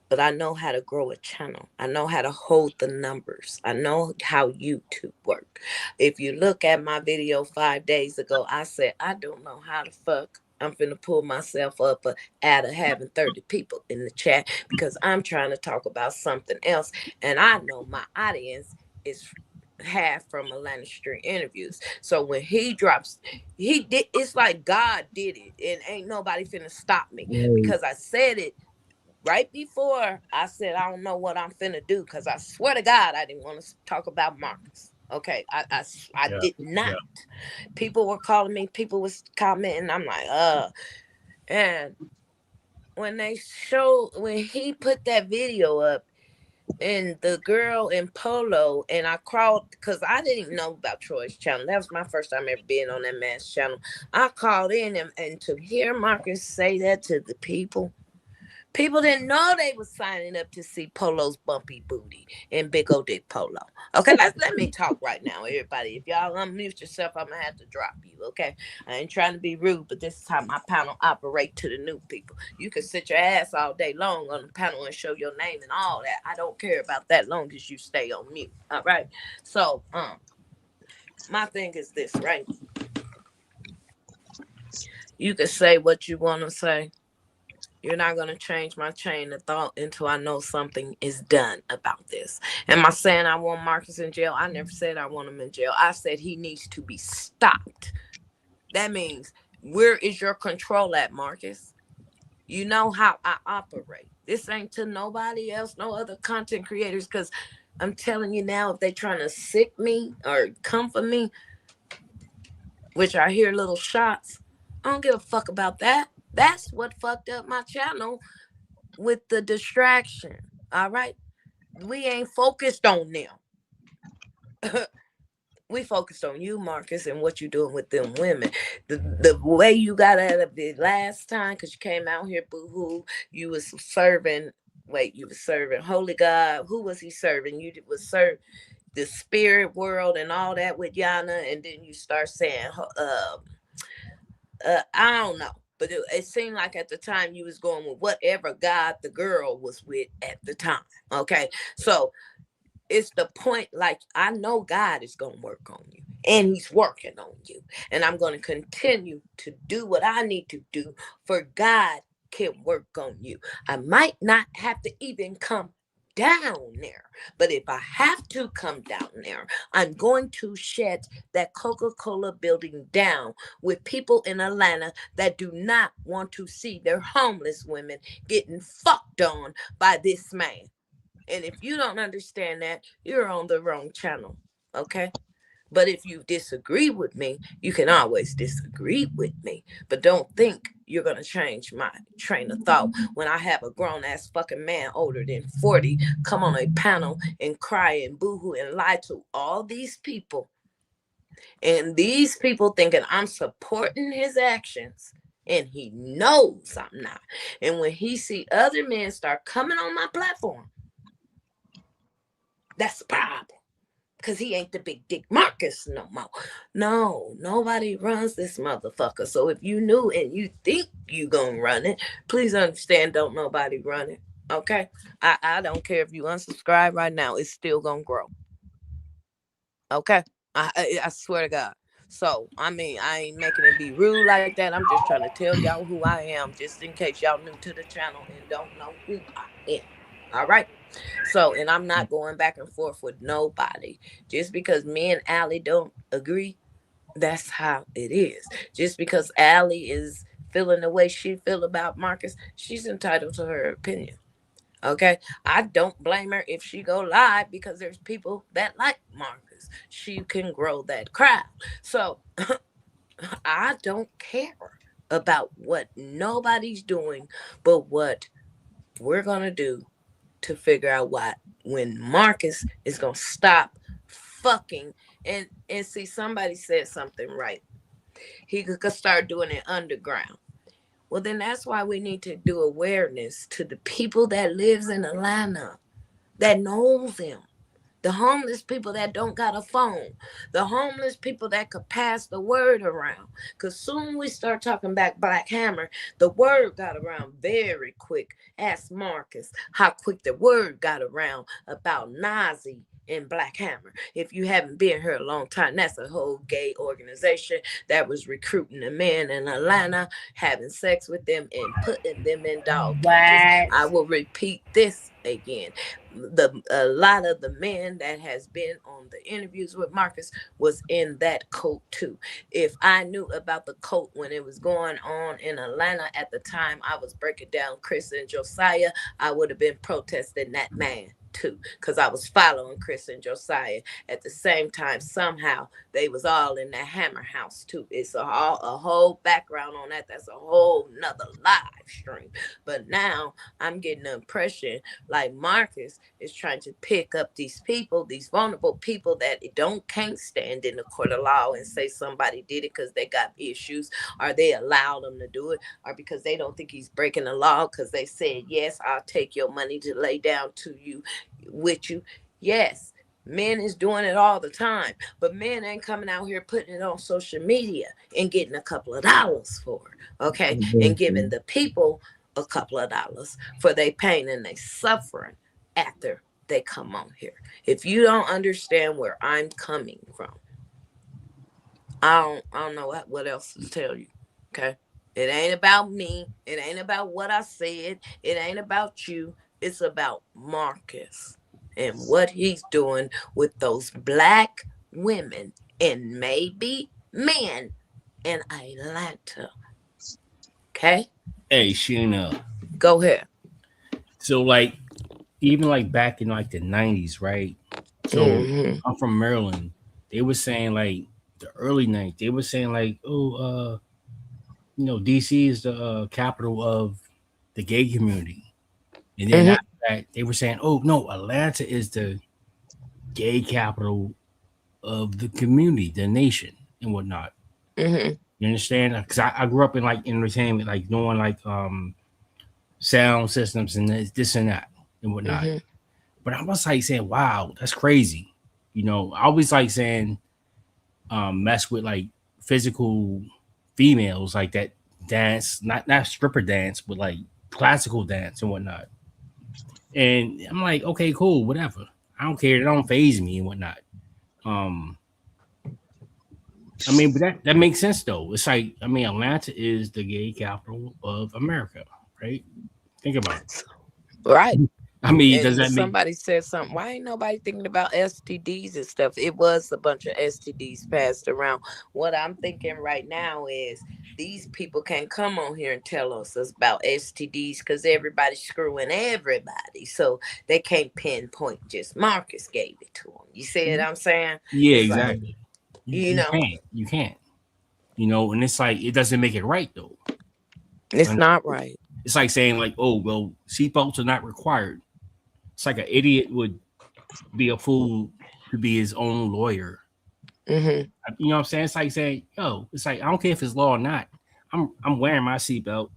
G: but I know how to grow a channel. I know how to hold the numbers. I know how YouTube work. If you look at my video 5 days ago, I said, I don't know how the fuck I'm finna pull myself up out of having 30 people in the chat because I'm trying to talk about something else. And I know my audience is half from Atlanta Street interviews. So when he drops, he did, it's like God did it. And ain't nobody finna stop me because I said it right before I said, I don't know what I'm finna do because I swear to God, I didn't want to talk about Marcus. Okay, I did not. People were calling me, people was commenting. I'm like, and when he put that video up and the girl in Polo, and I called because I didn't know about Troy's channel. That was my first time ever being on that man's channel. I called in and to hear Marcus say that to the people. People didn't know they was signing up to see Polo's bumpy booty and big old dick Polo. Okay, let me talk right now, everybody. If y'all unmute yourself, I'm gonna have to drop you. Okay, I ain't trying to be rude, but this is how my panel operate to the new people. You can sit your ass all day long on the panel and show your name and all that. I don't care about that long as you stay on mute. All right. So, my thing is this, right? You can say what you want to say. You're not going to change my chain of thought until I know something is done about this. Am I saying I want Marcus in jail? I never said I want him in jail. I said he needs to be stopped. That means, where is your control at, Marcus? You know how I operate. This ain't to nobody else, no other content creators, because I'm telling you now, if they trying to sick me or come for me, which I hear little shots, I don't give a fuck about that. That's what fucked up my channel with the distraction. All right. We ain't focused on them. We focused on you, Marcus, and what you doing with them women. The way you got out of it last time, because you came out here, boo-hoo, you was serving, Holy God. Who was he serving? You was serve the spirit world and all that with Yana, and then you start saying, I don't know. But it seemed like at the time you was going with whatever God the girl was with at the time. Okay. So it's the point, like, I know God is going to work on you. And he's working on you. And I'm going to continue to do what I need to do for God can work on you. I might not have to even come down there. But if I have to come down there, I'm going to shed that Coca-Cola building down with people in Atlanta that do not want to see their homeless women getting fucked on by this man. And if you don't understand that, you're on the wrong channel. Okay? But if you disagree with me, you can always disagree with me. But don't think you're going to change my train of thought when I have a grown-ass fucking man older than 40 come on a panel and cry and boo-hoo and lie to all these people. And these people thinking I'm supporting his actions. And he knows I'm not. And when he see other men start coming on my platform, that's the problem. Because he ain't the big dick Marcus no more. No, nobody runs this motherfucker. So if you knew and you think you gonna run it, please understand, don't nobody run it. Okay? I don't care if you unsubscribe right now. It's still gonna grow. Okay? I swear to God. So, I mean, I ain't making it be rude like that. I'm just trying to tell y'all who I am, just in case y'all new to the channel and don't know who I am. All right? So, and I'm not going back and forth with nobody. Just because me and Allie don't agree, that's how it is. Just because Allie is feeling the way she feel about Marcus, she's entitled to her opinion. Okay? I don't blame her if she go live because there's people that like Marcus. She can grow that crowd. So, I don't care about what nobody's doing, but what we're going to do to figure out when Marcus is gonna stop fucking and see, somebody said something right. He could start doing it underground. Well, then that's why we need to do awareness to the people that lives in Atlanta, that knows him, The homeless people that don't got a phone. The homeless people that could pass the word around. Because soon we start talking about Black Hammer, the word got around very quick. Ask Marcus how quick the word got around about Nazi and Black Hammer. If you haven't been here a long time, that's a whole gay organization that was recruiting the men in Atlanta, having sex with them and putting them in dog cages. I will repeat this again. A lot of the men that has been on the interviews with Marcus was in that cult too. If I knew about the cult when it was going on in Atlanta at the time I was breaking down Chris and Josiah, I would have been protesting that man too, because I was following Chris and Josiah at the same time. Somehow they was all in that Hammer house too. It's a whole background on that. That's a whole nother live stream. But now I'm getting the impression like Marcus is trying to pick up these people, these vulnerable people that can't stand in the court of law and say somebody did it because they got issues, or they allowed them to do it, or because they don't think he's breaking the law because they said, yes, I'll take your money to lay down to you with you. Yes, men is doing it all the time, but men ain't coming out here putting it on social media and getting a couple of dollars for it, okay? And giving the people a couple of dollars for their pain and their suffering after they come on here. If you don't understand where I'm coming from, I don't know what else to tell you, okay? It ain't about me. It ain't about what I said. It ain't about you. It's about Marcus and what he's doing with those Black women and maybe men in Atlanta. Okay?
K: Hey, Shinna.
G: Go ahead.
K: So, like, even like back in like the 90s, right? So I'm from Maryland. They were saying like the early 90s, they were saying like, oh, DC is the capital of the gay community. And then after that, they were saying, oh no, Atlanta is the gay capital of the community, the nation, and whatnot. You understand? Because I grew up in like entertainment, like knowing like sound systems and this and that and whatnot. But I was like saying, wow, that's crazy. I always like saying mess with like physical females like that dance, not stripper dance, but like classical dance and whatnot. And I'm like, okay, cool, whatever. I don't care. It don't phase me and whatnot. I mean, but that makes sense though. It's like, I mean, Atlanta is the gay capital of America, right? Think about it.
G: Right.
K: I mean,
G: and
K: does that make
G: somebody said something? Why ain't nobody thinking about STDs and stuff? It was a bunch of STDs passed around. What I'm thinking right now is these people can't come on here and tell us about STDs because everybody's screwing everybody. So they can't pinpoint just Marcus gave it to them. You see what I'm saying?
K: Yeah,
G: It's
K: exactly.
G: Like, you
K: can't. And it's like it doesn't make it right though.
G: It's not right.
K: It's like saying like, oh well, seatbelts are not required. It's like an idiot would be a fool to be his own lawyer. You know what I'm saying? It's like saying, yo, it's like I don't care if it's law or not. I'm wearing my seatbelt,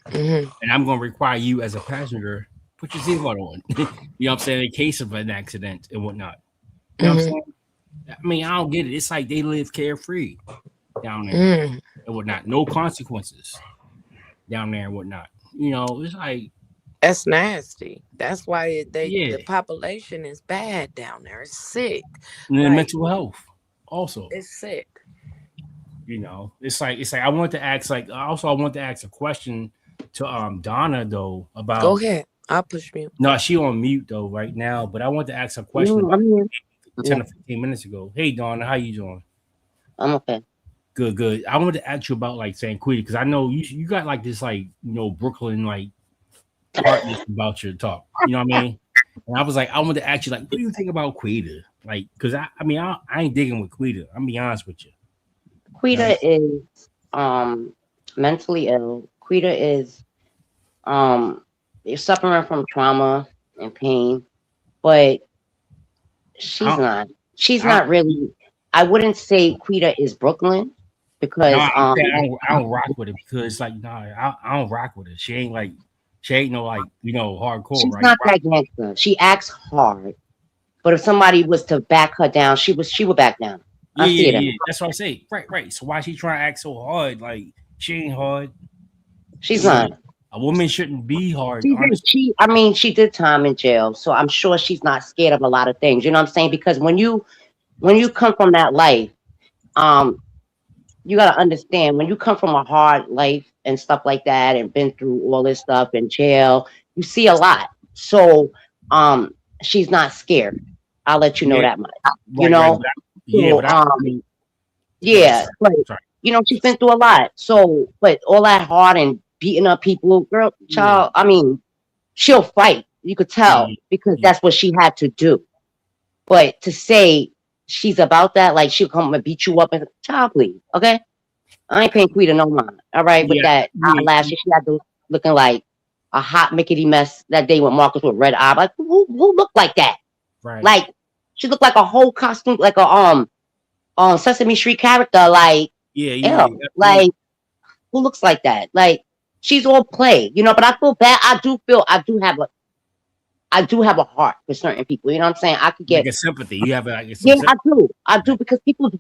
K: and I'm going to require you as a passenger put your seatbelt on. You know what I'm saying? In case of an accident and whatnot. You know what I'm saying? I mean, I don't get it. It's like they live carefree down there and whatnot. No consequences down there and whatnot. It's like
G: that's nasty. That's why the population is bad down there. It's sick.
K: And then mental health also.
G: It's sick.
K: It's like I want to ask I want to ask a question to Donna though about.
G: Go ahead. I'll push mute.
K: No, she on mute though right now, but I want to ask a question 10 or 15 minutes ago. Hey Donna, how you doing?
Q: I'm okay.
K: Good. I wanted to ask you about like San Quentin because I know you got like this like Brooklyn like partners about your talk. You know what I mean? And I was like, I wanted to ask you like, what do you think about Quita? Like, because I ain't digging with Quita. I'm be honest with you.
Q: Quita is mentally ill. Quita is suffering from trauma and pain, but she's not really. I wouldn't say Quita is Brooklyn because
K: I don't rock with it because like I don't rock with it. She ain't no like hardcore.
Q: She's
K: right?
Q: not that gangster. She acts hard. But if somebody was to back her down, she would back down.
K: Yeah,
Q: I see it in
K: yeah,
Q: her.
K: that's what I say. Right. So why she trying to act so hard? Like she ain't hard.
Q: She's
K: You know,
Q: not.
K: a woman shouldn't be hard. Honestly,
Q: She did time in jail, so I'm sure she's not scared of a lot of things. You know what I'm saying? Because when you come from that life, um, you got to understand when you come from a hard life and stuff like that and been through all this stuff in jail, you see a lot. So she's not scared. I'll let you know
K: yeah,
Q: that much. You
K: right.
Q: know? So
K: I mean, go ahead.
Q: yeah, but
K: Sorry.
Q: she's been through a lot. So but all that hard and beating up people, girl,
K: Yeah,
Q: child, I mean, she'll fight. You could tell
K: yeah,
Q: because
K: yeah.
Q: that's what she had to do. But to say she's about that, like she'll come and beat you up and child, please, okay? I ain't paying Quita no mind. All right, with
K: Yeah,
Q: that
K: yeah,
Q: eyelashes, she had those looking like a hot Mickey mess that day with Marcus with red eye. Like who looked like that?
K: right.
Q: Like she looked like a whole costume, like a Sesame Street character. Like
K: Yeah,
Q: ew,
K: absolutely.
Q: like who looks like that? Like she's all play, But I feel bad. I do have a heart for certain people. You know what I'm saying? I could
K: Like
Q: get
K: a sympathy. You have like some
Q: yeah, I
K: sympathy.
Q: do. I do because people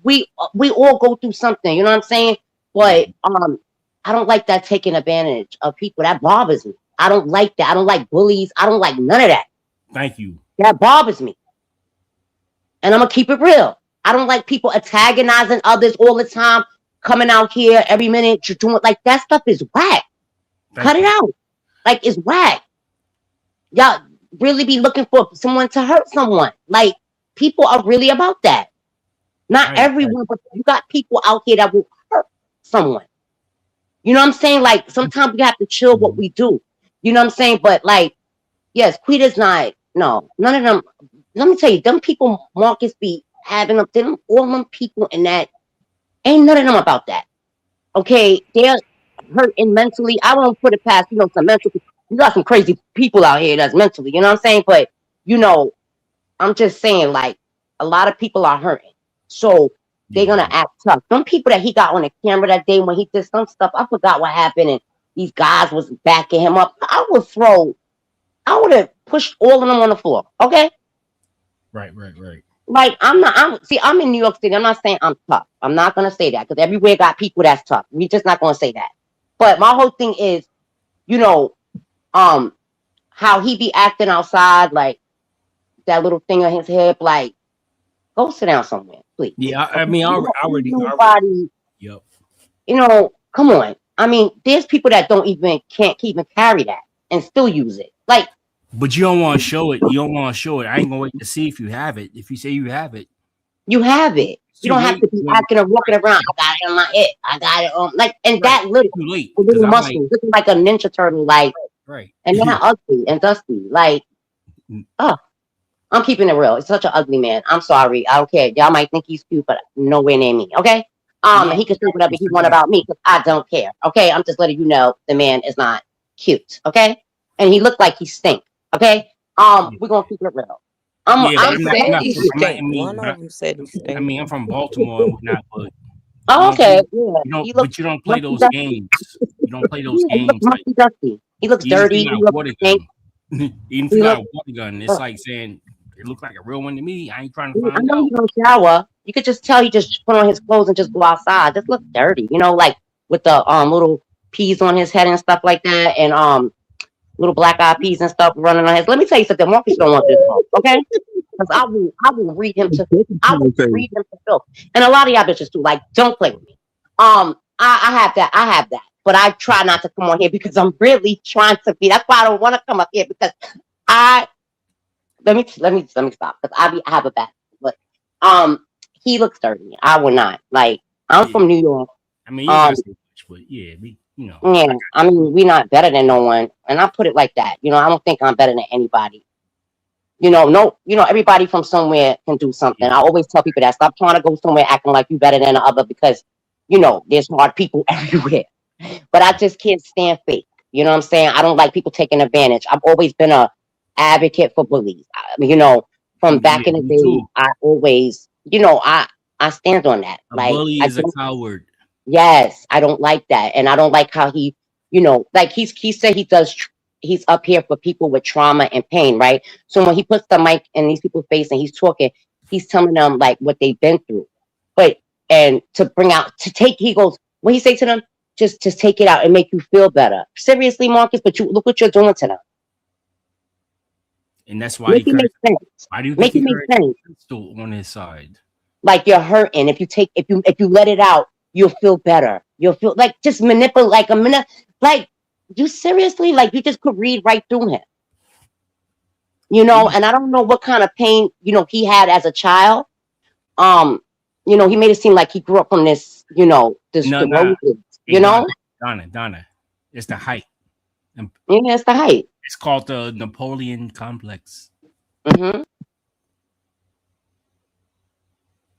Q: we all go through something, you know what I'm saying?
K: Yeah.
Q: But I don't like that taking advantage of people. That bothers me. I don't like that. I don't like bullies. I don't like none of that.
K: Thank you.
Q: That bothers me. And I'm gonna keep it real. I don't like people antagonizing others all the time, coming out here every minute, you're doing like that stuff is whack. Cut
K: Thank
Q: it
K: you.
Q: out. Like it's whack. Y'all really be looking for someone to hurt someone. Like people are really about that. Not
K: Right.
Q: everyone, but you got people out here that will hurt someone. You know what I'm saying? Like sometimes we have to chill what
K: Mhm.
Q: we do. You know what I'm saying? But like, yes, Quita's not. No, none of them. Let me tell you, them people Marcus be having them, all them people in that ain't none of them about that. Okay, they're hurting mentally. I won't put it past some mental. You got some crazy people out here that's mentally. You know what I'm saying? But you know, I'm just saying, like, a lot of people are hurting. So they're
K: Yeah.
Q: gonna act tough. Some people that he got on the camera that day when he did some stuff, I forgot what happened, and these guys was backing him up. I would have pushed all of them on the floor. Okay?
K: Right.
Q: Like I'm in New York City. I'm not saying I'm tough. I'm not gonna say that because everywhere got people that's tough. We just not gonna say that. But my whole thing is, you know, um, how he be acting outside, like that little thing on his hip, like go sit down somewhere, please.
K: Yeah. I
Q: Okay?
K: mean,
Q: Ain't
K: I already.
Q: nobody,
K: Yep.
Q: come on. I mean, there's people that can't even carry that and still use it. Like
K: But you don't want to show it. You don't want to show it. I ain't gonna wait to see if you have it. If you say you have it,
Q: you have it.
K: it's
Q: You
K: too
Q: don't have
K: late.
Q: to be acting or walking around. I got it on my head. I got it on like and
K: Right.
Q: that
K: It's too late because
Q: little
K: I'm like,
Q: muscles, looking like a ninja turtle, like
K: right.
Q: and they're ugly and dusty. Like, oh, I'm keeping it real. It's such an ugly man. I'm sorry. I don't care. Y'all might think he's cute, but nowhere near me. Okay.
K: No,
Q: He can say whatever he want
K: respect.
Q: about me because I don't care. Okay. I'm just letting you know the man is not cute. Okay. And he looked like he stink. Okay.
K: Yeah,
Q: We're gonna keep it real.
K: yeah, but
G: They
Q: I'm
G: said he
K: I'm not. I
G: stink.
K: mean,
G: One of them said he
K: I
G: stink.
K: mean, I'm from Baltimore and whatnot, but
Q: oh, okay. Yeah. He looks
K: But you don't play
Q: musty
K: those
Q: dusty.
K: games. You don't play those
Q: Yeah, he looks
K: games like
Q: musty dusty. He looks
K: even if you
Q: dirty.
K: got
Q: He
K: a
Q: looks
K: water
Q: stink.
K: gun. Even if
Q: He
K: you got
Q: looks.
K: a water gun, it's like saying it looked like a real one to me. I ain't trying to
Q: I
K: find
Q: know
K: out.
Q: he don't shower. You could just tell he just put on his clothes and just go outside. Just look dirty, like with the little peas on his head and stuff like that, and little black eyed peas and stuff running on his. Let me tell you something. Marcus don't want this smoke, okay? Because I will read him to filth. And a lot of y'all bitches too. Like, don't play with me. I have that. I have that. But I try not to come on here because I'm really trying to be. That's why I don't want to come up here because I let me stop because I have a bad. But he looks dirty. I will not. Like I'm
K: Yeah.
Q: from New York.
K: I mean, you ain't gotta say much, but yeah,
Q: Yeah. I mean, we're not better than no one, and I put it like that. I don't think I'm better than anybody. No, everybody from somewhere can do something. I always tell people that stop trying to go somewhere acting like you better than the other because there's smart people everywhere. But I just can't stand fake. You know what I'm saying? I don't like people taking advantage. I've always been a advocate for bullies. From back
K: yeah,
Q: in the
K: me
Q: day,
K: too.
Q: I always, I stand on that.
K: A
Q: Like
K: bully
Q: I
K: is a
Q: don't.
K: coward.
Q: Yes, I don't like that, and I don't like how he, like he said he does. he's up here for people with trauma and pain, right? So when he puts the mic in these people's face and he's talking, he's telling them like what they've been through. But and to bring out to take, he goes, what he say to them, just take it out and make you feel better. Seriously, Marcus, but you look what you're doing to them.
K: And that's why
Q: Make it make sense.
K: why do you think
Q: Make
K: he
Q: it make
K: carried
Q: sense.
K: a pistol on his side?
Q: Like you're hurting. If you let it out, you'll feel better. You'll feel like just manipulate like a minute. Like you seriously, like you just could read right through him. You know, and I don't know what kind of pain, you know, he had as a child. You know, he made it seem like he grew up from this, you know, the roses, you know?
K: Donna. It's the height.
Q: Yeah, it's the height.
K: It's called the Napoleon complex.
Q: Mm-hmm.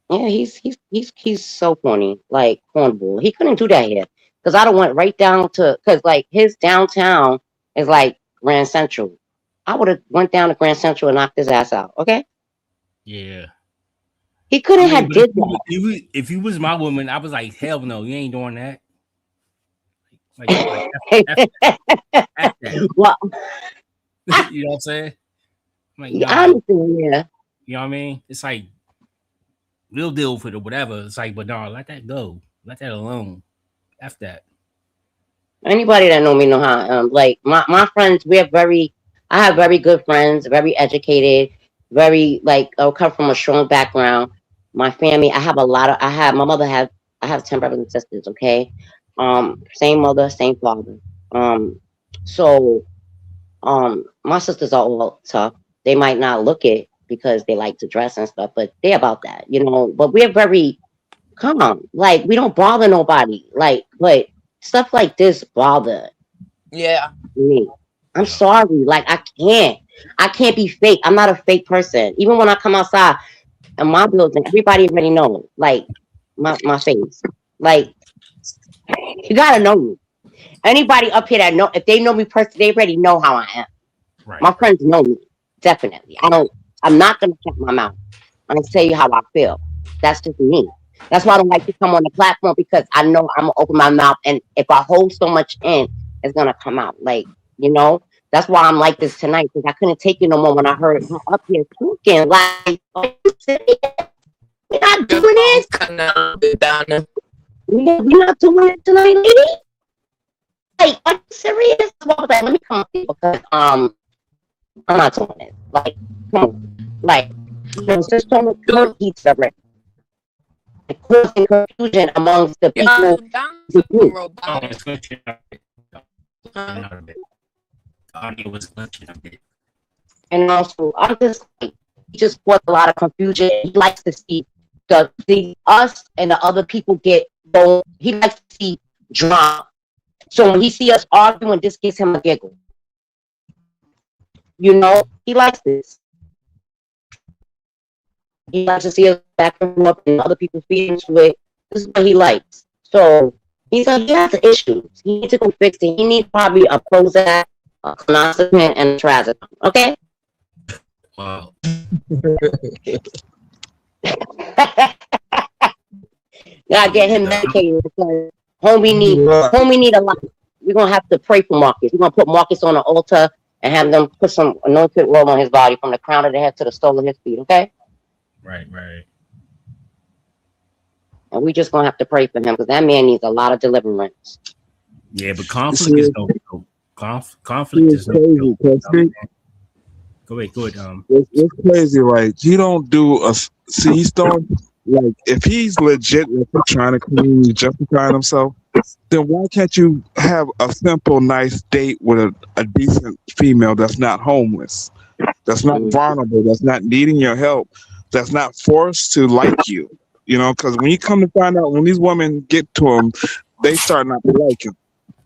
Q: Yeah, he's so corny, like cornball. He couldn't do that here because I don't went right down to because like his downtown is like Grand Central. I would have went down to Grand Central and knocked his ass out. Okay.
K: Yeah.
Q: He couldn't have did that.
K: If you was my woman, I was like, hell no, you ain't doing that. Like F that.
Q: Well,
K: you know what I'm saying? Like,
Q: nah. I understand, yeah.
K: You know what I mean? It's like we'll deal with it or whatever. It's like, but no, let that go. Let that alone. F that.
Q: Anybody that know me know how like my friends, I have very good friends, very educated, very like I come from a strong background. My family, I have I have 10 brothers and sisters, okay? Same mother, same father. So my sisters are all tough. They might not look it because they like to dress and stuff, but they're about that, you know. But we're very calm. Like we don't bother nobody. Like, but stuff like this bother me. I'm sorry. Like I can't be fake. I'm not a fake person. Even when I come outside in my building, everybody already knows. Like my face. Like you gotta know me. Anybody up here that know, if they know me personally, they already know how I am.
K: Right.
Q: My friends know me. Definitely. I'm not gonna shut my mouth. I'm gonna tell you how I feel. That's just me. That's why I don't like to come on the platform because I know I'm gonna open my mouth, and if I hold so much in, it's gonna come out. Like, you know, that's why I'm like this tonight because I couldn't take it no more when I heard her up here talking. Like, we're not doing this. We're not doing it tonight, lady. Like, are you serious? Like, let me come up here because I'm not doing it. Like, come on. Like, there's just so much heat already. Causing confusion amongst the people. And also, I'm just like, he just caused a lot of confusion. He likes to see us and the other people get bold. He likes to see drama. So when he see us arguing, this gives him a giggle. You know, he likes this. He likes to see us back him up and other people feed into it. This is what he likes. So he has issues. He needs to go fix it. He needs probably a Prozac, a clonazepam, and a trazodone. Okay?
K: Wow.
Q: Gotta get him medicated because homie need a lot. We're gonna have to pray for Marcus. We're gonna put Marcus on an altar and have them put some anointed oil on his body from the crown of the head to the sole of his feet. Okay?
K: Right.
Q: And we just gonna have to pray for him because that man needs a lot of deliverance.
K: Yeah, but conflict is no joke. Conflict is no joke. Go ahead.
R: It's crazy. Like he don't do a. See, he's throwing like if he's legit, if he's trying to clean, justifying himself, then why can't you have a simple, nice date with a decent female that's not homeless, that's not vulnerable, that's not needing your help, that's not forced to like you? You know, because when you come to find out, when these women get to him, they start not to like him.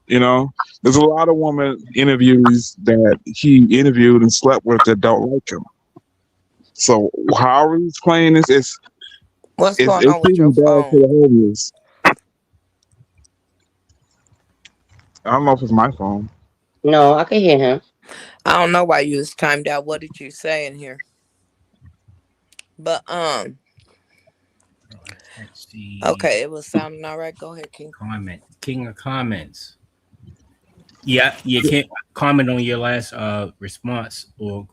R: You know, there's a lot of women interviews that he interviewed and slept with that don't like him. So how are we explaining this?
G: What's
R: it's
G: going on with your
R: bad
G: phone?
R: to the homeless. I don't know if it's my phone.
Q: No, I can hear him.
G: I don't know why you was timed out. What did you say in here? But
K: let's see.
G: Okay, it was sounding all right. Go ahead, King.
K: King of comments. Yeah, you can't comment on your last response, or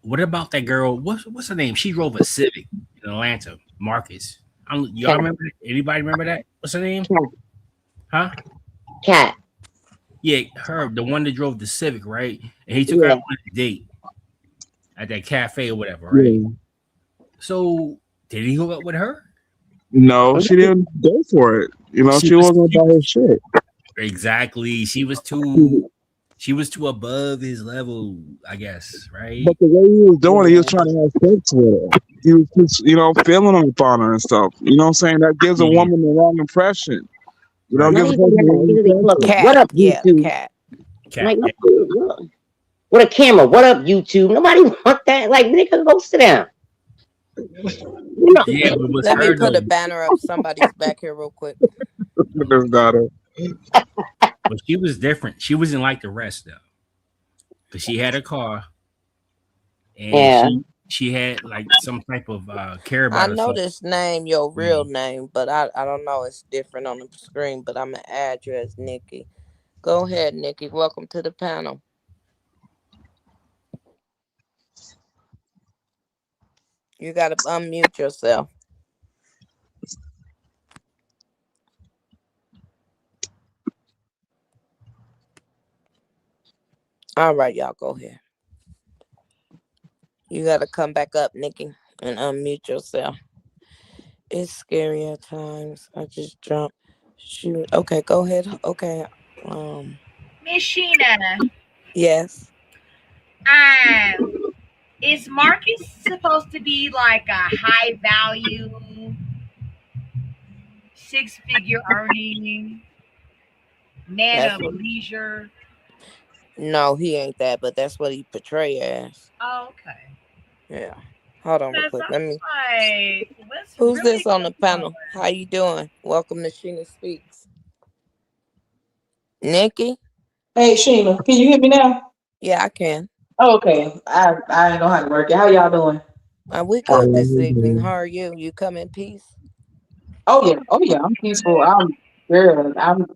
K: what about that girl? What's her name? She drove a Civic in Atlanta. Marcus. Y'all
Q: Cat,
K: remember? Anybody remember that? What's her name?
Q: cat,
K: Huh?
Q: cat.
K: Yeah, her, the one that drove the Civic, right? And he took her
Q: Yeah.
K: out on a date at that cafe or whatever, right?
R: Yeah.
K: So did he hook up with her?
R: No, she didn't go for it. You know,
K: She
R: she
K: was
R: wasn't
K: she,
R: about his shit.
K: exactly. She was too above his level, I guess,
R: But
K: right?
R: the way he was doing it, he was
Q: Yeah.
R: trying to have sex with her. He was just, feeling upon her and stuff. You know what I'm saying? That gives a
K: Yeah,
R: woman the wrong impression. It
K: right.
Q: Not
R: gives a
Q: even
R: person the
Q: that.
R: wrong
Q: He would be, look,
R: impression.
Q: what
G: Cat,
Q: up,
G: yeah,
Q: YouTube?
G: cat.
K: Cat.
Q: Like,
K: Yeah.
Q: no, look. With a camera, what up, YouTube? Nobody want that. Like, nigga, go sit down. You know,
K: Yeah, but it was
G: Let me
K: her
G: put
K: though.
G: a banner up somebody's back here real quick.
R: There's not a-
K: But she was different. She wasn't like the rest though. Because she had a car and
Q: yeah.
K: she had like some type of care
G: I
K: about
G: know
K: herself.
G: this name, your real
K: Yeah.
G: name, but I don't know. It's different on the screen, but I'm going to add you as Nikki. Go ahead, Nikki. Welcome to the panel. You got to unmute yourself. All right, y'all, go ahead. You got to come back up, Nikki, and unmute yourself. It's scary at times. I just jumped. Shoot. Okay, go ahead. Okay. Um.
L: Miss Sheena,
G: Yes.
L: um, is Marcus supposed to be like a high value, 6-figure earning man
G: That's
L: of
G: what.
L: leisure?
G: No, he ain't that, but that's what he portray as.
L: Oh, okay.
G: Yeah. Hold on real
L: Because
G: quick. Let me.
L: I'm like, what's
G: Who's
L: really
G: this on the
L: going on?
G: panel? How you doing? Welcome to Sheena Speaks. Nikki?
T: Hey Sheena, can you hear me now?
G: Yeah, I can.
T: Oh, okay. I didn't know how to work it. How y'all doing?
G: We good this evening. How are you? You come in peace?
T: Oh yeah, I'm peaceful. I'm girl. I'm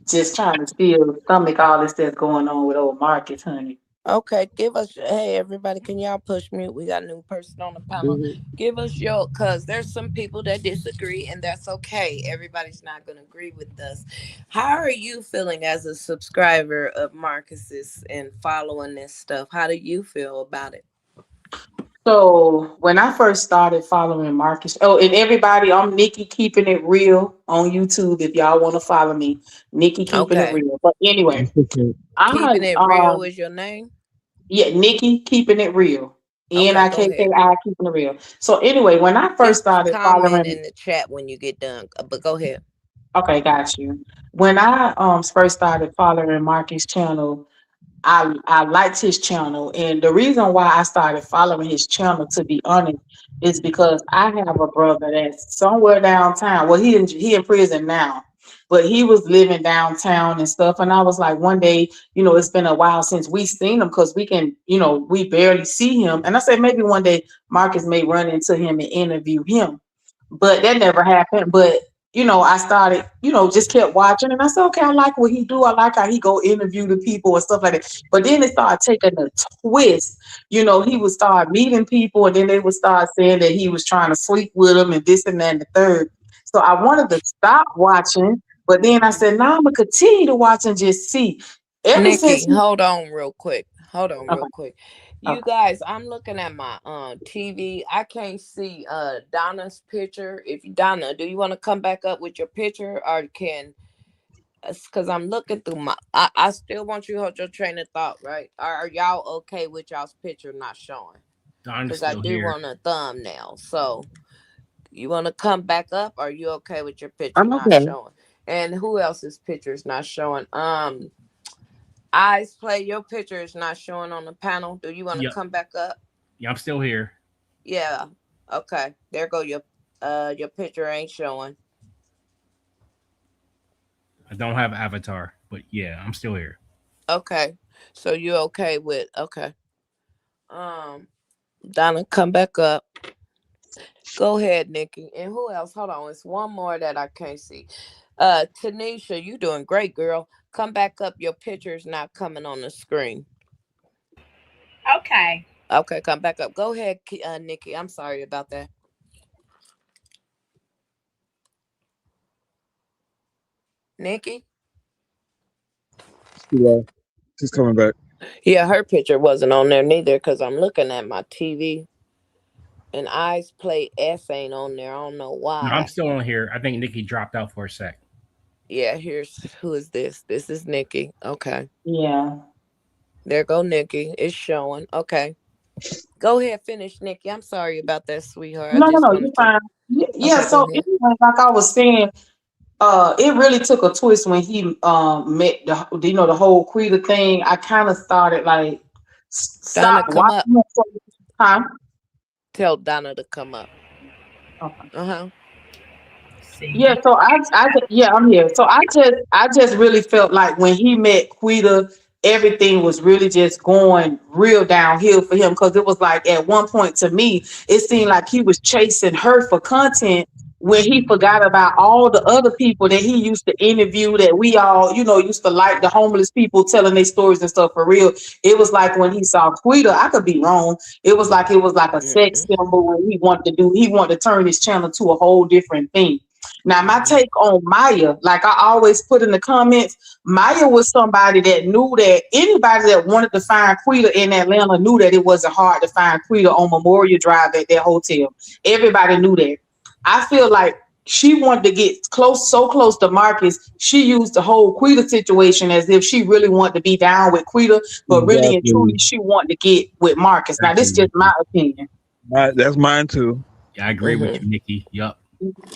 T: just trying to still stomach all this that's going on with old Marcus, honey.
G: Okay, give us. Hey, everybody, can y'all push mute? We got a new person on the panel.
Q: Mhm.
G: Give us your, cause there's some people that disagree, and that's okay. Everybody's not gonna agree with us. How are you feeling as a subscriber of Marcus's and following this stuff? How do you feel about it?
T: So when I first started following Marcus, oh, and everybody, I'm Nikki keeping it real on YouTube. If y'all want to follow me, Nikki keeping it
G: Okay,
T: real. But anyway, I
G: keeping it real is your name.
T: yeah, Nikki keeping it real.
G: Okay, go ahead.
T: NIKKI keeping it real. So anyway, when I first
G: Just
T: started
G: comment
T: following,
G: in the chat when you get done. But go ahead.
T: okay, got you. When I first started following Marcus' channel, I liked his channel, and the reason why I started following his channel, to be honest, is because I have a brother that's somewhere downtown. Well, he in prison now, but he was living downtown and stuff. And I was like, one day, it's been a while since we seen him because we can, we barely see him. And I said maybe one day Marcus may run into him and interview him, but that never happened. But I started, just kept watching, and I said, okay, I like what he do. I like how he go interview the people and stuff like that. But then it started taking a twist. He would start meeting people, and then they would start saying that he was trying to sleep with them and this and that and the third. So I wanted to stop watching, but then I said, now I'm gonna continue to watch and just see. Ever since
G: Nikki,
T: he,
G: hold on real quick. Hold on real
T: okay,
G: quick. You
T: okay.
G: guys, I'm looking at my TV. I can't see Donna's picture. If Donna, do you want to come back up with your picture, or can, because I'm looking through my, I still want you to hold your train of thought, right? Are y'all okay with y'all's picture not showing?
K: Donna's
G: Because I
K: still
G: do
K: here.
G: want a thumbnail. So you want to come back up? Or are you okay with your picture
Q: I'm
G: not
Q: okay.
G: showing? And who else's picture is not showing? Eyes play, your picture is not showing on the panel. Do you want to
K: Yep.
G: come back up?
K: Yeah, I'm still here.
G: Yeah. Okay. There go your picture ain't showing.
K: I don't have avatar, but yeah, I'm still here.
G: Okay. So you okay with, okay. Um Donna, come back up. Go ahead, Nikki. And who else? Hold on. It's one more that I can't see. Tanisha, you doing great, girl. Come back up. Your picture's not coming on the screen.
L: Okay.
G: Okay, come back up. Go ahead, Nikki. I'm sorry about that. Nikki?
R: She's coming back.
G: Yeah, her picture wasn't on there neither because I'm looking at my TV and Eyes Play S ain't on there. I don't know
K: No, I'm
G: why.
K: still on here. I think Nikki dropped out for a sec.
G: Yeah, here's who is this? This is Nikki. Okay.
T: Yeah.
G: There go Nikki. It's showing. Okay. Go ahead, finish, Nikki. I'm sorry about that, sweetheart. I
T: No, no,
G: just
T: no, you're
G: wanted to.
T: fine. Yeah,
G: Okay, go
T: so
G: ahead.
T: anyway, like I was saying, it really took a twist when he met the whole Quita thing. I kind of started like
G: Donna,
T: stop
G: come up.
T: watching it for time.
G: Tell Donna to come up.
T: Okay.
G: Uh-huh.
T: Yeah,
L: See.
T: so yeah, I'm here. So I just really felt like when he met Quita, everything was really just going real downhill for him because it was like at one point to me, it seemed like he was chasing her for content where he forgot about all the other people that he used to interview that we all, used to like the homeless people telling their stories and stuff for real. It was like when he saw Quita, I could be wrong. It was like a sex
G: Mm-mm.
T: symbol when he wanted to turn his channel to a whole different thing. Now, my
G: Mm-hmm.
T: take on Maya, like I always put in the comments, Maya was somebody that knew that anybody that wanted to find Quita in Atlanta knew that it wasn't hard to find Quita on Memorial Drive at their hotel. Everybody knew that. I feel like she wanted to get so close to Marcus, she used the whole Quita situation as if she really wanted to be down with Quita, but really and truly,
R: Exactly.
T: she wanted to get with Marcus. Now, this is
K: Exactly,
T: just my
K: Nikki.
T: opinion.
R: That's mine too.
K: Yeah, I agree with
G: Mm-hmm.
K: you, Nikki. Yup.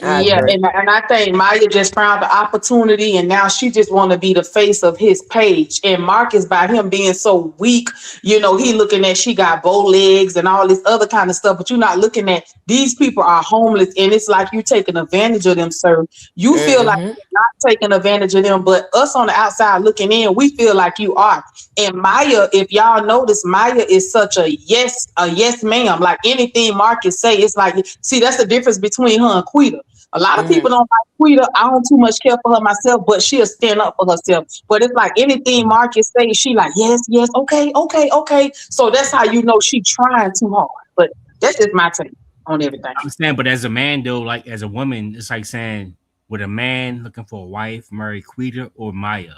G: I
T: Yeah,
G: agree.
T: and I think Maya just found the opportunity, and now she just want to be the face of his page. And Marcus, by him being so weak, he looking at she got bow legs and all this other kind of stuff, but you're not looking at these people are homeless, and it's like you taking advantage of them, sir. You feel like
G: Mm-hmm.
T: you're not taking advantage of them, but us on the outside looking in, we feel like you are. And Maya, if y'all notice, Maya is such a yes ma'am. Like anything Marcus say, it's like, see, that's the difference between her and Quita. A lot of
G: Mm-hmm.
T: people don't like Quita. I don't too much care for her myself, but she'll stand up for herself. But it's like anything Marcus say, she like, yes, yes, okay, okay, okay. So that's how you know she trying too hard. But that's just my take on everything.
K: I'm saying, but as a man though, like as a woman, it's like saying, would a man looking for a wife marry Quita or Maya?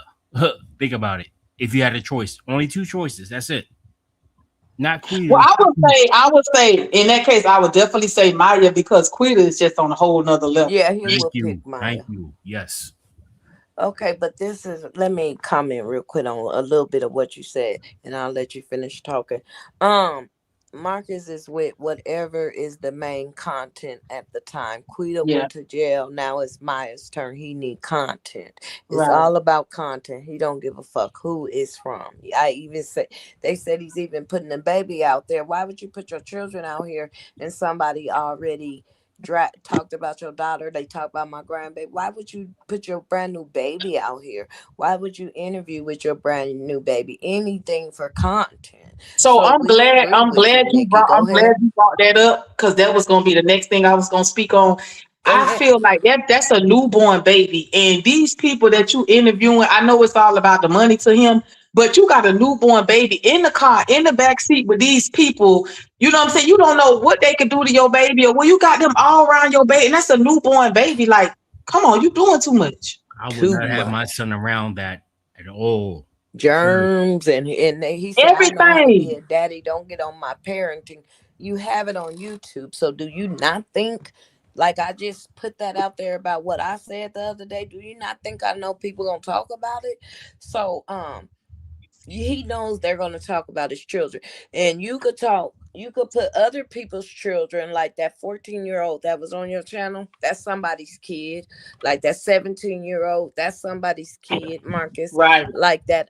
K: Think about it. If you had a choice, only two choices. That's it. Not
T: Well,
K: Quita.
T: I would say in that case, I would definitely say Maya because Quita is just on a whole nother level.
G: Yeah, he
K: Thank
G: will pick
K: you.
G: Maya.
K: Thank you. Yes.
G: Okay, but this is let me comment real quick on a little bit of what you said, and I'll let you finish talking. Um, Marcus is with whatever is the main content at the time. Quita
T: Yeah,
G: went to jail. Now it's Maya's turn. He need content. It's
T: right.
G: all about content. He don't give a fuck who it's from. I even say they said he's even putting the baby out there. Why would you put your children out here and somebody already talked about your daughter? They talked about my grandbaby. Why would you put your brand new baby out here? Why would you interview with your brand new baby? Anything for content.
T: So
G: So
T: I'm
G: we
T: glad
G: agree with you, Nikki. Go
T: I'm glad
G: ahead.
T: you brought that up because that was gonna be the next thing I was gonna speak on.
G: Go
T: I
G: ahead.
T: feel like that's a newborn baby, and these people that you interviewing, I know it's all about the money to him, but you got a newborn baby in the car in the back seat with these people. You know what I'm saying? You don't know what they could do to your baby, or well, you got them all around your baby, and that's a newborn baby. Like, come on, you doing too much.
K: I would
G: Too
K: not have
G: much.
K: my son around that at all. Period.
G: Germs he said, I know how to be
T: Everything.
G: a daddy. Don't get on my parenting. You have it on YouTube. So do you not think, like I just put that out there about what I said the other day? Do you not think I know people gonna talk about it? So he knows they're going to talk about his children, and you could put other people's children, like that 14-year-old that was on your channel, that's somebody's kid. Like that 17-year-old, that's somebody's kid, Marcus.
T: Right.
G: Like that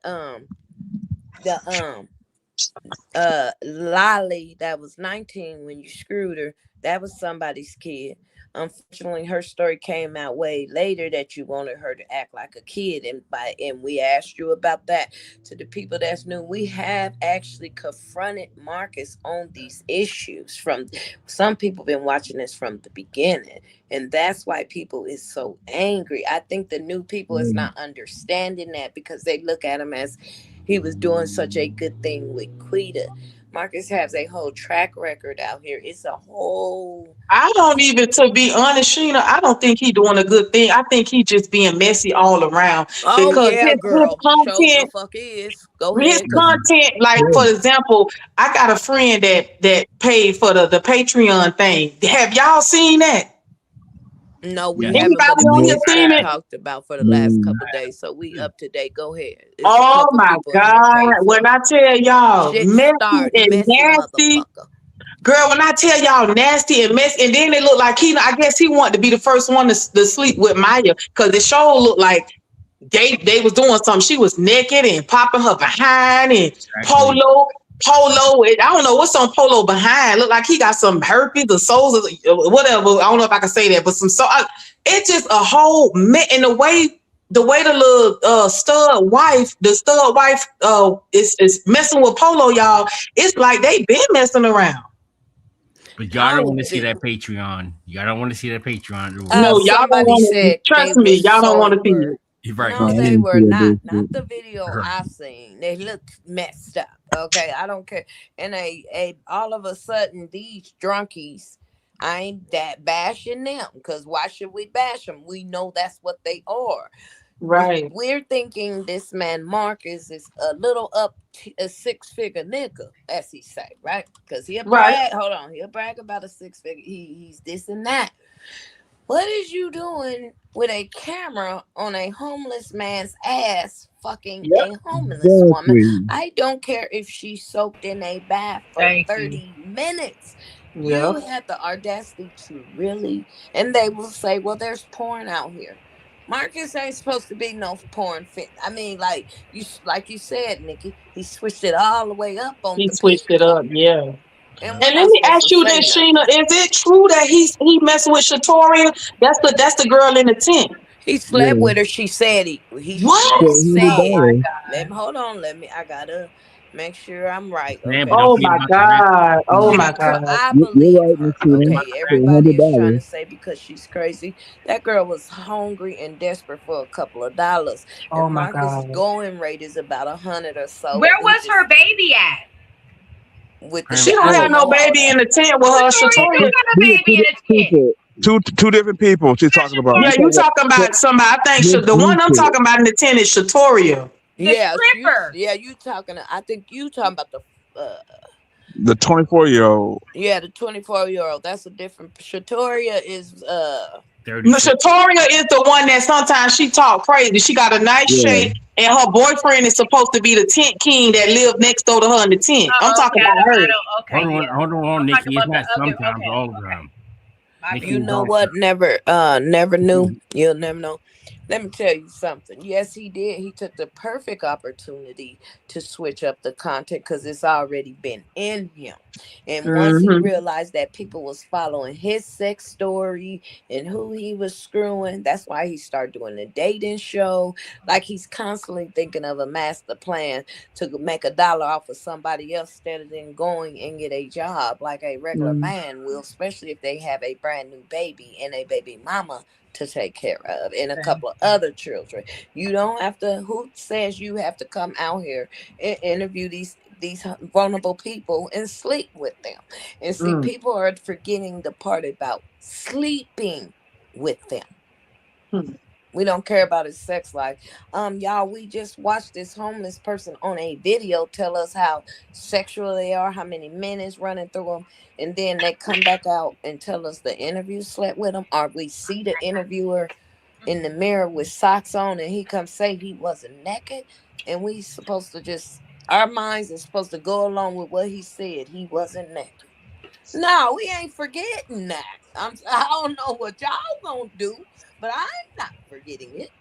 G: the Lolly that was 19 when you screwed her, that was somebody's kid. Unfortunately, her story came out way later that you wanted her to act like a kid, and we asked you about that. To the people that's new, we have actually confronted Marcus on these issues. From some people been watching this from the beginning, and that's why people is so angry. I think the new people is not understanding that because they look at him as he was doing such a good thing with Quita. Marcus has a whole track record out here. It's a whole.
T: I don't even, to be honest, Sheena, I don't think he doing a good thing. I think he just being messy all around
G: Oh
T: because
G: yeah,
T: his
G: girl. Show the
T: content,
G: fuck is. Go
T: his
G: ahead, cause
T: content, like for example, I got a friend that paid for the Patreon thing. Have y'all seen that?
G: no, we
K: Yeah.
G: haven't. But
T: Anybody
G: it
T: on
G: been
T: here
G: it's
T: seen
G: been
T: it?
G: talked about for the last couple of days, so we up to date. Go ahead. It's a
T: Oh
G: couple
T: my
G: people in here
T: God.
G: paid for
T: When
G: it.
T: I tell y'all
G: Shit
T: messy
G: start
T: and
G: messy,
T: nasty,
G: motherfucker.
T: girl, when I tell y'all nasty and messy, and then it looked like I guess he wanted to be the first one to sleep with Maya because the show looked like they was doing something. She was naked and popping her behind and
K: Exactly.
T: polo. And I don't know what's on Polo behind. Look like he got some herpes or souls or whatever. I don't know if I can say that, but it's just a whole and the way the little the stud wife is messing with Polo, y'all. It's like they been messing around.
K: But y'all
G: I
K: don't
G: would
K: want to see
G: think.
K: that Patreon. Y'all don't want to see that Patreon.
T: No, y'all don't
G: Somebody
T: want to.
G: said they
T: Trust
G: were
T: me, y'all don't want to see
G: sober.
T: it.
K: You're right.
G: No, they were not. Not the video I seen. They looked messed up. Okay, I don't care. And all of a sudden, these drunkies, I ain't that bashing them because why should we bash them? We know that's what they are.
T: Right,
G: We're thinking this man Marcus is a little up a six-figure nigga, as he say, right? Because he'll
T: right.
G: brag. Hold on, he'll brag about a six-figure. He's this and that. What is you doing with a camera on a homeless man's ass fucking
T: Yep.
G: a homeless woman? I don't care if she soaked in a bath for
L: Thank you.
G: 30 minutes. You
T: Yep.
G: had the audacity to really, and they will say, well, there's porn out here. Marcus ain't supposed to be no porn fit. I mean, like you said, Nikki, he switched it all the way up on
T: He
G: the
T: switched it
G: picture.
T: up. Yeah.
G: And we're
T: And let
G: not
T: me
G: supposed
T: ask
G: to
T: you
G: say
T: this, Sheena.
G: nothing.
T: Is it true that he messing with Shatoria? That's the girl in the tent.
G: He slept with her. She said
T: What?
G: she
L: Oh
G: said.
L: my
G: Let me
L: God.
G: hold on. I gotta make sure I'm right.
K: Man, but
G: Okay.
K: don't
T: Oh
K: forget
T: my
K: about the rest.
T: God. Oh my God.
G: I believe her. Okay. Everybody is trying to say because she's crazy. That girl was hungry and desperate for a couple of dollars.
T: Oh
G: And
T: my
G: Marcus'
T: God.
G: going rate is about 100 or so.
L: Where
G: And he
L: was her
G: just
L: baby at?
G: with the
T: She
K: Apparently,
T: don't
G: I
T: have
G: don't
T: no
G: know all
T: baby in
G: that.
T: the tent with her.
L: Shatoria do
T: Shatoria.
L: got a baby in a tent.
R: Two different people she's talking about.
T: Yeah,
R: You
L: Shatoria,
T: you
R: talking
T: talking about somebody. I think
R: about
T: the one I'm talking about in the tent is Shatoria.
L: the stripper.
G: You talking. I think you talking about the. Uh,
R: the 24-year-old.
G: Yeah, the 24-year-old. That's a different. Shatoria is
K: 36.
T: Shatoria is the one that sometimes she talk crazy. She got a nice
R: Yeah.
T: shape, and her boyfriend is supposed to be the tent king that lived next door to her in the tent. I'm
L: Oh, okay.
T: talking about her.
L: Okay, yeah.
K: Hold on,
L: I'm talking
K: Nikki. It's
L: about the
K: not
L: other.
K: sometimes,
L: Okay,
K: all the
L: okay.
K: time.
L: My
K: Nikki
G: you
L: bad.
K: is
G: know
K: all the
G: what? Never knew. You'll never know. Let me tell you something. Yes, he did. He took the perfect opportunity to switch up the content because it's already been in him. And once he
T: Mm-hmm.
G: realized that people was following his sex story and who he was screwing, that's why he started doing the dating show. Like he's constantly thinking of a master plan to make $1 off of somebody else instead of then going and get a job like a regular
T: Mm-hmm.
G: man will, especially if they have a brand new baby and a baby mama to take care of and a
L: Thank
G: couple of
L: you.
G: other children. You don't have to. Who says you have to come out here and interview these vulnerable people and sleep with them? And see,
T: Mm-hmm.
G: people are forgetting the part about sleeping with them. We don't care about his sex life. Y'all, we just watched this homeless person on a video tell us how sexual they are, how many men is running through them, and then they come back out and tell us the interview slept with them, or we see the interviewer in the mirror with socks on, and he comes say he wasn't naked, and we supposed to just our minds is supposed to go along with what he said. He wasn't naked. No, we ain't forgetting that. I don't know what y'all gonna do, but I'm not forgetting it.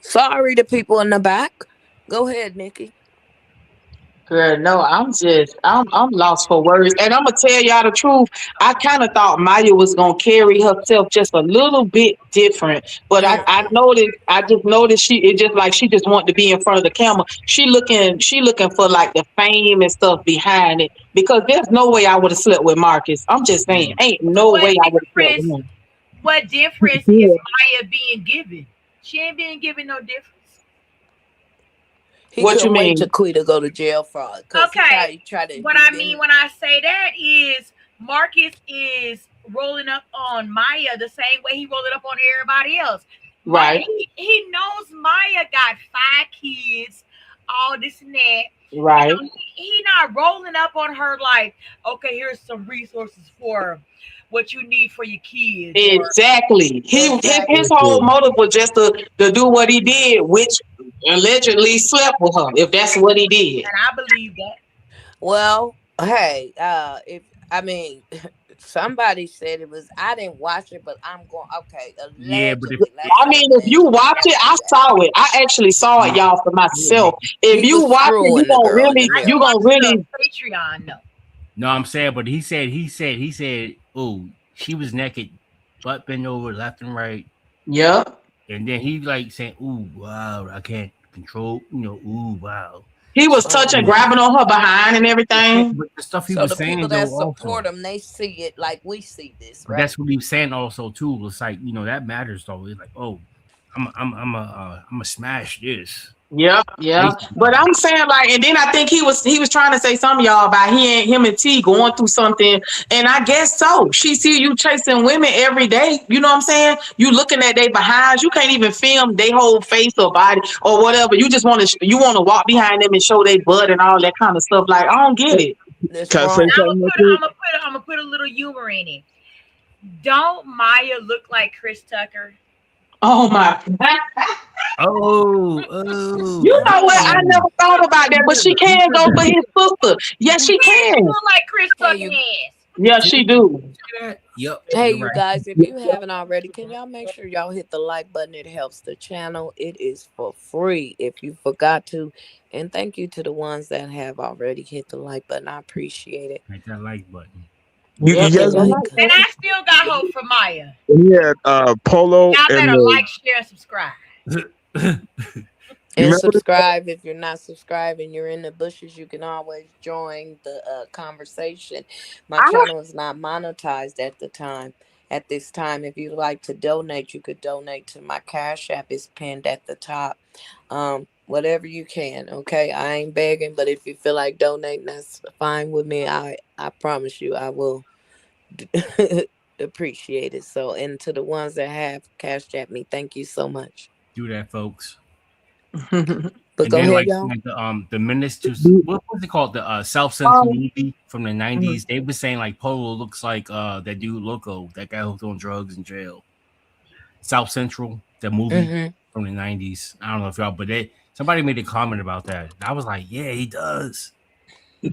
G: Sorry to people in the back. Go ahead, Nikki.
T: Girl, no, I'm lost for words. And I'm gonna tell y'all the truth. I kind of thought Maya was gonna carry herself just a little bit different. But I noticed, I just noticed it just like she just wanted to be in front of the camera. She looking for like the fame and stuff behind it. Because there's no way I would have slept with Marcus. I'm just saying, ain't
L: So
T: no way I would have slept with him.
L: what difference is Maya being given? She ain't being given no difference.
G: He
T: What you
G: couldn't wait to
T: mean?
G: quit to go to jail for it because
L: Okay.
G: he tried to
L: What
G: do
L: I mean
G: this.
L: when I say that is Marcus is rolling up on Maya the same way he rolling up on everybody else. Maya,
T: Right,
L: he knows Maya got 5 kids, all this and that.
T: right.
L: He not rolling up on her like, okay, here's some resources for what you need for your kids, or
T: Exactly. His whole
G: Exactly.
T: motive was just to do what he did, which allegedly slept with her, if that's what he did.
L: and I believe that.
G: Well, hey, if I mean, somebody said it was. I didn't watch it, but I'm going. Okay,
K: Yeah, but if
G: allegedly. Let's
T: I
G: say
T: mean, if you watch it, I saw it. I actually saw it,
K: yeah,
T: y'all, for
K: yeah.
T: myself. If
G: he
T: you
G: was
T: watch it,
G: screwing the girl in the
L: I
T: you
L: didn't
G: mirror.
L: watch
T: gonna
L: the
T: really,
L: Patreon, no.
K: No, I'm saying, but he said, oh, she was naked, butt bent over left and right,
T: yeah.
K: and then he like saying, ooh, wow, I can't control, ooh, wow.
T: He was
K: So,
T: touching, grabbing on her behind and everything.
K: but the stuff he
G: So
K: was
G: the people
K: saying
G: that
K: though
G: support
K: also,
G: him, they see it like we see this,
K: but
G: right?
K: that's what he was saying also too. It's like that matters though. It's like, oh, I'm a smash this.
T: Yeah, yeah.
K: Basically,
T: But I'm saying like, and then I think he was trying to say something, y'all, about him and T going through something. And I guess so. She see you chasing women every day. You know what I'm saying? You looking at they behinds. You can't even film their whole face or body or whatever. You just want to walk behind them and show their butt and all that kind of stuff. Like, I don't get it.
G: That's
R: Can I say
G: wrong.
R: something real quick?
L: I'm gonna put a little humor in it. Don't Maya look like Chris Tucker?
T: Oh my.
K: oh,
T: You know what? I
K: oh,
T: never thought about that, but she
K: who
T: can
K: said
T: go for
K: that?
T: his sister. Yes, she
L: She
T: can.
L: look like Chris
G: Hey,
L: Tucker
G: you.
L: ass.
T: Yeah,
K: See
T: she do.
K: that? Yep,
G: Hey,
K: you're
G: you
K: right.
G: guys, if you haven't already, can y'all make sure y'all hit the like button? It helps the channel. It is for free if you forgot to. And thank you to the ones that have already hit the like button. I appreciate it.
K: Hit that like button.
R: You
G: Hit the
R: guys
G: like.
R: remember
L: And I still got hope for Maya.
R: when he had Polo
L: Y'all
R: and
L: better
R: the
L: like, share, and subscribe.
R: you
G: And
R: remember the,
G: subscribe if you're not subscribing. You're in the bushes. You can always join the conversation. My channel is not monetized at the time. At this time, if you'd like to donate, you could donate to my Cash App. Is pinned at the top. Whatever you can. Okay, I ain't begging, but if you feel like donating, that's fine with me. I promise you, I will appreciate it. So, and to the ones that have Cash App me, thank you so much.
K: Do that, folks.
G: But
K: And
G: go
K: then
G: ahead,
K: like,
G: y'all.
K: like the minutes to what was it called? The South Central
T: Um,
K: movie from the '90s. They were saying like Polo looks like that dude Loco, that guy who's on drugs in jail. South Central, the movie
G: Mm-hmm.
K: from the '90s. I don't know if y'all, but somebody made a comment about that. I was like, yeah, he does.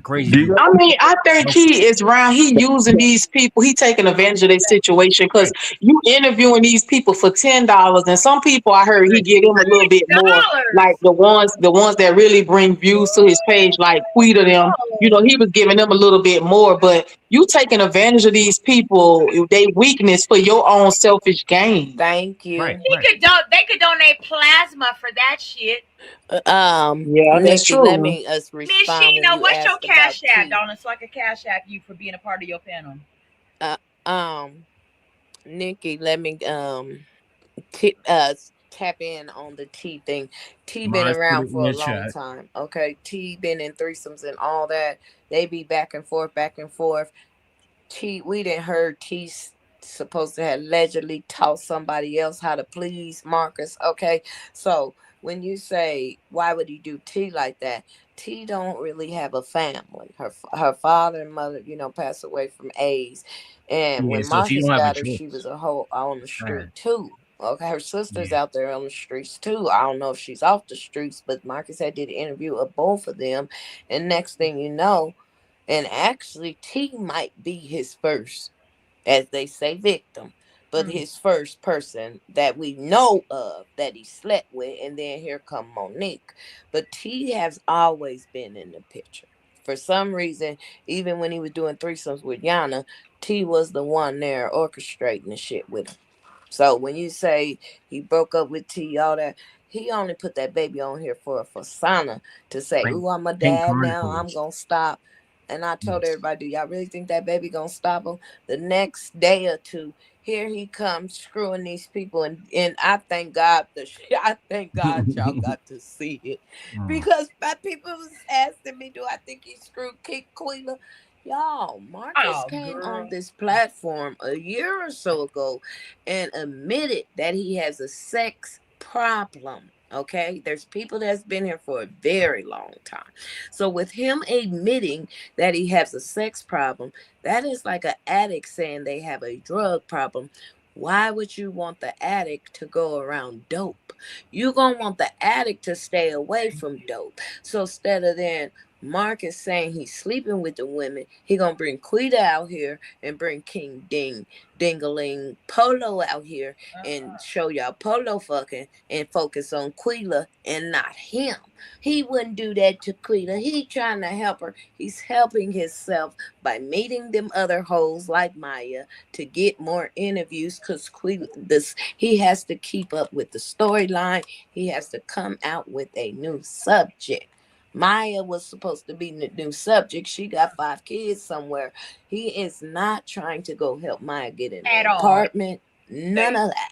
K: Crazy
R: do you
K: dude.
T: I
R: guys
T: mean, I think he is around. He using these people. He taking advantage of their situation because
K: Right.
T: you interviewing these people for $10, and some people I heard he get them a little bit more. Like
L: $6.
T: the ones that really bring views to his page, like Quita them. You know,
L: Oh.
T: he was giving them a little bit more. But you taking advantage of these people, they weakness for your own selfish gain.
G: Thank
K: Right.
G: you.
K: Right.
L: They could donate plasma for that shit.
T: Yeah, that's
G: Nikki, let
T: true.
G: me us
L: Miss
G: respond when
L: Sheena,
G: you
L: what's your
G: asked about
L: cash app,
G: tea.
L: Donna, so I can cash app you for being a part of your panel?
G: Uh, um, Nikki, let me tap in on the T thing. T been
K: Mars put
G: around
K: it in
G: for a
K: the
G: long
K: chat.
G: time. Okay, T been in threesomes and all that. They be back and forth, back and forth. T, we didn't heard T supposed to have allegedly taught somebody else how to please Marcus. Okay, so when you say why would he do T like that, T don't really have a family. Her father and mother, passed away from AIDS, and
K: Yeah,
G: when
K: so she
G: Marcus
K: don't have a
G: got her, she was
K: choice.
G: a whole on the
K: Right.
G: street too. Okay, her sister's
K: Yeah.
G: out there on the streets too. I don't know if she's off the streets, but Marcus had did an interview of both of them, and next thing you know. And actually, T might be his first, as they say, victim. but his first person that we know of that he slept with, and then here come Monique. But T has always been in the picture. For some reason, even when he was doing threesomes with Yana, T was the one there orchestrating the shit with him. So when you say he broke up with T, all that, he only put that baby on here for a persona to say,
K: Like
G: "Ooh, I'm a
K: Pink
G: dad now. I'm
K: Chronicles.
G: gonna stop." And I told everybody, "Do y'all really think that baby gonna stop him?" The next day or two, here he comes screwing these people, and I thank God I thank God y'all got to see it, because my people was asking me, "Do I think he screwed Kid Quila?" Y'all, Marcus
L: Oh,
G: came on
L: girl.
G: this platform a year or so ago and admitted that he has a sex problem. Okay, there's people that's been here for a very long time. So, with him admitting that he has a sex problem, that is like an addict saying they have a drug problem. Why would you want the addict to go around dope? You're gonna want the addict to stay away from dope. So, instead of then Mark is saying he's sleeping with the women, he gonna bring Quita out here and bring King Dingaling Polo out here and show y'all Polo fucking and focus on Quila and not him. He wouldn't do that to Quila. He trying to help her. He's helping himself by meeting them other hoes like Maya to get more interviews, because Quila, this, he has to keep up with the storyline. He has to come out with a new subject. Maya was supposed to be the new subject. She got 5 kids somewhere. He is not trying to go help Maya get in
L: At
G: an
L: all.
G: apartment. None of that.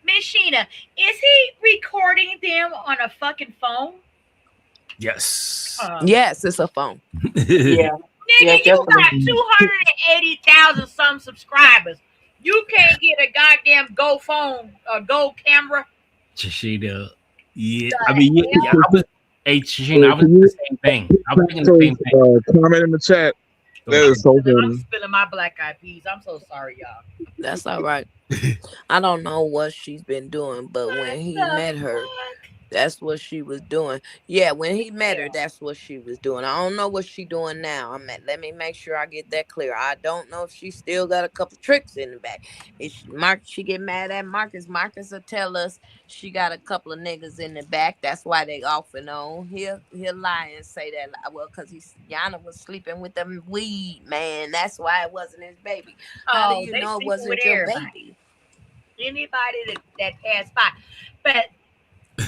L: Miss Sheena, is he recording them on a fucking phone?
K: Yes.
G: Yes, it's a phone.
T: Yeah.
L: Nigga,
T: Yeah,
L: you
T: definitely.
L: got 280,000 some subscribers. You can't get a goddamn Go phone or Go camera.
K: Chishida. Yeah.
L: The
K: I mean, yeah,
L: hell?
K: I was, hey, Chishina,
R: Hey,
K: I was
R: can
K: the
R: you
K: same thing. I was thinking the
R: please
K: same thing.
R: comment in the chat?
K: Go
R: That
K: ahead.
R: is so
L: I'm
R: funny.
L: spilling my black eyed peas. I'm so sorry, y'all.
G: That's all right. I don't know what she's been doing, but
L: What
G: when he
L: the
G: met her,
L: fuck?
G: that's what she was doing. Yeah, when he met her,
L: Hell.
G: that's what she was doing. I don't know what she doing now. Let me make sure I get that clear. I don't know if she still got a couple tricks in the back. If she get mad at Marcus, Marcus will tell us she got a couple of niggas in the back. That's why they off and on. He'll lie and say that. Well, because Yana was sleeping with the weed man. That's why it wasn't his baby. How do
L: Oh,
G: you
L: they
G: know it
L: sleeping with
G: wasn't your
L: everybody.
G: baby?
L: Anybody that passed by. But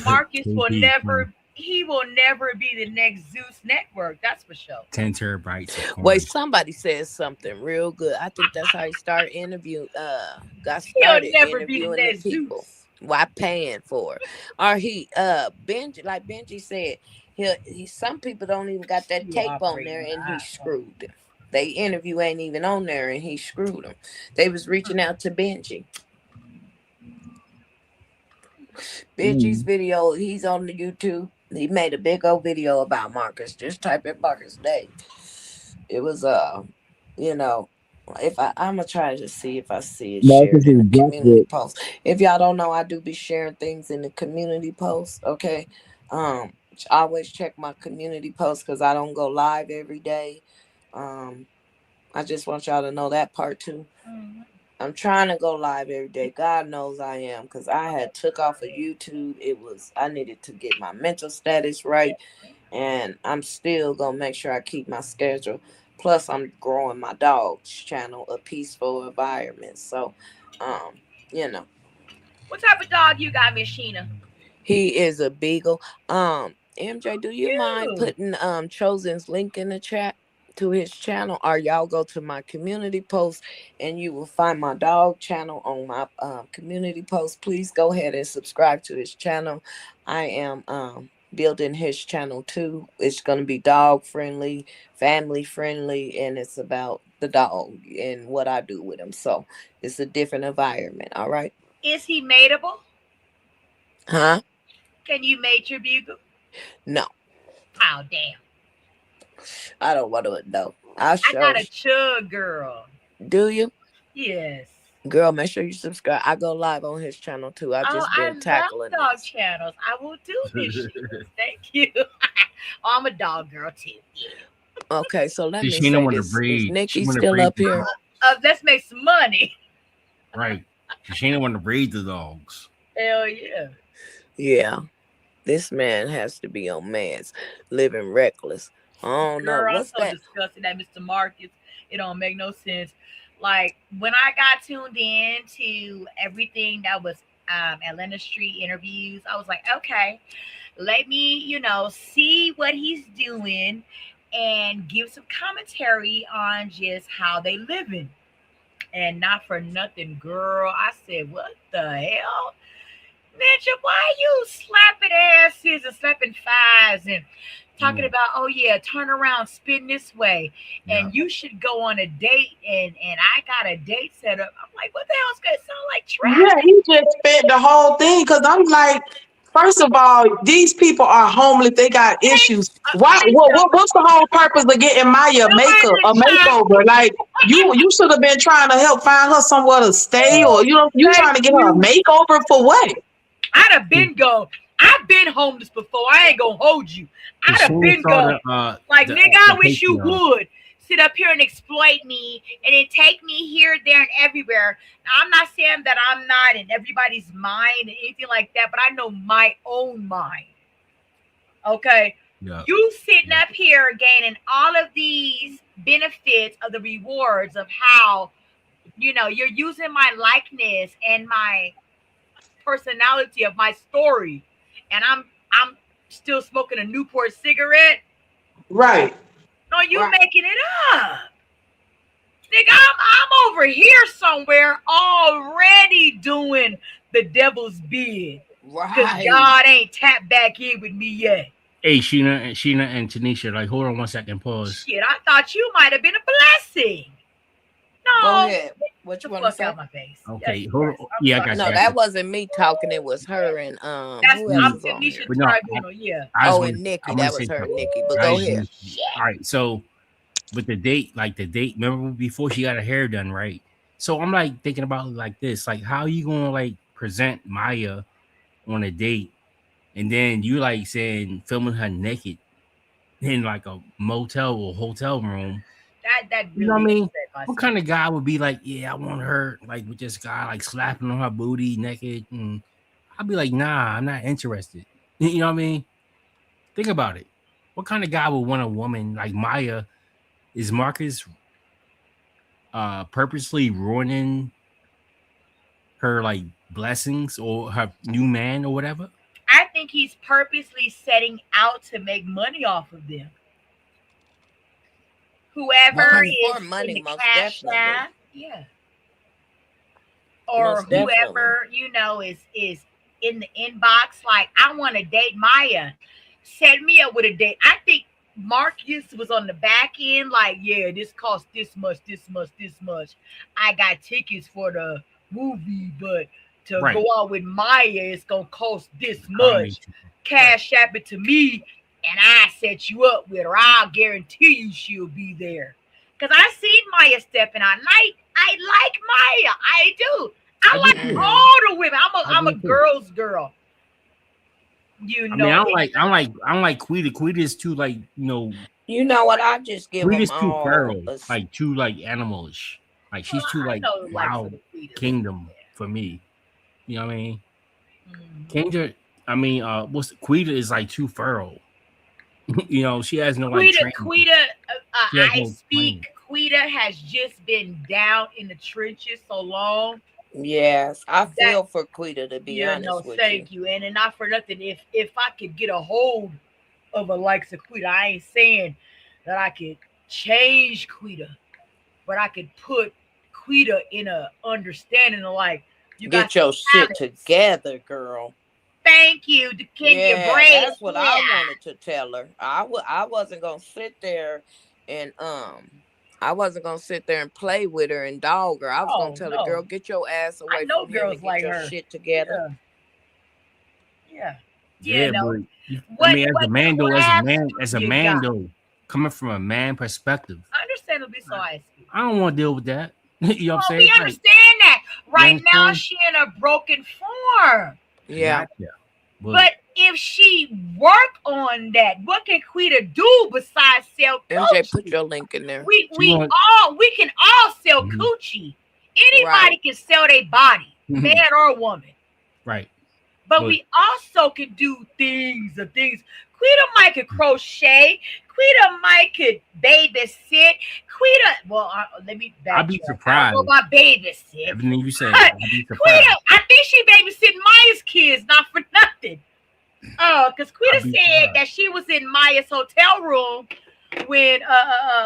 L: Marcus will
K: KB,
L: never, he will never be the next Zeus network. That's for sure.
K: 10 terabytes of
G: Wait,
K: porn.
G: somebody said something real good. I think that's how he started got
L: He'll
G: started
L: never be the
G: interviewing the
L: next
G: people.
L: Zeus.
G: Why paying for it? Or Benji, like Benji said, he some people don't even got that
L: You
G: tape on
L: operating
G: there
L: on an
G: and he
L: iPhone.
G: screwed them. They interview ain't even on there and he screwed them. They was reaching out to Benji. Benji's video, he's on the YouTube. He made a big old video about Marcus. Just type in Marcus Day. It was you know, if I'm gonna try to see if I see it shared
R: Marcus
G: in
R: is
G: the community
R: desperate.
G: post. If y'all don't know, I do be sharing things in the community post. Okay, always check my community post because I don't go live every day. I just want y'all to know that part too. I'm trying to go live every day. God knows I am, because I had took off of YouTube. I needed to get my mental status right, and I'm still gonna make sure I keep my schedule. Plus, I'm growing my dog's channel, A Peaceful Environment. So, um, you know,
L: What type of dog you got, Miss Sheena?
G: he is a beagle. MJ, do you mind
L: Cute.
G: putting Chosen's link in the chat to his channel, or y'all go to my community post and you will find my dog channel on my community post. Please go ahead and subscribe to his channel. I am building his channel too. It's going to be dog friendly, family friendly, and it's about the dog and what I do with him. So it's a different environment. All right.
L: Is he mateable?
G: Huh?
L: Can you mate your bugle?
G: No,
L: Oh, damn.
G: I don't want to know. I'll
L: I
G: show.
L: got a chug girl.
G: Do you?
L: Yes.
G: Girl, make sure you subscribe. I go live on his channel too. I
L: Oh,
G: just
L: I
G: been
L: love
G: tackling
L: dog
G: this.
L: channels. I will do Miss Sheena. Thank you. Oh, I'm a dog girl too. Yeah.
G: Okay, so let me
K: Chishina
G: say
K: want to
G: this. Is
K: breed. She
G: Nikki
K: want to
G: still
K: breed.
G: up here?
L: Let's make some money.
K: Right. Shinna want to breed the dogs.
L: Hell yeah.
G: Yeah. This man has to be on meds, living reckless. I don't know.
L: Girl, I'm
G: What's
L: so
G: that?
L: disgusted at Mr. Marcus. It don't make no sense. Like when I got tuned in to everything that was Atlanta Street interviews, I was like, okay, let me, see what he's doing and give some commentary on just how they living. And not for nothing, girl. I said, what the hell? Ninja, why you slapping asses and slapping thighs and talking about, oh yeah, turn around, spin this way, and you should go on a date and I got a date set up. I'm like, what the hell's gonna sound like trash?
T: Yeah, he just spent the whole thing because I'm like, first of all, these people are homeless. They got issues. Why? What's the whole purpose of getting Maya a makeover? Like you should have been trying to help find her somewhere to stay, or you trying to get her a makeover for what?
L: I'd have been gone. I've been homeless before. I ain't gonna hold you. I'd have been gone. Nigga, I wish you would sit up here and exploit me and then take me here, there, and everywhere. Now, I'm not saying that I'm not in everybody's mind and anything like that, but I know my own mind. Okay? Yeah. You sitting up here gaining all of these benefits of the rewards of how, you're using my likeness and my personality of my story, and I'm still smoking a Newport cigarette.
T: Right.
L: No, you making it up. Nigga, I'm over here somewhere already doing the devil's bid. Right. Because God ain't tapped back in with me yet.
K: Hey, Shinna and Tanisha, like, hold on 1 second, pause.
L: Shit, I thought you might have been a blessing. No.
G: Go ahead. What you want to say?
L: Out my face.
K: Okay, hold on. Yeah, I got you.
G: No, that wasn't me talking. It was her and
L: That's
G: who else was on here?
L: Yeah.
G: Oh, and Nikki. That was her and Nikki. But go ahead.
K: All right, so with the date, remember before she got her hair done, right? So I'm like thinking about it like this, like how you gonna like present Maya on a date, and then you like saying filming her naked in like a motel or hotel room.
L: That really,
K: you know what I mean? What kind of guy would be like, yeah, I want her like with this guy like slapping on her booty naked, and I'd be like, nah, I'm not interested. You know what I mean? Think about it. What kind of guy would want a woman like Maya? Is Marcus purposely ruining her like blessings or her new man or whatever?
L: I think he's purposely setting out to make money off of them. Whoever is
G: money,
L: in the
G: most
L: cash
G: definitely.
L: app, yeah, or
G: Most
L: whoever is in the inbox, like, I want to date Maya. Set me up with a date. I think Marcus was on the back end, like, yeah, this costs this much, this much, this much. I got tickets for the movie, but to go out with Maya, it's gonna cost this much. Cash app it to me, and I set you up with her. I'll guarantee you she'll be there. Cause I seen Maya stepping out. And I like Maya. I do. I like all the women. I'm a girl's girl. You know.
K: I mean, I'm like Quita. Quita is too like,
G: You know what? I just give
K: Quita's
G: them
K: too
G: all
K: feral, like too like animalish. Like she's too like wild kingdom for me. You know what I mean? Kendra, Quita is like too feral. She has no like
L: Quita, Quita has just been down in the trenches so long.
G: Yes, I feel for Quita, to be honest with
L: thank you. And not for nothing, if I could get a hold of a likes of Quita, I ain't saying that I could change Quita, but I could put Quita in a understanding of like, you
G: get your shit together, girl.
L: Thank you.
G: That's what I wanted to tell her. I wasn't gonna sit there and play with her and dog her. I was gonna tell her, girl, get your ass away from him and get your shit together.
L: Yeah.
K: But as a man though, coming from a man perspective,
L: understandably so, I
K: don't want to deal with that. You know what I'm saying?
L: We understand that. Right now, she in a broken form.
G: Yeah.
L: But if she work on that, what can Quita do besides sell coochie?
G: MJ, put your link in there.
L: We can all sell coochie. Anybody can sell their body, man or woman.
K: Right.
L: But we also could do things. Quita might could crochet. Quita might could babysit. Let me backtrack.
K: I'd be surprised.
L: I don't know about babysit.
K: Everything you said. I'd be surprised.
L: Quita, I think she babysitting Maya's kids, not for nothing. Because Quita said that she was in Maya's hotel room when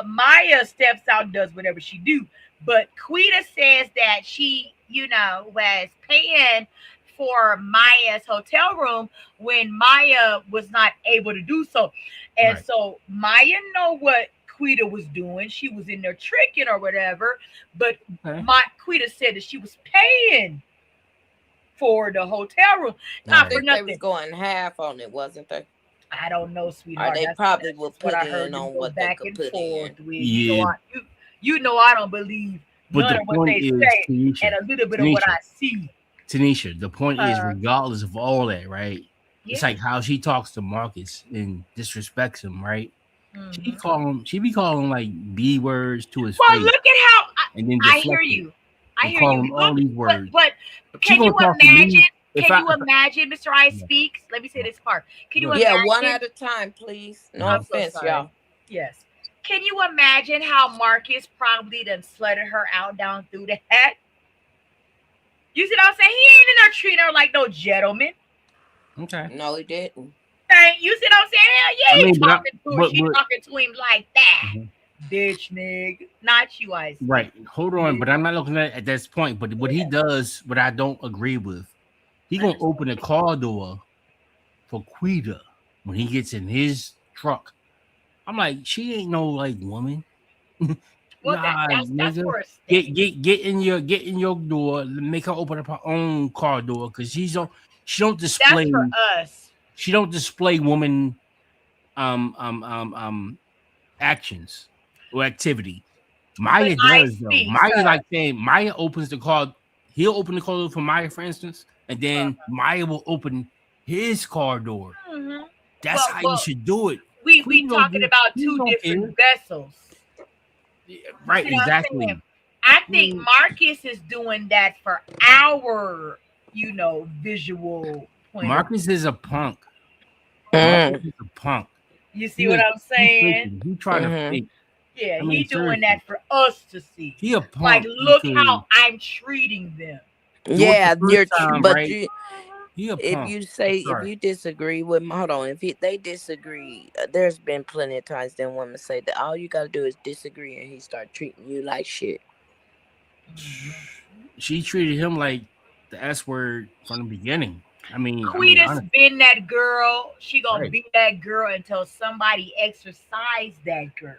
L: Maya steps out and does whatever she do. But Quita says that she, was paying for Maya's hotel room when Maya was not able to do so. And so Maya know what Quita was doing. She was in there tricking or whatever. But Quita said that she was paying for the hotel room.
G: I think they was going half on it, wasn't they?
L: I don't know, sweetheart.
G: Or they probably will put in on what they could put in.
L: Yeah. You know I don't believe none of what they say, Tanisha, and a little bit of what I see.
K: Tanisha, the point is, regardless of all that, right?
L: Yeah.
K: It's like how she talks to Marcus and disrespects him, right?
L: Mm-hmm.
K: She be calling like B words to his face.
L: Well, look at how I hear
K: deflecting.
L: you. I hear
K: Call him
L: you.
K: all these words.
L: But
K: She
L: can you
K: gonna talk to me
L: imagine?
K: if
L: Can
K: I-
L: you imagine, Mr. I speaks? Let me say this part. Can you imagine?
G: Yeah, one at a time, please. No
L: I'm so
G: offense,
L: sorry.
G: y'all.
L: Yes. Can you imagine how Marcus probably done slutted her out down through the hat? You see what I'm saying? He ain't in there treating her like no gentleman.
K: Okay.
G: No, he didn't.
L: You see what I'm saying? Hell yeah,
K: I mean,
L: he
K: but I-
L: talking to her.
K: but-
L: She
K: but-
L: talking to him like that. Bitch, nigga. Not you, I see.
K: Right. Hold on, but I'm not looking at this point. But what he does, what I don't agree with, he gonna open the car door for Quita when he gets in his truck. I'm like, she ain't no like woman.
L: Well,
K: Nah,
L: that's
K: nigga.
L: for a
K: Get in your door. Make her open up her own car door because she don't display.
L: That's for us.
K: She don't display woman actions or activity. Maya
L: But I
K: does though.
L: speak,
K: Maya
L: sir.
K: like saying Maya opens the car. He'll open the car door for Maya, for instance, and then Maya will open his car door.
L: Mhm.
K: That's how you should do it.
L: We
K: Queen don't
L: talking
K: do-
L: about
K: Queen
L: two
K: don't
L: different vessels.
K: Right,
L: You see what I'm
K: exactly.
L: saying? I think Marcus is doing that for our, visual point.
K: Marcus is a punk.
G: Mm.
K: Marcus is a punk.
L: You see what I'm saying?
K: He trying to fake.
L: Yeah,
K: I mean,
L: he doing
K: seriously.
L: that for us to see.
K: He a punk.
L: Like, look
K: because
L: how I'm treating them.
G: Yeah,
K: the
G: you're
K: first time,
G: but
K: right?
G: you
K: He a
G: if
K: punk.
G: you say if
K: Sorry.
G: you disagree with hold on, they disagree, there's been plenty of times then women say that all you gotta do is disagree and he start treating you like shit.
K: She treated him like the S word from the beginning. I mean,
L: Quita's
K: honestly.
L: been that girl. She gonna
K: Right.
L: be that girl until somebody exercise that girl.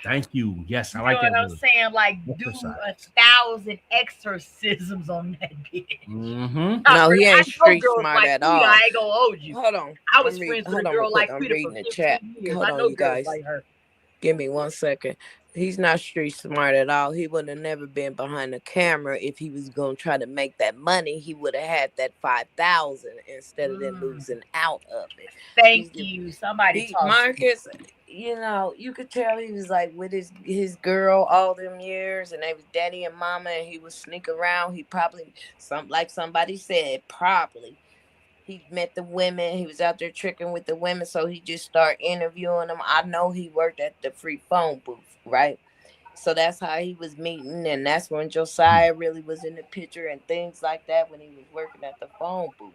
K: Thank you. Yes, I
L: You
K: like
L: know
K: that
L: what I'm
K: word.
L: saying? Like, do
K: Exercise.
L: 1,000 exorcisms on that bitch.
K: Mm-hmm.
G: No, he
L: I
G: ain't
L: know
G: street
L: girls
G: smart
L: like
G: at
L: Quita.
G: all.
L: I ain't gonna hold you.
G: Hold on.
L: I was friends with
G: Hold
L: a
G: on real
L: girl
G: quick.
L: like
G: I'm
L: Quita for
G: reading the
L: 15
G: chat.
L: years.
G: Hold
L: I
G: on,
L: know
G: you
L: girls
G: guys.
L: like her.
G: Give me 1 second. He's not street smart at all. He would have never been behind the camera if he was gonna try to make that money. He would have had that 5,000 instead of them losing out of it.
L: Thank you. Somebody talk to me.
G: Marcus, you could tell he was like with his girl all them years, and they was daddy and mama, and he would sneak around. He probably like somebody said, probably. He met the women. He was out there tricking with the women, so he just started interviewing them. I know he worked at the free phone booth, right? So that's how he was meeting, and that's when Josiah really was in the picture and things like that when he was working at the phone booth,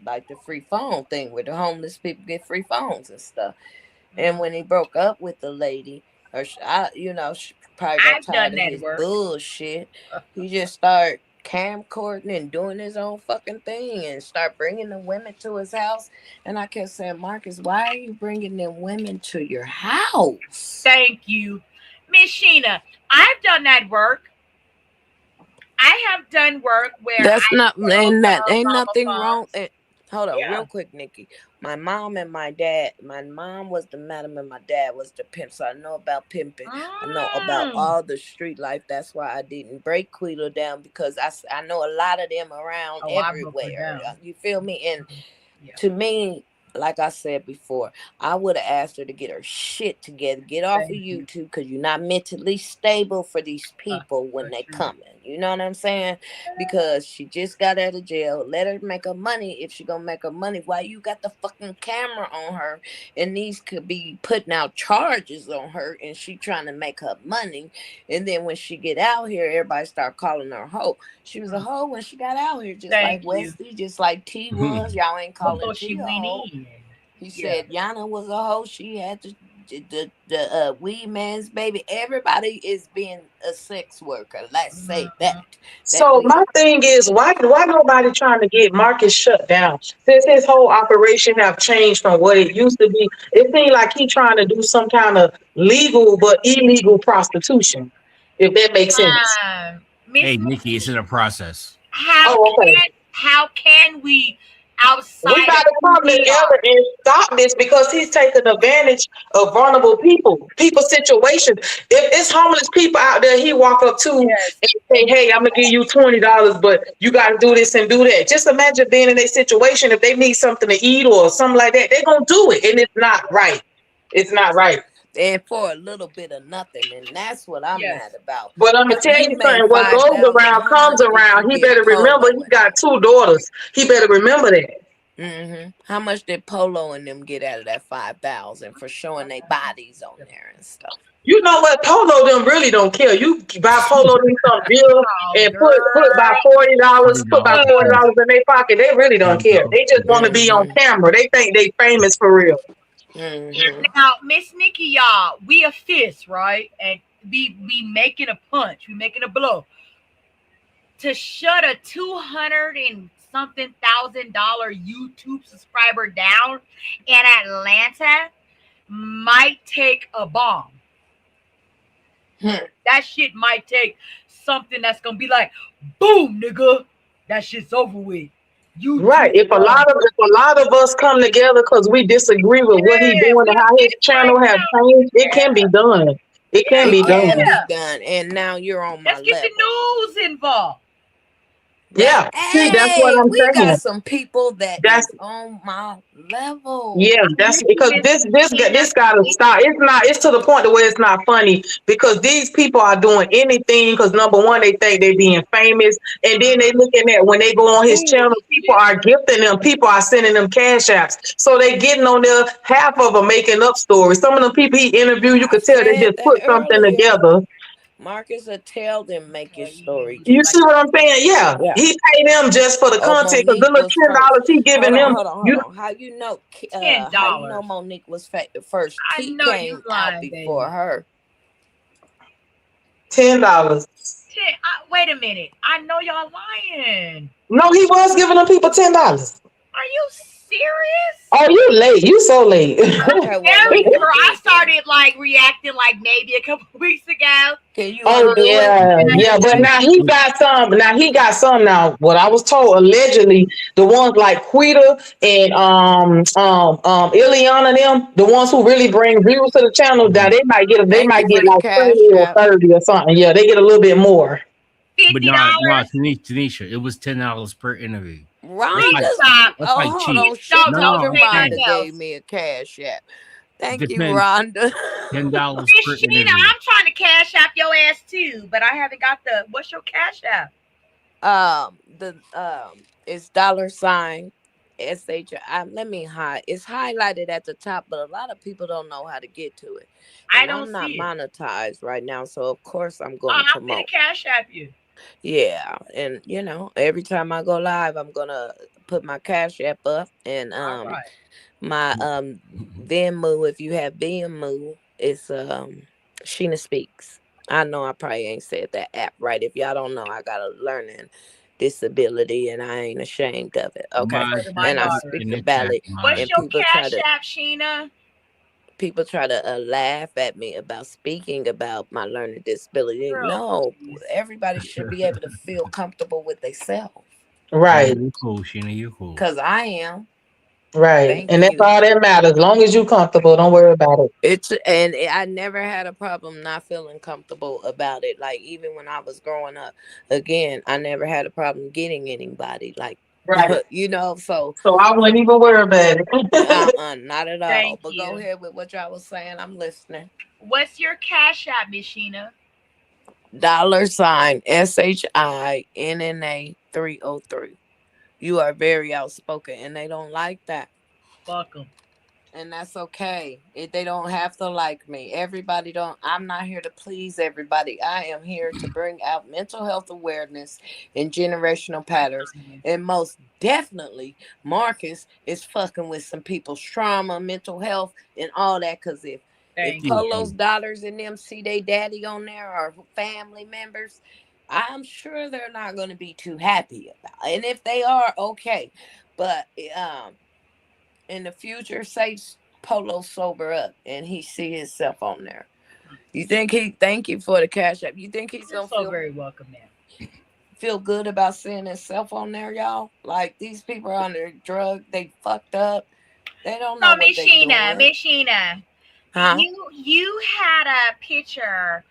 G: like the free phone thing where the homeless people get free phones and stuff. And when he broke up with the lady, she probably got
L: I've
G: tired
L: done
G: of
L: that
G: his
L: work.
G: bullshit. He just started camcording and doing his own fucking thing and start bringing the women to his house. And I kept saying, Marcus, why are you bringing them women to your house?
L: Thank you. Miss Shinna, I've done that work. I have done work where
G: That's not,
L: I
G: and that
L: her
G: ain't
L: mama
G: nothing wrong.
L: funds.
G: Hold on,
L: Yeah.
G: real quick, Nikki. My mom and my dad. My mom was the madam, and my dad was the pimp. So I know about pimping. I know about all the street life. That's why I didn't break Quito down because I know a lot of them around
L: Oh, I broke her
G: everywhere.
L: down.
G: You feel me? And
L: Yeah.
G: to me, like I said before, I would have asked her to get her shit together, get off of YouTube, because you're not mentally stable for these people when they coming. You know what I'm saying? Because she just got out of jail. Let her make her money if she gonna make her money. Why you got the fucking camera on her? And these could be putting out charges on her, and she trying to make her money. And then when she get out here, everybody start calling her a hoe. She was a hoe when she got out here, just like Wesley, just like T was. Y'all ain't calling T a hoe. He said Yana was a hoe. She had the weed man's baby. Everybody is being a sex worker. Let's say that.
T: So my thing is, why nobody trying to get Marcus shut down? Since his whole operation have changed from what it used to be, it seems like he trying to do some kind of legal but illegal prostitution. If that makes sense.
K: Hey, Nikki, it's in a process.
L: How can we outside
T: We got to come together and stop this because he's taking advantage of vulnerable people, people's situations. If it's homeless people out there, he walk up to and say, "Hey, I'm gonna give you $20, but you got to do this and do that." Just imagine being in a situation if they need something to eat or something like that, they're gonna do it, and it's not right. It's not right.
G: And for a little bit of nothing, and that's what I'm mad about.
T: But I'm gonna tell
G: He
T: you
G: made
T: something. What goes
G: 5,000.
T: around
G: How
T: comes
G: much did
T: around.
G: you
T: He
G: give
T: better remember
G: Polo?
T: he got 2 daughters. He better remember that.
G: How much did Polo and them get out of that 5,000 for showing their bodies on there and stuff?
T: You know what? Polo them really don't care. You buy Polo them some bill and put about $40, put about $40 in their pocket. They really don't care. They just want to be on camera. They think they famous for real.
L: Now, Miss Nikki, y'all, we a fist, right? And we making a punch, we making a blow. To shut a 200 and something $1,000 YouTube subscriber down in Atlanta might take a bomb. That shit might take something that's gonna be like, boom, nigga, that shit's over with.
T: Right. If a lot of us come together because we disagree with what he doing and how his channel have changed, it can be done. It can be done.
G: Can be done. And now you're on my
L: Let's get
G: level.
L: the news involved.
T: Yeah. See, that's what I'm
G: We got
T: saying.
G: some people that is on my level.
T: Yeah, that's because this gotta stop. It's to the point to where it's not funny because these people are doing anything because number one, they think they being famous, and then they looking at when they go on his channel, people are gifting them, people are sending them cash apps. So they getting on there, half of them making up stories. Some of them people he interviewed, you could tell they just put something together.
G: Marcus will tell them make your story.
T: You see what I'm saying? Yeah. He pay them just for the content because the little $10 he giving them.
G: Hold on. How you know? How you know Monique was first? T came out before her.
T: $10.
L: Wait a minute. I know y'all lying.
T: No, he was giving them people $10.
L: Are you serious?
T: Oh, you late. You so late.
L: Very sure. I started like reacting like maybe a couple weeks ago.
G: Can you?
T: Oh yeah. But now he got some. Now what I was told allegedly, the ones like Quita and Ileana them, the ones who really bring views to the channel, that they might get like 20 or 30 or something. Yeah, they get a little bit more.
K: But no, Tanisha, it was $10 per interview.
G: Rhonda's hold on. She told Rhonda gave me a cash app. Thank you, Rhonda.
K: $10 per
L: Shinna,
K: interview.
L: I'm trying to cash app your ass too, but I haven't got what's your cash app?
G: It's $ SH. Let me hide. It's highlighted at the top, but a lot of people don't know how to get to it. And I'm not monetized right now, so of course I'm going to promote.
L: I'm gonna cash app you.
G: Yeah, and every time I go live, I'm gonna put my cash app up and my Venmo. If you have Venmo, it's Shinna Speaks. I know I probably ain't said that app right. If y'all don't know, I got a learning disability and I ain't ashamed of it. Okay, and I speak about it.
L: What's
G: and
L: your
G: people
L: cash app, Shinna?
G: People try to laugh at me about speaking about my learning disability. No, everybody should be able to feel comfortable with themselves.
T: Right.
K: You're cool, Shinna. You're cool.
G: Because I am.
T: Right. And that's all that matters. As long as you're comfortable, don't worry about it.
G: And I never had a problem not feeling comfortable about it. Like even when I was growing up, again, I never had a problem getting anybody. Like
T: Right.
G: You know, so
T: So I wouldn't even worry about it.
G: not at all.
L: Thank
G: But go
L: you.
G: ahead with what y'all was saying. I'm listening.
L: What's your cash app, Miss Sheena?
G: $SHINNA 303. You are very outspoken, and they don't like that.
L: Fuck them.
G: And that's okay. They don't have to like me. Everybody don't. I'm not here to please everybody. I am here to bring out mental health awareness and generational patterns. And most definitely, Marcus is fucking with some people's trauma, mental health, and all that. Cause if
L: Thank you.
G: Polo's daughters and them see their daddy on there or family members, I'm sure they're not going to be too happy about it. And if they are, okay. But in the future, say Polo sober up and he see himself on there. You think thank you for the cash app. You think he's
L: You're
G: gonna
L: so very welcome, man.
G: feel good about seeing himself on there, y'all? Like these people are under drug, they fucked up. They don't know
L: So,
G: what
L: Miss
G: they
L: Sheena,
G: doing.
L: Miss Sheena,
G: Huh?
L: you had a picture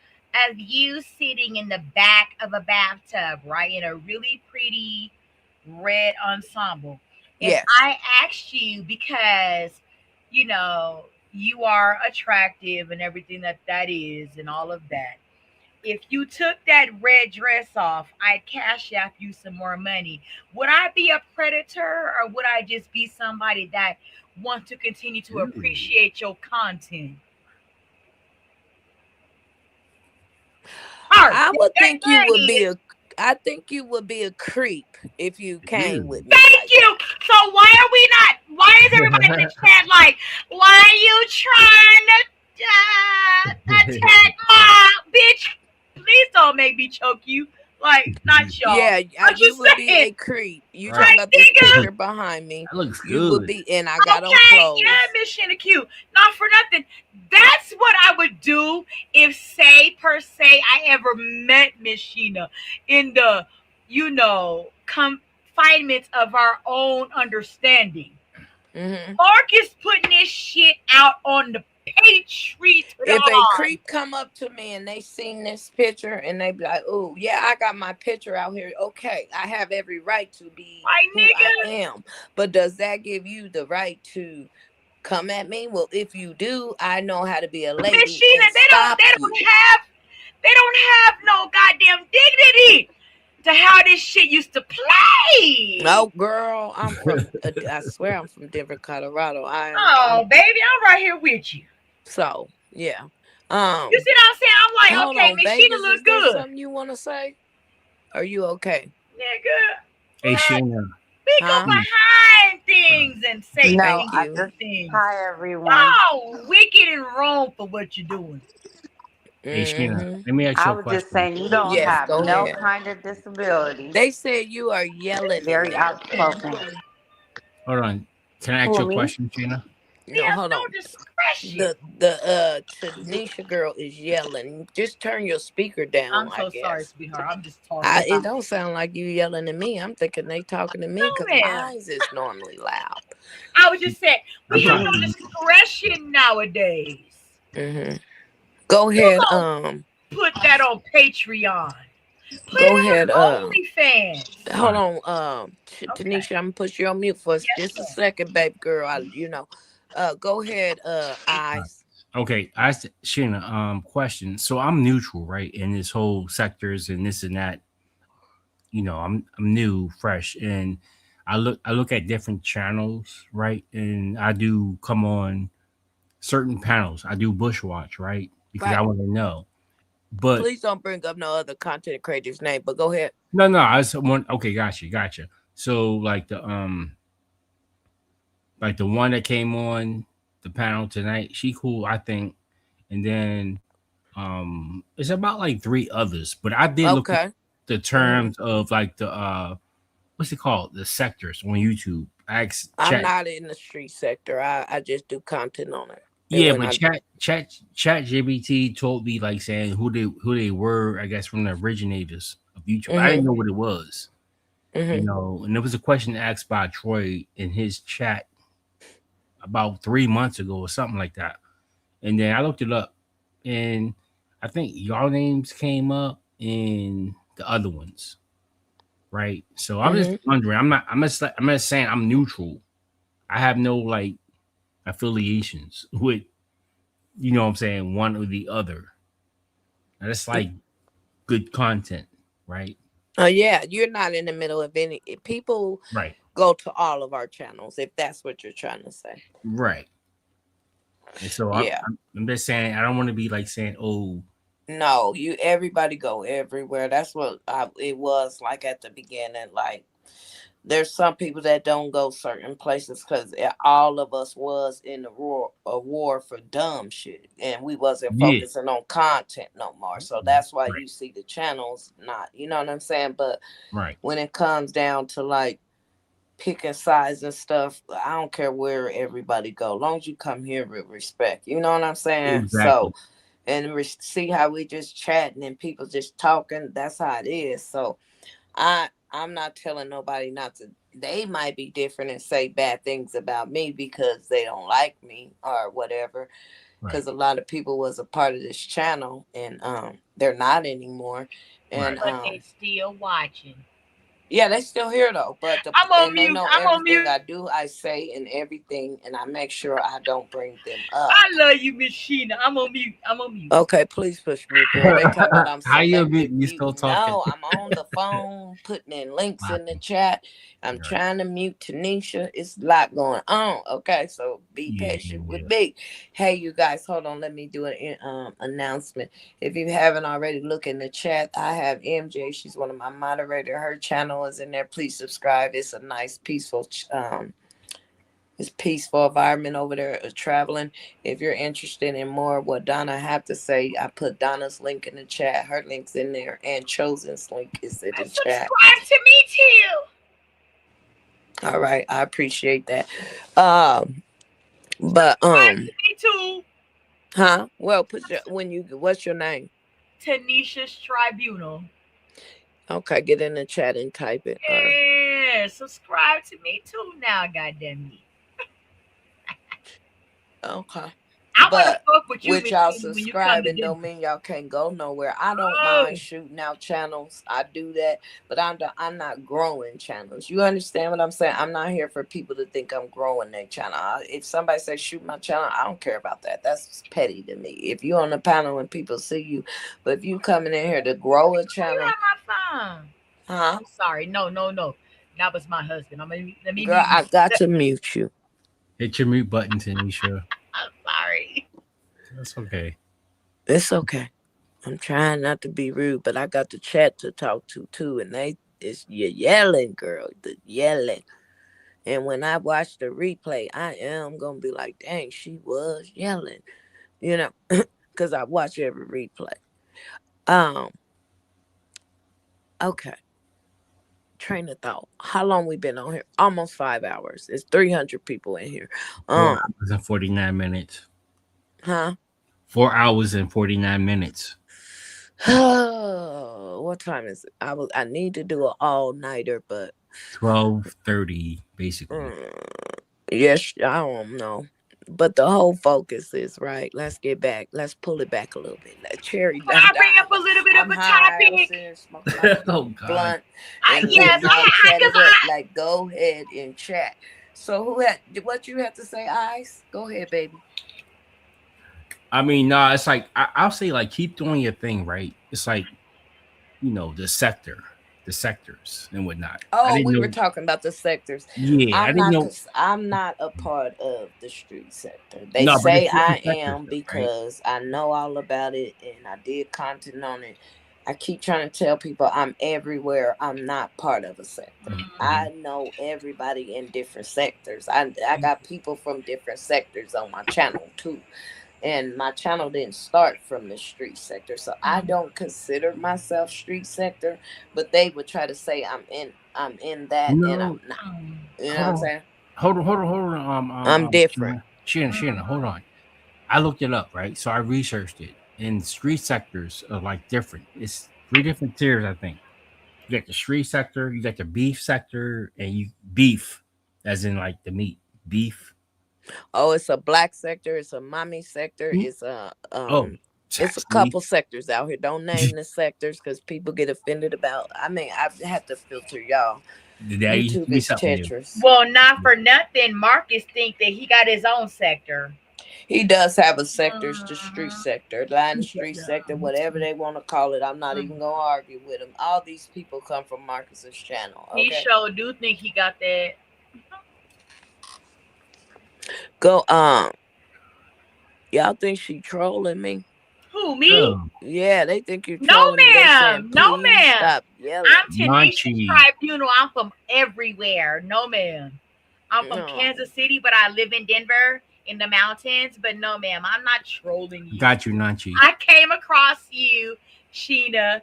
L: of you sitting in the back of a bathtub, right, in a really pretty red ensemble. If
G: Yes.
L: I asked you because you are attractive and everything that is and all of that. If you took that red dress off, I'd cash app you some more money. Would I be a predator or would I just be somebody that wants to continue to appreciate your content?
G: I would think you would be a creep if you came with me
L: Thank
G: like
L: you.
G: that.
L: So why are we not? Why is everybody in the chat like? Why are you trying to attack my bitch? Please don't make me choke you. Like not y'all.
G: Yeah,
L: I'm
G: you
L: just
G: would be
L: saying.
G: a creep. You talking
L: Like
G: about this
L: nigga.
G: picture behind me?
K: That looks
G: You would
K: good.
G: be, and I got on
L: Okay,
G: clothes.
L: yeah, Miss Shinna Q. Not for nothing. That's what I would do if, say, per se, I ever met Miss Sheena in the, confinements of our own understanding. Mark is putting this shit out on the Patriot.
G: If a creep come up to me and they seen this picture and they be like, "Oh yeah, I got my picture out here." Okay, I have every right to be who I am. But does that give you the right to come at me? Well, if you do, I know how to be a lady
L: Miss Sheena,
G: and stop you.
L: they don't have no goddamn dignity to how this shit used to play.
G: No, girl, I'm from. I swear, I'm from Denver, Colorado.
L: I'm baby, I'm right here with you.
G: So yeah.
L: You see what I'm saying? I'm like,
G: Hold
L: okay,
G: on,
L: Miss Sheena
G: Vegas,
L: look
G: is there
L: good.
G: something you want to say? Are you okay?
L: Nigga.
K: Hey, Shinna.
L: We go behind things and say
S: No,
L: thank
S: I
L: you
S: just
L: things.
S: hi everyone.
L: Y'all wicked and wrong for what you're doing.
K: Hey, Shinna, let me ask
S: I
K: you a
S: was just
K: question.
S: saying you don't
G: Yes,
S: have
G: go
S: no
G: ahead.
S: kind of disability.
G: They said you are yelling in
S: Very
G: there.
S: outspoken.
K: Hold on. Can I ask
S: Who,
K: you a
S: me?
K: question, Shinna?
G: No, hold on.
L: Discretion.
G: The Tanisha girl is yelling. Just turn your speaker down,
L: I'm
G: I
L: so sorry,
G: guess.
L: sweetheart. I'm just talking.
G: It don't sound like you yelling at me. I'm thinking they talking to me because
L: ma'am.
G: mine is normally loud.
L: I was just saying, we
K: I'm
L: have no
K: talking.
L: discretion nowadays.
G: Go ahead.
L: Put that on Patreon. Put
G: Go
L: it
G: ahead.
L: on OnlyFans.
G: Hold on. Tanisha, I'm gonna put you on mute for just a second, baby girl. Go ahead. Eyes.
K: Okay, Shinna, question. So I'm neutral, right, in this whole sectors and this and that. I'm new, fresh, and I look at different channels, right, and I do come on certain panels. I do bushwatch, right, because I want to know. But
G: Please don't bring up no other content creator's name. But go ahead.
K: no, I just want. Okay, gotcha. So like the one that came on the panel tonight, she cool, I think. And then it's about like three others. But I did look at the terms of like the what's it called? The sectors on YouTube.
G: I'm not in the street sector. I just do content on it.
K: Yeah, but chat GBT told me like saying who they were, I guess, from the originators of YouTube. I didn't know what it was. And there was a question asked by Troy in his chat about 3 months ago or something like that. And then I looked it up, and I think y'all names came up and the other ones, right? So I'm just wondering. I'm not saying I'm neutral. I have no like affiliations with, you know what I'm saying, one or the other. And it's like good content, right?
G: Oh yeah, you're not in the middle of any. People
K: Right.
G: go to all of our channels if that's what you're trying to say.
K: Right. And so
G: Yeah.
K: I'm just saying I don't want to be like saying, oh,
G: No, everybody go everywhere. That's what it was like at the beginning. Like there's some people that don't go certain places because all of us was in a war for dumb shit, and we wasn't
K: yeah,
G: focusing on content no more. So that's why you see the channels not, you know what I'm saying? But
K: right.
G: when it comes down to like picking sides and stuff, I don't care where everybody go, long as you come here with respect. You know what I'm saying? So
K: Exactly.
G: and see how we just chatting and people just talking. That's how it is. So I'm not telling nobody not to. They might be different and say bad things about me because they don't like me or whatever.
K: Right.
G: Because a lot of people was a part of this channel and they're not anymore. And
K: Right.
L: But they still watching.
G: yeah, they still here though. But
L: I'm on
G: and they
L: mute.
G: know
L: I'm on
G: everything
L: mute.
G: I do, I say, and everything, and I make sure I don't bring them up.
L: I love you, Miss Sheena. I'm on mute. I'm on mute.
G: Okay, please push mute, girl. They talking about I'm
K: How you
G: selective
K: you
G: mute.
K: still talking?
G: No, I'm on the phone putting in links
K: Wow.
G: in the chat. I'm
K: Right.
G: trying to mute Tanisha. It's a lot going on. Okay, so be
K: Yeah,
G: patient with
K: yeah.
G: me. Hey, you guys, hold on. Let me do an announcement. If you haven't already, look in the chat. I have MJ. She's one of my moderators. Her channel is in there. Please subscribe. It's a nice, peaceful it's peaceful environment over there traveling. If you're interested in more of what Donna have to say, I put Donna's link in the chat. Her link's in there, and Chosen's link is in the chat.
L: Subscribe to me too.
G: All right, I appreciate that. But
L: Subscribe to me too.
G: huh? Well, what's your name?
L: Tanisha's Tribunal.
G: Okay, get in the chat and type it. All right.
L: Yeah, subscribe to me too now, goddamn me.
G: Okay.
L: I want to
G: But
L: fuck with you,
G: with
L: Miss
G: y'all
L: Sheena, when you come to
G: subscribing
L: Denver.
G: don't mean y'all can't go nowhere. I don't
L: Oh,
G: mind shooting out channels. I do that, but I'm not growing channels. You understand what I'm saying? I'm not here for people to think I'm growing their channel. If somebody says shoot my channel, I don't care about that. That's petty to me. If you on the panel and people see you, but if you coming in here to grow a
L: you
G: channel,
L: have my phone.
G: huh?
L: I'm sorry. No. That was my husband. Let me
G: Girl,
L: mute
G: I
L: you.
G: got to mute you.
K: Hit your mute button, Tanisha.
L: I'm sorry.
K: That's okay.
G: It's okay. I'm trying not to be rude, but I got the chat to talk to too, and you're yelling, girl, the yelling. And when I watch the replay, I am gonna be like, dang, she was yelling, you know, because I watch every replay. Um, okay. Train of thought. How long we been on here? Almost 5 hours. It's 300 people in here.
K: 4 hours and 49 minutes.
G: Huh?
K: 4 hours and 49 minutes.
G: What time is it? I need to do an all nighter, but
K: 12:30, basically.
G: yes, I don't know. But the whole focus is right. Let's get back. Let's pull it back a little bit. Let Cherry
L: Can
G: done
L: I bring
G: died.
L: up a little bit of
G: I'm
L: a
G: high. I was
L: topic?
G: sitting smoking my
K: Oh God.
G: blunt and
L: Yes,
G: letting y'all chat
L: because
G: it up. Like, go ahead and chat. So, what you have to say, Ice? Go ahead, baby.
K: I mean, nah, it's like I'll say like keep doing your thing, right? It's like, the sectors and whatnot. I
G: Oh,
K: didn't
G: we were
K: know.
G: talking about the sectors.
K: Yeah, I didn't know.
G: I'm not a part of the street sector. They
K: No, but
G: say
K: it's
G: I
K: different sectors,
G: am
K: though, right?
G: because I know all about it and I did content on it. I keep trying to tell people I'm everywhere. I'm not part of a sector.
K: Mm-hmm.
G: I know everybody in different sectors. I got people from different sectors on my channel too. And my channel didn't start from the street sector, so I don't consider myself street sector, but they would try to say I'm in that and
K: No,
G: I'm not. You know what
K: hold
G: I'm
K: on,
G: saying?
K: hold on.
G: I'm different.
K: Shanna, hold on. I looked it up, right? So I researched it. And street sectors are like different. It's three different tiers, I think. You got the street sector, you got the beef sector, and you beef, as in like the meat, beef.
G: Oh, it's a black sector, it's a mommy sector,
K: Mm.
G: it's a
K: Oh,
G: It's a couple sectors out here. Don't name the sectors because people get offended about. I mean, I have to filter y'all.
K: That used to
G: YouTube
K: be
G: is
K: something new.
G: Tetris.
L: Well, not for nothing. Marcus think that he got his own sector.
G: He does have a sector, the street sector, line street sector, whatever they want to call it. I'm not even gonna argue with him. All these people come from Marcus's channel.
L: He
G: Okay,
L: sure do think he got that.
G: go y'all think she trolling me?
L: Who, me?
G: Yeah, they think you're
L: No,
G: trolling me. They saying,
L: ma'am. No,
G: please
L: ma'am.
G: stop yelling.
L: I'm Tanisha's Tribunal. I'm from everywhere. No, ma'am. I'm from Kansas City, but I live in Denver in the mountains. But no, ma'am, I'm not trolling you.
K: Got you, Nanchi.
L: I came across you, Shinna,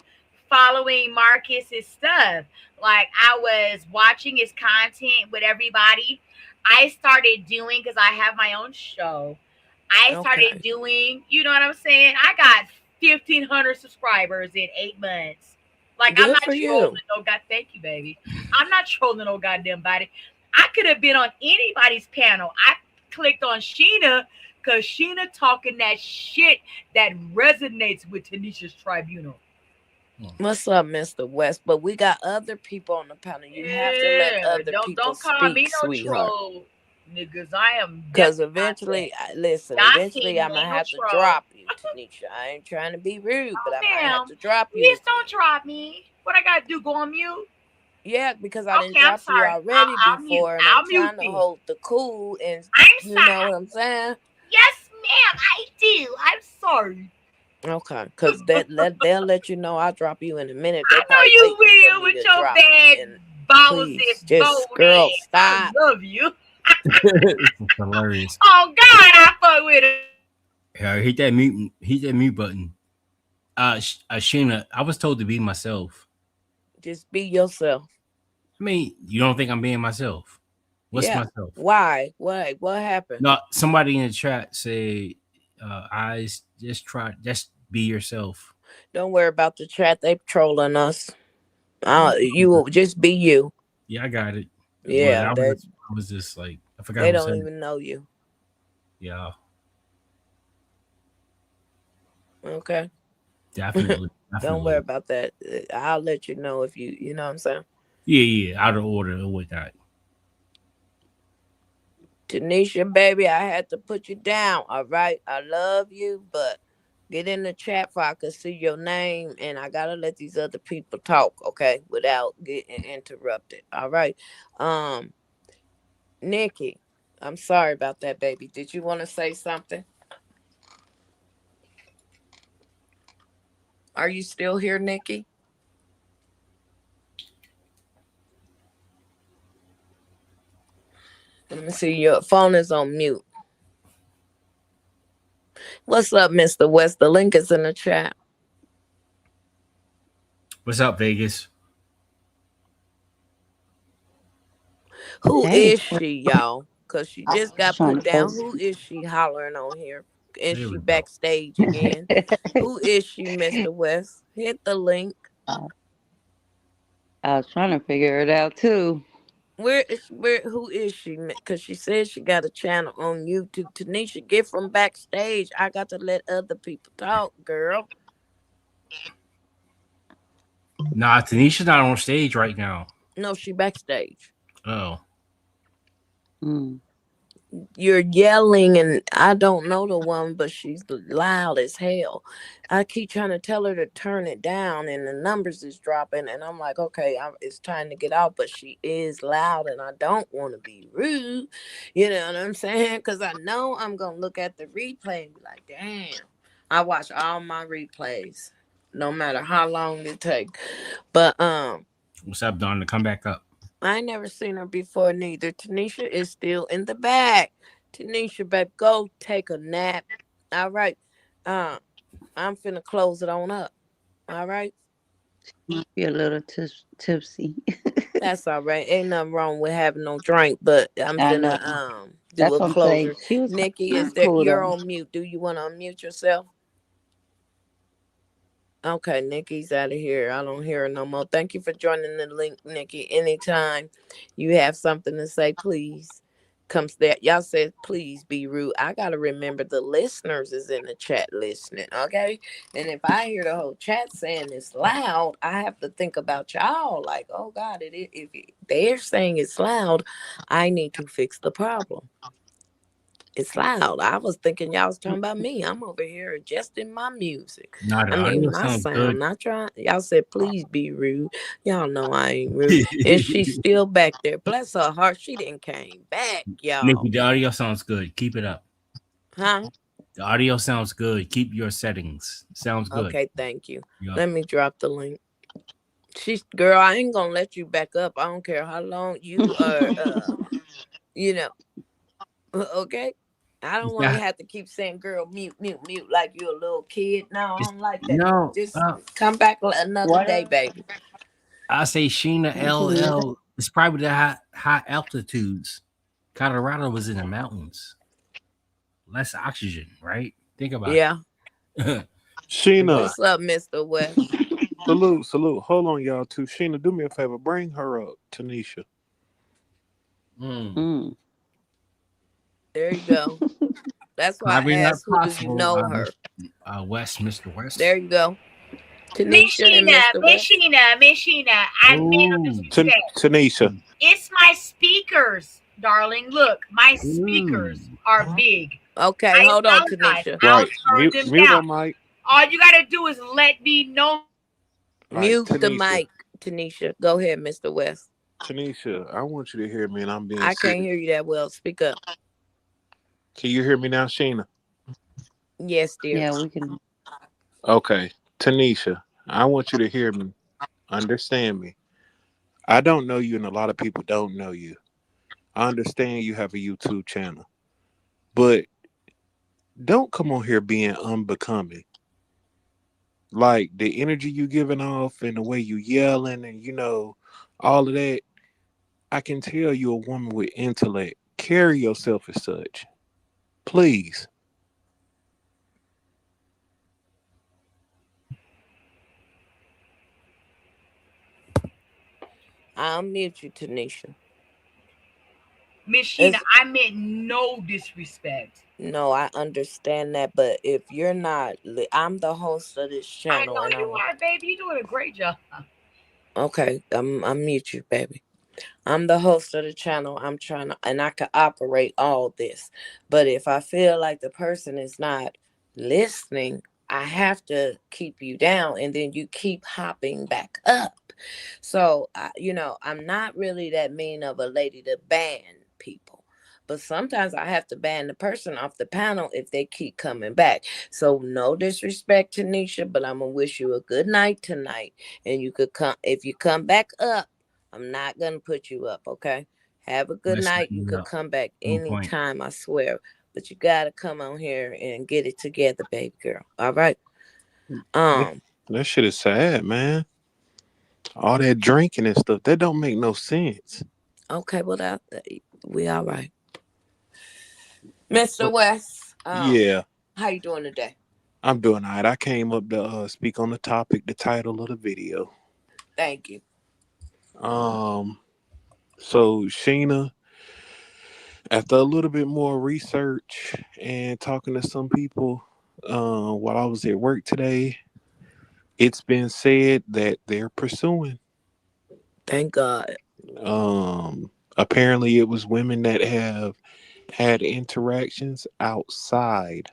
L: following Marcus's stuff. Like, I was watching his content with everybody. I started doing, because I have my own show. I started doing, you know what I'm saying? I got 1,500 subscribers in 8 months. Like,
G: good
L: I'm not
G: for
L: trolling
G: you.
L: no god. Thank you, baby. I'm not trolling no goddamn body. I could have been on anybody's panel. I clicked on Shinna because Shinna talking that shit that resonates with Tanisha's Tribunal.
G: What's up, Mr. West? But we got other people on the panel. You have to let other people
L: Don't call
G: speak,
L: me no
G: sweetheart.
L: troll, niggas. I am
G: Because eventually, eventually I'm going to have to drop you, Tanisha. I ain't trying to be rude, but I might have to drop you.
L: Please don't drop me. What I got to do, go on mute?
G: Yeah, because I didn't drop you already before, and I'm trying to hold the cool, and you know what I'm saying?
L: Yes, ma'am, I do. I'm sorry.
G: Okay, because they'll let you know I'll drop you in a minute.
L: I know you will with your bad
G: please, just girl, stop.
L: I love you.
K: It's hilarious.
L: Oh God, I fuck with it.
K: Yeah, hit that mute button. Shinna, I was told to be myself.
G: Just be yourself.
K: I mean, you don't think I'm being myself? What's myself?
G: Why? What happened?
K: No, somebody in the chat say, just be yourself.
G: Don't worry about the chat. They trolling us. You will just be you.
K: Yeah, I got it.
G: Yeah,
K: I was just like, I forgot.
G: They don't even know you.
K: Yeah.
G: Okay.
K: Definitely.
G: Don't worry about that. I'll let you know if you know what I'm saying.
K: Yeah, out of order or whatnot.
G: Tanisha, baby, I had to put you down. All right, I love you, but get in the chat so I can see your name, and I gotta let these other people talk, okay, without getting interrupted. All right, Nikki, I'm sorry about that, baby. Did you want to say something? Are you still here, Nikki? Let me see. Your phone is on mute. What's up, Mr. West? The link is in the chat.
K: What's up, Vegas?
G: Who is she, y'all? Because she just got put down. Who is she hollering on here? Is she backstage again? Who is she, Mr. West? Hit the link.
S: I was trying to figure it out too.
G: Who is she? Because she says she got a channel on YouTube. Tanisha, get from backstage. I got to let other people talk, girl.
K: Nah, Tanisha's not on stage right now.
G: No, she backstage.
K: Oh.
G: You're yelling, and I don't know the one, but she's loud as hell. I keep trying to tell her to turn it down, and the numbers is dropping, and I'm like, okay, it's time to get out, but she is loud, and I don't want to be rude. You know what I'm saying? Because I know I'm going to look at the replay and be like, damn, I watch all my replays, no matter how long it takes. But,
K: what's up, Donna? Come back up.
G: I ain't never seen her before neither. Tanisha is still in the back. Tanisha, babe, go take a nap. All right. I'm finna close it on up. All right.
S: Be a little tipsy.
G: That's all right. Ain't nothing wrong with having no drink, but I'm finna do
S: That's
G: a
S: what I'm saying.
G: closer.
S: She was
G: Nikki,
S: cool,
G: you're
S: though.
G: on mute. Do you want to unmute yourself? Okay, Nikki's out of here. I don't hear her no more. Thank you for joining the link, Nikki. Anytime you have something to say, please comes that y'all said please be rude. I gotta remember the listeners is in the chat listening, okay? And if I hear the whole chat saying it's loud, I have to think about y'all. Like, oh God, if they're saying it's loud, I need to fix the problem. It's loud. I was thinking y'all was talking about me. I'm over here adjusting my music.
K: Nah, the
G: I mean
K: audio
G: my
K: sounds good.
G: sound. Not trying. Y'all said please be rude. Y'all know I ain't rude. And she's still back there. Bless her heart. She didn't came back,
K: Nikki,
G: y'all.
K: the audio sounds good. Keep it up.
G: Huh?
K: The audio sounds good. Keep your settings. Sounds good.
G: Okay, thank you.
K: Yup.
G: Let me drop the link. She's girl, I ain't gonna let you back up. I don't care how long you are you know, okay? I don't want to have to keep saying girl mute, mute, mute like you're a little kid. No, I don't like that.
K: No,
G: Just come back another day, baby.
K: I say Sheena
G: Mhm.
K: LL. It's probably the high altitudes. Colorado was in the mountains. Less oxygen, right? Think about
G: Yeah.
K: it.
B: Sheena,
G: What's up, Mr. West?
B: salute. Hold on, y'all. Too. Sheena, do me a favor. Bring her up, Tanisha.
S: Mm.
G: There you go. That's why I
K: Probably not
G: asked who do you
K: possible.
G: know her.
K: West, Mr. West.
G: There you go.
L: Miss
G: Tanisha and
L: Sheena,
G: Mr.
L: Miss
G: West.
L: Sheena, Miss Sheena, I mean no
K: Ooh.
L: disrespect.
B: Tanisha.
L: It's my speakers, darling. Look, my
K: Ooh.
L: speakers are big.
G: Okay,
L: I
G: hold on,
L: apologize.
G: Tanisha.
L: I'll
B: Right.
L: turn them
B: Mute her
L: down.
B: mic.
L: All you gotta do is let me know.
B: All right,
G: Mute the
B: Tanisha.
G: mic, Tanisha. Go ahead, Mr. West.
B: Tanisha, I want you to hear me, and I'm being
G: I can't
B: serious.
G: hear you that well. Speak up.
B: Can you hear me now, Sheena?
G: Yes, dear.
S: Yeah, we can.
B: Okay. Tanisha, I want you to hear me. Understand me. I don't know you, and a lot of people don't know you. I understand you have a YouTube channel, but don't come on here being unbecoming. Like the energy you giving off and the way you yelling and all of that. I can tell you a woman with intellect. Carry yourself as such, please.
G: I'll mute you, Tanisha.
L: Miss Sheena,
G: It's,
L: I meant no disrespect.
G: no, I understand that, but if you're not, I'm the host of this
L: I
G: channel,
L: know
G: and
L: you
G: I'm
L: are, baby. You're doing a great job.
G: okay. I'm mute you, baby. I'm the host of the channel. I'm trying to, and I can operate all this. But if I feel like the person is not listening, I have to keep you down, and then you keep hopping back up. So, I'm not really that mean of a lady to ban people. But sometimes I have to ban the person off the panel if they keep coming back. So no disrespect to Nisha, but I'm gonna wish you a good night tonight. And you could come if you come back up. I'm not gonna put you up, okay? Have a good
K: Let's
G: night. You
K: lighten it
G: could
K: up.
G: come back
K: On point.
G: anytime, I swear. But you gotta come on here and get it together, baby girl. All right.
B: That, that shit is sad, man. All that drinking and stuff, that don't make no sense.
G: Okay, well we all right. Mr. West,
B: Yeah,
G: how you doing today?
B: I'm doing all right. I came up to speak on the topic, the title of the video.
G: Thank you.
B: Um, so Sheena, after a little bit more research and talking to some people, while I was at work today, it's been said that they're pursuing.
G: Thank God.
B: Apparently, it was women that have had interactions outside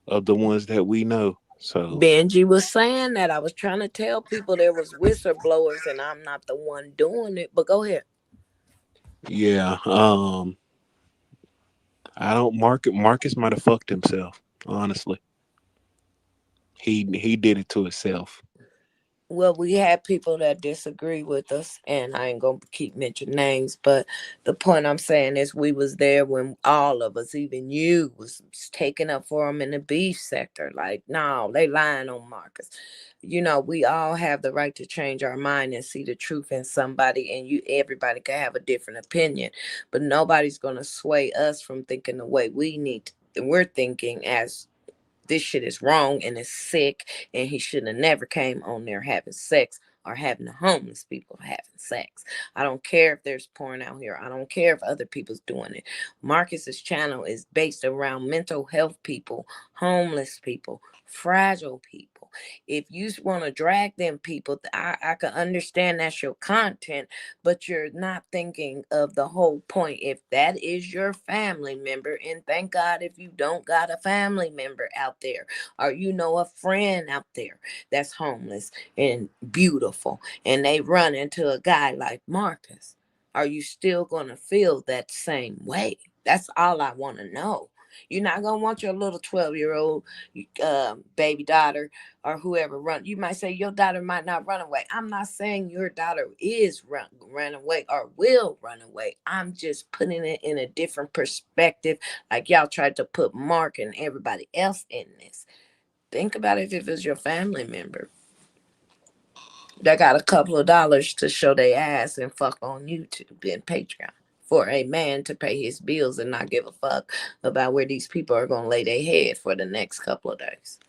B: of the ones that we know. So
G: Benji was saying that. I was trying to tell people there was whistleblowers and I'm not the one doing it. But go ahead.
B: yeah, I don't Marcus might have fucked himself. Honestly, he did it to himself.
G: Well, we had people that disagree with us, and I ain't gonna keep mentioning names, but the point I'm saying is we was there when all of us, even you, was taking up for them in the beef sector. Like, no, they lying on Marcus. We all have the right to change our mind and see the truth in somebody, and everybody can have a different opinion, but nobody's gonna sway us from thinking the way we're thinking as this shit is wrong and it's sick and he should have never came on there having sex are having the homeless people having sex. I don't care if there's porn out here. I don't care if other people's doing it. Marcus's channel is based around mental health people, homeless people, fragile people. If you want to drag them people, I can understand that's your content, but you're not thinking of the whole point. If that is your family member, and thank God if you don't got a family member out there, or you know a friend out there that's homeless and beautiful, and they run into a guy like Marcus, are you still going to feel that same way? That's all I want to know. You're not going to want your little 12-year-old baby daughter or whoever run. You might say your daughter might not run away. I'm not saying your daughter is run away or will run away. I'm just putting it in a different perspective, like y'all tried to put Mark and everybody else in this. Think about it if it's your family member that got a couple of dollars to show their ass and fuck on YouTube and Patreon for a man to pay his bills and not give a fuck about where these people are going to lay their head for the next couple of days.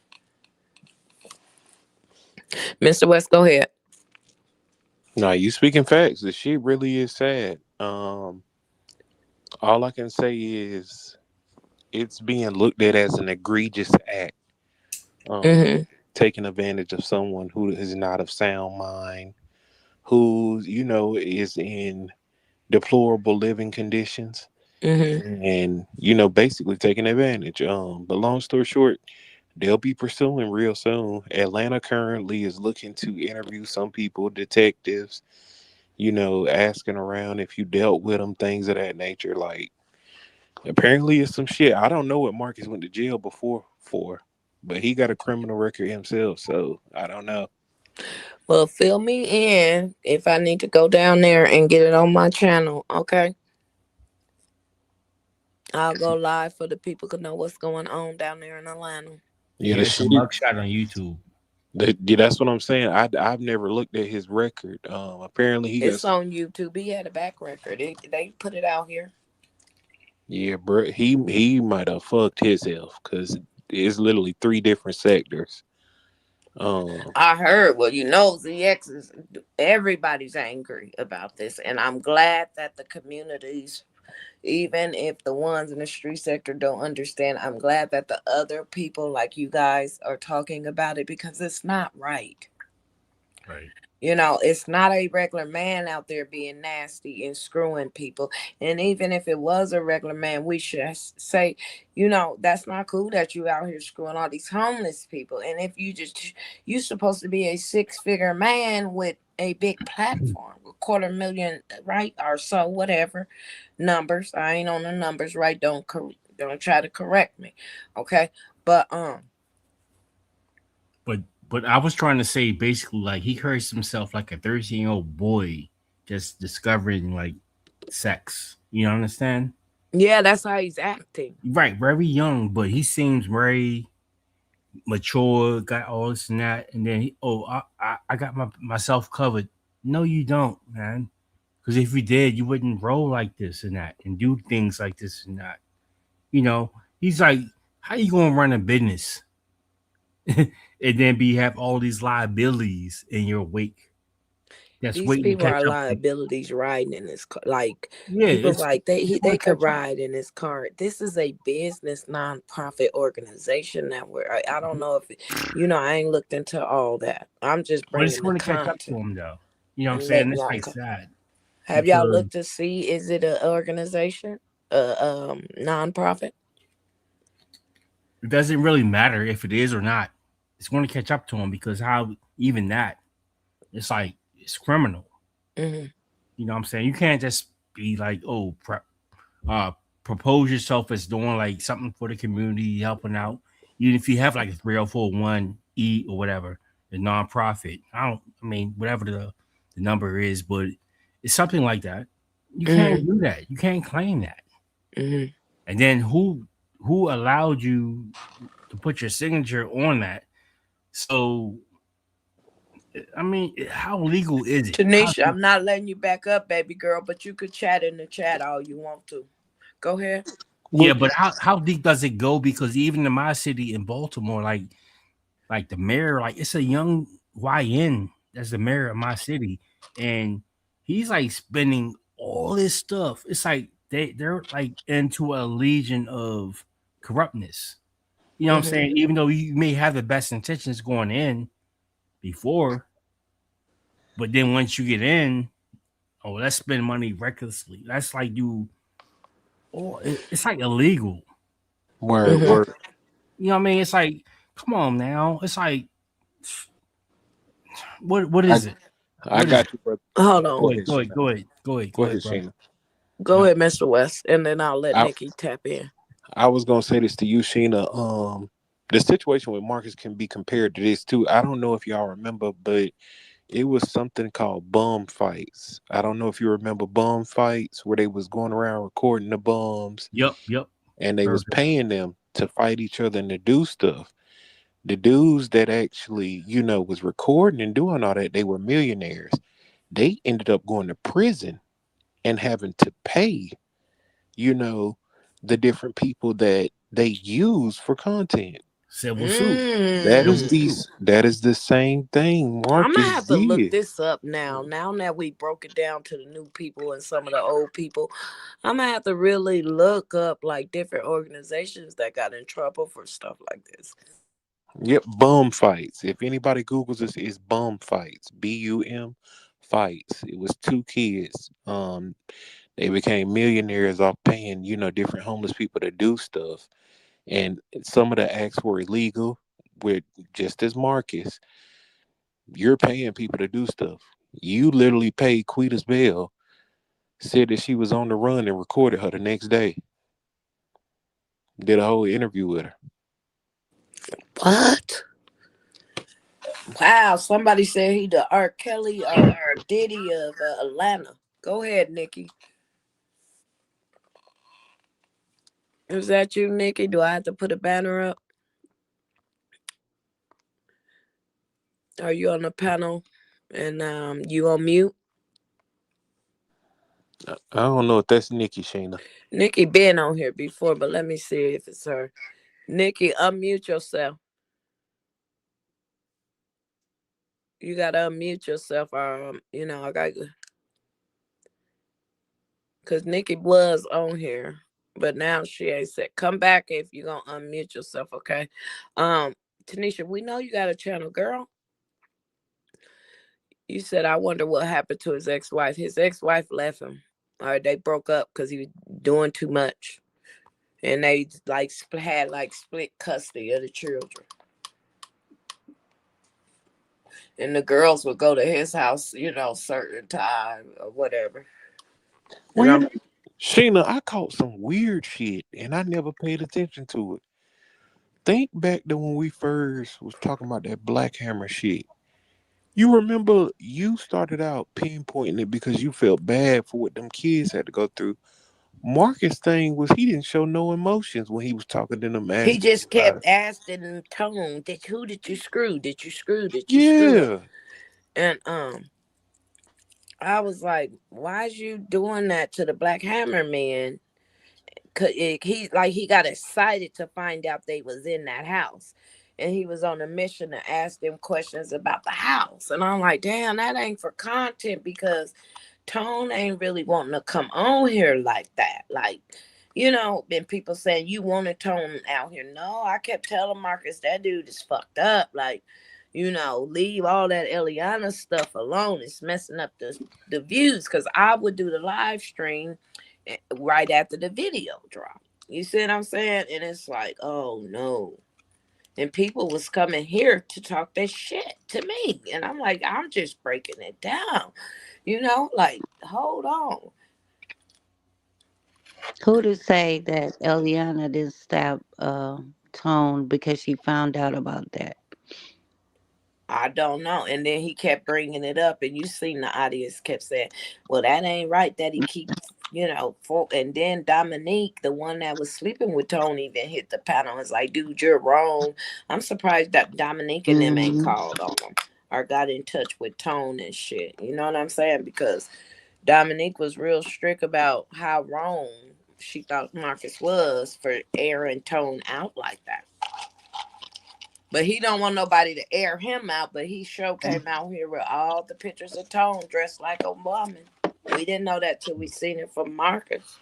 G: Mr. West, go ahead.
U: No, you speaking facts. The shit really is sad. All I can say is it's being looked at as an egregious act. Taking advantage of someone who is not of sound mind, who, you know, is in deplorable living conditions, and, you know, basically taking advantage. But long story short, they'll be pursuing real soon. Atlanta currently is looking to interview some people, detectives, you know, asking around if you dealt with them, things of that nature. Like, apparently it's some shit. I don't know what Marcus went to jail before for, but he got a criminal record himself, so I don't know.
G: Well, fill me in if I need to go down there and get it on my channel, okay? I'll go live for the people to know what's going on down there in Atlanta.
U: Yeah,
K: it's a mugshot on YouTube.
U: Yeah, that's what I'm saying. I've never looked at his record. Apparently he
G: It's
U: got
G: on YouTube. He had a back record. They put it out here.
U: Yeah, bro. He might have fucked himself because it's literally 3 different sectors.
G: I heard. Well, you know, ZX is everybody's angry about this, and I'm glad that the communities, even if the ones in the street sector don't understand, I'm glad that the other people like you guys are talking about it because it's not right.
K: Right.
G: You know, it's not a regular man out there being nasty and screwing people. And even if it was a regular man, we should say, you know, that's not cool that you out here screwing all these homeless people. And if you're supposed to be a 6-figure man with a big platform, 250,000, right? Or so, whatever numbers. I ain't on the numbers, right? Don't try to correct me. Okay.
K: But I was trying to say basically like he carries himself like a 13-year-old boy just discovering like sex. You understand?
G: Yeah, that's how he's acting.
K: Right, very young, but he seems very mature, got all this and that, and then I got myself covered. No, you don't, man. Because if you did, you wouldn't roll like this and that and do things like this and that. You know, he's like, how you gonna run a business and then have all these liabilities in your wake that's
G: These
K: waiting to
G: people
K: catch
G: are
K: up to you?
G: liabilities riding in this car. Like
K: Yeah,
G: people
K: it's
G: like
K: it's
G: they
K: gonna
G: could
K: catch up.
G: ride in this car. This is a business nonprofit organization that I don't know if you know. I ain't looked into all that. I'm just
K: But it's
G: bringing the
K: going to catch up to
G: content
K: him, though. You know what I'm
G: and
K: saying?
G: letting
K: It's
G: y'all
K: like
G: come.
K: sad
G: Have y'all
K: because
G: looked to see is it an organization, nonprofit?
K: it doesn't really matter if it is or not. It's going to catch up to him because how even that, it's like it's criminal.
G: Mm-hmm.
K: You know what I'm saying? You can't just be like, oh, uh, propose yourself as doing like something for the community, helping out. Even if you have like a 3041E or whatever, the nonprofit. I mean, whatever the number is, but it's something like that. You can't do that. You can't claim that.
G: Mm-hmm.
K: And then who allowed you to put your signature on that? So I mean, how legal is it?
G: Tanisha, I'm not letting you back up, baby girl, but you could chat in the chat all you want to. Go ahead.
K: Yeah, but how deep does it go? Because even in my city in Baltimore, like the mayor, like it's a young YN that's the mayor of my city, and he's like spending all this stuff. It's like they're like into a legion of corruptness. You know what I'm saying? Even though you may have the best intentions going in before, but then once you get in, oh, let's spend money recklessly. That's like it's like illegal.
U: Word, word.
K: You know what I mean? It's like, come on now. It's like, what
U: I
K: is it?
U: I
K: What is it?
U: got you, brother.
G: Hold
U: Go
G: on.
U: ahead, Sheena.
K: Go
U: Go
K: ahead,
U: ahead,
K: bro.
U: Sheena.
G: Go
K: Yep.
G: ahead, Mr. West, and then I'll let
U: I
G: Nikki tap in.
U: I was gonna say this to you, Sheena. The situation with Marcus can be compared to this too. I don't know if y'all remember, but it was something called bum fights. I don't know if you remember bum fights where they was going around recording the bums
K: Yep.
U: and they
K: Heard
U: was
K: of it.
U: paying them to fight each other and to do stuff. The dudes that actually, was recording and doing all that, they were millionaires. They ended up going to prison and having to pay, you know, the different people that they use for content.
K: Civil suit.
U: That is
K: Civil
G: Mm.
U: the
K: suit.
U: that is the same thing
G: I'm gonna
U: Marcus
G: have to look
U: did.
G: this up now. Now that we broke it down to the new people and some of the old people, I'm gonna have to really look up like different organizations that got in trouble for stuff like this.
U: Yep, bum fights. If anybody Googles this, it's bum fights. BUM fights. It was two kids. They became millionaires off paying, different homeless people to do stuff. And some of the acts were illegal. With just as Marcus, you're paying people to do stuff. You literally paid Quita's Bell, said that she was on the run and recorded her the next day. Did a whole interview with her.
G: What? Wow, somebody said he the R. Kelly or Diddy of Atlanta. Go ahead, Nikki. Is that you, Nikki? Do I have to put a banner up? Are you on the panel? And you on mute?
U: I don't know if that's Nikki, Shayna.
G: Nikki been on here before, but let me see if it's her. Nikki, unmute yourself. You gotta unmute yourself. I got because Nikki was on here, but now she ain't said. Come back if you gonna unmute yourself, okay? Tanisha, we know you got a channel, girl. You said I wonder what happened to his ex-wife. His ex-wife left him. All right, they broke up because he was doing too much, and they like had like split custody of the children. And the girls would go to his house, certain time or whatever. And
U: Well,
G: I'm
U: Shayna, I caught some weird shit and I never paid attention to it. Think back to when we first was talking about that Black Hammer shit. You remember you started out pinpointing it because you felt bad for what them kids had to go through. Marcus' thing was he didn't show no emotions when he was talking to them,
G: he
U: asking
G: just
U: about it.
G: kept asking Tone, who did you screw? Did you screw? Did you screw her?
U: Yeah.
G: And I was like, why's you doing that to the Black Hammer man? Cause he got excited to find out they was in that house. And he was on a mission to ask them questions about the house. And I'm like, damn, that ain't for content because Tone ain't really wanting to come on here like that. Like, been people saying you wanted Tone out here. No, I kept telling Marcus that dude is fucked up. Like, leave all that Eliana stuff alone. It's messing up the views. Cause I would do the live stream right after the video drop. You see what I'm saying? And it's like, oh no. And people was coming here to talk that shit to me. And I'm like, I'm just breaking it down. Like, hold on.
S: Who to say that Eliana didn't stab Tone because she found out about that?
G: I don't know. And then he kept bringing it up, and you seen the audience kept saying, well, that ain't right that he keeps, and then Dominique, the one that was sleeping with Tony, even hit the panel. It's like, dude, you're wrong. I'm surprised that Dominique and them ain't
S: Hmm.
G: called on him or got in touch with Tone and shit. You know what I'm saying? Because Dominique was real strict about how wrong she thought Marcus was for airing Tone out like that. But he don't want nobody to air him out. But he sure came out here with all the pictures of Tone dressed like a woman. We didn't know that till we seen it from Marcus.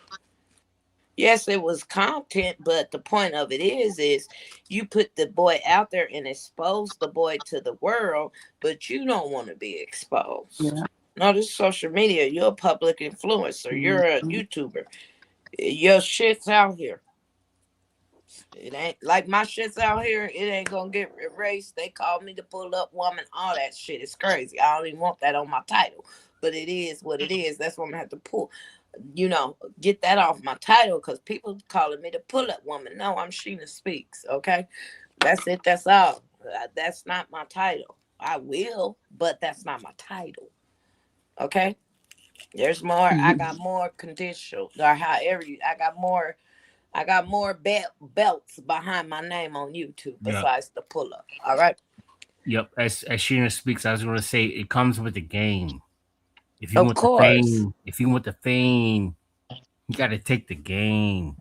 G: Yes, it was content, but the point of it is you put the boy out there and expose the boy to the world, but you don't want to be exposed.
S: Yeah.
G: No, this is social media. You're a public influencer. You're a
S: Mhm.
G: YouTuber. Your shit's out here. It ain't like my shit's out here. It ain't gonna get erased. They call me the pull up woman. All that shit is crazy. I don't even want that on my title, but it is what it is. That's what I'm gonna have to pull. Get that off my title because people calling me the pull up woman. No, I'm Shinna Speaks. Okay, that's it. That's all. That's not my title. I will, but that's not my title. Okay, there's more. I got more conditional or however I got more belts behind my name on YouTube
K: Yep.
G: besides the pull up. All right.
K: Yep. As Sheena speaks, I was gonna say it comes with the game. If you
G: Of
K: want the
G: course.
K: fame, you gotta take the game.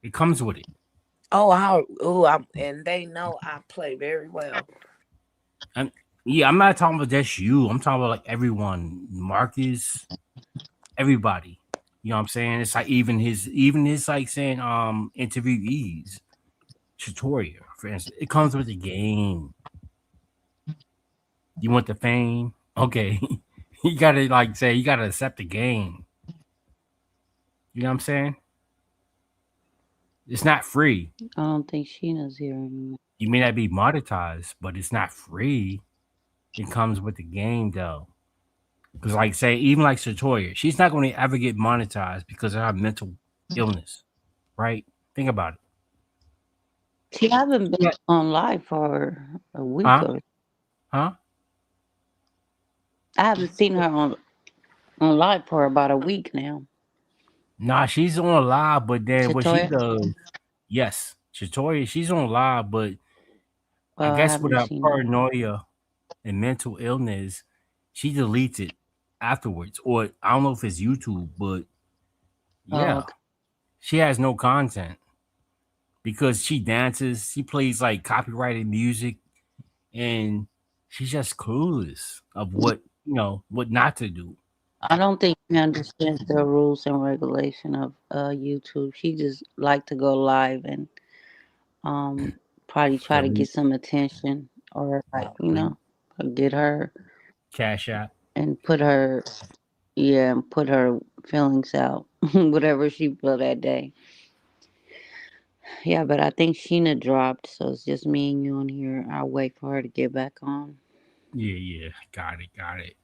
K: It comes with it.
G: And they know I play very well.
K: And yeah, I'm not talking about just you. I'm talking about like everyone. Marcus, everybody. You know what I'm saying? It's like even his like saying interviewees, tutorial, for instance. It comes with the game. You want the fame? Okay. You gotta like say you gotta accept the game. You know what I'm saying? It's not free.
S: I don't think Sheena's here anymore.
K: You may not be monetized, but it's not free. It comes with the game though. Because like say, even like Satoya, she's not gonna ever get monetized because of her mental illness. Right? Think about it.
S: She haven't been
K: Yeah.
S: on live for a week
K: Huh?
S: or
K: Huh?
S: I haven't seen her on live for about a week now.
K: Nah, she's on live, but then what she
S: Chatoya?
K: does, yes, Satoya, she's on live, but I
S: I
K: guess with
S: haven't
K: her
S: seen her.
K: paranoia and mental illness, she deletes it afterwards. Or I don't know if it's YouTube, but
S: Oh,
K: yeah,
S: okay.
K: she has no content because she dances, she plays like copyrighted music, and she's just clueless of what not to do.
S: I don't think she understands the rules and regulation of YouTube. She just like to go live and um probably try to
K: Delete,
S: get some attention or like
K: delete,
S: get her
K: cash app.
S: and put her feelings out, whatever she feel that day. Yeah, but I think Sheena dropped, so it's just me and you on here. I'll wait for her to get back on.
K: Yeah, yeah, got it.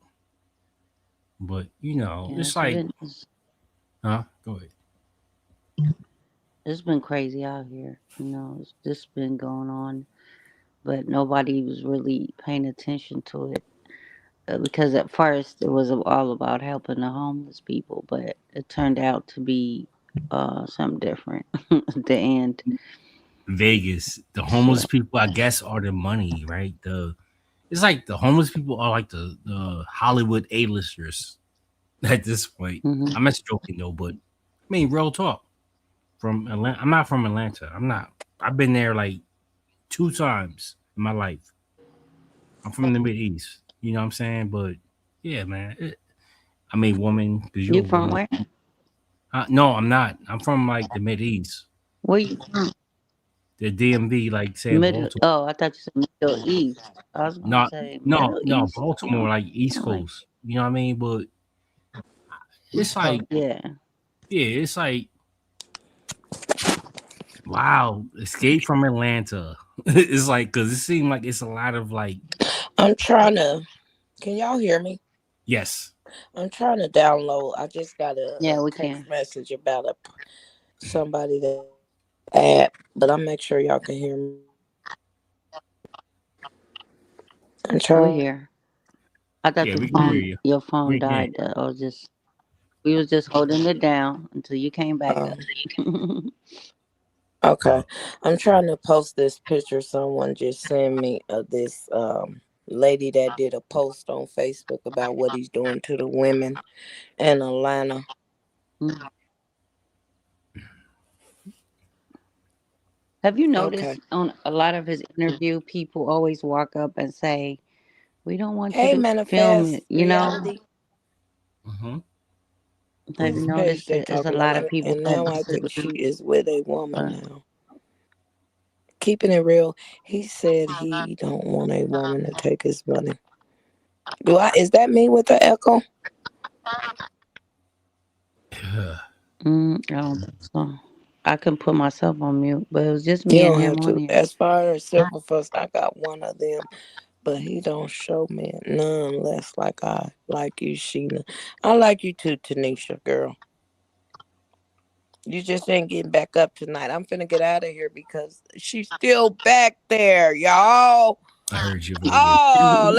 K: But
S: Yeah,
K: it's like,
S: it's
K: huh? Go ahead.
S: it's been crazy out here. It's just been going on, but nobody was really paying attention to it because at first it was all about helping the homeless people, but it turned out to be something different at the end.
K: Vegas, the homeless
S: So,
K: people, I guess, are the money, right? The It's like the homeless people are like the Hollywood A-listers at this point.
S: hmm
K: I'm just joking though, but I mean, real talk. From Atlanta, I'm not from Atlanta. I'm not. I've been there like 2 times in my life. I'm from the Mid East. You know what I'm saying? But yeah, man. I mean, woman, because you're
S: you
K: a
S: from
K: woman.
S: where?
K: No, I'm not. I'm from like the Mid East,
S: Where you from?
K: the DMV, like saying
S: Middle.
K: Baltimore.
S: Oh, I thought you said Middle East. I was gonna
K: Not,
S: say
K: no,
S: Middle
K: no,
S: East.
K: Baltimore, like East
S: I'm like,
K: Coast. You know what I mean? But it's
S: oh
K: like,
S: yeah.
K: yeah, it's like, wow, escape from Atlanta. It's like, because it seemed like it's a lot of like,
G: I'm trying to. Can y'all hear me?
K: yes,
G: I'm trying to download. I just got
S: Yeah,
G: a
S: we
G: text
S: can.
G: message about somebody that app, but I'll make sure y'all can hear me. I'm
S: We
G: trying.
S: here. I thought
K: yeah, we can hear you.
S: your phone
K: We can.
S: died. Or just we was just holding it down until you came back up.
G: Okay.
K: Uh,
G: I'm trying to post this picture someone just sent me of this lady that did a post on Facebook about what he's doing to the women in Atlanta.
S: Mm. Have you
G: Okay.
S: noticed on a lot of his interview, people always walk up and say, "We don't want you
G: Hey,
S: to film it,"
G: manifest
S: you know?
G: reality.
K: Mm-hmm.
S: Have you
G: Whose page
S: noticed
G: they
S: that there's a
G: talking about?
S: lot of people
G: And
S: that
G: now
S: don't
G: I
S: say
G: think
S: what
G: she is with a woman
S: but
G: now. Keeping it real, he said he don't want a woman to take his money. Do I? Is that me with the echo?
S: I don't think so. I can put myself on mute, but it was just
G: You
S: me and
G: don't
S: him
G: have
S: on
G: to.
S: here.
G: As far as Silver Fuss, I got one of them, but he don't show me none less like I like you, Sheena. I like you too, Tanisha, girl. You just ain't getting back up tonight. I'm finna get out of here because she's still back there, y'all.
K: I heard you finna get.
G: Oh,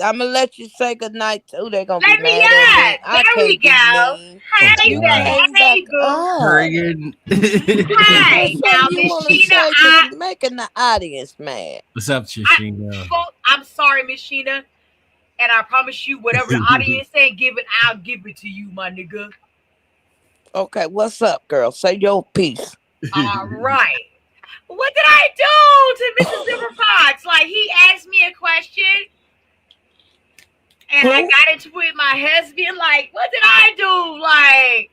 G: I'm gonna let you say goodnight too. They're gonna be
L: Let me
G: mad at me.
L: up.
G: I
L: There we
G: can't be
L: go.
G: mean.
K: Oh
L: Hey,
G: You
K: God.
G: came back
L: hey, boo.
G: up.
K: Hurry.
G: Is there
L: Hey, now,
G: something you
L: Miss
G: want to
L: Sheena,
G: say? Because you're making the audience mad.
K: What's up,
L: I,
K: Chishina?
L: I'm sorry, Miss Sheena, and I promise you, whatever the audience ain't giving, I'll give it to you, my nigga.
G: Okay, what's up, girl? Say your piece.
L: All right. What did I do to Mrs. Silver Fox? Like, he asked me a question, and I
G: Who?
L: got into it with my husband. Like, what did I do? Like,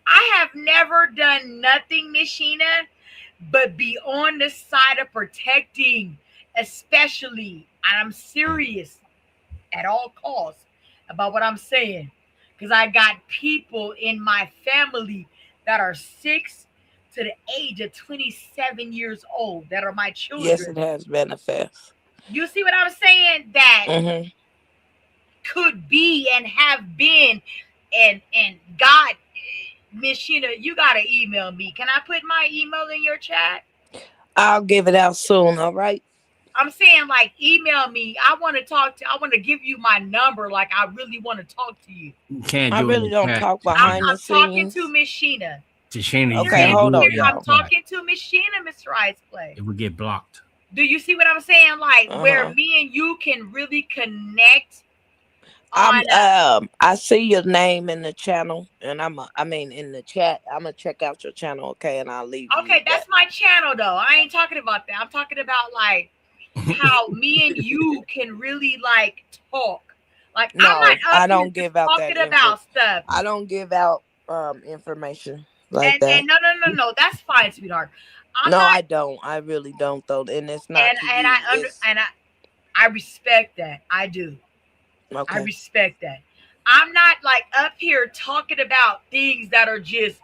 L: I have never done nothing, Miss Sheena, but be on the side of protecting, especially, and I'm serious at all costs about what I'm saying, because I got people in my family that are 6 to the age of 27 years old that are my
G: Yes,
L: children.
G: it has manifest.
L: You see what I'm saying? That
G: Mm-hmm.
L: could be and have been, and God, Miss Sheena, you gotta email me. Can I put my email in your chat?
G: I'll give it out soon. All right.
L: I'm saying, like, email me. I want to talk to. I want to give you my number. Like, I really want to talk to you.
K: You can't
G: I
K: do it
G: really
K: in
G: don't
K: chat.
G: talk
L: I'm
G: behind the
L: I'm talking to
G: scenes.
L: Miss Sheena.
K: Chishina, you
G: Okay,
K: can't
G: hold
K: do it
G: on,
K: in
L: I'm
G: y'all.
K: the chat.
L: talking to Miss Sheena, Mr. Ice Play.
K: It would get blocked.
L: Do you see what I'm saying? Like, where
G: Uh-huh.
L: me and you can really connect on.
G: I see your name in the channel, and I mean in the chat. I'm gonna check out your channel, okay, and I'll leave you
L: Okay,
G: with that.
L: that's my channel though. I ain't talking about that. I'm talking about like how me and you can really like talk. Like, I'm
G: No,
L: not up
G: I
L: here
G: don't
L: just
G: give out that
L: talking
G: info.
L: about stuff.
G: I don't give out information like
L: And
G: that.
L: no, that's fine, sweetheart. I'm
G: No,
L: not,
G: I don't. I really don't though, and it's not to
L: and I
G: you. It's
L: I respect that. I do. I
G: okay.
L: respect that. I'm not like up here talking about things that are just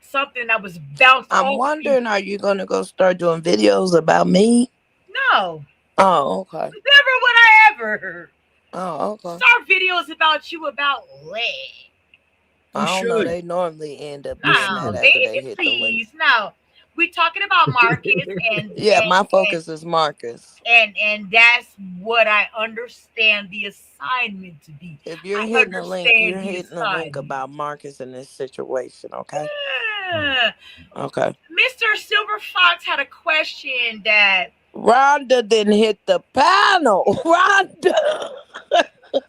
L: something that was bounced
G: I'm
L: off me.
G: wondering, are you gonna go start doing videos about me?
L: No,
G: Oh, okay.
L: never would I ever
G: Oh, okay.
L: start videos about you about lead.
K: You
G: I don't know.
K: should.
G: They normally end up
K: You
G: doing that
L: No,
K: should.
G: after they
L: baby,
G: hit the link.
L: please, no. We talking about Marcus
G: Yeah, my focus is Marcus.
L: and that's what I understand the assignment to be.
G: If you're
L: I
G: hitting a link,
L: understand
G: you're
L: the
G: hitting a link
L: assignment.
G: about Marcus in this situation, okay?
L: Yeah.
G: Okay.
L: Mr. Silver Fox had a question that
G: Rhonda didn't hit the panel. Rhonda.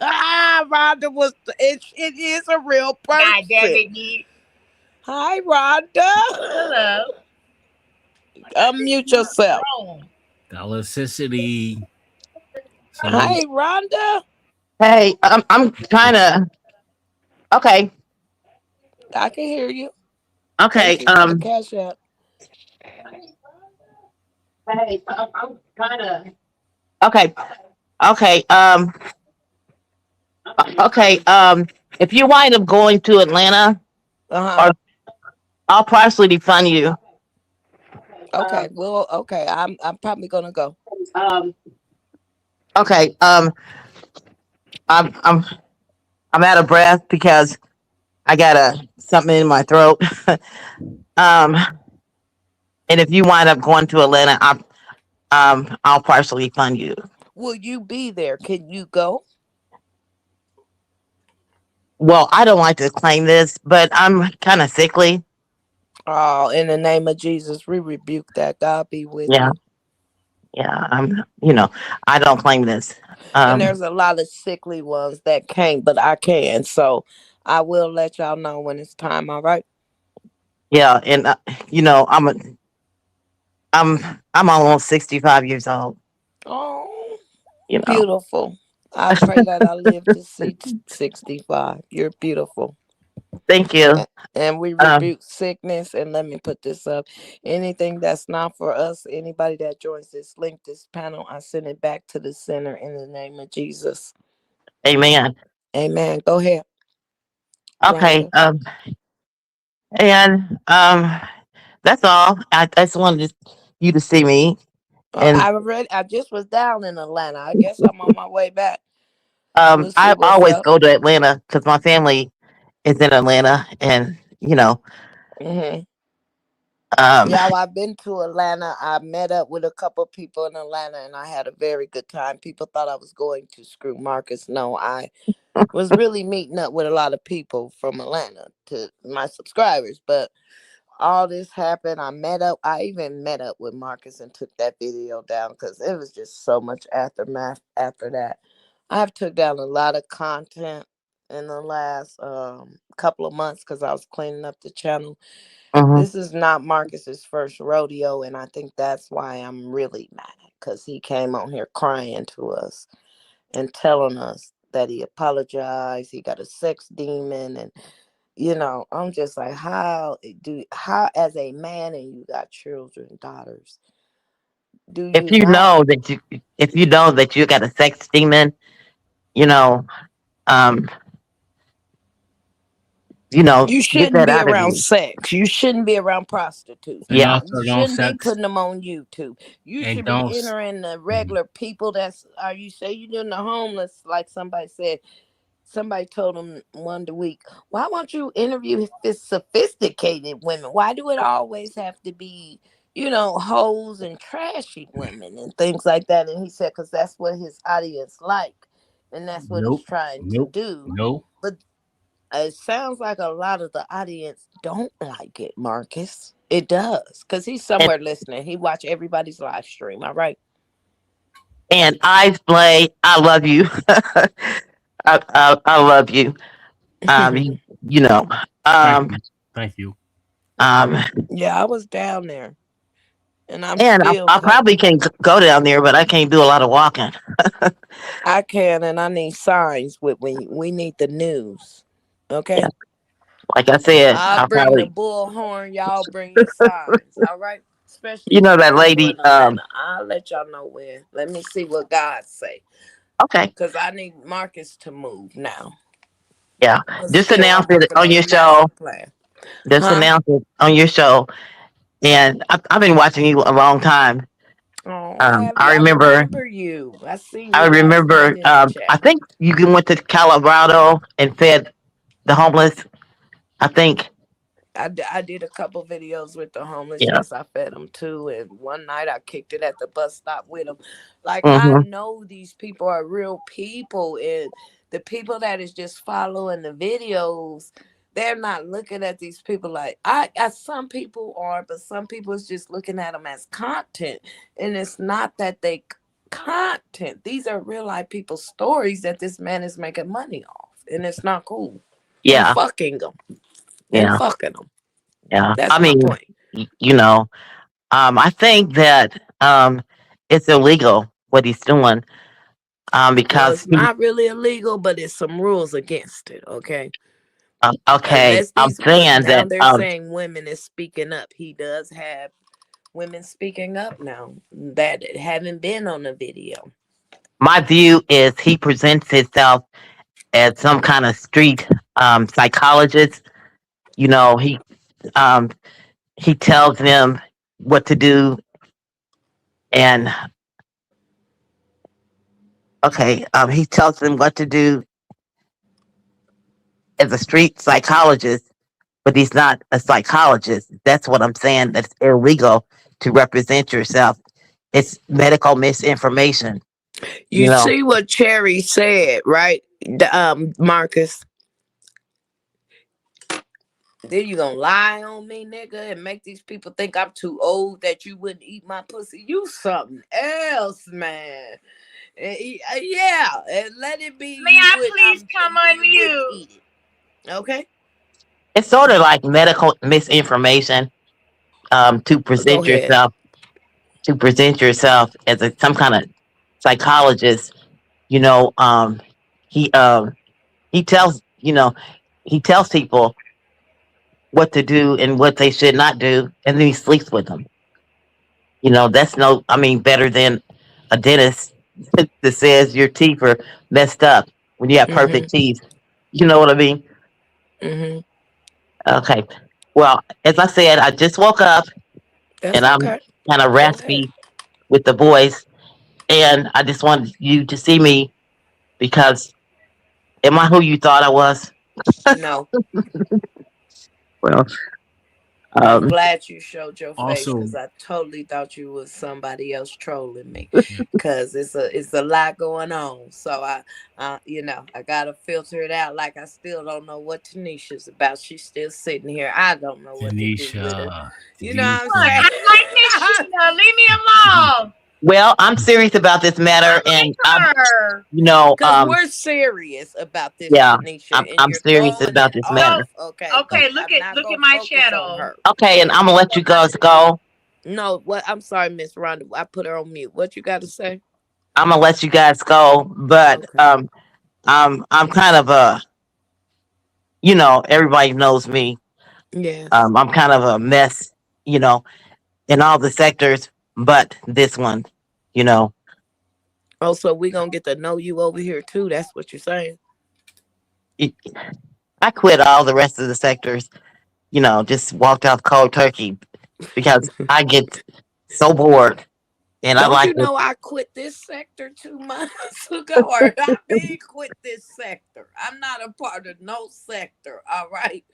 G: Rhonda it is a real
L: God damn
G: person.
L: it, me.
G: Hi, Rhonda.
L: Hello.
G: Unmute yourself.
L: Wrong.
K: Toxicity. Somebody.
G: Hi, Rhonda.
Q: Hey, I'm trying to. Okay,
G: I can hear you.
Q: okay.
G: Thank you for the cash app.
Q: Hey, I'm trying to. Okay, okay. Okay. If you wind up going to Atlanta,
G: Uh-huh.
Q: or I'll partially fund you.
G: Okay. Well, okay. I'm probably gonna go.
Q: Um. Okay. I'm I'm I'm out of breath because I got something in my throat. um. And if you wind up going to Atlanta, I'll partially fund you.
G: Will you be there? Can you go?
Q: Well, I don't like to claim this, but I'm kind of sickly.
G: Oh, in the name of Jesus, we rebuke that. God be with
Q: Yeah,
G: you.
Q: yeah. I don't claim this.
G: And
Q: Um,
G: there's a lot of sickly ones that can't, but I can. So I will let y'all know when it's time. All right.
Q: yeah, and I'm I'm almost 65 years old.
G: Oh,
Q: You know.
G: beautiful. I pray that I live to see 65. You're beautiful.
Q: Thank you.
G: And we
Q: Um,
G: rebuke sickness. And let me put this up. Anything that's not for us, anybody that joins this link, this panel, I send it back to the center in the name of Jesus.
Q: Amen.
G: Amen. Go ahead,
Q: Okay.
G: Rhonda.
Q: And that's all. I just wanted you to see me, and
G: I just was down in Atlanta. I guess I'm on my way back. We'll see
Q: I
G: what's
Q: always
G: up.
Q: go to Atlanta because my family is in Atlanta, and
G: Hmm.
Q: um,
G: Yeah, I've been to Atlanta. I met up with a couple people in Atlanta and I had a very good time. People thought I was going to screw Marcus. No, I was really meeting up with a lot of people from Atlanta to my subscribers. But all this happened. I even met up with Marcus and took that video down because it was just so much aftermath after that. I've took down a lot of content in the last couple of months because I was cleaning up the channel.
Q: mhm.
G: This is not Marcus's first rodeo, and I think that's why I'm really mad because he came on here crying to us and telling us that he apologized, he got a sex demon, and I'm just like, how as a man and you got children, daughters, do
Q: if
G: you
Q: you
G: not?
Q: know that you if you know that you got a sex demon, you know, um,
G: You
Q: get
G: shouldn't
Q: that
G: be
Q: out of
G: around
Q: you.
G: sex. You shouldn't be around prostitutes.
K: And
Q: Yeah.
G: You
K: also don't
G: shouldn't be
K: sex
G: putting them on YouTube. You
K: and
G: should be
K: don't.
G: entering the
K: Mhm.
G: regular people that's are you say you're doing the homeless, like somebody said. Somebody told him one week, why won't you interview this sophisticated women? Why do it always have to be, hoes and trashy women and things like that? And he said, because that's what his audience like. And that's what he's
K: Nope.
G: trying to
K: Nope.
G: do.
K: Nope.
G: But it sounds like a lot of the audience don't like it, Marcus. It does. Because he's
Q: And
G: somewhere listening. He watch everybody's live stream. All right.
Q: Ice Blade, I love you. I love you. You know.
K: Thank
Q: Um,
K: you. Thank you.
Q: um,
G: Yeah, I was down there. And I'm
Q: and
G: still
Q: I
G: coming.
Q: probably can go down there, but I can't do a lot of walking.
G: I can, and I need signs with we need the news.
Q: Yeah.
G: Okay,
Q: Like I said,
G: I'll
Q: I
G: bring the
Q: probably,
G: bullhorn. Y'all bring the signs. All right, especially
Q: you know,
G: for the
Q: that
G: people
Q: lady.
G: in Atlanta. I'll let y'all know when. Let me see what God say,
Q: Okay.
G: cause I need Marcus to move now.
Q: Yeah.
G: But
Q: Just
G: still,
Q: announce
G: I'm
Q: it
G: working
Q: on
G: on
Q: your
G: the
Q: show.
G: master plan.
Q: Just
G: Huh?
Q: announce it on your show. And I've been watching you a long time.
G: Oh, have you?
Q: I
G: I
Q: remember.
G: remember you. I seen
Q: I
G: your last name
Q: remember.
G: in the chat.
Q: I think you went to Colorado and fed the homeless. I think.
G: I did a couple videos with the homeless.
Q: Yeah.
G: Yes, I fed them too. And one night I kicked it at the bus stop with them. Like, I
Q: Mm-hmm.
G: know these people are real people. And the people that is just following the videos, they're not looking at these people like some people are, but some people is just looking at them as content. And it's not that they content. These are real life people's stories that this man is making money off. And it's not cool. And
Q: Yeah.
G: fucking them. And
Q: Yeah.
G: fucking them.
Q: Yeah. I
G: That's my
Q: mean,
G: point.
Q: you know, I think that it's illegal what he's doing.
G: Well,
Q: Because
G: it's not really illegal, but it's some rules against it. Okay,
Q: okay,
G: unless
Q: I'm
G: these
Q: saying
G: now
Q: that
G: they're saying women is speaking up. He does have women speaking up now that haven't been on the video.
Q: my view is he presents himself as some kind of street psychologist. You know, um, he tells them what to do, and okay, he tells them what to do as a street psychologist, but he's not a psychologist. That's what I'm saying. That's illegal to represent yourself. It's medical misinformation.
G: You
Q: You know,
G: see what Cherry said, right? Marcus. Then you gonna lie on me, nigga, and make these people think I'm too old that you wouldn't eat my pussy. You something else, man. Yeah, and let it be
L: May
G: you
L: I
G: would
L: please come on
G: you wouldn't
L: mute?
G: eat it. Okay?
Q: it's sort of like medical misinformation to
G: Go
Q: present
G: ahead.
Q: yourself. to present yourself as some kind of psychologist. You know, he he tells he tells people what to do and what they should not do, and then he sleeps with them. That's no, I mean, better than a dentist that says your teeth are messed up when you have
G: Mm-hmm.
Q: perfect teeth. You know what I mean?
G: Mm-hmm.
Q: Okay. Well, as I said, I just woke up
G: That's
Q: and I'm
G: okay.
Q: kind of
G: Go ahead.
Q: raspy with the voice, and I just wanted you to see me because am I who you thought I was?
G: No.
Q: Well,
G: I'm
Q: um,
G: glad you showed your face
K: Also,
G: because I totally thought you was somebody else trolling me. Cause it's a lot going on. So I gotta filter it out. Like I still don't know what Tanisha's about. She's still sitting here. I don't know what to do with her.
K: Tanisha,
G: You know what I'm
L: Look,
G: saying?
K: Tanisha,
L: I like Miss Sheena. Leave me alone.
Q: well, I'm serious about this
L: I
Q: matter, and
L: like her.
G: Cause we're serious about this,
Q: yeah,
G: Tanisha, and
Q: I'm
G: you're
Q: serious
G: throwing
Q: about
G: it
Q: this
G: off.
Q: matter.
L: So
G: Okay, but
L: okay,
G: I'm not
L: look at
G: gonna
L: my
G: focus on
L: shadow.
G: her.
Q: Okay, and I'm gonna let you guys go.
G: No, what? I'm sorry, Miss Rhonda. I put her on mute. What you got to say?
Q: I'm gonna let you guys go, but
G: Okay.
Q: I'm kind of everybody knows me.
G: Yes.
Q: I'm kind of a mess, you know, in all the sectors, but this one, you know,
G: Oh, so we gonna get to know you over here too. That's what you're saying.
Q: it, I quit all the rest of the sectors, just walked off cold turkey because I get so bored and I
G: Don't
Q: like
G: you
Q: it.
G: know I quit this sector 2 months ago? Or I mean, quit this sector. I'm not a part of no sector. All right.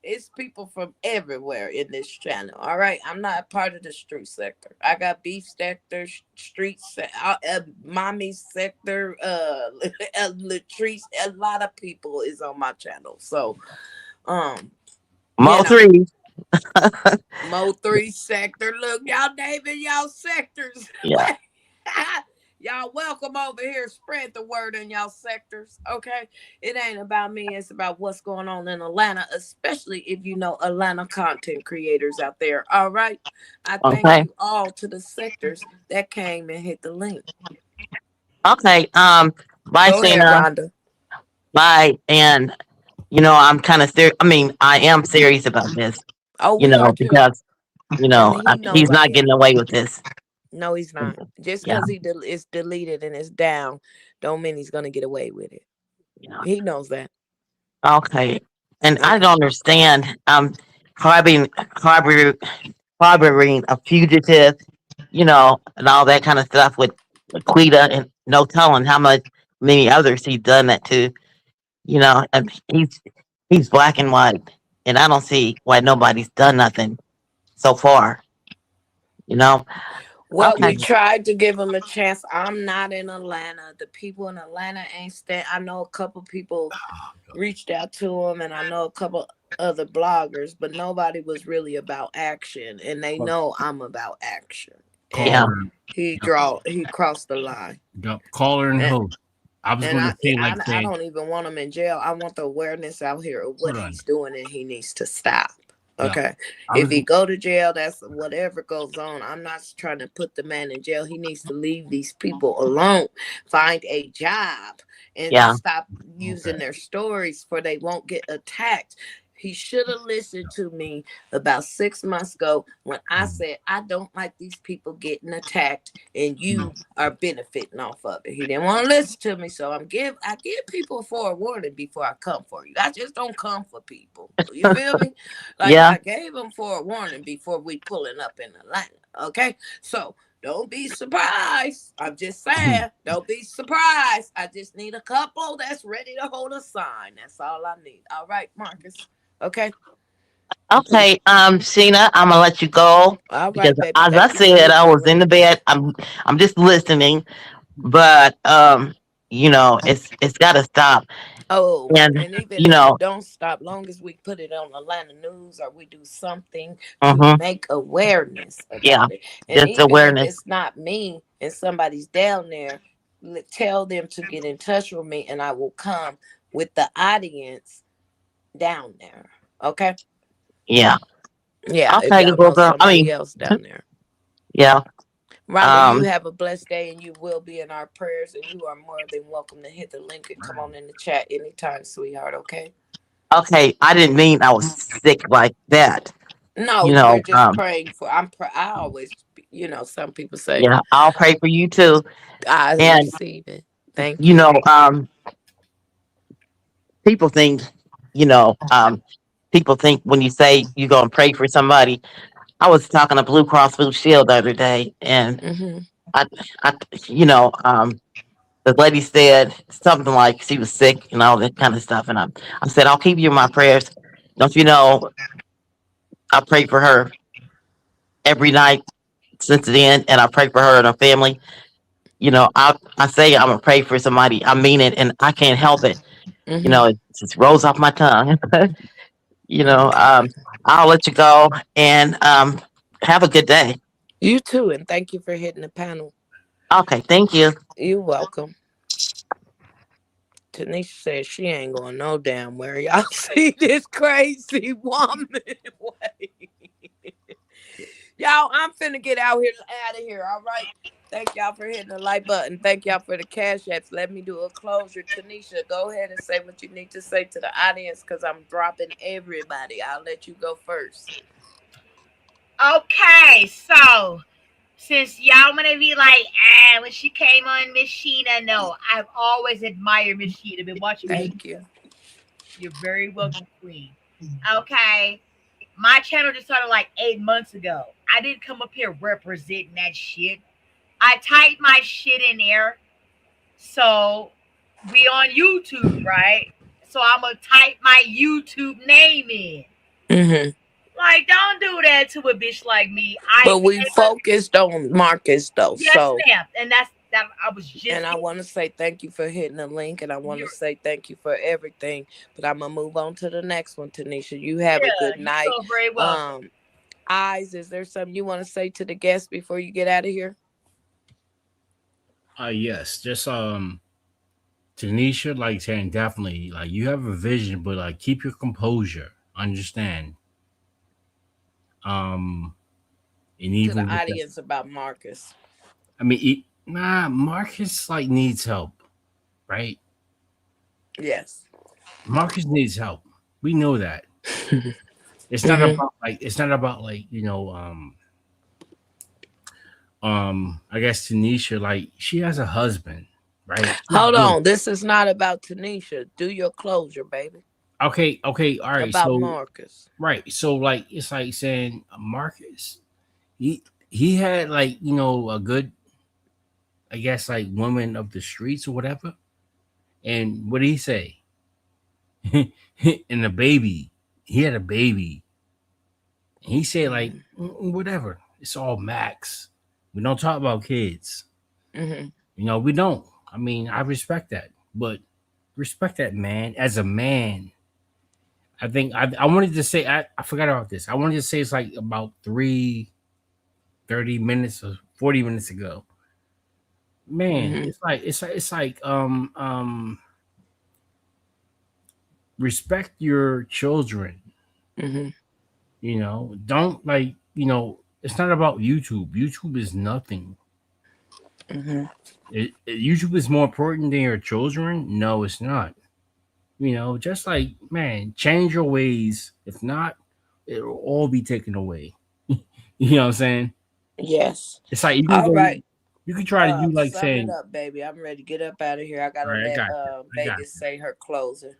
G: It's people from everywhere in this channel. All right. I'm not a part of the street sector. I got beef sector, mommy sector, Latrice. A lot of people is on my channel. So, um, you
Q: Mo
G: know.
Q: three,
G: Mo 3 sector. Look, y'all naming y'all sectors.
Q: yeah.
G: Y'all welcome over here. Spread the word in y'all sectors. Okay. It ain't about me. It's about what's going on in Atlanta, especially if you know Atlanta content creators out there. All right. I thank
Q: Okay,
G: you all to the sectors that came and hit the link.
Q: okay. Bye,
G: Go ahead,
Q: Shinna.
G: Rhonda.
Q: Bye, and I'm kind of serious. I mean, I am serious about this.
G: Oh, we are too.
Q: Because
G: And he knows
Q: he's
G: I
Q: not getting
G: am.
Q: away with this.
G: No, he's not. Just
Q: Yeah,
G: because it's deleted and it's down, don't mean he's gonna get away with it.
Q: yeah.
G: He knows that.
Q: Okay. And I
G: Okay.
Q: don't understand. Harboring, harboring, harboring a fugitive, and all that kind of stuff with Quita, and no telling how many others he's done that to. And he's black and white, and I don't see why nobody's done nothing so far. You know.
G: Well,
Q: Okay.
G: we tried to give him a chance. I'm not in Atlanta. The people in Atlanta ain't stand. I know a couple people reached out to him, and I know a couple other bloggers, but nobody was really about action. And they know I'm about action.
Q: Yeah.
G: And
K: caller,
G: he crossed the line.
K: caller and
G: And
K: host. I was
G: and
K: going
G: I,
K: to say,
G: I
K: like,
G: I
K: say,
G: don't even want him in jail. I want the awareness out here of what
K: hold on.
G: he's doing, and he needs to stop.
K: Yeah,
G: Okay.
K: I
G: If
K: was.
G: he go to jail, that's whatever goes on. I'm not trying to put the man in jail. He needs to leave these people alone. Find a job and
Q: Yeah.
G: stop
K: Okay.
G: using their stories for they won't get attacked. He should have listened to me about 6 months ago when I said I don't like these people getting attacked and you are benefiting off of it. He didn't want to listen to me, so I give people forewarning before I come for you. I just don't come for people. You feel me? Like
Q: Yeah.
G: I gave him forewarning before we pulling up in Atlanta. Okay, so don't be surprised. I'm just saying, don't be surprised. I just need a couple that's ready to hold a sign. That's all I need. All right, Marcus. Okay.
Q: Okay, Sheena, I'm gonna let you go
G: All
Q: because,
G: right, baby.
Q: as I
G: Thank you for
Q: said, I
G: hitting the
Q: was in the
G: link.
Q: bed. I'm just listening, but it's got to stop.
G: Oh,
Q: And
G: and even if it
Q: know,
G: don't stop, long as we put it on Atlanta News or we do something to
Q: hmm
G: make awareness
Q: yeah,
G: about it, and
Q: just
G: even if
Q: awareness.
G: it's not me and somebody's down there, tell them to get in touch with me, and I will come with the audience down there. Okay.
Q: Yeah.
G: Yeah, if
Q: Okay,
G: y'all
Q: well,
G: know
Q: girl. I
G: somebody
Q: mean,
G: else down there.
Q: yeah.
G: Rhonda, you have a blessed day, and you will be in our prayers, and you are more than welcome to hit the link and come on in the chat anytime, sweetheart, okay?
Q: Okay, I didn't mean I was sick like that.
G: No,
Q: You
G: we're
Q: know,
G: just praying for. I always, some people say,
Q: yeah, I'll pray for you too.
G: I
Q: And
G: receive it. Thank
Q: you
G: you.
Q: know, people think, you know, people think when you say you're gonna pray for somebody. I was talking to Blue Cross Blue Shield the other day, and
G: Mm-hmm.
Q: I, I, you know, the lady said something like she was sick and all that kind of stuff, and I said I'll keep you in my prayers. Don't you know? I pray for her every night since then, and I pray for her and her family. You know, I say I'm gonna pray for somebody. I mean it, and I can't help it. You
G: Mm-hmm.
Q: know, it just rolls off my tongue. You know,
G: Okay.
Q: I'll let you go and have a good day.
G: You too, and thank you for hitting the panel.
Q: Okay, thank you.
G: You're welcome. Tanisha says she ain't going no damn where. Y'all see this crazy woman? Wait. Y'all, I'm finna get out of here. All right. Thank y'all for hitting the like button. Thank y'all for the cash apps. Let me do a closure. Tanisha, go ahead and say what you need to say to the audience because I'm dropping everybody. I'll let you go first.
L: Okay, so since y'all wanna be like, when she came on Miss Sheena, no, I've always admired Miss Sheena. Been watching Miss
G: Thank you.
L: Sheena. You're very welcome, Queen. Okay. My channel just started like 8 months ago. I didn't come up here representing that shit. I typed my shit in there. So we on YouTube, right? So I'm gonna type my YouTube name in.
G: Mm-hmm.
L: Like, don't do that to a bitch like me. I
G: But we
L: came up,
G: focused on Marcus though.
L: yes,
G: So,
L: ma'am, and that's that. I was
G: and
L: just
G: I
L: getting
G: want to say thank you for hitting the link, and I want to
L: you.
G: say thank you for everything. But I'm gonna move on to the next one, Tanisha. You have a
L: Yeah,
G: good
L: you're
G: night.
L: so very welcome.
G: Um, Eyes, is there something you want to say to the guests before you get out of here?
K: Yes, just Tanisha, like saying definitely, like you have a vision, but like keep your composure. Understand. Um, and
G: To the
K: even with that,
G: audience about Marcus.
K: I mean, Marcus like needs help, right?
G: Yes.
K: Marcus needs help. We know that.
G: Hmm.
K: It's not about like I guess Tanisha, like she has a husband, right? She's
G: Hold
K: good.
G: on. This is not about Tanisha. Do your closure, baby.
K: Okay, all right.
G: About
K: So
G: Marcus.
K: right, so like it's like saying Marcus, he had like a good, I guess, like woman of the streets or whatever. And what did he say? And the baby, he had a baby. And he said like whatever. It's all Max. We don't talk about kids.
G: Mm-hmm.
K: We don't. I mean, I respect that, but respect that man as a man. I think I wanted to say I forgot about this. I wanted to say it's like about 30 minutes or 40 minutes ago. Man,
G: Mm-hmm.
K: it's like respect your children.
G: Mm-hmm.
K: Don't it's not about YouTube. YouTube is nothing.
G: Mm-hmm.
K: YouTube is more important than your children. No, it's not. Just like, man, change your ways. If not, it'll all be taken away. You know what I'm saying?
G: Yes.
K: It's like
G: All right.
K: you can try to do like
G: Sum it
K: saying,
G: up, baby. I'm ready to get up out of here. I
K: all
G: gotta
K: right, I
G: let
K: got you. I got
G: Vegas say her closing.
K: you.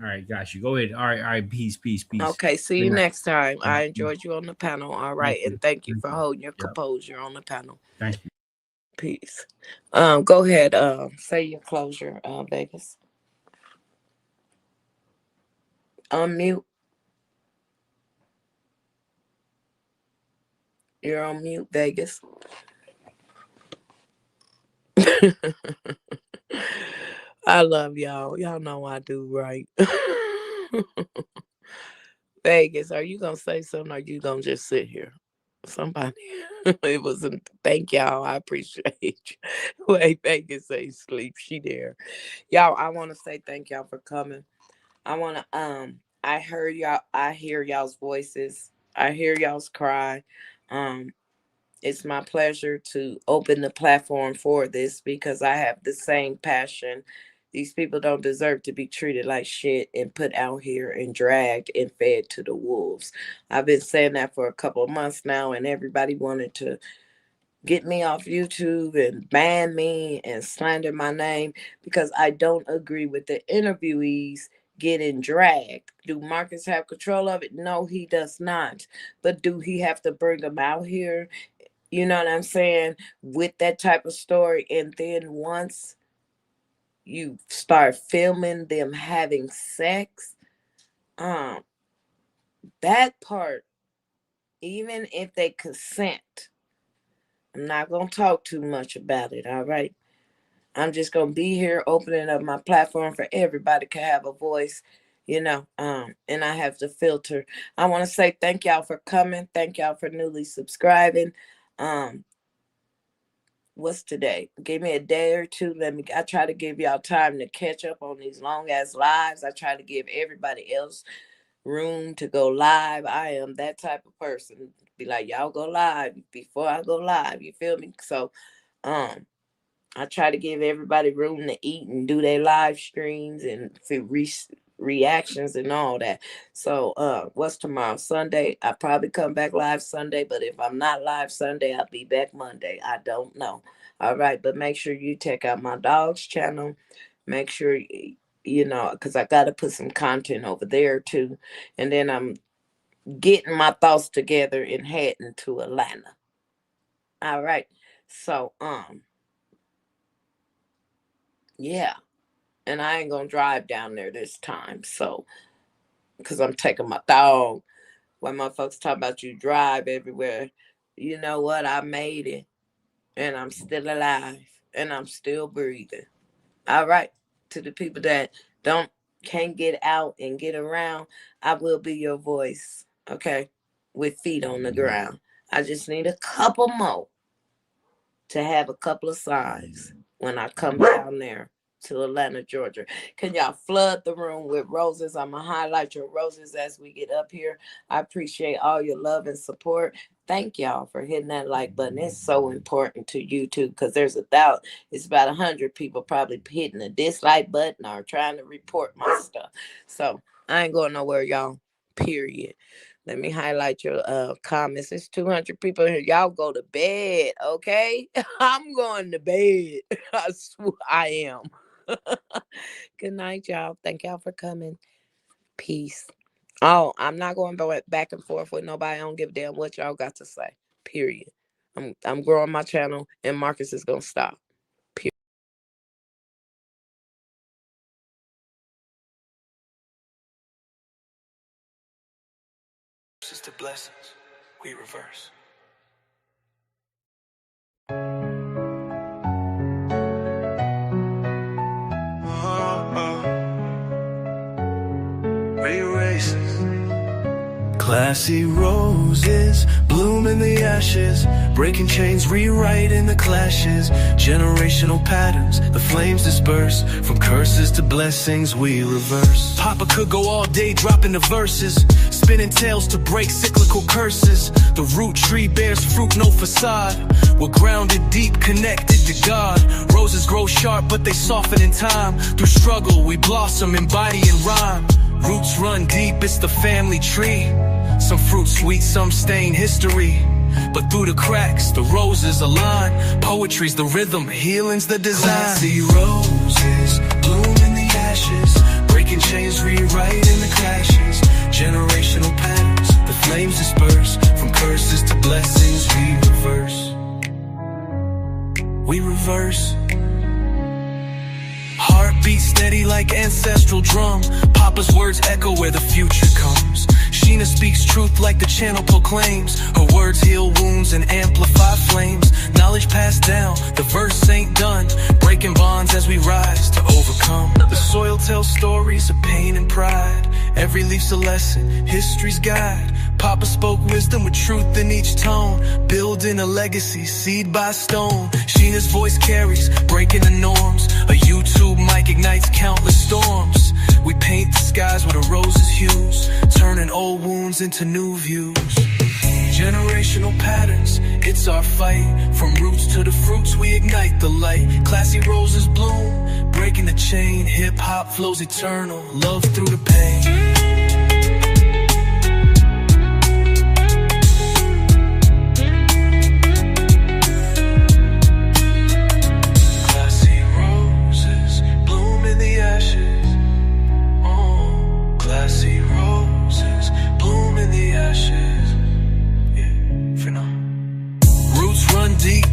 K: All right, got you. Go ahead. All right, peace, peace, peace.
G: Okay, see
K: Good
G: you
K: night.
G: next time.
K: All right,
G: I
K: peace.
G: enjoyed you on the panel. All
K: Thank
G: right,
K: you.
G: and thank you
K: Thank
G: for
K: you.
G: holding your
K: Yep.
G: composure on the panel.
K: Thank you.
G: Peace. Go ahead. Say your closure, Vegas. Unmute. You're on mute, Vegas. I love y'all. Y'all know I do, right? Vegas, are you gonna say something or you gonna just sit here? Somebody it wasn't thank y'all. I appreciate you. Wait, Vegas say sleep. She there. Y'all, I wanna say thank y'all for coming. I wanna I heard y'all, I hear y'all's voices. I hear y'all's cry. Um
B: It's my pleasure to open the platform for this because I have the same passion. These people don't deserve to be treated like shit and put out here and dragged and fed to the wolves. I've been saying that for a couple of months now, and everybody wanted to get me off YouTube and ban me and slander my name because I don't agree with the interviewees getting dragged. Do Marcus have control of it? No, he does not. But do he have to bring them out here? You know what I'm saying? With that type of story. And then once you start filming them having sex, that part, even if they consent, I'm not going to talk too much about it, all right? I'm just going to be here opening up my platform for everybody to have a voice, and I have to filter. I want to say thank y'all for coming. Thank y'all for newly subscribing. What's today? Give me a day or two. I try to give y'all time to catch up on these long ass lives. I try to give everybody else room to go live. I am that type of person. Be like, y'all go live before I go live. You feel me? So, I try to give everybody room to eat and do their live streams and reactions and all that. So, what's tomorrow? Sunday. I probably come back live Sunday, but if I'm not live Sunday, I'll be back Monday. I don't know. All right, but make sure you check out my dog's channel. Make sure because I got to put some content over there too. And then I'm getting my thoughts together and heading to Atlanta. All right. So, yeah. And I ain't going to drive down there this time. So, because I'm taking my dog. When my folks talk about you drive everywhere, you know what? I made it. And I'm still alive. And I'm still breathing. All right. To the people that can't get out and get around, I will be your voice. Okay. With feet on the ground. I just need a couple more to have a couple of signs when I come down there to Atlanta, Georgia. Can y'all flood the room with roses? I'm going to highlight your roses as we get up here. I appreciate all your love and support. Thank y'all for hitting that like button. It's so important to YouTube because there's it's about 100 people probably hitting the dislike button or trying to report my stuff. So I ain't going nowhere, y'all. Period. Let me highlight your comments. It's 200 people here. Y'all go to bed, okay? I'm going to bed. I swear I am. Good night, y'all. Thank y'all for coming. Peace. Oh, I'm not going back and forth with nobody. I don't give a damn what y'all got to say. Period. I'm growing my channel, and Marcus is gonna stop. Period.
A: The blessings we reverse. Classy roses bloom in the ashes, breaking chains, rewriting the clashes. Generational patterns, the flames disperse. From curses to blessings we reverse. Papa could go all day dropping the verses, spinning tales to break cyclical curses. The root tree bears fruit, no facade. We're grounded deep, connected to God. Roses grow sharp, but they soften in time. Through struggle, we blossom, embodying rhyme. Roots run deep, it's the family tree. Some fruit sweet, some stain history. But through the cracks, the roses align. Poetry's the rhythm, healing's the design. Classy roses bloom in the ashes, breaking chains, rewriting the clashes. Generational patterns, the flames disperse. From curses to blessings we reverse. We reverse. Heartbeat steady like ancestral drum. Papa's words echo where the future comes. Shinna speaks truth like the channel proclaims. Her words heal wounds and amplify flames. Knowledge passed down, the verse ain't done. Breaking bonds as we rise to overcome. The soil tells stories of pain and pride. Every leaf's a lesson, history's guide. Papa spoke wisdom with truth in each tone. Building a legacy, seed by stone. Shinna's voice carries, breaking the norms. A YouTube mic ignites countless storms. We paint the skies with a rose's hues, turning old wounds into new views. Generational patterns, it's our fight. From roots to the fruits, we ignite the light. Classy roses bloom, breaking the chain. Hip-hop flows eternal, love through the pain.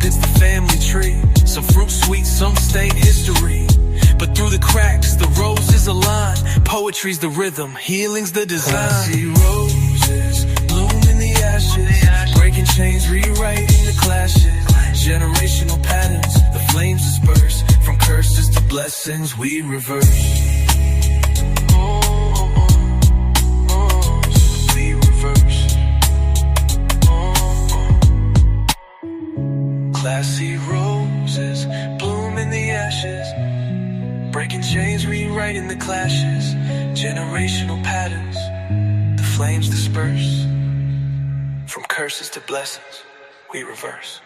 A: It's the family tree. Some fruit sweet, some stain history. But through the cracks, the roses align. Poetry's the rhythm, healing's the design. Classy roses bloom in the ashes, breaking chains, rewriting the clashes. Generational patterns, the flames disperse. From curses to blessings, we reverse. We reverse. Classy roses bloom in the ashes, breaking chains, rewriting the clashes. Generational patterns, the flames disperse. From curses to blessings, we reverse.